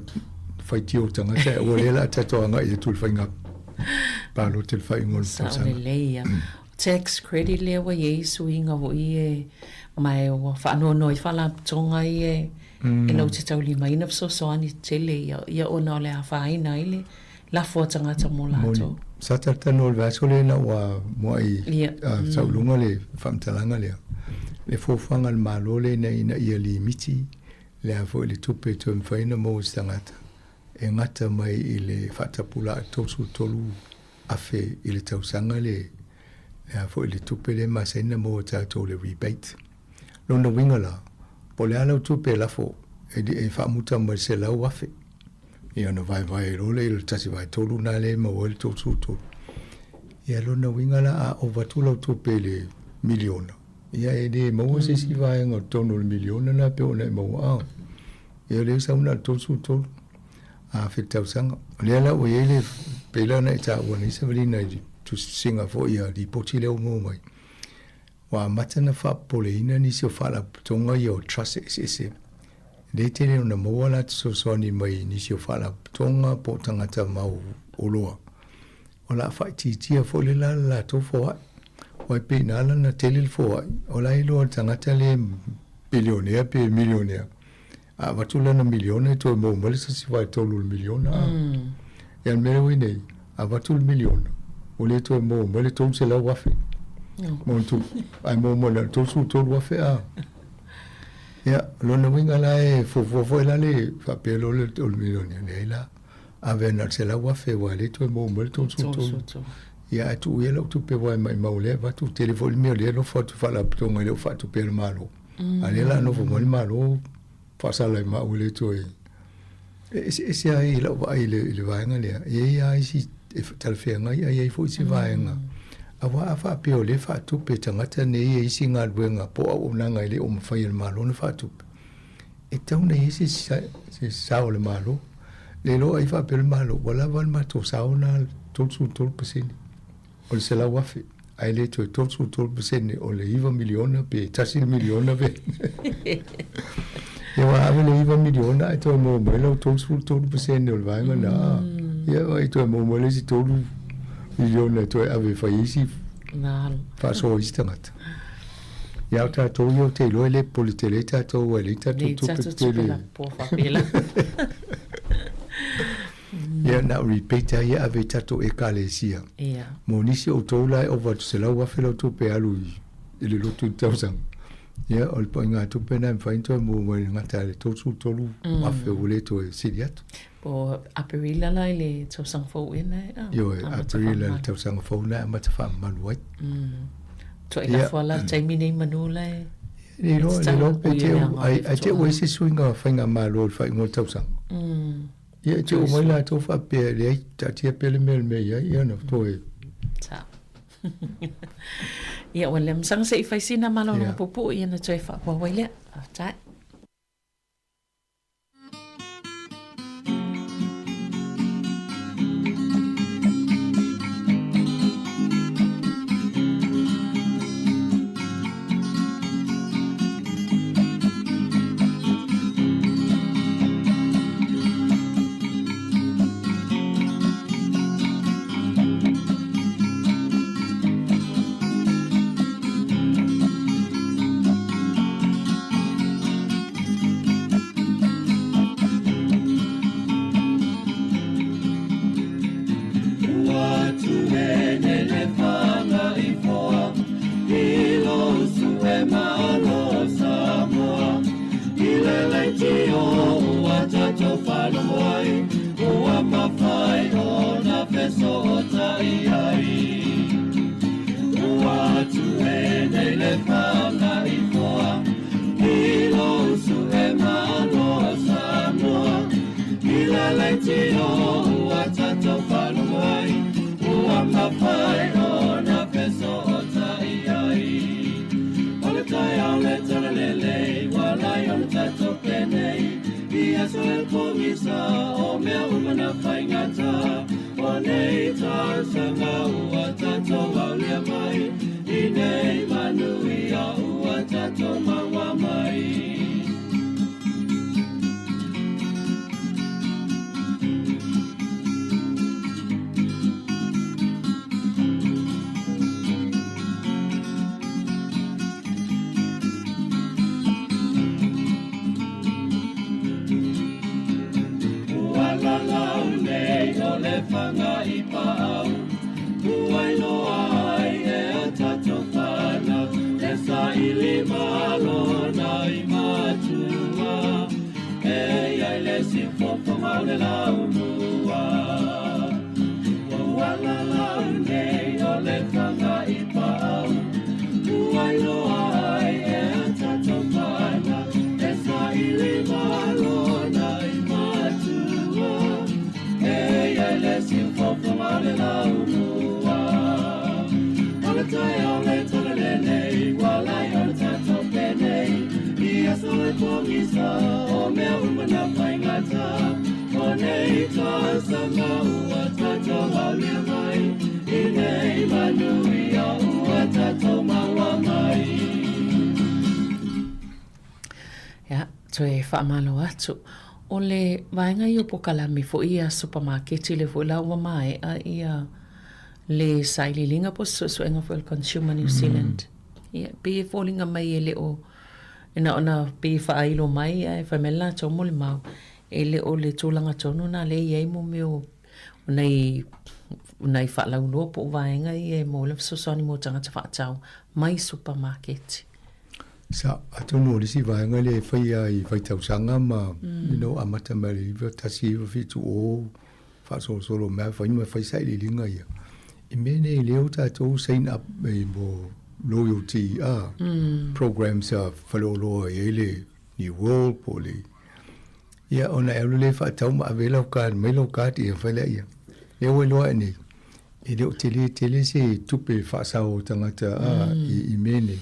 foi tio tanga ta wala la ta to nga ye tu foi nga pa lo te foi ngol sa le tax credit le wa ye suinga wo ye mai o fa no no fa la tonga ye e lau te tau lima ina so soani tele ia ona le hawhaina ile la fuatanga ta mo lato. Sa tata no le vaso le na wa moai saulunga le whamtalanga lea. Le fofanga le malo le na ina ia li miti le hafo le tupe tu mwhaina mo stangata. E ngata mai i le whatapula tosu tolu afe i le tausanga le hafo le tupe le masaina mo tato le rebate. Lona wingala po le ala tupe la fo e fa muta mo se la wafe ia no vai role il tasi vai tolu na le mo el to tu ia lo no wingala a over tu lo tupe le miliona ia e de mo se si vai ngo tonu le miliona na pe ona mo a ia le sa una to su to a fitau sanga le ala o ele pe la na ta woni se veli na tu singa fo ia di poti le mo mai wa matana fa poleina ni se fa la tonga yo trust se le tele na mo la so so ni mai ni se fa la tonga po tanga ta mau oloa ola fa ti fo le la to fo wa pe na la na tele fo ola ilo tanga tele bilionaire pe millionaire a va tu la na milione to mo mo se si va to lu miliona ya me we nei a va tu miliona o le to mo le to se la wa fe Montu, ai mo na to su to wa fe a. Ya, lo na winga la e fo la le fa pe lo le to milione ne la. Ave na se la wa fe wa le to mo to su to. Ya tu ye lo tu pe wa mai ma le va tu telefone mi le lo fa tu fa la to mo le fa tu pe malo. Ale la no fo mo malo fa sa la ma le to e. Se ai lo va le va nga le. E ai si tal fe nga ai fo si va nga. Awa afa peo le fa tu pe tangata ne e singa luenga po o nanga ile o mfai le malo ne fa tu e tau na isi se sao le malo le lo ai fa pe le malo wala van ma to sao na tolsu tol pesini o le sela wafi ai le to tolsu tol pesini o le iva miliona pe tasi miliona ve e wa ave le iva miliona e to mo lo tolsu tol pesini o le vanga na e ai to mo le si tolu miliona to ave faisi fa so istangata ya ta to yo te lo le politeleta to le ta to tele po fa pela ya na repeat ya ave ta to ekalesia monisi o to la over se la wa felo to pe alu ile lo 2000 ya ol ponga to pe na fa into mo ngata le to su to lu afe vole to siriat po aperila la le to sang fo ina yo aperila to sang fo na ma ta fa manuai to ila fo la tai mini manula ni lo pe te ai te we se swinga finga ma lo fa ngo to sang ye te o mai la to fa pe le ta te pe le mel me ya no to e ta ia wala msang se fai sina malo no popo ia na toi fa wa wale ta le whanga I foa I lo su e manoa Sāmoa I la leiti o ua tato whanunga ai ua mawhai o na peso o tai ai o le tai au le tana lele walai o le tato penei I aso e pongisa o mea umana whaingata o nei tausanga ua tato waulia mai I nei manui a ua tato maua mai Whanga I pāu Uai loa ai e a tato whana E sa ili malo na I matua E ai le si fofo mau le lau mua Wala lau nei o le whanga I pāu Uai loa ai e a tato whana E sa ili malo na I matua Let's fofo male la unua Ole tai ole tole lenei Walai ole tato penei Ia sole pongisa O mea umana whaingata O nei toa sanga ua tato waulia mai I nei manui a ua tato maua mai Ja, toe whaamalo atu O le vaenga I o pokalami fo ia supermarket le fo laua mai a ia le saililinga po suenga fo el Consumer New Zealand. Ia pe fo linga mai ele o ina ona pe whaailo mai e whamela tau mole mau ele o le tūlanga tonu na le iei mo meo unai whaalau loa po vaenga I e mo le sosoni mo tangata whaatau mai supermarket. Sa atono le si vai ngale fai ai fai tau sanga ma amata mari va tasi va fitu o fa solo ma fai ma fai sai linga ia I mene leo ta to sign up mo loyalty programs follow lo ele ni world poli ia ona ele fa tau ma vela ka me lo ka ti fa le ia leo lo ni ele tele se tupe fa sa o tangata I mene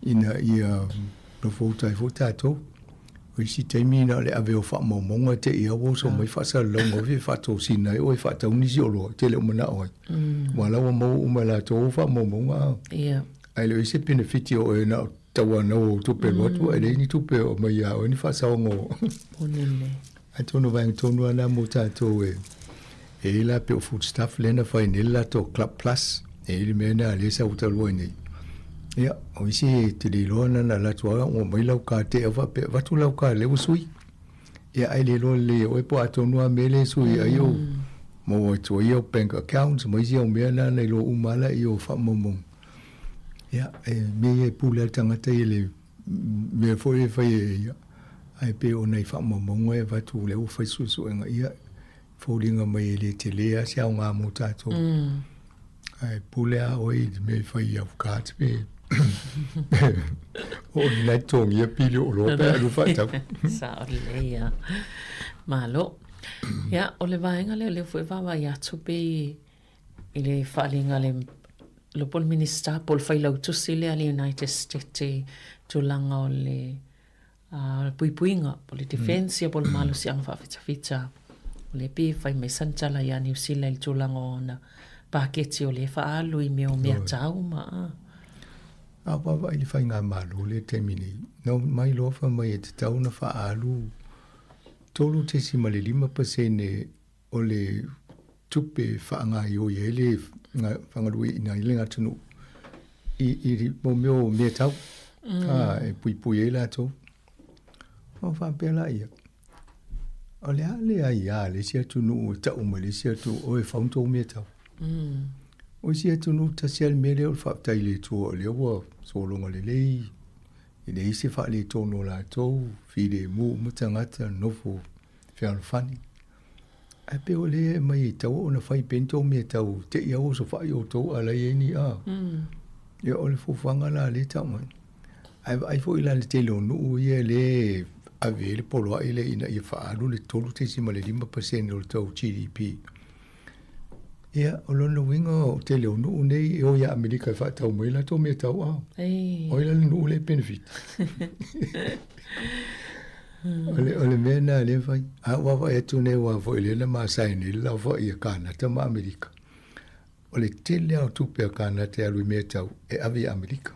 ina ia no fota to o si termina le ave o fa momonga te ia wo so mai fa sa longo vi fa to sina o fa ta uni lo te le mana o wala o mo o mala to fa momonga ia ai le se benefit o na tawa no to pe lo ele ni to pe o mai ya o ni fa sa ngo onele atono va tono ana mota to e la pe o food staff lena fa inella to club plus e le mena le sa utalo ni ia o isi te li lona na la tua o mai lau ka te ava pe watu lau ka le usui ia ai le lo le o po atonua mele sui ai o mo to ia bank accounts mo isi o me na nei lo umala I o fa momong ia me e pula tangata ile me foi ia ai pe o nei fa momong e watu le o fa su nga ia folinga mai le te lea sia nga mo tato ai pula o I me fa ia kat pe o na tong ia pili o lo pe lu fa ta sa le ia malo ia o le vaenga le foi va ia tupe ile falinga le lo pol minister pol fai lau tu sile ali United States tu langa o le puipuinga pol defense pol malo siang fa fita o le pi fai me santala ia New Zealand tu langa ona paketi o le fa alu I meo mea tau ma Apa ili fai ngā malu le temini. No mai lofa mai e te tau na wha alu. Tolu te si male 5% o le tupe wha ngā I o ye le whangarui I ngā ilenga tunu. I mo meo mea tau. E pui pui e la tau. O wha pēla ia. O le ale ai a le sia tunu o tau ma le sia tu o e whauntou mea tau. O sia tunu ta sia le mele o whaptai le tu o le ua solonga le lei. I le isi wha le tono la tau, while mu mutangata nofo whialofani. A pe o le mai tau o na whai bento mea tau te ia o so whai o tau ala e ni a. Ia o le fufanga la le tau mai. Ai fo ila le tele onu ia le ave le polo ai le ina ia whaalu le tolu te sima le 5% o le tau GDP. Ia o lona winga o tele onu nei e o ia Amerika e whaatau mai la tau mea tau au. O ila le nu le benefit. O le mea na le whai. A wawa e tu ne wa fo ile na maa saini la fo ia Kanata ma Amerika. O le tele au tupe a Kanata alu mea tau e avi Amerika.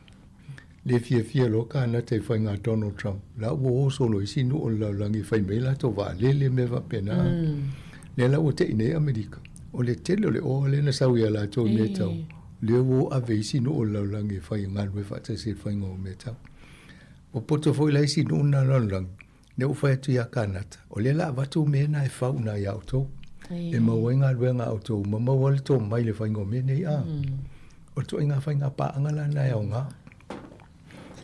Le fia lo Kanata e whai ngā Donald Trump. La ua o solo isi nu o la langi whai mei la to wa le me wa pena. Le la ua te ine Amerika. O le tele o le o le na sau ia la tau mea tau. Le ua ave isi nu o la langi whai ngā lue whata se whai ngā mea tau. O poto fo ila isi nu na langi. Ne ufa e tu ia Kanata. O le la watu me na e whau na ia auto. E mawenga luenga auto. Ma mawale tō mai le whaingo me nei a. O to inga whainga paanga la na au ngā.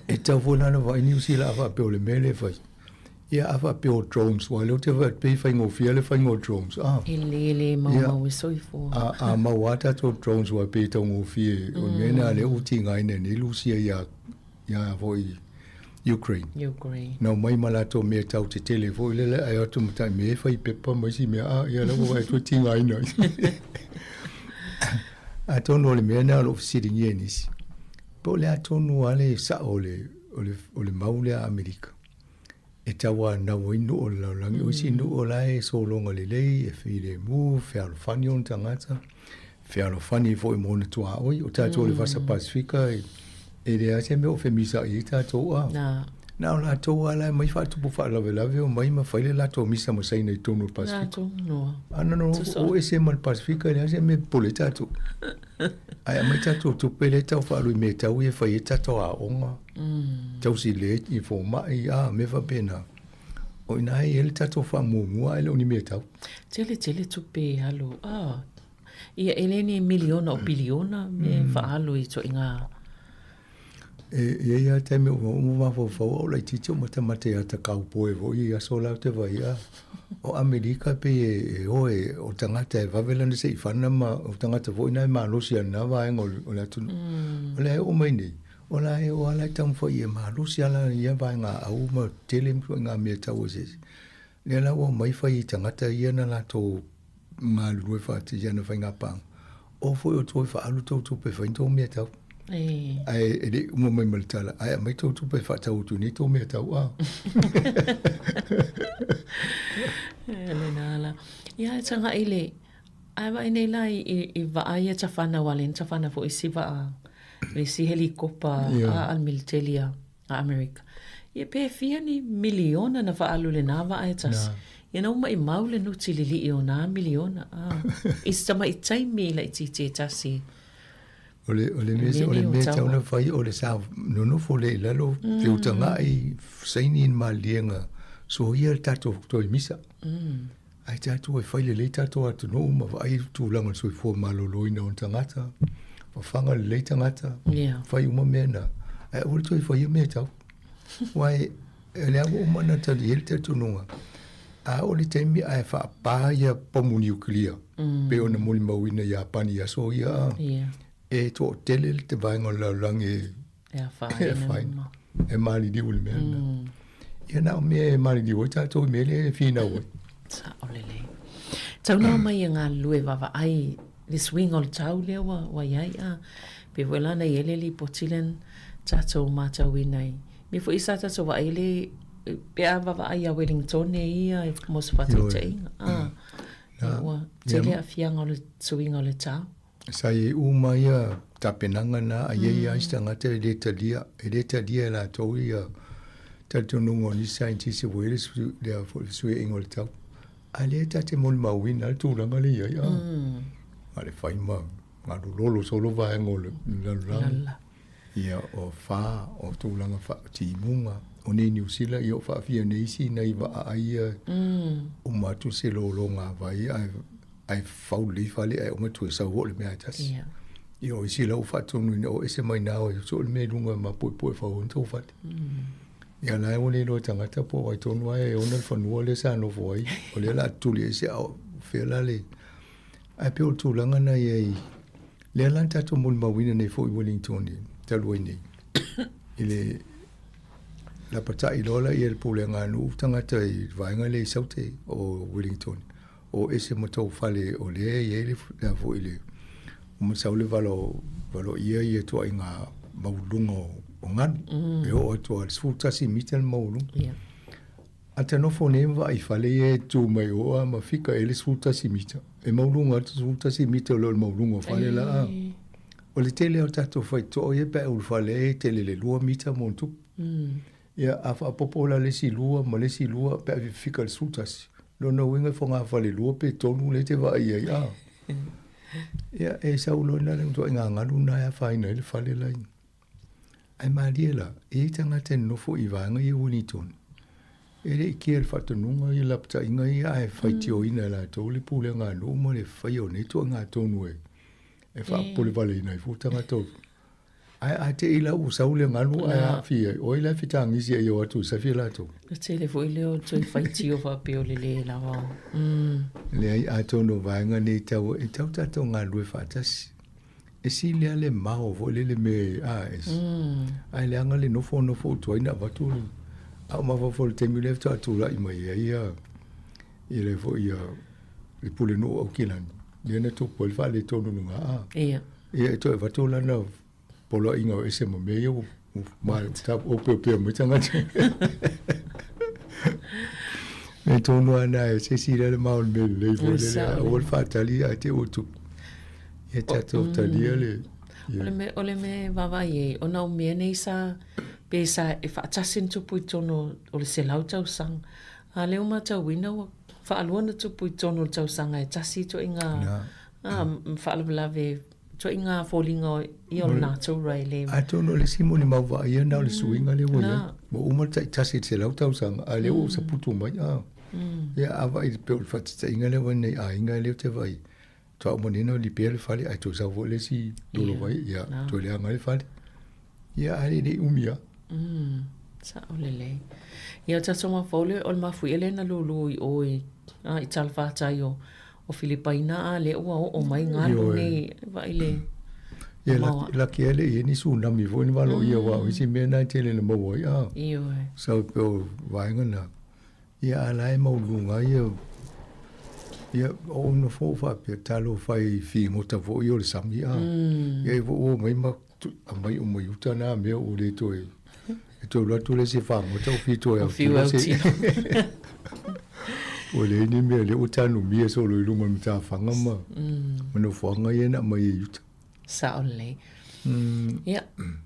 E tau wholana wa i niusi la awa peo le mele whai. Ia awa peo drones. Wa leo te whai whaingo fia le whaingo drones. Ele mau e soifo. A mawata tō drones wa pe tau ngō fie. O mena le uti ngaine ni lusia ia voi Ukraine. Nau mai malato mea tau te telefo ile le ai atu matai me whai pepa mai si mea ia lawa wai tu tinga ina. A tonu le mea nao lo sitting ye nisi. Po le a tonu ale sa o le maule a Amerika. E tawa nau inu o la langi o si inu o lai so longa le lei e fi le mu whiaro whani on tangata. Whiaro whani fo i mona tua oi o tato le vasa Pasifika e rea se me o femisa i tātou a. Nā o la tō ala mai whātupu whālawe o mai ma whaile la tō misa ma saina i tōnu Pasifika. Ana no o e se man Pasifika rea se me pole tātou. Ai mai tātou tupe le tau whālu i me tau e whai e tātou a onga. Tau si le i fō mai a me whapena. O ina hei ele tātou wha mua ele o ni me tau. Tele tupe halo. Ia eleni miliona o biliona me whaalu i tō inga. Ia te me o mawha o lai tito ma tamate a ta kaupoe vo i aso lau te vai a. O Amerika pe e o tangata e wavelana se i whana ma o tangata vo ina e maalosi ana vaenga o la tunu. O la e o mai nei. O la e o ala tang fo i e maalosi ala i a vaenga au ma tele mtua ngā mea tau se. Le la o mai whai i tangata i ana la tō ngā lue whāti i ana whainga pang. O fo o tō i whaalu tau tupe whainto mea tau. Ai ele uma mai maltala ai mai tau tu pe fatau tu ni to me tau a ele nala ia tanga ile ai vai nei lai I va ai ta fana walen ta fana fo isiva le si helikopta a al militaria a America ia pe fia ni miliona na va alu le nava ai tas ia no mai maule no tilili o na miliona isa mai tai me lai titi tasi Ole me tau na whai o le sa nono fo le lalo te utanga I saini in ma lienga so ia tato toi misa. Ai tato e whai le tato atu no ma ai tu langa so I fo malolo ina on tangata. Whanga le tangata. Whai uma mena. Ai ole toi whai me tau. Wai ele ago umana tali ele tato nunga. A ole teimi ai wha pāia pomu nuclear. Pe ona muli mawina ia pani ia so ia. E tō tele te vaenga o laulangi whaina. E mali di uli mea. Ia nao mea e mali di oi tātou mea le whina oi. Sa olele. Tau nao mai ngā lue wawa ai le swing o le tau lea wa iai a. Pe wela nei ele li potilen tātou mātau i nei. Me fo isa tātou wa ele pe a wawa ai a Wellington e ia e mosu whatu te inga. Tele a fianga o le swing o le tau. Sai uma ia tapenanga na a ia istanga te le talia la tau ia tatu nungo ni scientist wele le a sue ingol tau a le tate mol mawina tu ranga le ia a le fai ma ma lolo solo va ngol la ia o fa o tu langa fa ti munga o ni New Zealand ia fa fia nei si nei va ai o matu se lo nga vai ai fau li fali ai o matu sa wo le mea tas io si lo fa tu no o ese mai na o so le me lunga ma po fa on to fat ia la o le lo tanga ta po ai to no ai o na fa no le sa no voi o le la tu le se o fe la le ai pe o tu langa na ye le lan ta to mul ma wina nei fo I Wellington talu ni ile la pata i lola i el pule ngā nu tangata i vaenga le saute o Wellington o ese motou fale o le e le fo ile o masaule valo ia tua i ngā maulunga o ngani e o tua sfutasi mitel maulunga ata no fone va i fale e tu mai o a mafika ele sfutasi mita e maulunga atu sfutasi mita lo maulunga fale la o le tele o tato fai to e pe ul fale tele le lua mita montu ia a popola le si lua ma le si lua pe fika le sfutasi lo no winga fonga fale lua pe tonu le te va ia ia e saulo na le to nga ngalu na ya fai na le fale lai ai mariela e tanga te no fo i vanga i Wellington ele kiel fatu nunga i lapta inga i ai fai tio ina la to le pule nga no mo le fai o ne to nga tonu e fa pole vale ina i futanga to ai te ila u saule ngalu ai fi o ila fitangi si e o tu sa fi la to te le foi le o to fai tio fa pe o le la wa le ai to no vanga ni tau e tau tato ngalu e fatasi e si le ale mau vo le me ai le anga le no fo to ina va tu a ma fo te mi le tu la i mai ia ile fo ia le pule no o kilan le na to pol fa le to no nga ia to va tu la no polo inga o ese mo me yo ma ta o pe mo tanga me to no ana se si le mau me le fo le o fa tali a te o tu e tato tali le ole me vava ye ona o me nei sa pesa e fa tasin tu puitono o le selau tau sang a leo ma tau wina fa aluana tu puitono tau sanga e tasi to inga fa alave to inga fallinga i o na tau rai le a to no le simo ni mau va ia na le suinga le wona mo uma tasi selau tau sanga a leo sa putu mai ia ava i pe fa inga le wona a inga le te vai to mo ni no li pe le fali a to sa vo le si dolo vai ia to le anga le fali ia ale de umia sa olele ia tata ma fole o ma fu ele na lulu i o i talfa tai o Filipaina le o mai ngalo nei va ile ia la que ele e ni su na mi vo ni valo ia wa si me na tele le mo ia so pe va ngana ia ala e mo lunga ia o no fo fa pe talo fai fi mo ta vo io le samia ia vo mai ma mai o mai uta na me o le to to la tu le si fa mo to fi to o le ni me le uta no mi so lo lu mo ta fa ngama mo fo nga ye na mai uta sa ole ia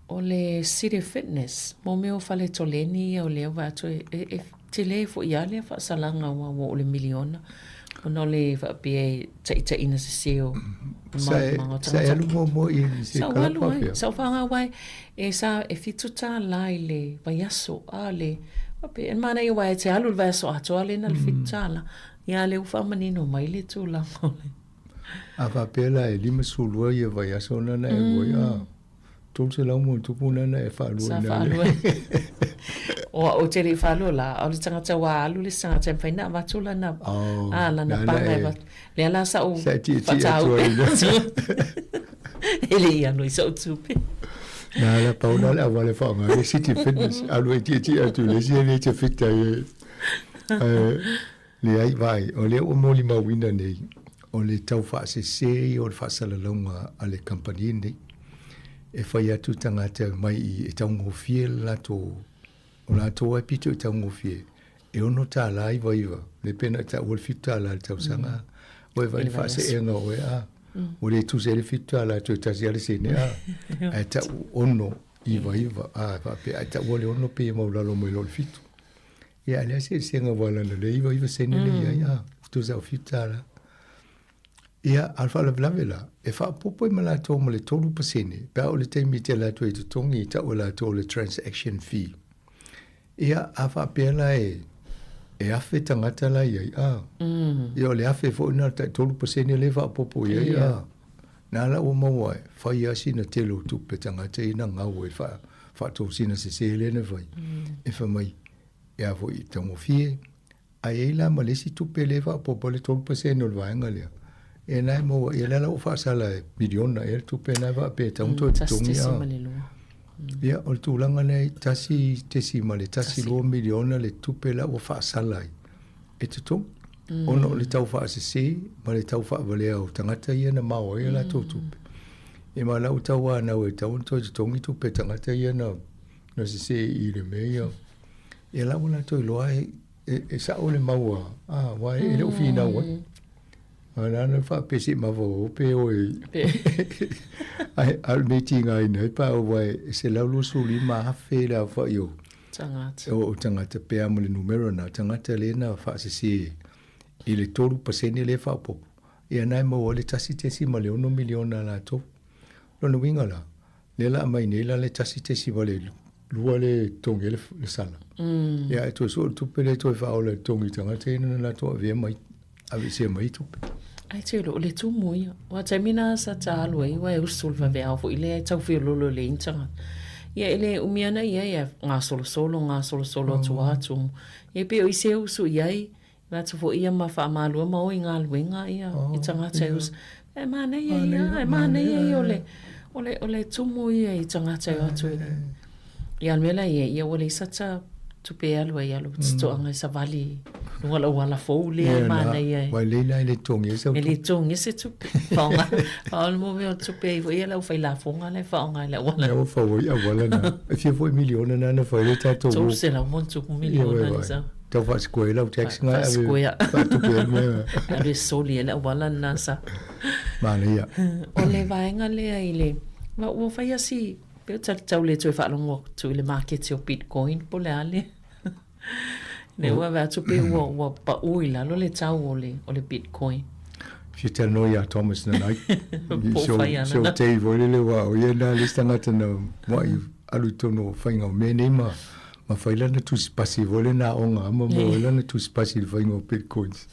o le City Fitness mo me o fale to le ni o le va to e te le fo ia le fa salanga o le miliona o no le fa pe te ina se seo sa elu mo i se kala pa sa fa nga wai e sa e fitu ta lai le vayaso ale pe en mana i wai te alu va so ato ale na le fitu la ia le ufa manino mai le tu la a va pe la e lima sulua ia vayaso na na e voia tu se la mo tu puna na e fa lu na o te le falo la o le tangata wa alu le sanga te faina va tu la na la na panga va le ala sa o fatau ele ia no so tupe na la pauna la vale fa nga le City Fitness alu ti atu le si le te fitta le ai vai o le o moli ma winda nei o le tau fa se o le fa sala longa ale company nei e fai atu tangata mai e tau ngofie la to o la to e pito e tau ngofie e ono ta la i vaiva le pena ta o le fita la tau sanga o e vai fa se e nga o e o le tu se le fita la to ta sia le sene e ta ono i vaiva va pe e ta o le ono pe mo la lo mo lo fito e ale se nga wala le i vaiva sene le ia tu sa fita la ia alfa la vela e fa popo me la to mo le tolu pasene pe o le te mi te la to e tongi ta o la to le transaction fee ia afa pela e afe tangata la ia ia le afe fo na ta tolu pasene le fa popo ia na la o mo fa ia sina telo tu pe tangata ina nga o fa to sina se le ne vai e fa mai ia vo i tongo fie ai la ma le si tu pe le fa popo le tolu pasene o va ngale e nai mo e la o fa sala miliona e tu pe na va pe tanto tungia Ia, o le tūlanga nei, tasi tesi ma le tasi 2 miliona le tupe la o whaasala i. E te tō. Ono le tau whaasese, ma le tau whaavalea o tangata ia na mao ia la tō tupe. E ma lau tau anau e tau ntoi te tongi tupe tangata ia na sese i le mea. E lau na toi loa e sa o le maua. Wai e le uwhina ua. Ana fa pesi ma vo pe o al meeting ai nei pa o vai se la lu su li ma fe la fa yo tangata o tangata pe am le numero na tangata le na fa se si ile tolu paseni le fa po e nai mo le tasi te si ma le 1 miliona la to lo no winga la le la mai nei la le tasi te si vale lu le tongi le sala ya to so tu pe le to fa o le tongi tangata na la to ve mai ave se mai tu ai te lo le tu moi wa te mina sa talo e wa usul va ve au ile tau fi lo le intanga ia ele umiana ia nga solo tu atu e pe o ise usu ia na tu fo ia ma fa malu ma o inga luenga ia itanga te us e mana ia ole tu moi ia itanga te atu ia mela ia ole sata tu pe alu ia lo sto anga sa vali wala fo le mana ia wa le na le tongi sa le tongi se tu fonga al mo me tu pe ia la fai la fonga le fonga le wala o fo ia wala na e foi miliona na fa le tato tu se la mon tu miliona sa tu fa scuola o tax nga tu pe me ale soli la wala na sa mana ia o le vaenga le ile wa o fai asi pe tau le tu fa longo tu le market o bitcoin po le ale ne wa va tu pe wa pa uila lo le tau o le bitcoin si te no ya Thomas na nai so te voile wa o ye na lista ngata na wa alu tono fainga me ne ma faila na tu spasi vole na onga ma mo na tu spasi fainga bitcoins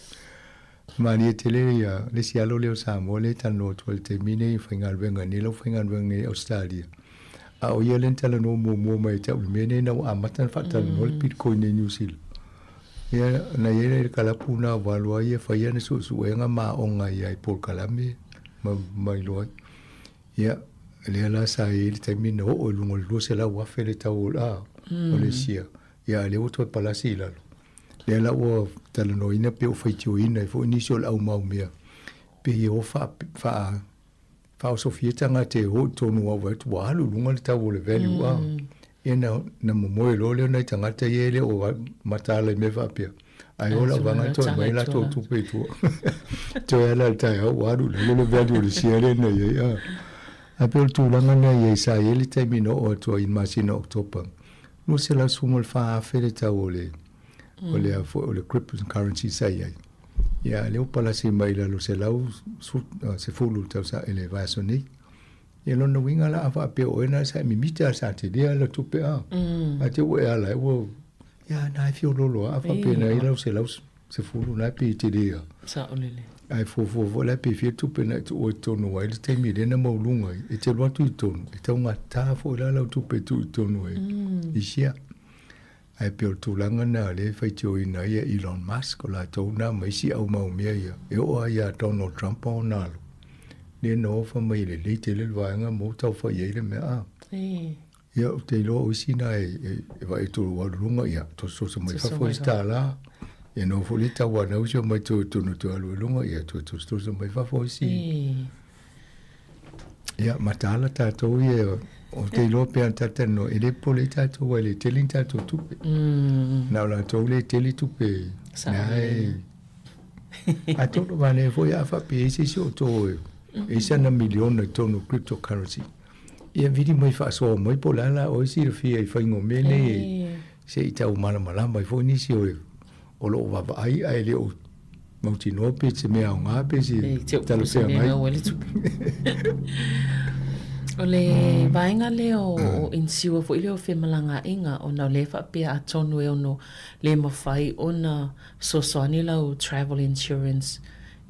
mani tele ya le si alo le Sāmoa le tano tu te mine fainga venga ni lo fainga venga Australia a o ye len tala no mo mai ta me ne na a matan fata no bitcoin ni New Zealand ia na ia kala puna valua ia faia na su enga ma onga ia i por kalame mai loi ia le la sa il termino o lungo lo se la wa fele tau la o le sia ia le otro palasi la le la o tala no ina pe o faitio ina fo initial au mau mea pe o fa o sofia tanga te o tonu wa wa lu lungo le tau le value a ena na mo lo le na tanga te ele o matala me va pia ai ola vanga to mai la to tu pe tu to ela ta o waru le value le siere na ia a pe tu la na ia sa ele termino o to in masino october no se la sumol fa fere ta ole le cryptocurrency sai ia le pala se mai la lo se la se fulu ta sa ele va soni e lona winga la afa pe o ena sa mi mita sa te dia la tupe a te o ala o ya na fi lo afa pe na ila se fulu na pe te dia sa olele ai fo la pe fi tupe na o tonu wa ile te mi de na mo lunga e te lo tu tonu e te nga ta fo la tupe tu tonu e isia ai pe tu langa na le fa tio ina ia Elon Musk la tona mai si au mau mea ia e o ia Donald Trump ona le no fa mai le le vanga mo tau fa ye le me a ia te lo o sina e vai tu wa lunga ia to so mai fa fo sta la e no fo le ta wa no so mai tu no tu alu lunga ia tu so mai fa fo si ia matala ta to ia o te lo pe anta no e le pole ta to wa le telin ta to tu na la to le teli tu pe na a to va ne fo ia fa pe si so to e na miliona tonu cryptocurrency ia vidi mai fa so mai pola la o si fi ai fa ngo mene se ita o mala mai fo ni si o lo va ai le o mauti no pe se me a nga pe si talo se mai ole vainga le o insiwa fo ile o fe malanga inga o na le fa pe a tonu e ono le mafai ona so ni la o travel insurance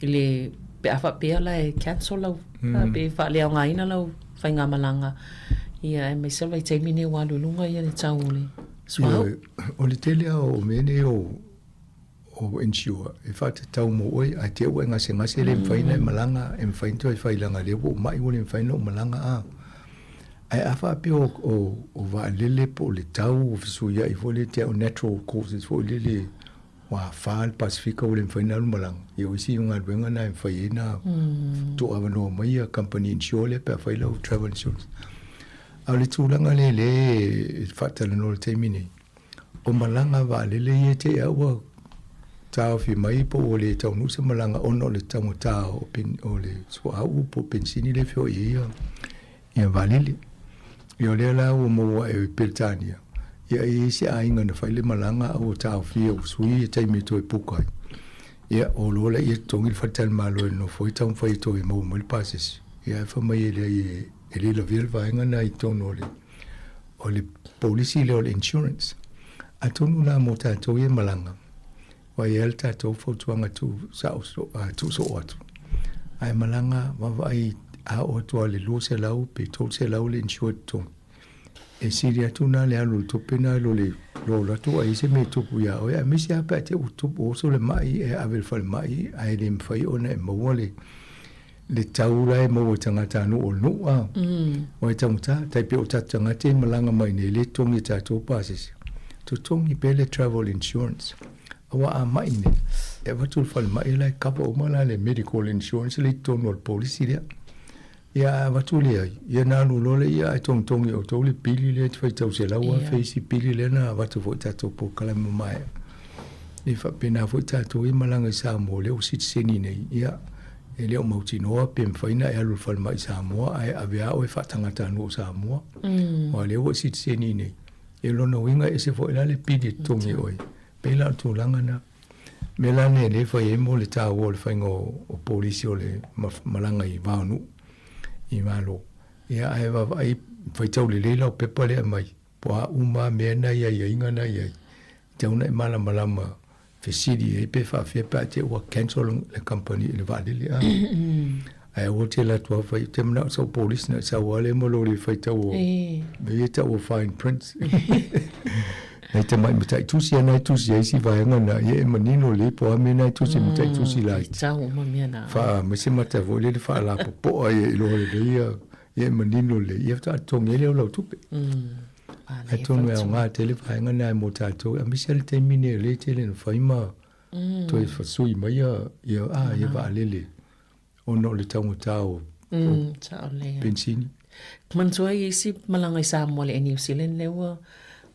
ile pe afa pe la e cancel la pe fa le nga ina la fa nga malanga ia e me se vai te mine wa lunga ia le taule o le tele o mene o insure e fa te tau mo oi a te wenga se ngase le faina malanga e fain to failanga le bo mai o le faina malanga Ai afa pe o va lele po le tau o fisu ia I fo le te o natural causes fo lele wa fal Pacifica o le final malang. Ia isi unga duenga na fai na to avano mai a company insure pe fai lo travel insurance. Au le tūlanga le whatala no le teimine. O malanga wa lele ia te aua tau fi mai po o le tau nusa malanga ono le tango tau o le swa au po pensini le fio ia. Ia valili. Ia le la o mo e Britania. Ia i se ainga na whaile malanga o tau fi o sui e teimi to e pukai. Ia o lola ia tongi le whatal malo e no foi tau whai to e mo mo le pases. Ia e whamai e le la vil vaenga na I tono o le polisi le o le insurance. A tonu la mo tātou e malanga. Wa i el tātou fautuanga tu so atu. Ai malanga wawai a o toa le lo se lau pe tol se lau le insured tong. E siri atu na le alu topena lo le lo rato a ise me tupu ya o ya misi apa te utupu o so le mai e avel fal mai a e le mwhai ona e maua le taura e maua tangata anu o nua. O e tamuta, taipe o tatangata e malanga mai ne le tongi tatou pasis. To tongi pe le travel insurance. Awa a mai ne. E watu fal mai lai kapa o mala le medical insurance le tono al polisi lea. Ia watu lea, ia nānu lole ia e tongi o tau le pili le te whaitau se laua feisi pili le na watu fo tatou po kalama mai. Ni whapena fo tatou e malanga I Sāmoa leo sitseni nei ia. E leo mauti noa pe mwhaina e alu whalma I Sāmoa ai awea o e whatangata anu o Sāmoa. O leo o sitseni nei. E lona winga e se fo ila le pili tongi oi. Pela tu langa na. Mela ne le whai e mo le tāua o le whainga o polisi o le malanga I Vānu. I malo. Ia ai wawai whaitau le leila o pepa lea mai. Po a uma mea na ia inga na ia. Tauna I malama fesiri e pe whawhia pa te ua cancel le company le vālele a. Ai o te la tua whai te mana sa polisi na sa wale mo lo le whaitau o. Me ta o fine prince. Nei te mai mata tusi ana tusi ai si vaenga na e manino le po a mena tusi mata tusi lai. Tau ma mena. Fa me se mata vole le fa la po ai lo le ia e manino le ia ta tongele o lo tupe. E tonu e ngā tele vaenga na mo tatou a misel te mine le tele no faima. To e fasui mai ia a ia va lele. Ono le tango tau. Tau le. Pensini. Mantua I si malanga I Sāmoa le New Zealand lewa.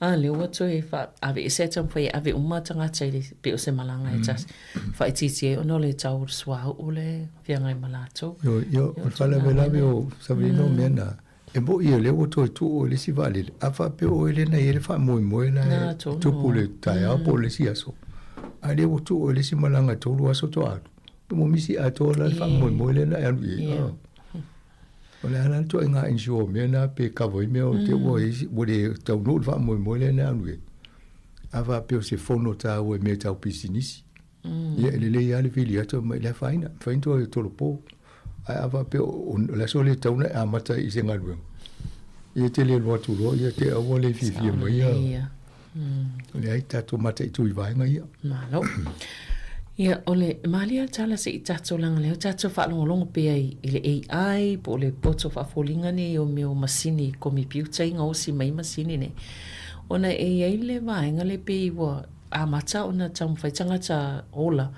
Le wato e fa ave e setam foi ave uma tanga tsaile pe o se malanga e tas fa ititi o no le tau swa o le fianga I malato yo o fala vela o sabino mena e bo ia le wato tu o le si vale afa pe o ele na ele fa moi na tu pule tai a po le si aso a le wato o le si malanga to lo aso to a mo misi a to la fa moi le na ya o le ana to inga insure me na pe ka voi me o te o le tau no va mo le na lui ava pe o se fono ta o me ta pisinisi ia le ia le filia to me le faina to to lo po ava pe o la sole tau na a mata I se ngalu ia te le lo tu lo ia te o le fi me ia le ai ta to mata I tu I vai ngai malo Ia ole malia tala se I tatou langa leo tatou whaalongolongo pia I le AI po le poto whaafolinga ne o meo masini computer inga o si mai masini ne. Ona AI le vaenga le pe iwa a mata ona tau mwhaitanga ta ola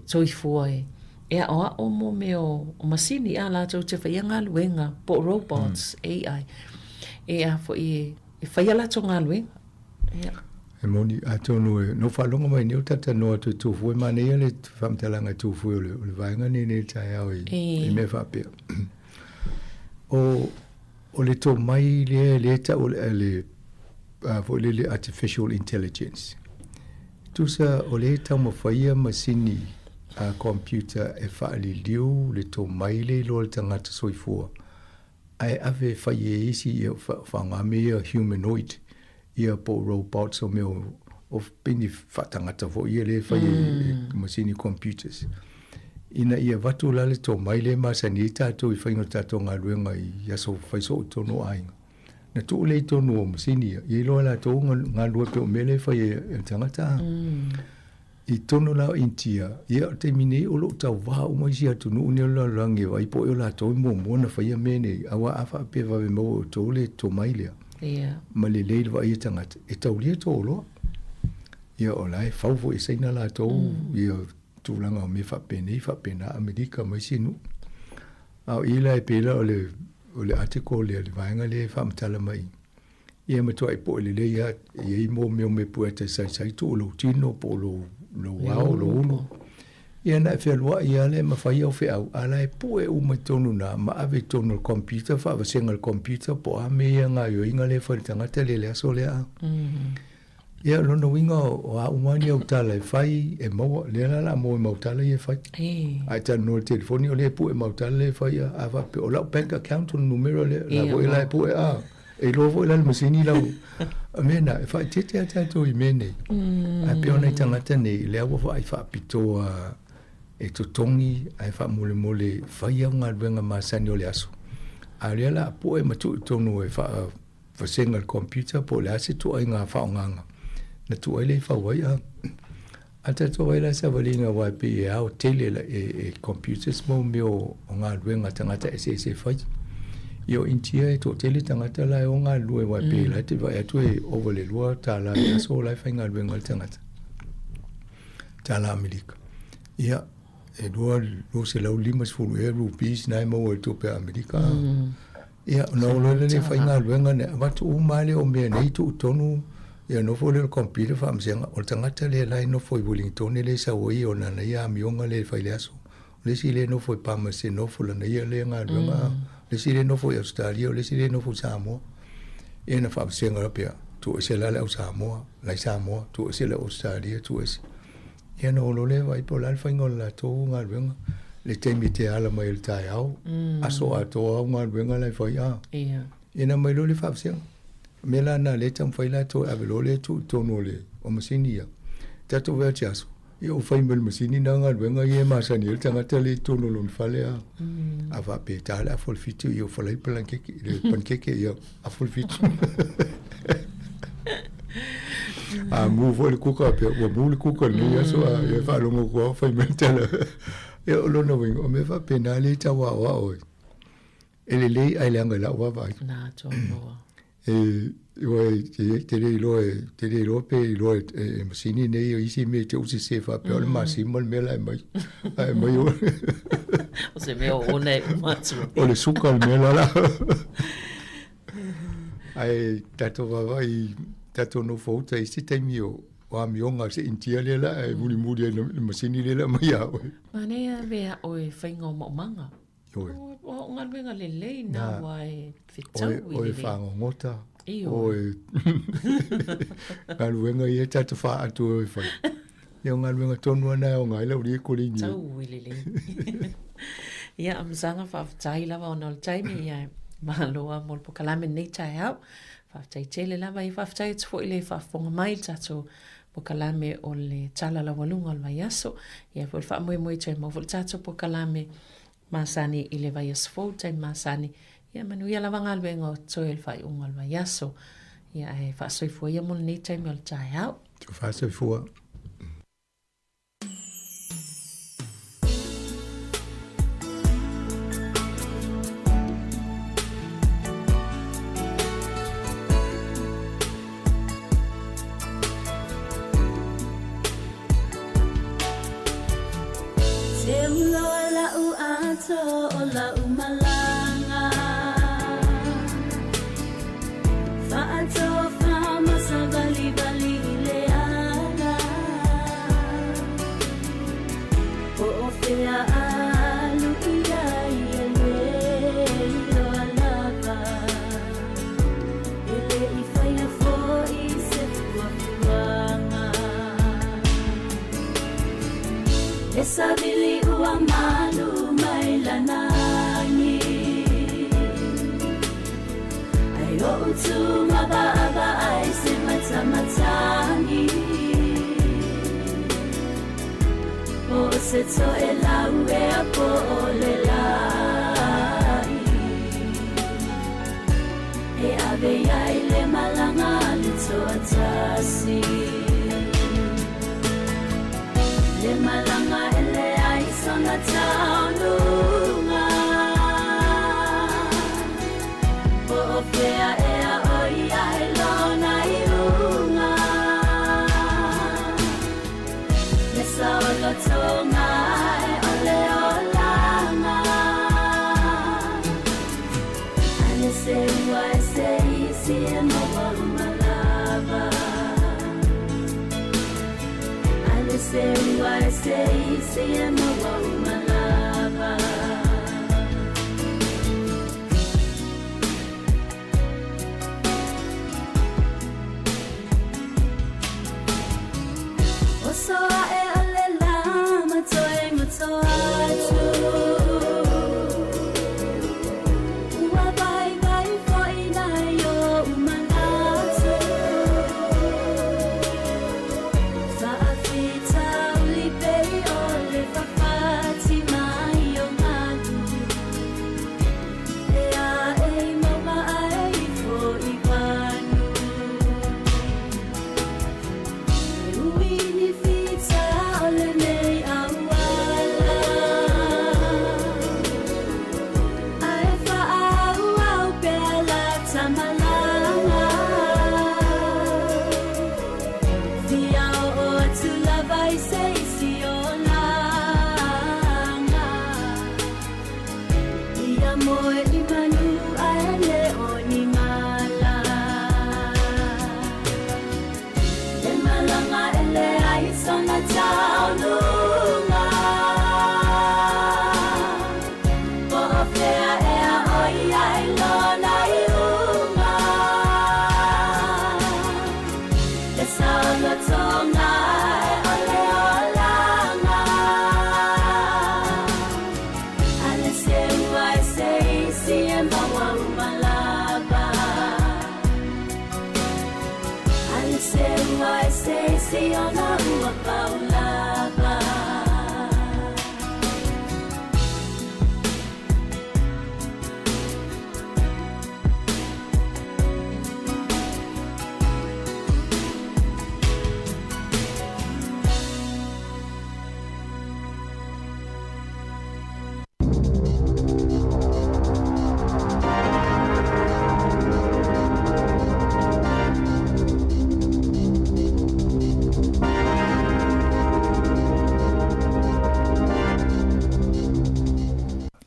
toi fua e. Ea oa o mo meo o masini a la tau te whaianga luenga po robots AI. Ea fo I whaiala to ngā luenga. Ea. E moni a tonu no whalonga mai ni o tata noa tu tufu e mane ia le whamtalanga tufu o le vaenga ni tai au I me whapea. O le to mai le ta o le artificial intelligence. Tusa o le ta mawhaia masini a computer e whaali liu le to mai le lo le tangata soifua. Ai ave whaie isi i whangamea humanoid. Ia po robots o meo o pini whatangata fo ia le whai masini computers. Ina ia watu lale to mai le masani tātou I whaingo tātou ngā ruenga I aso whaiso o tono ainga. Na tu le tono o masini ia loa la tō ngā rua pe o mele whai e tangata. I tono lao intia. Ia te mine o lo tau waha o mai si atu nuu ni o la rangi wa ipo o la toi mo mona whaia mene. Awa awha pe wawe mo o tole to mailea. Ma le leile wa ia tangata. E tau lia to o loa. Ia o lai fauvo e seina la tau. Ia tūlanga o me whapena Amerika mai sinu. Au ila e pela o le article le vaenga le whamatala mai. Ia matua i po le leia i mo meo me pueta sai tu o lo tino po lo wao lo uno. Ia na e whelua ia le mawhai au whiau. Ala e po e uma tonu na ma ave tonu le computer whawasenga le computer po a mea ngā yo inga le wharitangata le aso le a. Ia lona winga o a umani au tala e whai e maua le ala mo e mautala i e whai. Ai tanu no le telefoni o le pu e mautala le whai a awa pe o lau bank account o numero le la vo e la e pu e a. E lovo e la le masini lau. A mena e whai tete a tato i mene. A pe ona i tangata nei le awa whai wha pitoa e totongi ai wha mole whai au ngā ruenga masani o le aso. A le ala pu e matu i tonu e wha wasenga le computer po le ase tu ai ngā wha o nganga. Na tu ai le whawai a. Ata tu ai la sa walinga wai pe e au tele la e computers mo meo o ngā ruenga tangata e whai. Io intia e to tele tangata la o ngā lue wai pe la te vai atu e over le lua ta la e aso la whai ngā ruenga le tangata. Ta la Amerika. Ia e lua se lau limas fulu e rupees na e mau e tupe Amerika. Ia na ulole le whai ngā ruenga ne watu umale o mea nei tu utonu. Ia no fo le computer fa msenga o tangata le lai no foi Wellington le sa oi o na ia mionga le fai le aso. Le si le no foi pa ma se no fo na ia le nga runga. Le si le no foi Australia le si le no fo Sāmoa. E na fa msenga pe tu se la le Sāmoa, la Sāmoa, tu se le Australia tu se. Ia no lo le vai po la fa ngol la to nga runga. Le temi te ala mai le tai au. Aso a to nga runga le fai a. Ia. Ina mai lo le fa msenga. Mela na le tam faila to avelole tu tono le o masinia tato ve chaso io fai mel masini na nga wenga ye masani el tanga tele tono lo fale a ava pe tala fol fitu io falai pankeke le pankeke io a fol fitu a mu vol kuka pe o mu kuka ni aso a e fa lo mo ko fai mel tala e lo no wingo me fa penale tawa wa o ele le ai langa la wa va na to mo te lo pe lo e masini nei o isi me te usi se fa pe o masimo me la mai ai mai o se me o ne matsu o le suka me la ai tato va i tato no fouta isi te mio wa mionga se intia le la e muri le masini le la mai a mane a ve o e faingo mo manga o ngal venga le na wai fitau o fango ngota o ngal venga ia tatu fa atu o fa ia ngal venga tonu na o ngai lau ri ko ri ni tau le ia amsanga fa tai lava o nol tai mi ia maloa mol po kalame nei tai au fa tai tele lava i fa tai tfo ile fa fonga mai tatu po kalame o le tala la walunga al yaso ia po fa moi tai mo vol tatu po kalame masani ile vai asfo tai masani ia manu ia lava ngal vengo toel fai ungal vai yaso ia e fa soi fo ia mon nei tai mel tai au tu fa soi fo la umalanga fa'ato fama sa bali leana o ofea alu ia lo alava ele I faia foi se fuanga esa bili uamanu lanangi ai o tu maba ai se matamatangi o se to e la ue a po le lai e ave ai le malanga le to atasi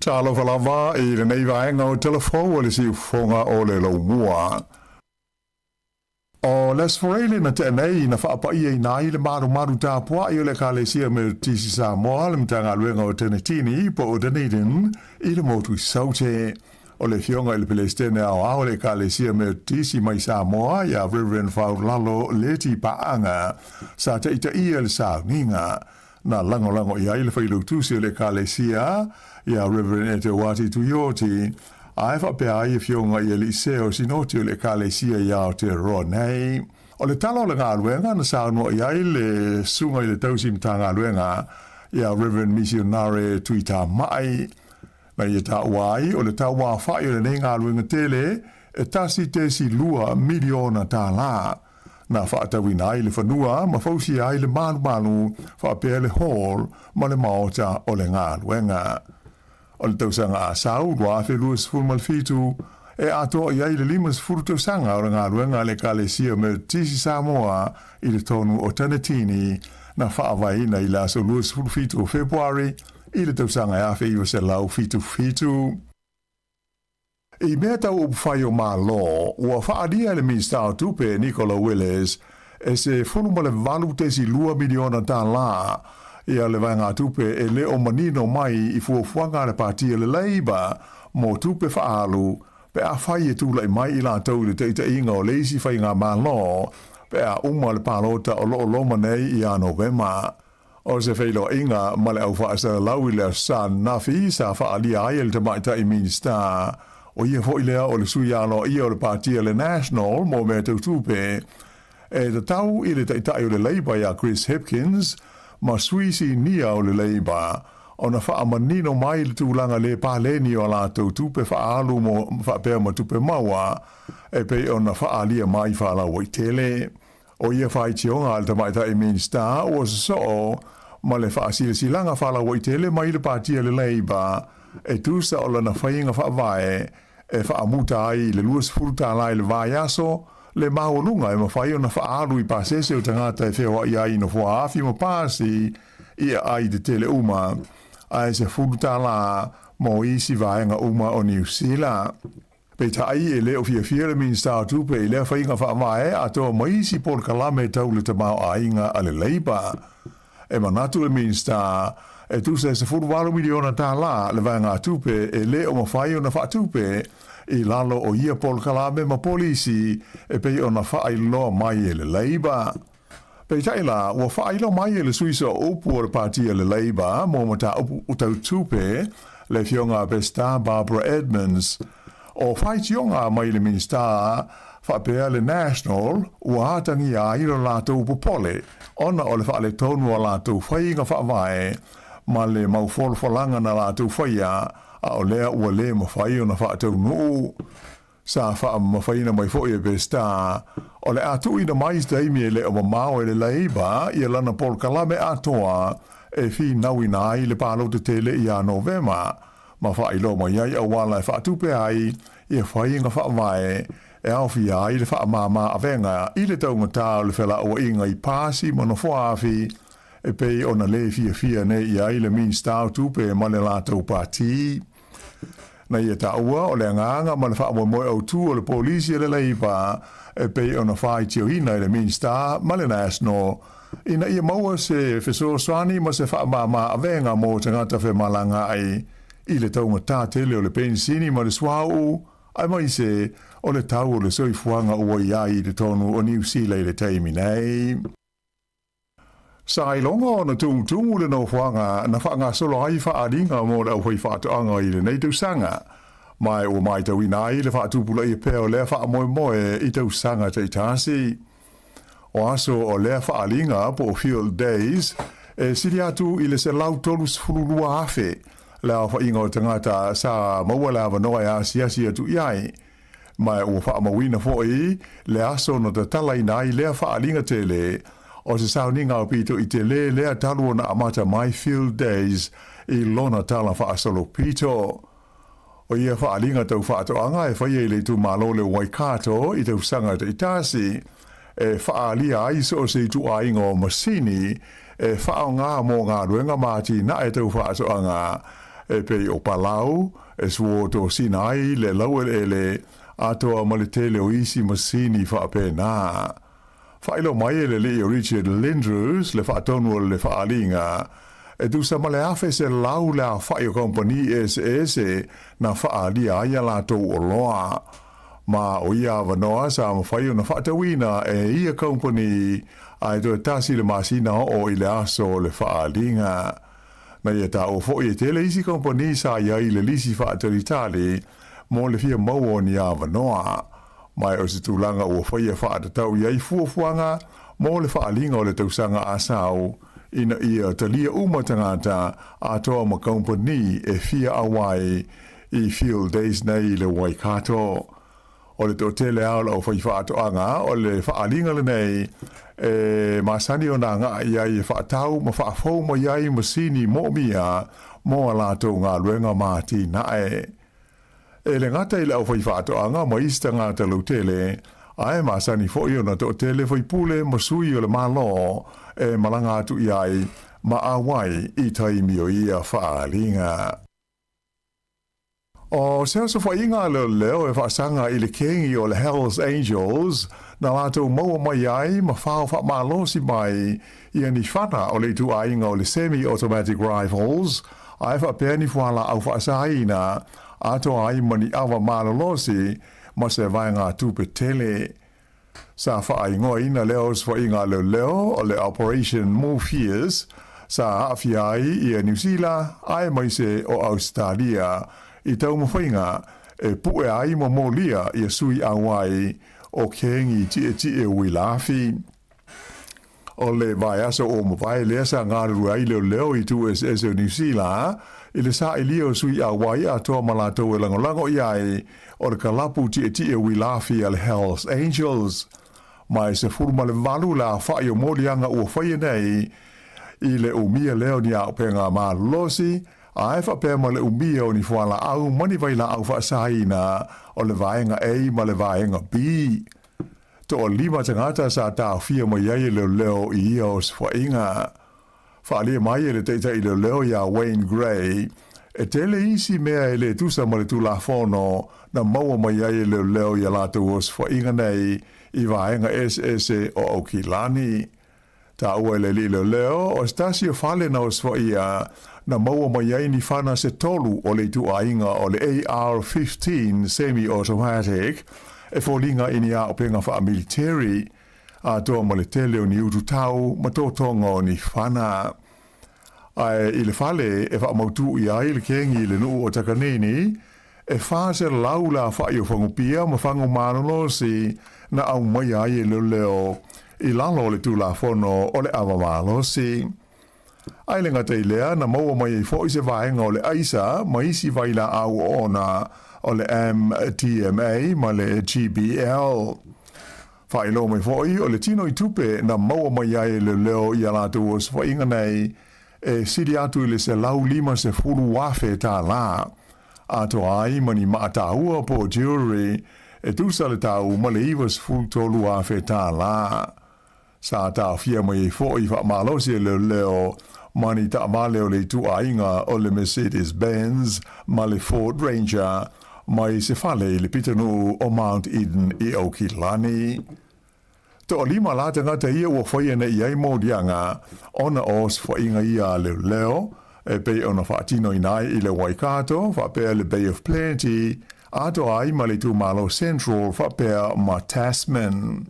Talo falava I le nei vaenga o telefo le si fonga o le lo mua. O les forele na te nei na whaapa I nai le maru tāpua I o le kālesia me tisi Sāmoa le mtanga luenga o tenetini po o Dunedin I le motu saute. O le fionga I le pelestene au le kālesia me tisi mai Sāmoa ia Reverend Faulalo Leti Paanga sa te ita I le Sāninga. Na lango ia I le whailutusi o le kālesia ia Reverend Etewati Tuyoti, a ewa pe ai fionga I Eliseo sinoti o le kālesia ia o te roa nei. O le talo le ngā luenga na sauno ia I le sunga I le tausim tā ngā luenga ia Reverend Missionare Tuita Mai. Na ia tā wai o le tā wā whai o le nei ngā luenga tele e tasi tesi lua miliona tā la. Na whaatawina I le whanua ma fausi ai le manu whaapea le hall ma le maota o le ngā luenga. O le tausanga a sau, rua fe luas fulmal fitu, e ato I ai le limas furu tausanga o le ngā ruenga le kālesia me tisi Sāmoa I le tonu o Tanatini na whaavaina I la so luas furu fitu o Februari I le tausanga a fe iwa se lau fitu. I mea tau upwhai o mā lo, ua whaadia le Minister o Tupe Nicola Willis e se fulu ma le valu tesi lua miliona tā la ia le vanga tupe e le o manino mai I fuafuanga le partia le Labour mo tupe whaalu pe a whai e tūlai mai I la tau le teita inga o leisi whai ngā mālo pe a uma le pālota o loo loma nei I a Novema. O se whailo inga ma le au whaasa lau I le san nafi sa whaalia ai le tamaita I Minister o ia fo ilea o le suyano ia o le partia le National mo mea tau tupe e te tau I le teitai o le Labour ia Chris Hipkins ma suisi nia o le Labour o na whaamanino mai le tūlanga le pāleni o la tau tupe whaalu mo whaapea ma tupe maua e pe o na whaalia mai whaala o I tele. O ia whai tionga al tamaita I Minister o so ma le whaasilasilanga whaala o I tele mai le partia le Labour e tūsa o lana whainga whaavae e whaamuta ai le luas furuta lai le vaiaso le maolunga e mawhai o na whaalu I pasese o tangata e whewa I ai no whaafi mo pasi ia ai te tele uma ai se furuta la mo isi vaenga uma o New Zealand. Pe tai e leo fia le Minister tupe I lea whainga whaavae a toa maisi por kalame tau le tamau a inga ale Labour. e manatu le minsta e tu se 4 miliona tala le vanga tupe e le o mawhai o na wha tupe i lalo o ia pol kalame ma polisi e pei o na whaai loa mai e le leiba. Pei taila, ua whaai loa mai e le suisa o upu o le partia le leiba mo mata upu utau tupe le fionga Besta Barbara Edmonds o whaitionga mai le minsta whapea le National ua hatangi a iro lātou popole ona o le whaale tonu a lātou whainga whaavae ma le maufolfolanga na lātou whaia a o lea ua le mawhai o na whaatau nuu. Sa wha mawhaina mai fo e Besta o le atu ina mais daimi e le o mamao e le leiba i lana pol kalame atoa e fi nauina ai le palo te tele i a Novema ma wha ilo mai ai a wala e whaatupe ai i e whainga whaavae e au fi ai le wha mama a venga i le taumata o le whela o inga i pasi mono whaafi e pei ona le fia ne i ai le min stau tupe ma le lātou pati. Na ia ta ua o le nganga ma le wha moe au tu o le polisi e le leipa e pei ona whai tio hina i le min sta ma le National ina ia maua se feso swani ma se wha mama a venga mo tangata whe malanga ai i le taumata tele o le pensini ma le swau ai mai se o le tau o le soifuanga ua iai le tonu o New Zealand le taimi nei. Sa ilonga o na tungu le no fuanga na whaanga solo ai whaaringa mo le au hoi whaatoanga i le nei tausanga. Mai o mai tau inai le whaatupula i peo lea wha moe i tausanga te itasi. O aso o lea whaaringa po Field Days e siri atu i le se lau tolu sfurulua afe lea whainga o tangata sa maua lea wanoa e asiasi atu iai. Mai o wha mawina foi le aso no te tala inai lea whaaringa tele o se sauninga o pito i te lea talu na amata My Field Days i lona tala whaasolo pito. O ia whaalinga tau whaatoanga e whaia i le tu malo le Waikato i tau sanga te itasi e whaalia ai so se tu ainga o masini e whaonga mo ngā ruenga mati na e tau whaatoanga e pei o Palau e suo to Sinai le lauele atoa ma le tele o isi masini whaapena. Whailo mai e le li o Richard Lindrews le whaatonu o le whaalinga e tu sa male afe se lau la whaio company SS na whaalia aia lātou o loa. Ma o ia wanoa sa ma whaio na whaatawina e ia company ai to tasi le masina o i le aso le whaalinga. Na ia ta o fo i te le isi company sa iai le lisi whaataritali mo le fia mau ni a wanoa. Mai o se tūlanga ua whaia whaatatau iai fuafuanga mo le whaalinga o le tausanga asau ina ia talia umatangata atoa ma company e fia awai i Field Days nei le Waikato. O le tōtele au lau whai whaatoanga o le whaalinga le nei e masani o nā ngā iai e whaatau ma whaafau ma iai masini mo mia mo a lātou ngā luenga māti nae. E le ngata i lau whai whaatoanga ma ista ngata lau tele, ae masani fo i o na tō tele whai pule ma sui o le malo e malanga atu iai ma awai i taimi o ia whaalinga. O sea so whainga leo e whaasanga i le kengi o le Hells Angels na lātou maua mai ai ma whao wha malosi mai i ani whana o le tu ainga o le semi-automatic rifles ai whapea ni whala au whaasaina ato ai mani awa malolosi ma se vainga tupe tele. Sa whaingoa ina leo whainga leo o le Operation Morpheus sa awhiai i a New Zealand ai mai se o Australia i tau mawhainga e pue ai mo molia i a sui awai o kengi tie wilafi. O le vai aso o mawai lea sa ngaru ai leo i tu SS o New Zealand i le sa ili o sui awai a toa malato e langolango iai o le kalapu tie wilafi al Hells Angels. Mai se furma le valu la whai o molianga ua whaia nei i le umia leo ni au penga malosi a e whapea ma le umia o ni whala au mani vai la au whaasaina o le vaenga A ma le vaenga B. To o 5 tangata sa tau fia mo iai leo i ia o swainga. Whaalia mai e le teita i leo ia Wayne Gray e tele isi mea e le tusa ma le tula whono na maua mai iai leo ia lato o swainga nei i vaenga SS o Aukilani. Ta ua le li leo o stasi o fale na oswa ia na maua mai ai ni whana se tolu o le tu ainga o le AR-15 semi-automatic e fōlinga ini a o penga wha military a toa mo le tele o ni utu tau ma tōtonga o ni whana. Ai i le fale e wha mautu i ai le kengi le nuu o takanini e whase laula wha i o whangupia ma whangu mānolosi na au mai ai e leo i lalo le tū la whono o le awa mālosi. Ai le ngata i lea na maua mai i fo i se vaenga o le aisa ma isi vaila au ona o le MTMA ma le GBL. Whaelo mai fo i o le tino i tupe na maua mai ai le leo i alatu o se whainga nei e siri atu i le se lau lima se furu wafe tā la. Ato ai mani maataua po jury e tūsa le tau ma le iwa se furu tolu wafe tā la. Sa tā fia mai fo i wha malosi le leo mani ta male o le tu ainga o le Mercedes-Benz ma le Ford Ranger mai se fale le pitanu o Mount Eden i Okilani. To o lima la tangata ia ua whaiana i ai mōdianga ona os whainga ia le leo e pei ona whaatino inai i le Waikato whapea le Bay of Plenty ato ai ma le tu malo Central whapea ma Tasman.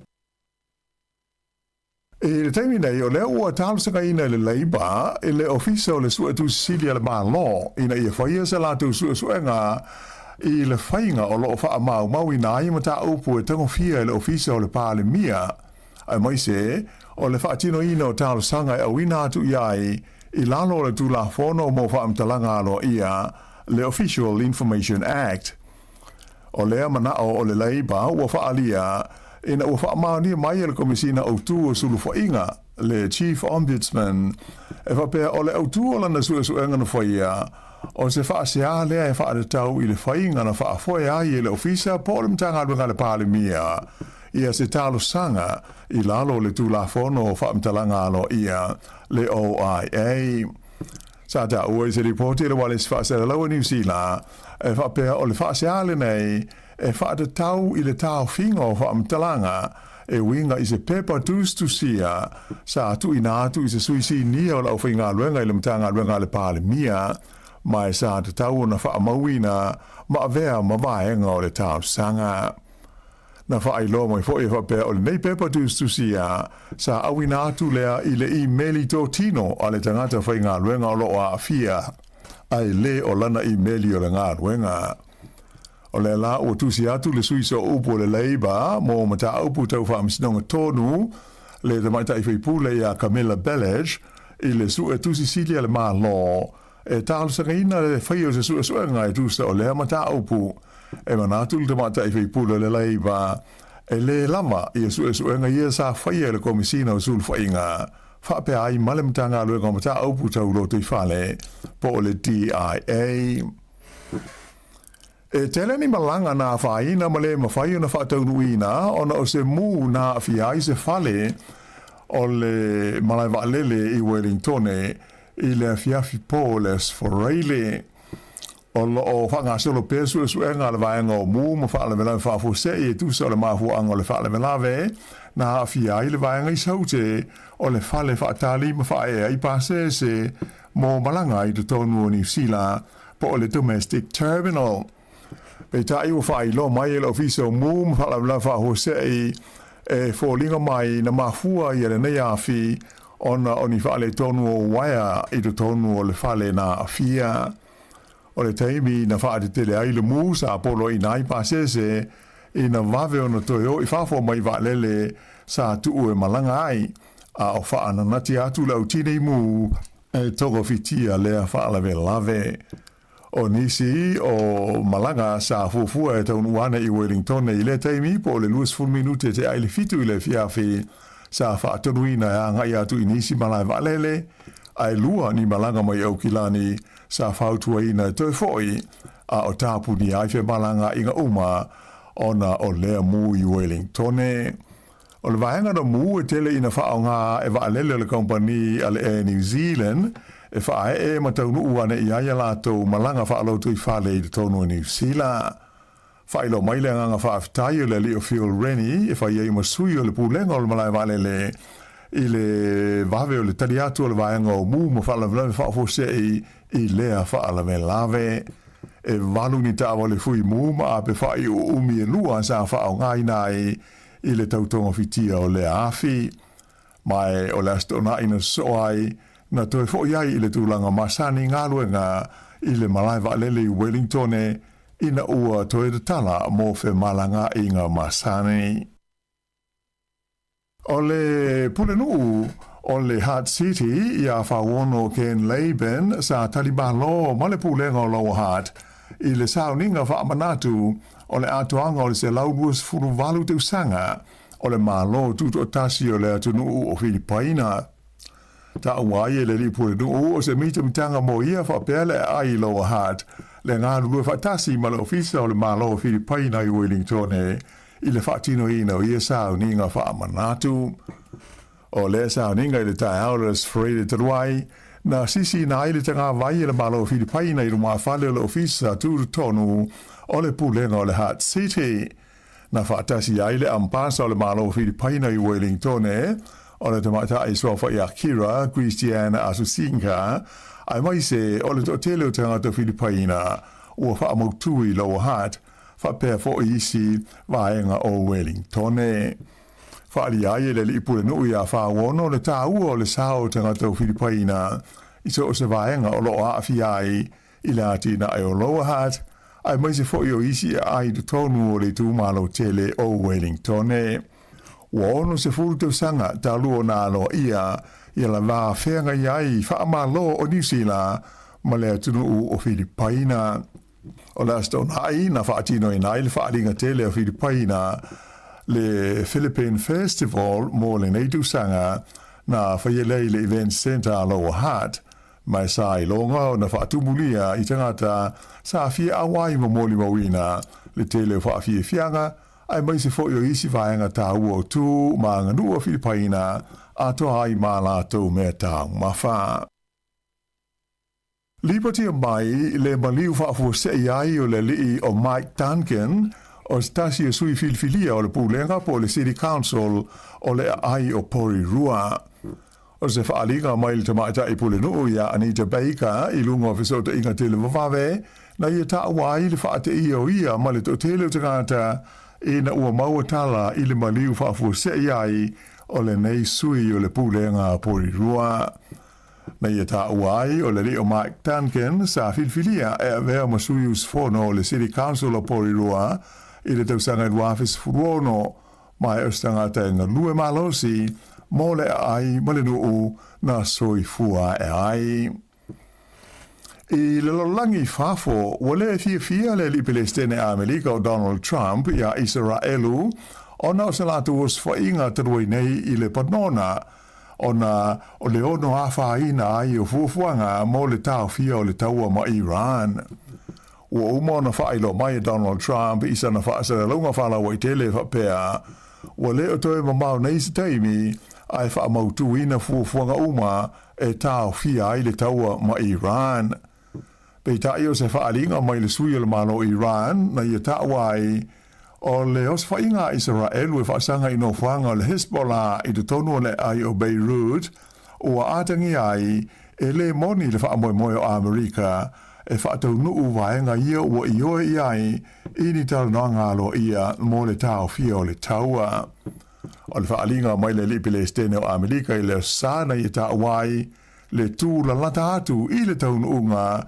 E le taimi nei o leo ua tālusanga ina le Labour e le ofisa o le sua tu Sicilia le malo ina ia whaia sa la tu suenga i le whainga o loo wha mau mau ina ai ma tā upu e tango fia e le ofisa o le pālemia. Ai mai se, o le whaatino ina o tālusanga e awina atu iai i lalo le tu la whono mo wha amtalanga alo ia le Official Information Act. O lea manao o le Labour ua whaalia ina ua whaamania mai e le komisina o tu o sulu whainga le Chief Ombudsman e whapea o le au tu o lana suenga na whaia o se whaasea lea e whaadatau i le whainga na whaafoe ai e le ofisa po le mtanga runga le pālemia ia se talo sanga i lalo le tu la fono o whaamtalanga alo ia le OIA. Sa ta ua i se reporti le wale se whaasea laua New Zealand e whapea o le whaasea le nei e whaadatau i le tau whinga o whaamtalanga e winga i se pepa tustusia sa atu ina atu i se suisi nia o lau whainga luenga i le mtanga luenga le pālemia mai sa te tau na whaamawina ma avea ma vaenga o le tau sanga. Na whailo mai fo e whapea o le nei pepa tustusia sa awina atu lea i le i meli tō tino a le tangata whainga luenga o loa a fia ai le o lana i meli o le ngā luenga. O le la o tusi atu le suiso upo le Labour mo mata upu tau whaamisinonga tonu le te maita i whipule a Camilla Bellage i le su e tusi Sicilia le maa lo e tālusanga ina le whaio se su e suenga e tusa o le mata upu e manatu le te maita i whipule le Labour e le lama i e su e suenga ia sa whaia le komisina o sul whainga whapea ai malemtanga luenga mata upu tau lo te whale po le DIA. E tele ni malanga na whaina ma le mawhai na whaataunuina ona o se mū na whiai se whale o le malai waalele i Wellington i le fiafi po le sforeile o lo o whangasolo pesu e suenga le vaenga o mū ma whaale velave whaafuse i e tusa o le mafu anga o le whaale velave na whiai le vaenga i saute o le whale whaatali ma whae i pase se mo malanga i te tonu o New Zealand po o le domestic terminal. Pe tai o fai lo mai e lo ofisa o mū ma whala whaafuse e fōlinga mai na mafua i ere nei awhi ona o ni whaale tonu o waia i te tonu o le whale na awhia. O le teimi na whaate tele ai le mū sa apolo i nai pasese i na wave o na toyo i whafo mai waalele sa tuu e malanga ai a o whaana nati atu lau tine i mū e toko fitia lea whaalawe lave. O nisi o malanga sa fufua e taunu wana i Wellington i le teimi po le luas fun minute te aile fitu i le fiafi sa whaatonuina e angai atu i nisi malai waalele ai lua ni malanga mai au kilani sa whautua ina toi foi a o tāpu ni aife malanga inga uma ona o lea mū i Wellington. O le vaenga no mū e tele ina whaonga e waalele le kompani ale e New Zealand e whae e mataunu uane i aia lātou malanga whaaloutu i whale i tonu o New Zealand. Whaelo mai le nganga whaafitai o le Leo Phil Rennie e whae i masui o le pūlenga o le malai walele i le vave o le tali atu o le vaenga o mu ma whaalavelawe whaafose i lea whaalavelawe e walu ni tawa le fui mu ma ape whai o umi e lua sa whaau ngai nai i le tautonga fitia o le afi mai o le astona ina soai na toe fo iai i le tūlanga masani ngā luenga i le malai waalele i Wellington ina ua toe te tala mō whe malanga i ngā masani. O le pulenuu o le Hard City i a whawono Ken Laban sa talibalo ma le pulenga o Lower Hart i le sauninga whaamanatu o le atoanga o le se laubuas furu walu te usanga o le malo tuto o tasi o le atunuu o Filipaina. Ta uai e le li pulenuu o se mita mitanga mo ia whapele ai Lower Hart le ngā lua whatasi ma le ofisa o le malo o Filipaina i Wellington i le whaatino ina o ia sauninga whaamanatu. O le sauninga i le tae aulas Frede Taruai, na sisi na ile tanga vai le malo o Filipaina i ruma whale o le ofisa tūru tonu o le pulenga o le Hard City. Na whaatasi aile ampasa o le malo o Filipaina i Wellington o le tamata i swafa i Akira, Christiana Asusinka, ai mai se o le totele o tangata Filipaina ua whaamautu i Lower Hart, whapea fo isi vaenga o Wellington. Whaali ai le li pule nui a whawono le tāua o le sao tangata o Filipaina i so o se vaenga o loo aafi ai i le atina ai o Lower Hart, ai mai se fo i o isi ai tu tonu o le tūmalo tele o Wellington. Ua ono se furu tau sanga talu o nā loa ia i la vā whenga iai whaamalo o New Zealand ma le atunu o Filipaina. O la stonai na whaatino i nai le whaaringa tele o Filipaina le Philippine Festival mo le neitu sanga na whaielei le Event Center Lower Hart mai sa i longa o na whaatumulia i tangata sa fia awai mo moli mawina le tele o whaafie fianga ai mai se fo i o isi vaenga tā ua o tū ma nganu o Filipaina a toa ai mā lātou mea tā mawha. Liberty o mai le maliu whaafua sei ai o le lii o Mike Duncan o stasi o sui filfilia o le pulenga po le City Council o le ai o Porirua. O se whaalinga mai le tamaita i pulenuu ia Anita Baker i lunga o fisota inga tele wawawe na ia ta wai le whaate o ia ma le totele o tangata e na ua maua tala i le maliu whaafua sei ai o le nei sui o le pulenga Porirua. Na ia ta uai o le li o Mike Duncan sa filfilia e avea masui usfono o le City Council o Porirua i le tausanga i wafis furuono mai o stangata e ngā lue malosi mo le ai ma le nuu na soi fua e ai. I le lolangi fafo wale fia le li Palestine Amerika o Donald Trump ia Israelu o na o se latu os whainga tarui nei i le panona ona o le ono awhaina ai o fuafuanga mo le tau fia o le taua ma Iran. Ua uma na whailo mai Donald Trump i sana whaasara launga whala wa i tele whapea. Ua leo toe mamau nei se teimi ai whaamautu ina fuafuanga uma e tau fia ai le taua ma Iran. Pei tai o se whaalinga mai le sui o le malo Iran na ia tauai o le os whainga Israel e whaasanga i no whanga o le Hezbollah i te tonu le ai o Beirut ua atangi ai e le moni le whaamoemoe o Amerika e whaatau nuu vaenga ia ua i oe i ai i ni tala ngalo ia mo le tau fia o le taua. O le whaalinga mai le li Palestine o Amerika i le sana i tauai le tū la lata atu i le taunu unga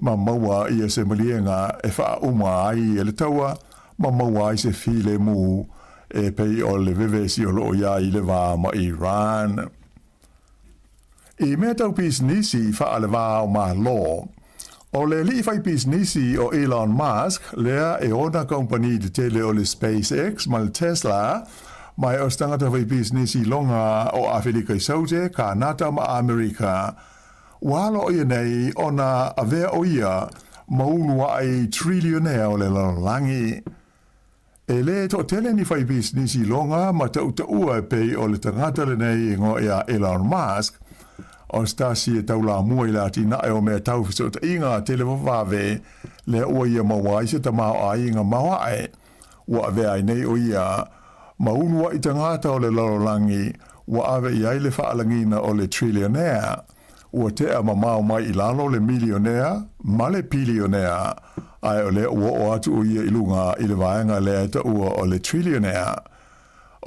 ma maua i se malienga e wha uma ai e le taua ma maua i se file mu e pei o le vevesi o loo ia i le wā ma Iran. I mea tau pisnisi wha le wā o ma lo. O le li whai pisnisi o Elon Musk lea e ona company de tele o le SpaceX ma le Tesla mai o stangata whai pisnisi longa o Afrika i Saute ka nata ma Amerika. Walo o ia nei ona avea o ia maunua ai trillionaire o le langi. E le to tele ni whai business i longa ma tau ua pei o le tangata le nei ingo ia Elon Musk. O stasi e tau la mua i la tina e o mea tau fisota inga tele wawawe le ua ia mawai se ta mao ai inga mawae. Ua avea i nei o ia maunua i tangata o le lalolangi Ua ave i aile whaalangina o le trillionaire. Ua te a mamau mai i lalo le millionaire, ma le billionaire. Ai o le ua o atu o ia ilunga i le vaenga le aita ua o le trillionaire.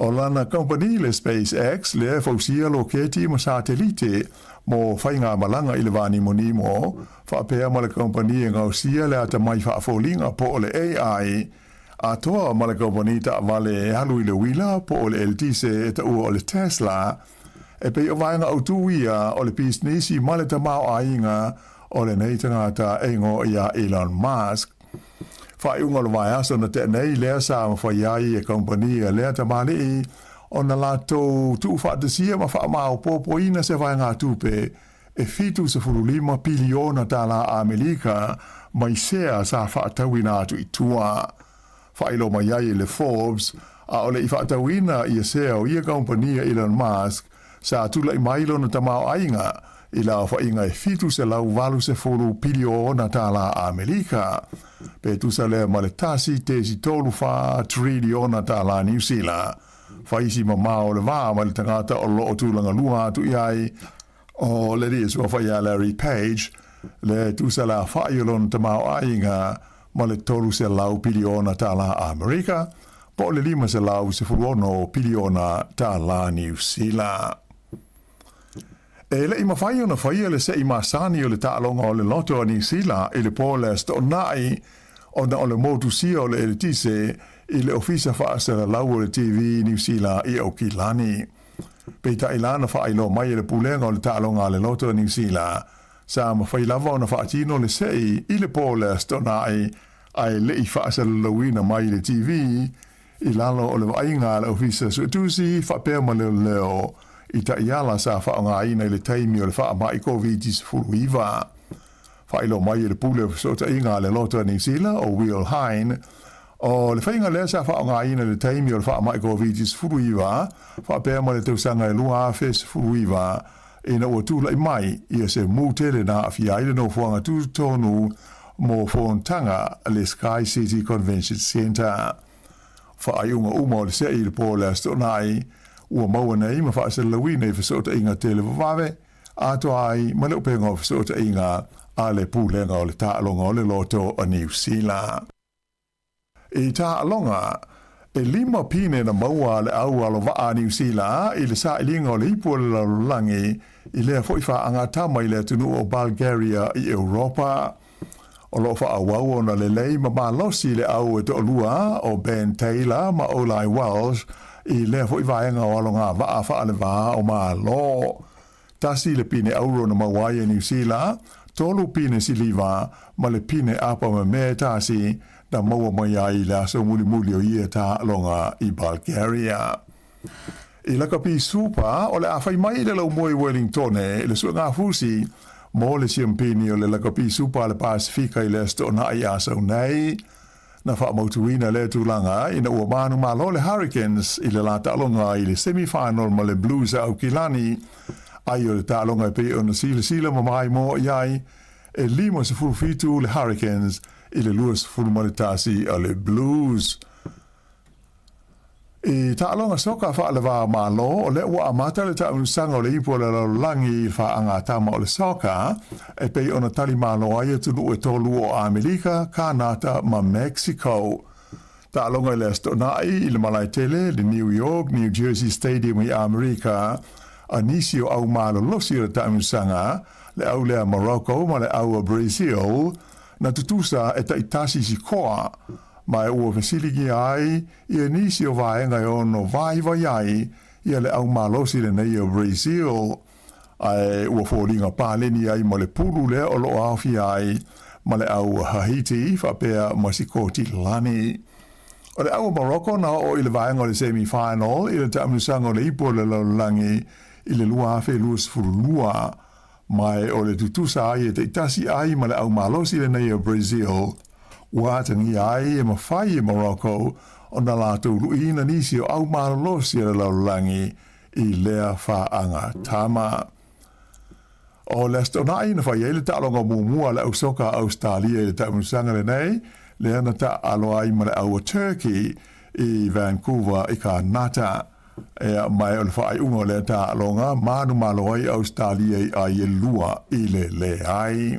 O lana company le SpaceX le fausia loketi ma satelite mo whainga malanga i le vani monimo, whaapea ma le company e ngausia le ata mai whaafolinga po o le AI, a toa ma le company ta vale e halu i le wila po o le LTC e ta ua o le Tesla, e pei o vaenga autu ia o le pisnisi ma le tamao ainga o le neitangata eingo ia Elon Musk. Whai unga le vai aso na te nei lea sa ma whai ai e kompania lea ta mali i o na lato tu whaatasia ma wha mao popo ina se vai ngā tupe e fitu se furulima piliona ta la Amerika mai sea sa whaatawina atu i tua. Whai lo mai ai le Forbes a ole i whaatawina i a sea o ia kompania Elon Musk sa tula i mailo na tamao ainga i la whainga e fitu se lau walu se furu piliona ta la Amerika. Pe tu sa lea ma le tasi te si tolu wha triliona ta la New Zealand. Whaisi ma mao le wā ma le tangata o lo o tūlanga lua atu iai o le ris wa whaia Larry Page le tu sa la whaiolon ta mao ainga ma le tolu se lau piliona ta la Amerika po le lima se lau se furuono piliona ta la New Zealand. E le ima whai ona whaia le se ima sani o le taalonga o le loto a New Zealand i le pōle sto nai o na o le motu sia o le eletise i le ofisa whaasera lau o le TV New Zealand i au ki lani. Peita ilana whailo mai le pulenga o le taalonga le loto a New Zealand sa ma whai lava o na whaatino le sei i le pōle sto nai ai le i whaasera lauina mai le TV i lalo o le wainga le ofisa suetusi whapea ma leo i ta iala sa whaonga ina i le taimi o le wha mai COVID-19 furu iwa. Whailo mai i le pule so ta inga le loto a New Zealand o Will Hine. O le whainga lea sa whaonga ina le taimi o le wha mai COVID-19 furu iwa. Whapea ma le tausanga e lua awhes furu iwa. Ina ua tūla i mai i a se mūtere na awhi aile no fuanga tūtonu mo Fontanga le Sky City Convention Centre. Whaaiunga uma o le se i le pōle asto nai ua maua nei ma whaasela lawina i whasota inga te le wawawe, ato ai ma leo penga o whasota inga a le pūlenga o le taalonga o le loto a New Zealand. I taalonga, e 5 pine na maua le au alo waa New Zealand i le sa ilinga o le ipu o le lalulangi i lea foifa anga tama i le tunu o Bulgaria i Europa. O lo wha awau o na le lei ma losi le au e to olua o Ben Taylor ma Olai Welsh i lea fo i vaenga o alonga waa wha ale waa o maa lo. Tasi le pine auro na mawai e New Zealand, tolu pine siliva ma le pine apa ma me tasi na maua mai ai la so muli muli o ia ta alonga i Bulgaria. I laka pi supa o le awhai mai le lau moi Wellington e le sua ngā fusi mo le siampini o le laka pi supa le Pasifika i le sto na i asau nei. Na wha mautuina le tūlanga ina ua manu malo le Hurricanes i le la talonga i le semifinal ma le Blues au Kilani. Ai o le talonga e pe o na sila ma mai mo iai e 5-5 le Hurricanes i le 2-0 ma le tasi a le Blues. I talonga soka wha le wā malo o le ua amata le taunusanga o le ipo le langi wha anga tama o le soka e pei ona tali malo ai tunu e tolu o Amerika, Kanata ma Mexico. Talonga le astonai i le malai tele le New York, New Jersey Stadium i Amerika a nisi o au malo losi o le taunusanga le au lea Morocco ma le au a Brazil na tutusa e taitasi si koa mai ua fasiligi ai i a nisi o vaenga e ono vaiva iai i a le au malosi le nei o Brazil ai ua fōringa pāleni ai ma le pulu le o lo awhi ai ma le au Haiti whapea masikoti lani. O le au Morocco na o i le vaenga o le semi-final i le tamunusanga o le ipo le laulangi i le lua awhi luas furulua mai o le tutusa ai e te itasi ai ma le au malosi le nei o Brazil. Ua tangi ai e mawhai e Morocco o na lātou luina nisi o au maralosi e laulangi i lea whaanga tama. O le astonai na whai eile ta'alonga muamua le au soka Australia i le ta'amunusanga le nei, le ana ta alo ai ma le au Turkey i Vancouver i ka nata. mai o le whaai unga le ta longa, manu malo ai Australia ai e lua i le ai.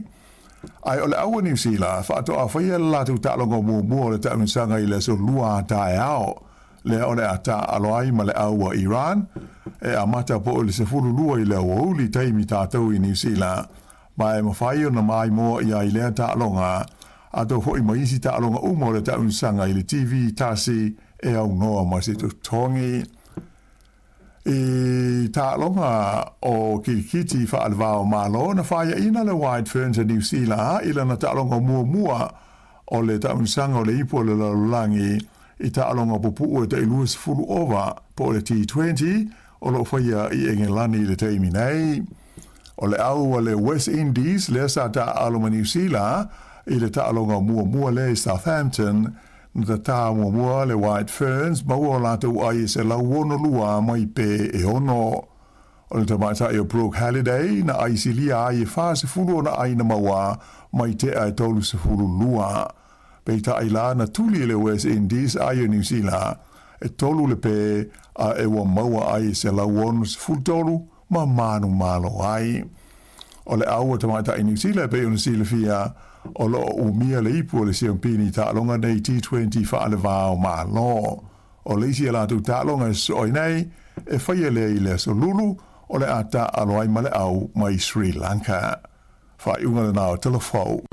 Ai o le aua New Zealand, whaato a whaia la tu ta longa mua le ta unsanga i le so lua ta e ao. Le o le ata aloai ma le aua Iran, a mata po le se furu lua i le uli taimi tātou i New Zealand. Mai ma whaio na mai mo i ai lea ta longa, a tau hoi maisi ta longa umo le ta unsanga i le TV tasi e au noa ma se tu tongi. E ta longa o kirikiti wha alvao malo na whaia ina le White Ferns a New Zealand ila na ta longa mua o le ta unsanga o le ipo le lalulangi i ta longa pupu o te iluas fulu ova po le T20 o lo whaia i engelani le teimi nei. O le au le West Indies le sa ta aloma New Zealand i le ta longa mua le Southampton na ta mua le White Ferns maua lātou ai se lau wono lua mai pe e ono. O le tamata e o Brooke Halliday na ai silia ai e whase fulu na ai na maua mai te ai tolu se fulu lua. Pei ta ai la na tuli le West Indies ai o New Zealand e tolu le pe a e wa maua ai se lau wono se fulu tolu ma manu malo ai. O le aua tamata i New Zealand pe o na sila fia o lo umia le ipu le siampini ta longa nei T20 fa ale vao ma lo. O le isi la tu ta longa so nei e whaia le i le so lulu o le ata aloai ma le au mai Sri Lanka. Whai unga le nao telefau.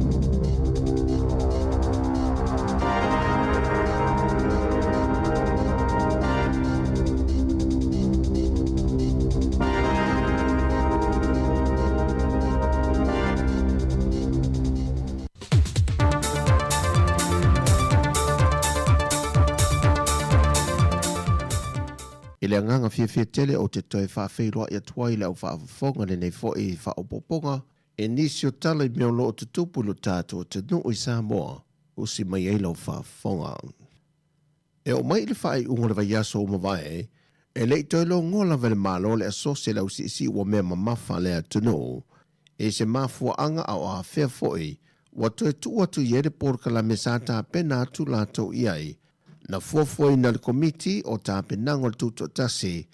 Le nganga fia tele o te toi whawhiroa i atuai lau whaafonga le nei fo i whaopoponga e nisio tala i meolo o te tupulu tātou te nuu i Sāmoa o si mai ei lau whaafonga. E o mai le whai unga le vai aso o mawai e lei toi lo ngola vele malo le asose lau si ua mea mamafa le atunu e se mafua anga au a whea foi wa toi tuatu yere porkala me sata pena atu lātou iai na fuafoi na le komiti o tā penango le tuto tasi,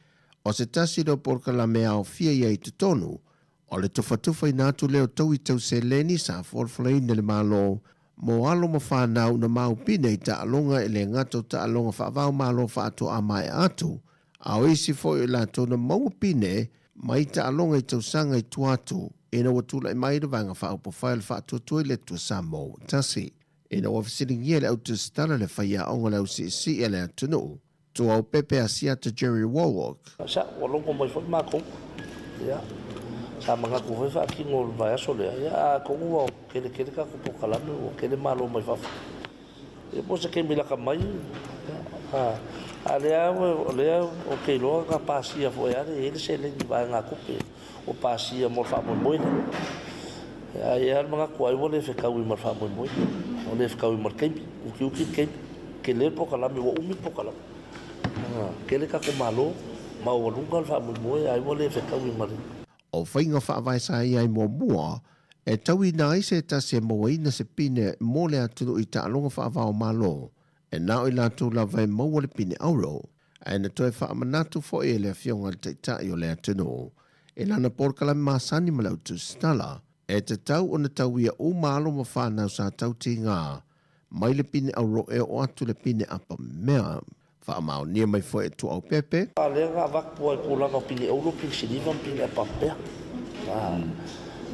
o se tasi do porkala mea o fia iai te tonu, o le tufatufa i nātu leo tau i tau se leni sa forflai na le malo, mo alo ma whanau na mau pine i ta alonga e le ngato ta alonga whaavau malo whaato a mai atu, a o isi foi la tona mau pine, mai ta alonga i tau sanga i tuatu, e na watula i mai da vanga whaapo whaile whaatua tui le tua Sāmoa tasi. E na wafisiringia le autu stala le whaia onga lau si e le atunu. Tu au pepe a siata Jerry Warlock. Sa, walongo mai fai mako. Ia. Sa mga kuhoi wha ki ngol vai aso lea. Ia, kongu wau kele ka kupo kalame o kele malo mai fafa. E po se ke milaka mai. A lea o ke loa ka pasia fo ea ele se le vai ngā kupe. O pasia mo wha moi moina. Ia mga kuai wale whekau i mar wha moi moina. O le whakau i markeimi, uki keimi, ke le pokalame, wa umi pokalame. Ke le kako malo, ma o walunga alfa mui ai wa le whakau i mari. O whainga whaavai sa ai mua, e tau i nai se ta se mawaina se pine mo le atunu i ta alonga whaavao malo, e nao i lātou la vai maua le pine auro, e na toi whaamanatu fo e le fionga te tai o le atunu, e lana porkalame masani malau tu stala, e te tau o na tau ia o malo ma whanau sa tau ti ngā, mai le pine auro e o atu le pine apa mea, whaamau nia mai fo e tu au pepe. A lea ngā wakpua e kūlanga pine auro pine sinivan pine apa mea.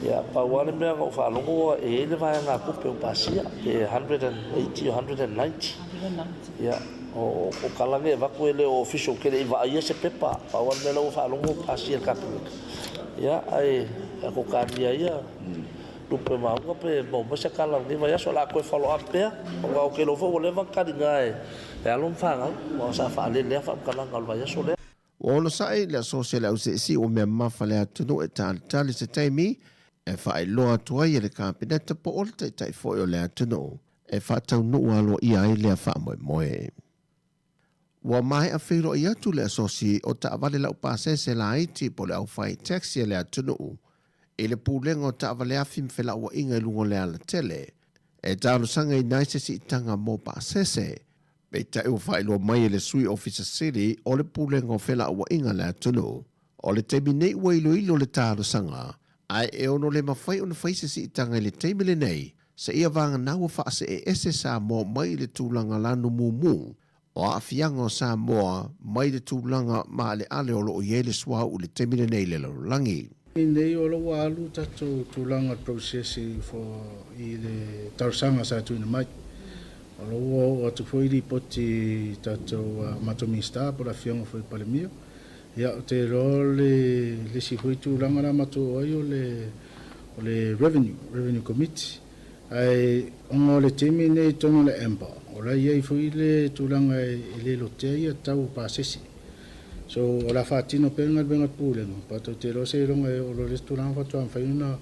Ia, pauale mea ngā whalongo e ele vai ngā kupe o pasia, e 180 o 190. Ia, o kalange e waku ele o official kere i vaia se pepa, pauale mea lau whalongo pasia kapilika. Ia, ai, ko kānia ia, lupe maunga pe mo masa kalang ni vai aso la koe follow up pea, o ngā o ke lo fo o lewa karinga e alon whanga, o sa whaale lea wha kalang al vai aso lea. O ono sai le asose le au si o mea mawha le atunu e tali se taimi, e whae loa tuai e le kāpineta po o le tai fo o le atunu, e whatau nuu alo ia e lea wha moe. Wa mai a whiro i atu le asose o ta avale lau pāsese la iti po le au whai taxi le atunu, e le pūlenga o ta avale awhim whela ua inga i lungo le ala tele, e tālo sanga i naise si itanga mō pāsese, Pei tai o whaelo mai le sui officer city o le pulenga o whela ua inga le atunu. O le teimi nei ua ilo le tāro sanga. Ai e ono le mawhai o na whaisesi i tanga le teimi le nei. Sa ia vanga naua whaase e ese Sāmoa mai le tūlanga lanu mumu. O a fianga o Sāmoa mai le tūlanga ma le ale o lo o iele swa u le teimi le nei le langi. I nei o lo alu tato tūlanga processi i le tausanga sa tuina mai. O lo o tu whairi poti tato matomista po la fianga fwoi palemia. Ia o te ro le si hui tūlanga la mato ai o le revenue committee. Ai ongo le temi nei tono le empa. O la iai fwoi le tūlanga i le lotea ia tau pasesi. So o la fatino penga benga pulenga. Pato te ro se ronga o lo le tūlanga fatu whaina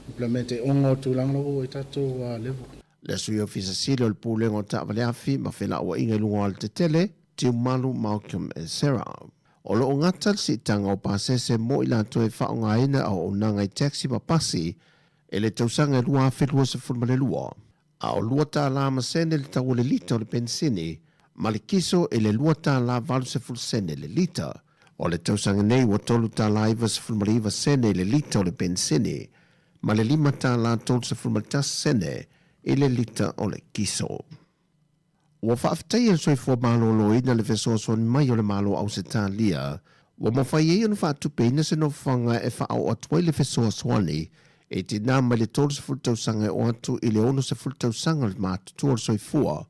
implemente ongo tūlanga o i tato level. Le sui ofisa sile o le pulenga o ta'wale afi ma whela ua inga lunga al te tele, tiu malu Malcolm e Sarah. O lo ngata si tanga o pasese mo ila to e whaonga ina o nanga i taxi ma pasi, e le tausanga lua awhilua se fulmane lua. A o lua ta la ma sene le tau le lita o le pensini, ma le kiso e le lua ta la valu se ful sene le lita. O le tausanga nei wa tolu ta la iwa se fulmane iwa sene le lita o le pensini, ma le lima ta la tolu se fulmane tas sene e le lita o le kiso. Ua whaaftai al soifua malo lo ina le fesoasoa ni mai o le malo au se tā lia, ua mawhai e anu whaatupe ina se no whanga e whaau atuai le fesoasoa ni, e te nā mai le tolu se fultausanga e o atu i le ono se fultausanga le mātutua le soifua,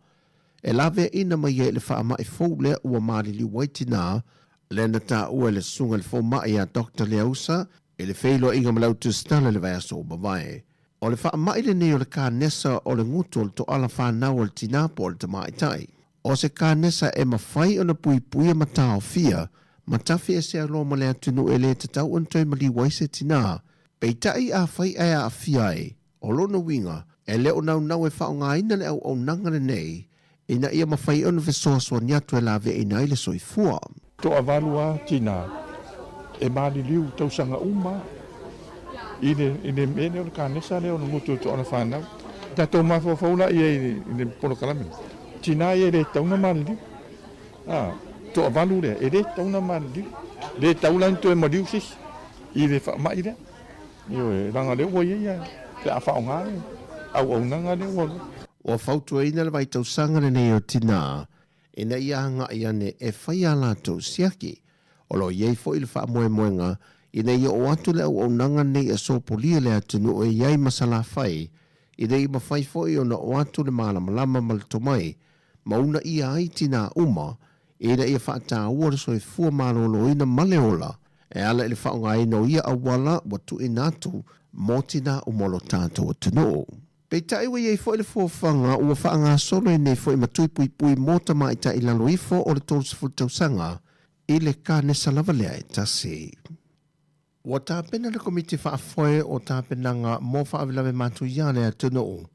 e lawe ina mai e le whaama e fau lea ua maali li waiti nā, le na tā ua le sunga le fau mai a Dr. Leausa, e le feilo inga malau tu stana le vaiaso o bawae. O le wha mai le nei o le kānesa o le ngutu o le to ala whanau o le tinapo o le tamaitai. O se kānesa e mawhai o na pui pui ma tā o fia, ma tawhi e se alo ma le atunu e le tatau antoi ma li waise tina. Pei tai a whai ai a fia e, o lona winga, e leo nau nau e whao ngā ina le au nanga le nei, ina ia mawhai o na vesoa soa niatu e lawe e nai le soifua. To avalua tina, e mali liu tausanga uma, ine mene o le kānesa leo na ngutu to ana whanau. Tato mawhawhaula i le polokalami. Tina i le tauna mali. To avalu le, e le tauna mali. Le taulanto e maliusis, i le whamai le. Io e ranga leo wa ia, te a whaonga le, au nanga leo wa. O whautua ina le waitau sanga le nei o tina, ina ia hanga i ane e whai ala tau siaki, o lo iei fo i le wha moe moenga, ina ia o atu le au nanga nei e so polia le atunu o iei masala whai, ina i mawhai fo i o na o atu le malamalama maltomai, mauna ia ai tina uma, ina ia whaata ua le soe fua malolo ina maleola, e ala ili whaonga ino ia awala watu inatu, mo tina umolo tātou atunu. Pei tai wa iei fo i le fuafanga ua whaanga solo i nei fo i matui pui pui mota mai ta i lalo ifo o le tolu sifutausanga, i le kānesa lava lea e tasi. Wa tāpena le komiti whaafoe o tāpenanga mō whaawilawe mātu ia le atunu.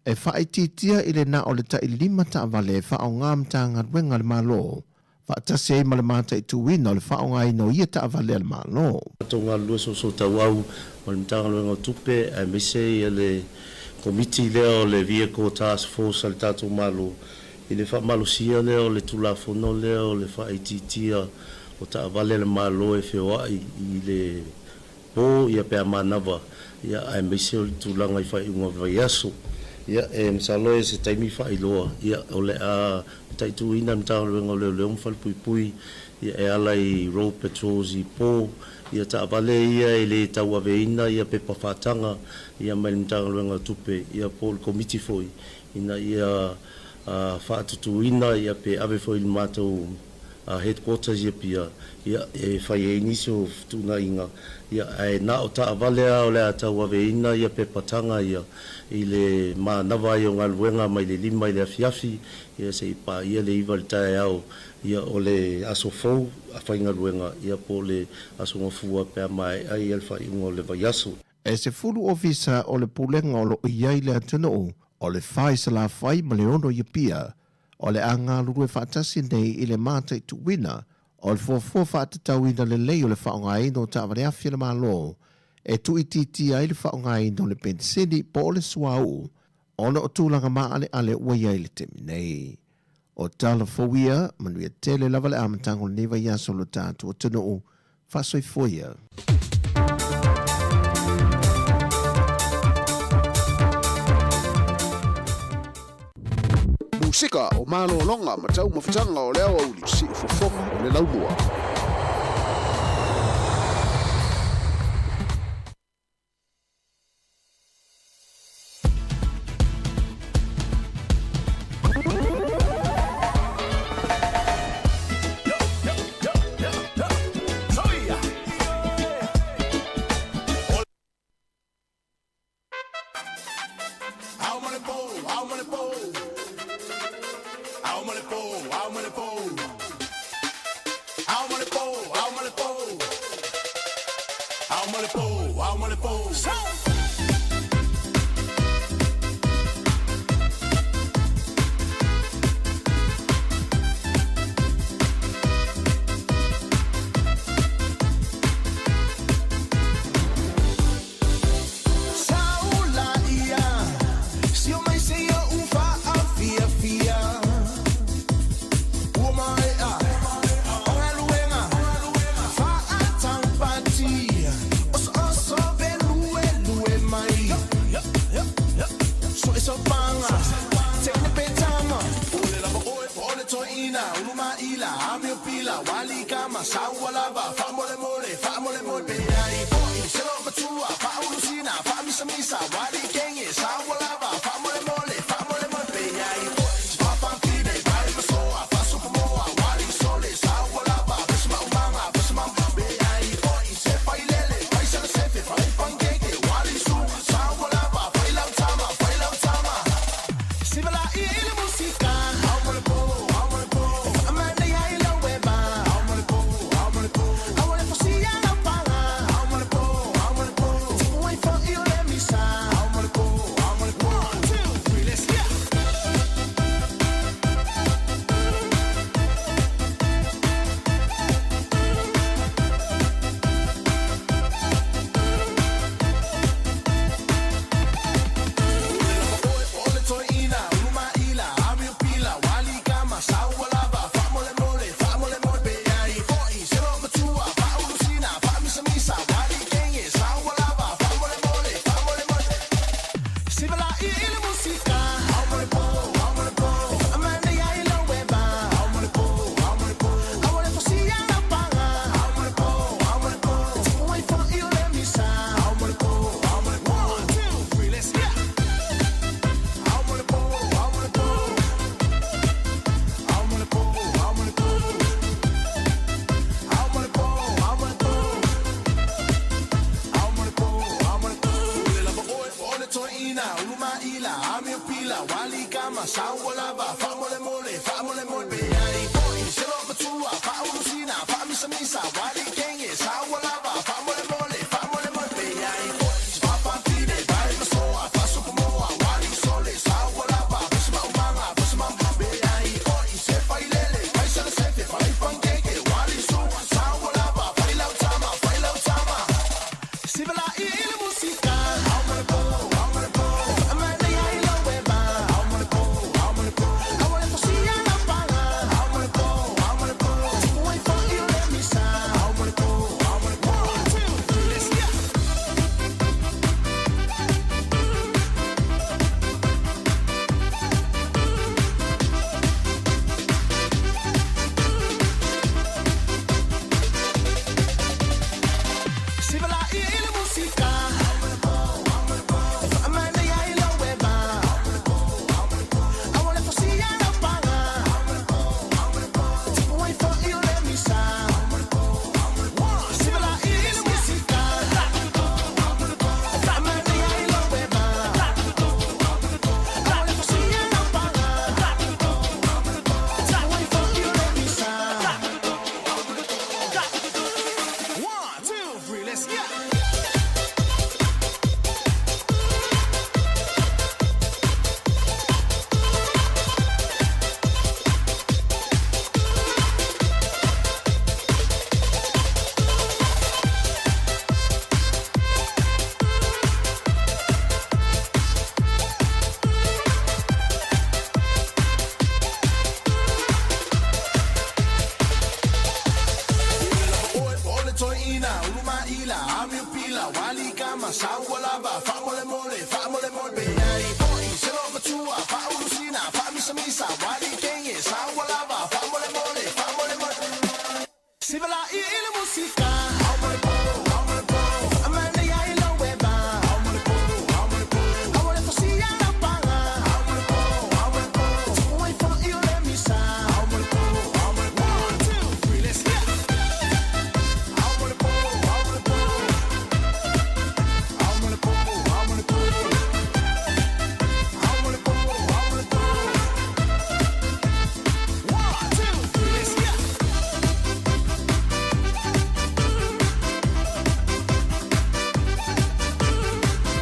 E whaititia i le na o le ta i lima ta avale whao ngām ta ngadwenga le malo. Whaatasi ei ma le māta i tuwina o le whao ngai no ia ta avale le malo. Tō ngā lua so tau au, o le mtanga luenga tupe, a mese i le komiti leo le vehicle task force al tātou malo. I le wha malo sia leo, le tulafono leo, le whaititia o ta avale le malo e whioa i le pō ia pēr manawa. Ia a mese o le tūlanga i whai unga vai aso. Ia e msalo e se taimi whai loa. Ia o le a taitu ina mtanga luenga leo leo mwhal pui pui. Ia e ala i road patrols i pō. Ia ta avale ia e le tau aveina ia pe pawhatanga. Ia mai mtanga luenga tupe. Ia pō le komiti foi. Ina ia whaatutu ina ia pe ave foi le mātou headquarters ia pia. Ia e whai e iniso tūna inga. Ia e na o ta avale o le atau aveina ia pe patanga ia. I le manawa i o ngā luenga mai le lima i le afiafi. Ia se i pa ia le iwa le tae au. Ia o le aso fau a whai ngā luenga. Ia po le aso ngafua pe mai ai alfa i unga o le vai aso. E se fulu ofisa o le pulenga o lo iai le atunu o le whai sa la whai ma le ono ia pia. O le anga luru e whaatasi nei i le mātai tu wina. O le fuafua whaatatau ina le lei o le whaonga ino ta avare awhia le malo. E tu i titi ai le whaonga ino le pensini po le suau. Ona o tūlanga maa ale ua iai le temi nei. O tala fowia, manuia tele lava le amatango neva ia solo tātou o tunu o whasoi foia. Musika o malo longa ma tau mawhitanga o leo au li si ufofonga o le laumua. Let's get ma ila ami pila wali kama sawa lava fa mole be ai boy se lo matua fa ulusina fa misa wali kenye sawa lava fa mole sivela ile musica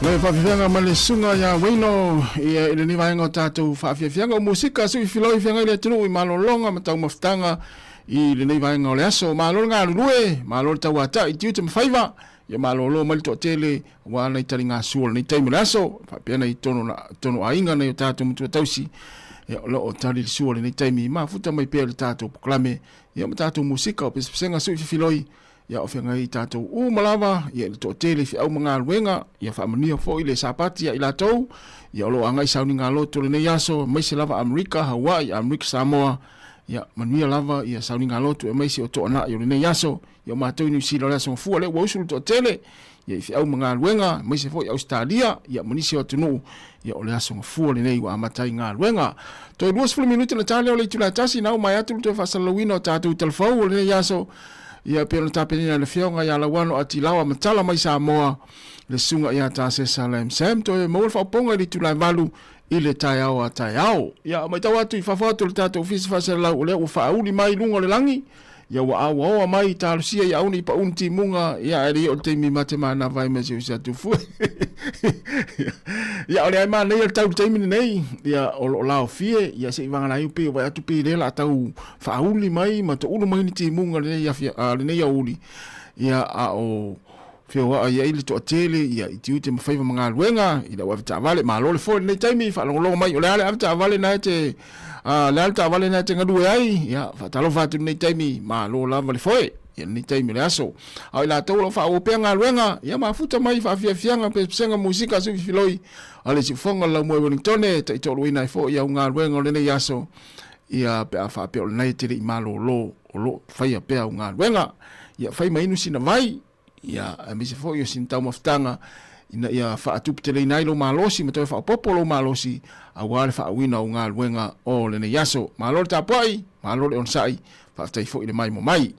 Ngai whawhiwhenga ma le sunga ia weino ia ile ni vaenga o tātou whawhiwhenga o musika sui filoi whianga ile tunu i malolonga ma tau mawhitanga i le nei vaenga o le aso malolo ngā rurue malolo tau ata i tiuta mawhaiva ia malolo mali tō tele wa nei tari ngā suola nei taimu le aso whapiana i tono ainga nei o tātou mutua tausi ia lo o tari le suola nei taimi ma futa mai pēr le tātou poklame ia ma tātou musika o pesenga sui filoi ia o whianga i tātou malawa, ia le tō tele fi au mga ruenga, ia whaamania fo i le sapati ia i lātou, ia olo angai sauni ngā loto le nei aso, maise lava Amerika, Hawaii, Amerika, Sāmoa, ia manuia lava, ia sauni ngā loto e maise o tō ana i o le nei aso, ia mātou i New Zealand le aso ngafua le wausulu tō tele, ia i fi au mga ruenga, maise fo i Australia, ia manisi o tunu, ia o le aso ngafua le nei wa amatai ngā ruenga. Tō i 2 minuti na tāle o le tula tasi, nau mai atu le tō whasalawina o tātou telefau o le nei aso, ia pelo tapenina le fionga ia lawano ati lawa matala mai Sāmoa le sunga ia ta se Salem Sam to e mo fa ponga li tulai valu i le tai au ia mai tau atu i fafatu le tatu ofisi fasela o le o fa uli mai lunga le langi ia wa awa mai talusia ia uni pa unti munga ia eri o te mi matema na vai me se usa tu fu ia ole ai mana ia tau te mi nei ia o lao fie ia se vanga na upe wa atu pe le la tau fa uli mai ma to ulu mai ni ti munga le ia le nei uli ia a o fio ia ile to tele ia i tiu te mafaiva mga luenga i da wa vale ma lo le fo nei taimi fa lo mai ole ale avta vale na te le alta vale na te ngadu ai ia fa talo fa tu nei taimi ma lo la vale foi ia nei taimi le aso ai la to lo fa o pe nga luenga ia ma futa mai fa fianga pe senga musika su filoi ale si fonga la mo Wellington te to lo ina fo ia nga luenga le nei aso ia pe fa pe nei te ma lo fa ia pe nga luenga ia fa mai nu sina vai ia mi se fo yo sin tau maftanga ina ia fa atuptele nai lo malosi me to fa popolo malosi a wale fa wina o ngal wenga o le ne yaso malor ta pai malor on sai fa tai fo ile mai mo mai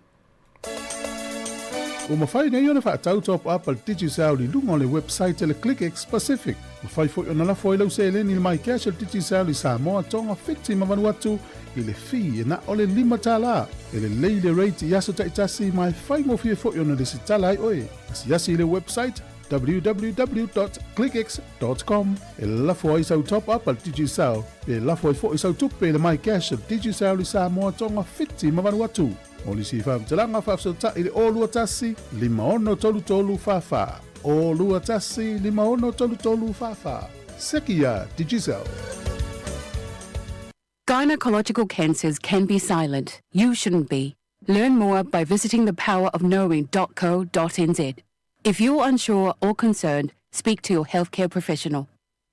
o mafai nei ona fa tau top up al digital li lungo le website le ClickX Pacific mafai fo ona la fo ile usele ni mai cash al digital li Sāmoa tonga fiti ma vanuatu ile fi na ole lima tala ele leile rate yaso taitasi mai fai mo fi fo ona le sitala ai oi yasi le website www.clickx.com e la fo isa top up al digital e la fo isa tupe le mai cash al digital li Sāmoa tonga fiti ma vanuatu Oli si fam telanga fafsota ile olua tasi lima ono tolu fafa. Olua tasi lima ono tolu fafa. Sekia Digicel. Gynecological cancers can be silent. You shouldn't be. Learn more by visiting thepowerofknowing.co.nz. If you're unsure or concerned, speak to your healthcare professional.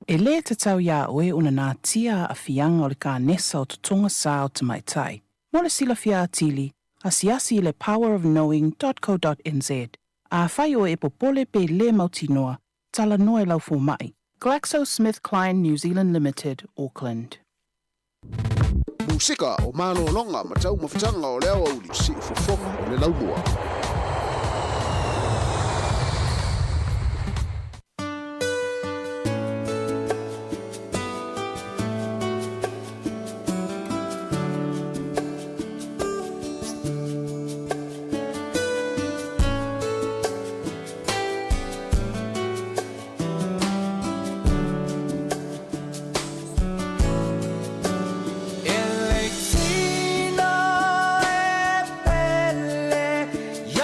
E le te tau ia oe una nā tia a fianga o le ka nesa o tutunga sā o te mai tai. Mo le sila fia atili, asiasi le powerofknowing.co.nz. A whai o e popole pe le mautinoa, tala noe lau fu mai. GlaxoSmithKline New Zealand Limited, Auckland. Musika o malo longa ma tau mawhitanga o leo au li si ufofonga o le laumua. Yeah.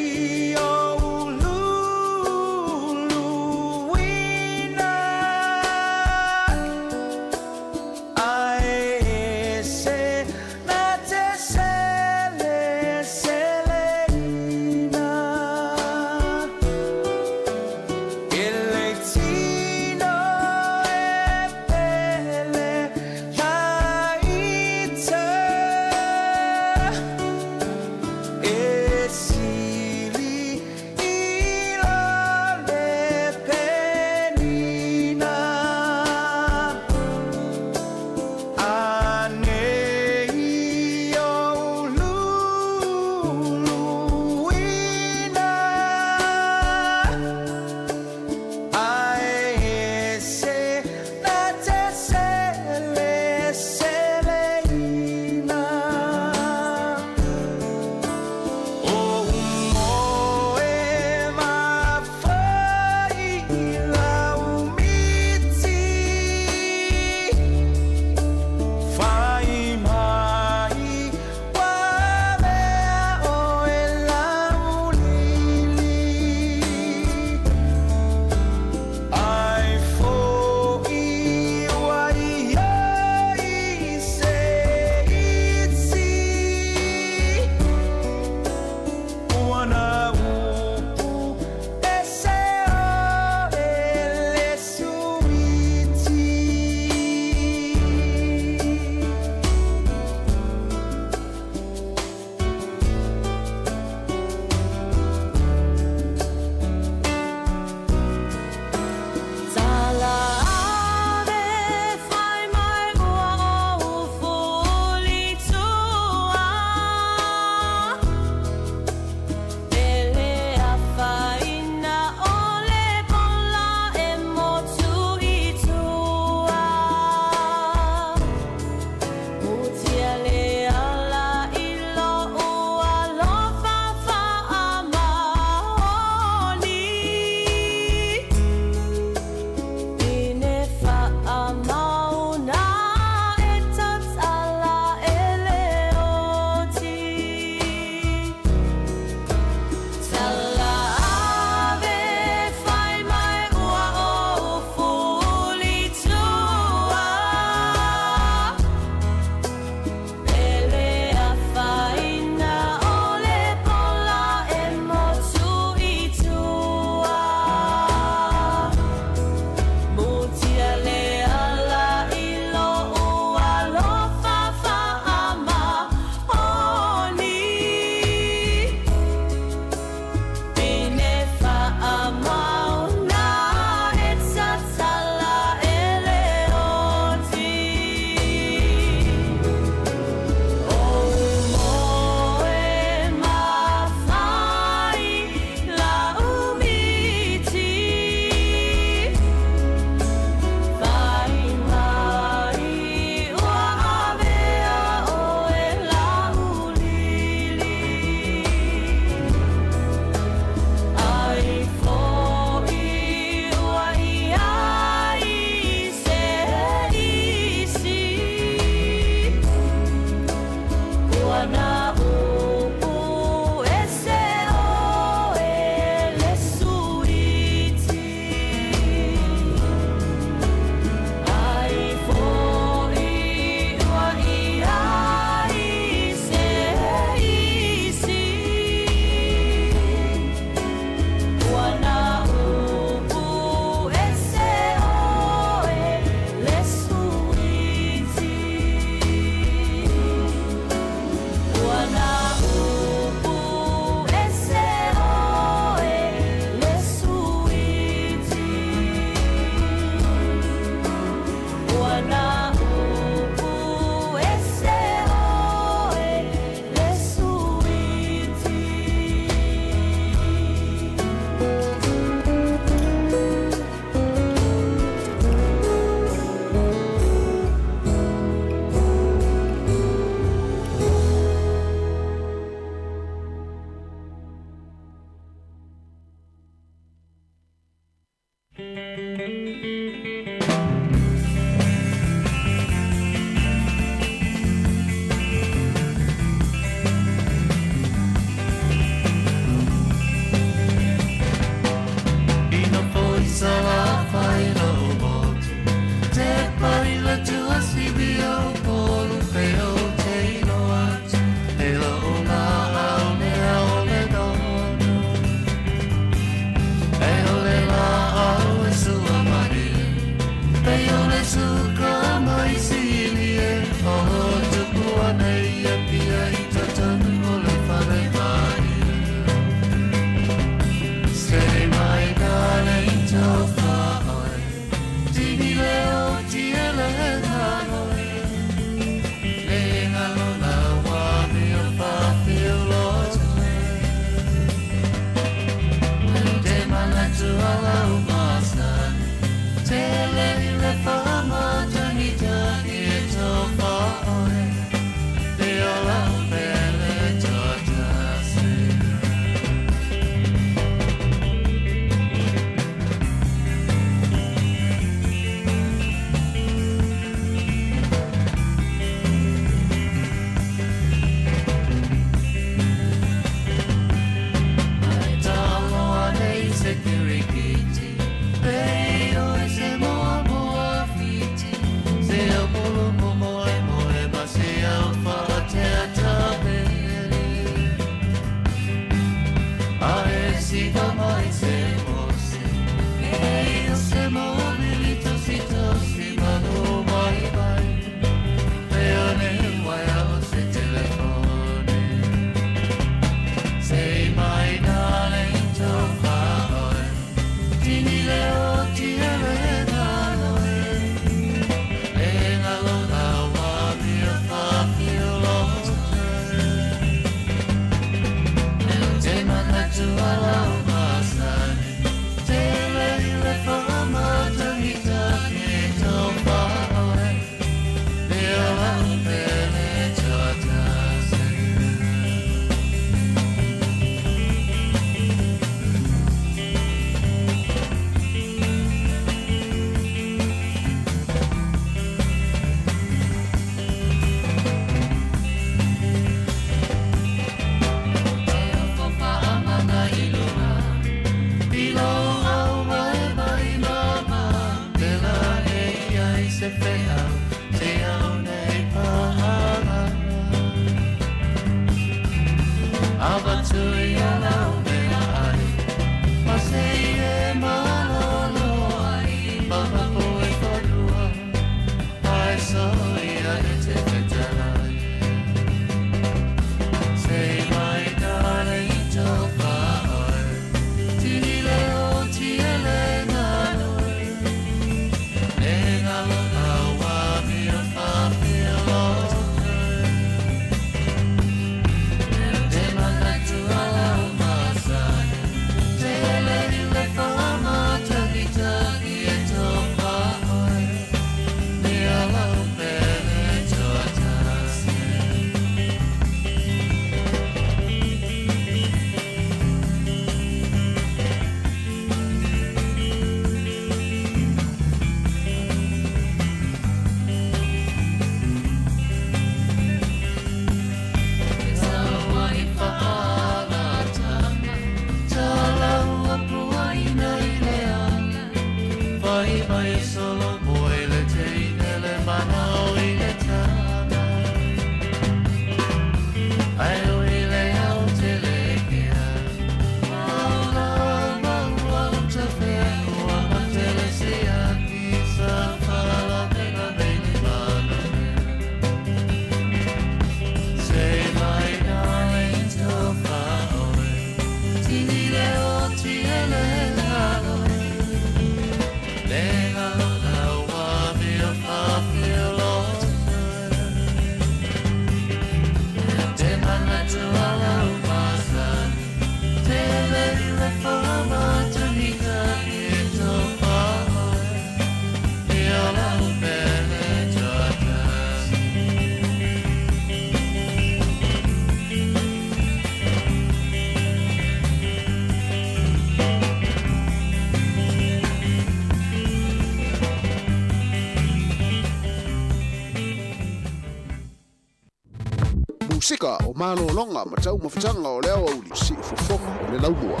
Musika o malo longa ma tau mawhitanga o leo au li si fofonga o le laumua.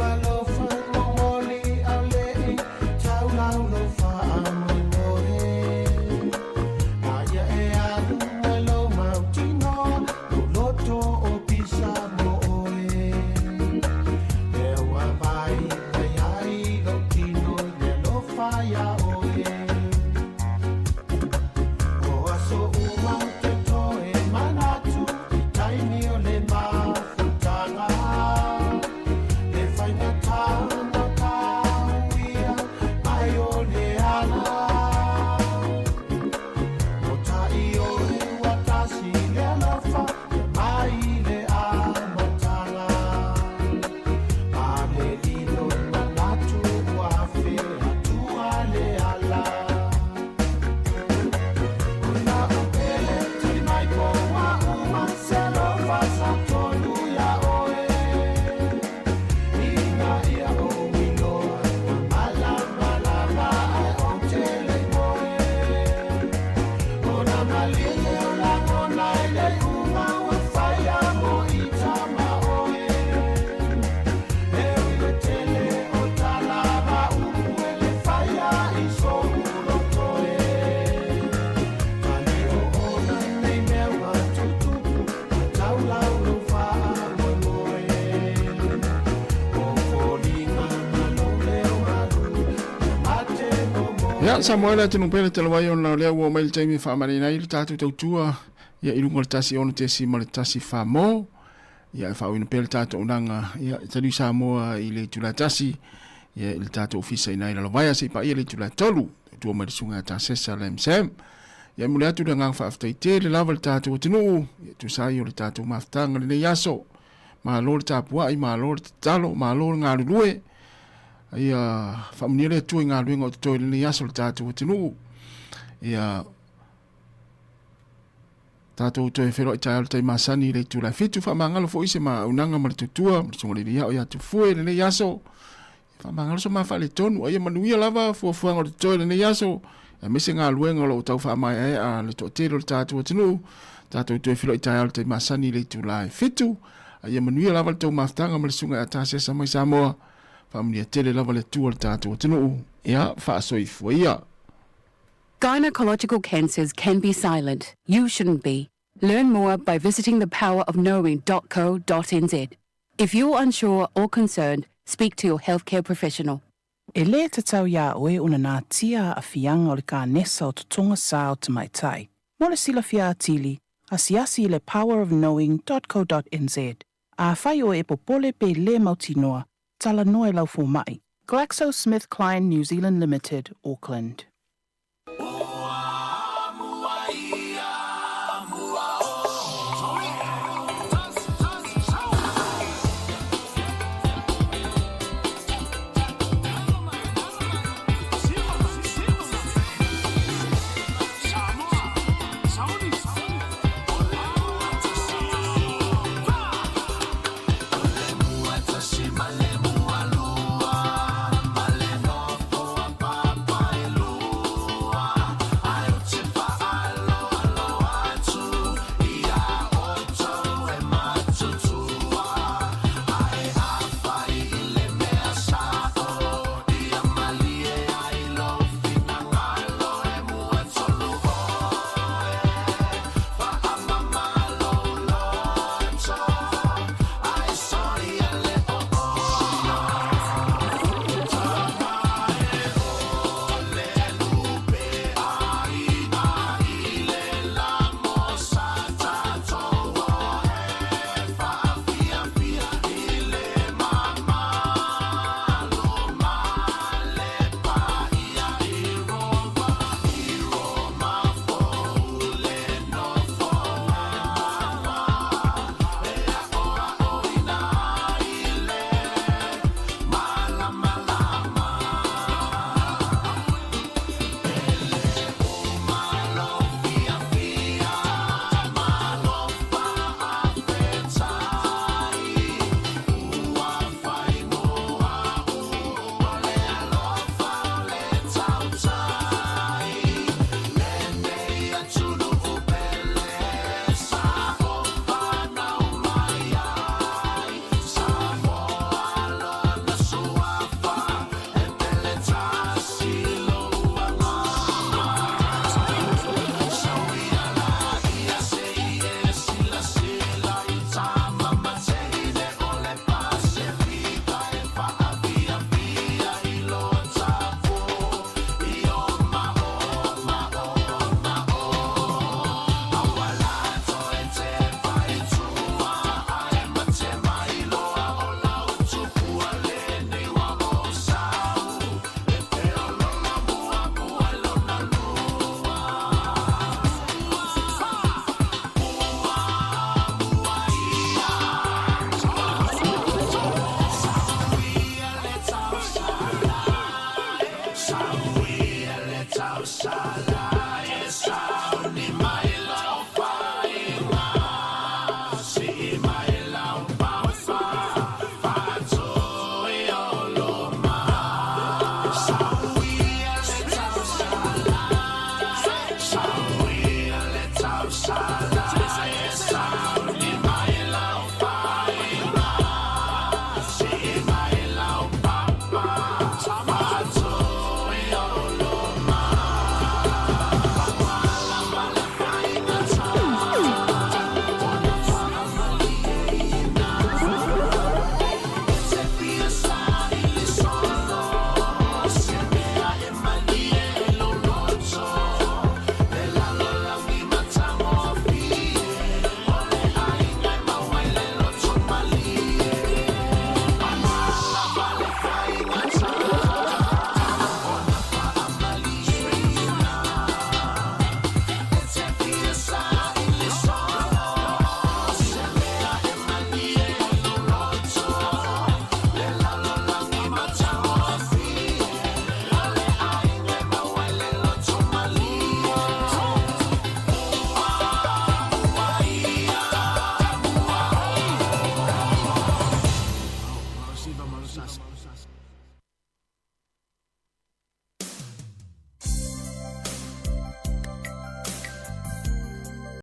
Alofa Ya Sāmoa la tunu pele te lawai ona lea ua mail taimi whaamare nai le tātou tautua ia irunga le tasi ona te si ma le tasi whamo ia e whauina pele tātou unanga ia tanu Sāmoa i le tula tasi ia le tātou ofisa i nai la lawai ase pa ia le tula tolu tua mai sunga ta sesa le msem ia mule atu le ngang whaaftai te le lava le tātou tinu ia tu sai o le tātou maftanga le nei aso ma lo le tāpua i ma lo le talo ma lo le ngā lulue ia whamunia le tui ngā luenga o te toi le nei aso le tātou tinu ia tātou toi whero i tai altai masani le tū la fitu whamangalo fo ise ma unanga ma le tutua ma le sunga le ria o ia tu fue le nei aso whamangalo so ma whale tonu ia manuia lava fuafuanga o te toi le nei aso ia mese ngā luenga lo tau whamai a le to tero le tātou tinu tātou toi whero i tai altai masani le tū la fitu ia manuia lava le tau maftanga ma le sunga a tāsesa mai Sāmoa whamunia tele lava le tū le tātou tinu ia whaasoi fua ia. Gynecological cancers can be silent. You shouldn't be. Learn more by visiting thepowerofknowing.co.nz. If you're unsure or concerned, speak to your healthcare professional. E le te tau ia oe una nā tia a fianga o le ka nesa o tutonga sā o te mai tai. Mo le sila fia atili, a siasi le powerofknowing.co.nz. A whai o e popole pe le mautinoa, tala noe lau fo mai. GlaxoSmithKline New Zealand Limited, Auckland. Male mua lua, male no po papa elu. siva malusasi.